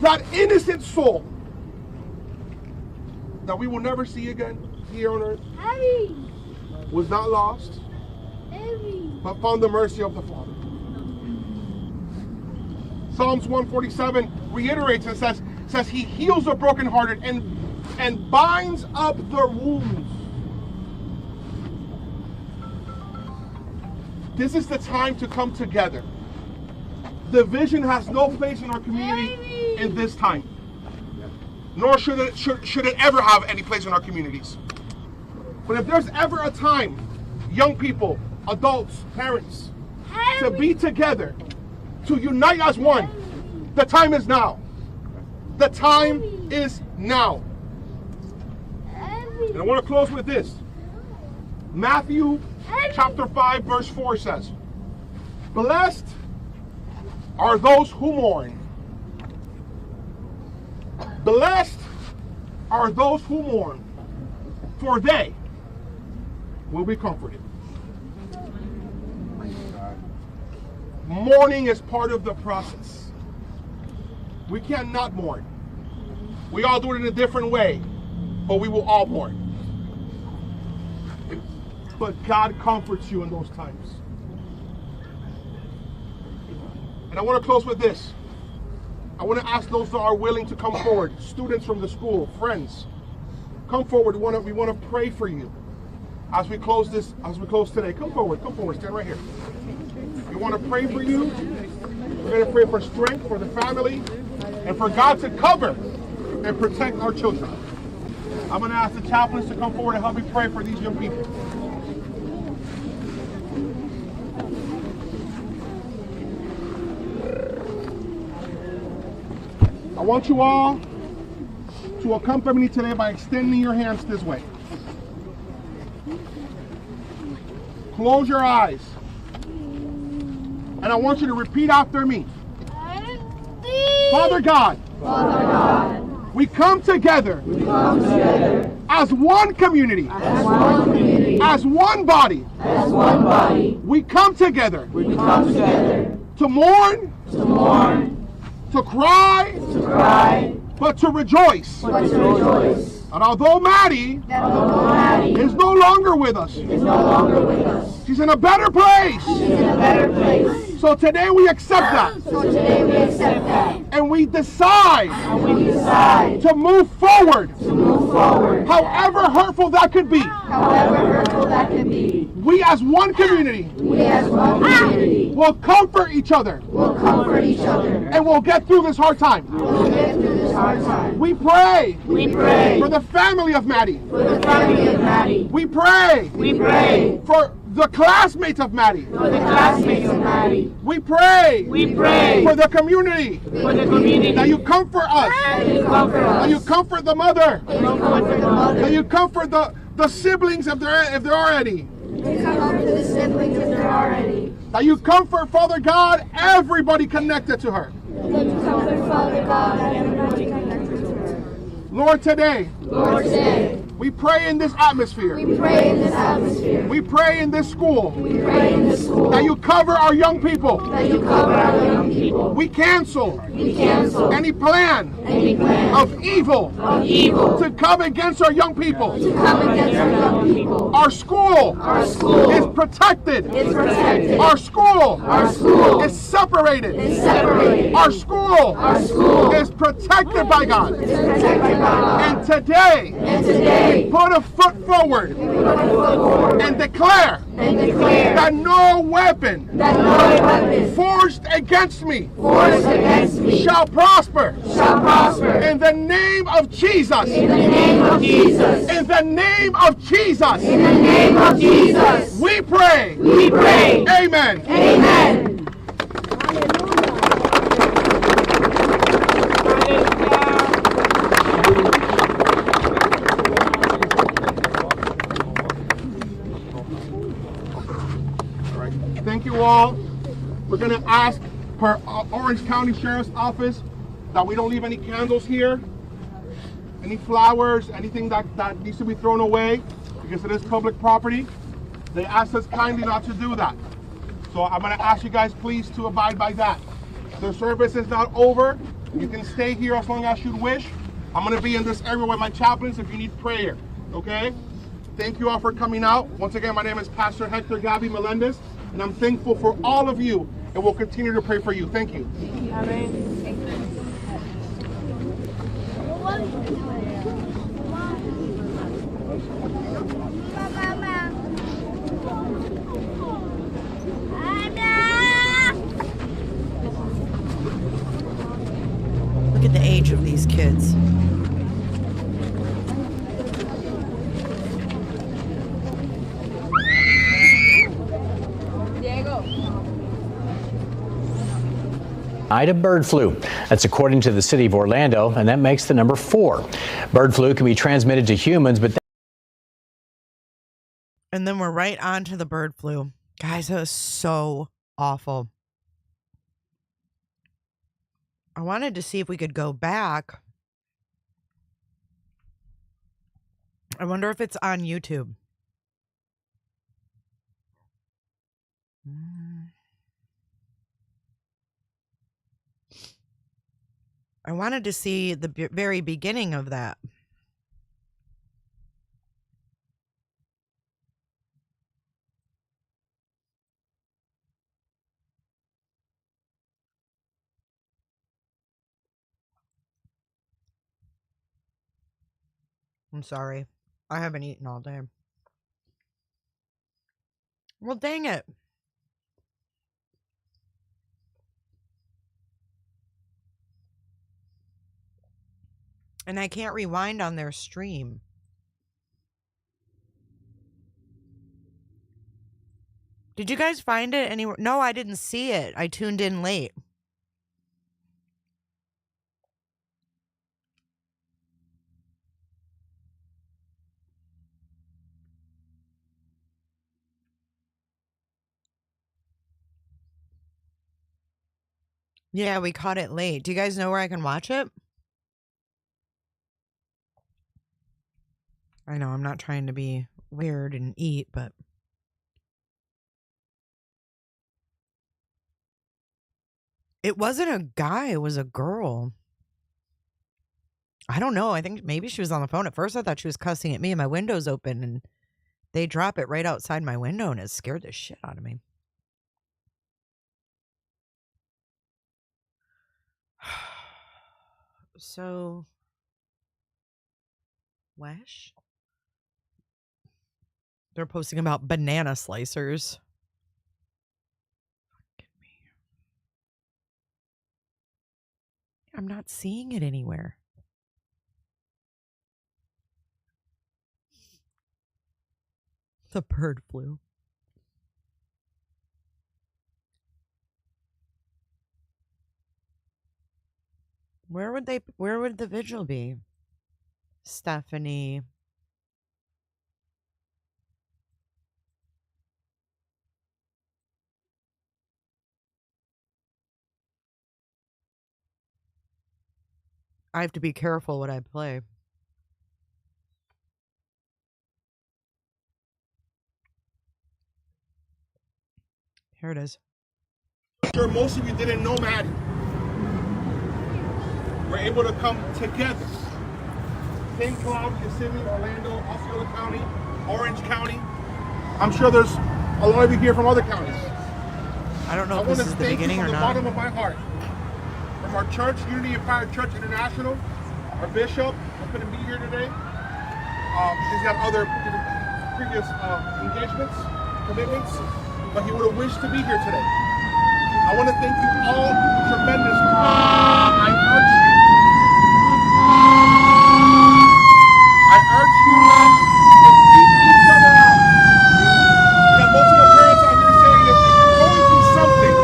[SPEAKER 6] that innocent soul that we will never see again here on earth was not lost, but found the mercy of the Father. Psalms 147 reiterates and says he heals the brokenhearted and binds up the wounds. This is the time to come together. Division has no place in our community in this time. Nor should it ever have any place in our communities. But if there's ever a time, young people, adults, parents, to be together, to unite as one, the time is now. The time is now. And I want to close with this. Matthew chapter 5 verse 4 says, "Blessed are those who mourn. Blessed are those who mourn, for they will be comforted." Mourning is part of the process. We cannot mourn. We all do it in a different way, but we will all mourn. But God comforts you in those times. And I want to close with this. I want to ask those that are willing to come forward, students from the school, friends, come forward. We want to pray for you as we close today. Come forward, stand right here. We want to pray for you. We're going to pray for strength for the family and for God to cover and protect our children. I'm going to ask the chaplains to come forward and help me pray for these young people. I want you all to accompany me today by extending your hands this way. Close your eyes. And I want you to repeat after me. Father God, we come together, as one community, as one body. We come together, to mourn, to cry, but to rejoice. And although Maddie is no longer with us, she's in a better place. So today we accept that. And we decide to move forward. However hurtful that could be. We as one community will comfort each other. And we'll get through this hard time. We pray for the family of Maddie. We pray for the classmates of Maddie. We pray for the community. That you comfort us. That you comfort the mother. That you comfort the siblings if there are any. That you comfort, Father God, everybody connected to her. Lord, today, we pray in this atmosphere. We pray in this school. That you cover our young people. We cancel any plan of evil to come against our young people. Our school is protected. Our school is separated. Our school is protected by God. And And today, put a foot forward and declare that no weapon forged against me shall prosper. In the name of Jesus. In the name of Jesus. In the name of Jesus. In the name of Jesus. We pray. We pray. Amen. Amen. Thank you all. We're going to ask per Orange County Sheriff's Office that we don't leave any candles here, any flowers, anything that needs to be thrown away because it is public property. They asked us kindly not to do that. So I'm going to ask you guys please to abide by that. The service is not over. You can stay here as long as you wish. I'm going to be in this area with my chaplains if you need prayer, okay? Thank you all for coming out. Once again, my name is Pastor Hector Gabi Melendez, and I'm thankful for all of you, and we'll continue to pray for you. Thank you.
[SPEAKER 1] Look at the age of these kids.
[SPEAKER 14] Ida bird flu. That's according to the city of Orlando, and that makes the number 4. Bird flu can be transmitted to humans, but
[SPEAKER 1] and then we're right on to the bird flu. Guys, that was so awful. I wanted to see if we could go back. I wonder if it's on YouTube. I wanted to see the very beginning of that. I'm sorry. I haven't eaten all day. Well, dang it. And I can't rewind on their stream. Did you guys find it anywhere? No, I didn't see it. I tuned in late. Yeah, we caught it late. Do you guys know where I can watch it? I know I'm not trying to be weird and eat, but it wasn't a guy, it was a girl. I don't know. I think maybe she was on the phone. At first I thought she was cussing at me and my window's open and they drop it right outside my window and it scared the shit out of me. So, Wesh? They're posting about banana slicers. I'm not seeing it anywhere. The bird flu. Where would the vigil be? Stephanie. I have to be careful what I play. Here it is.
[SPEAKER 6] I'm sure most of you didn't know Maddie. We're able to come together. St. Cloud, Kissimmee, Orlando, Osceola County, Orange County. I'm sure there's a lot of you here from other counties.
[SPEAKER 1] I don't know if this is the beginning or not.
[SPEAKER 6] From the bottom of my heart, from our church, Unity of Fire Church International, Our bishop couldn't be here today. He's got other previous engagements, commitments, but he would have wished to be here today. I want to thank you all tremendously. I urge you to keep each other out. We have multiple parents out here saying if you're going through something,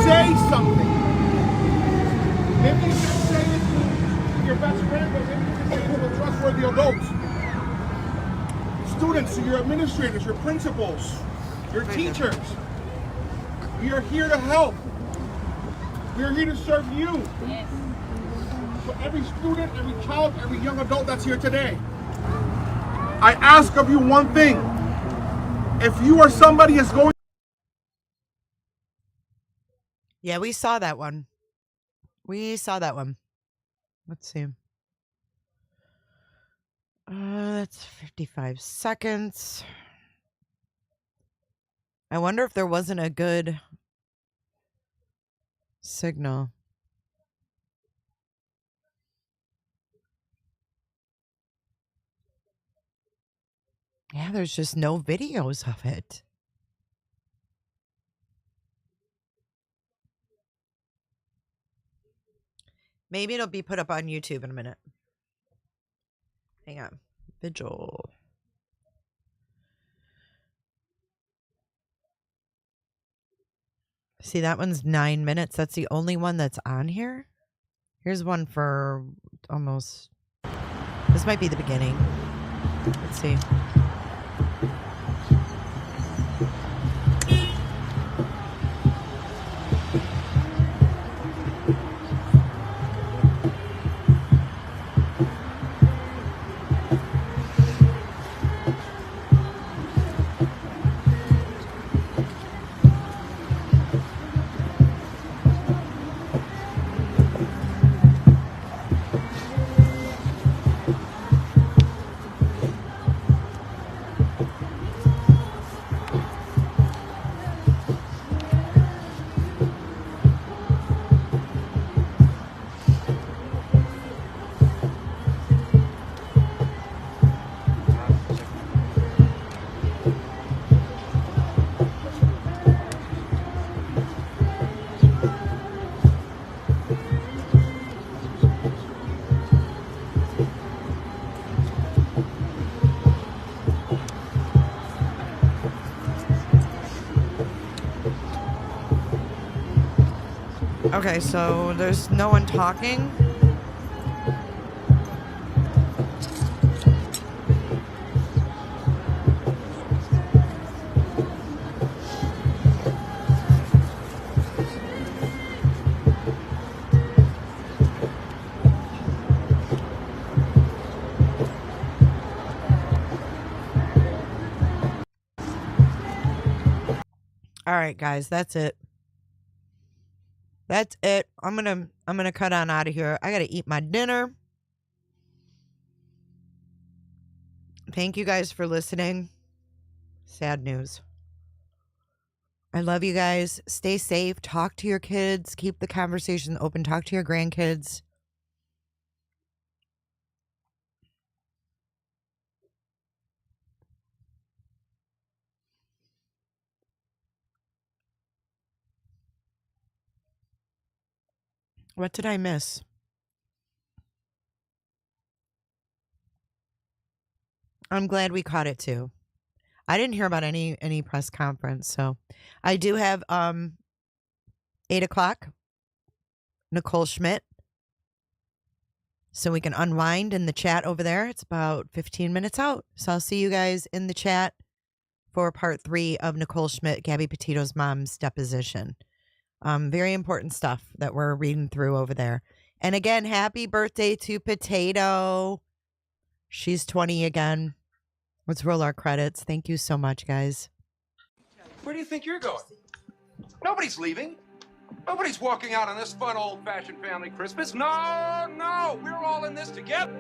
[SPEAKER 6] say something. Maybe you can say it to your best friend, but maybe you can say it to the trustworthy adults. Students, to your administrators, your principals, your teachers. We are here to help. We are here to serve you. Yes. For every student, every child, every young adult that's here today, I ask of you one thing. If you are somebody that's going...
[SPEAKER 1] Yeah, we saw that one. We saw that one. Let's see. That's 55 seconds. I wonder if there wasn't a good signal. Yeah, there's just no videos of it. Maybe it'll be put up on YouTube in a minute. Hang on. Vigil. See, that one's 9 minutes. That's the only one that's on here. Here's one for almost... This might be the beginning. Let's see. Okay, so there's no one talking. All right, guys, that's it. That's it. I'm gonna cut on out of here. I gotta eat my dinner. Thank you guys for listening. Sad news. I love you guys. Stay safe. Talk to your kids. Keep the conversation open. Talk to your grandkids. What did I miss? I'm glad we caught it too. I didn't hear about any press conference, so I do have 8 o'clock. Nicole Schmidt. So we can unwind in the chat over there. It's about 15 minutes out. So I'll see you guys in the chat for part 3 of Nicole Schmidt, Gabby Petito's mom's deposition. Very important stuff that we're reading through over there. And again, happy birthday to Potayto. She's 20 again. Let's roll our credits. Thank you so much, guys.
[SPEAKER 7] Where do you think you're going? Nobody's leaving. Nobody's walking out on this fun old-fashioned family Christmas. No, no, we're all in this together.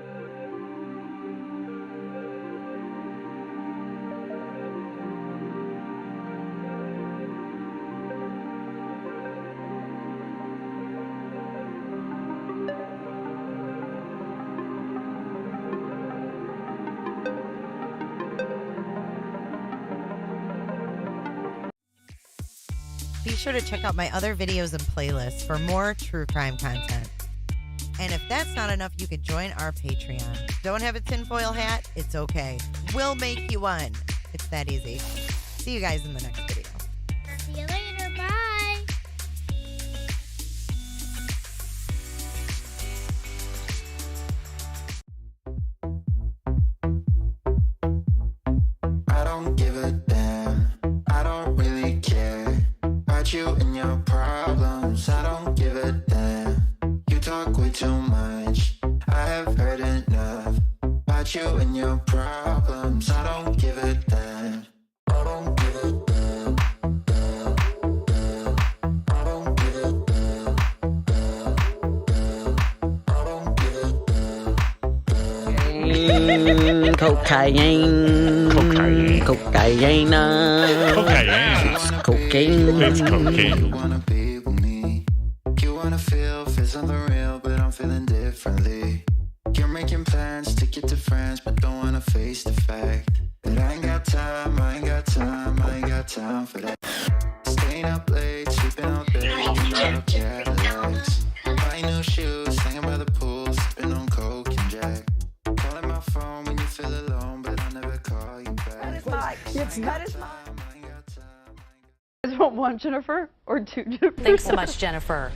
[SPEAKER 1] sure to check out my other videos and playlists for more true crime content. And if that's not enough, you can join our Patreon. Don't have a tinfoil hat? It's okay. We'll make you one. It's that easy. See you guys in the next video.
[SPEAKER 4] See you later. Bye.
[SPEAKER 17] I don't give a damn. I don't really care about you and your problems. I don't give a damn. You talk way too much. I have heard enough about you and your problems. I don't give a damn. I don't give a damn. Damn, damn. I don't give a damn. Damn, damn. I don't give a damn.
[SPEAKER 21] Cocaine. Cocaine. Cocaine.
[SPEAKER 17] Cocaine.
[SPEAKER 21] It's cocaine.
[SPEAKER 17] It's cocaine. You wanna be with me. You wanna feel something real, but I'm feeling differently. You're making plans to get to France, but don't wanna face the fact that I ain't got time, I ain't got time, I ain't got time for that. Staying up late, sleeping all day, in auto Cadillacs. Buying new shoes, hanging by the pool, sipping on Coke and Jack. Calling my phone when you feel alone, but I'll never call you back.
[SPEAKER 22] That is not. Is it one, Jennifer, or two, Jennifer?
[SPEAKER 5] Thanks so much, Jennifer.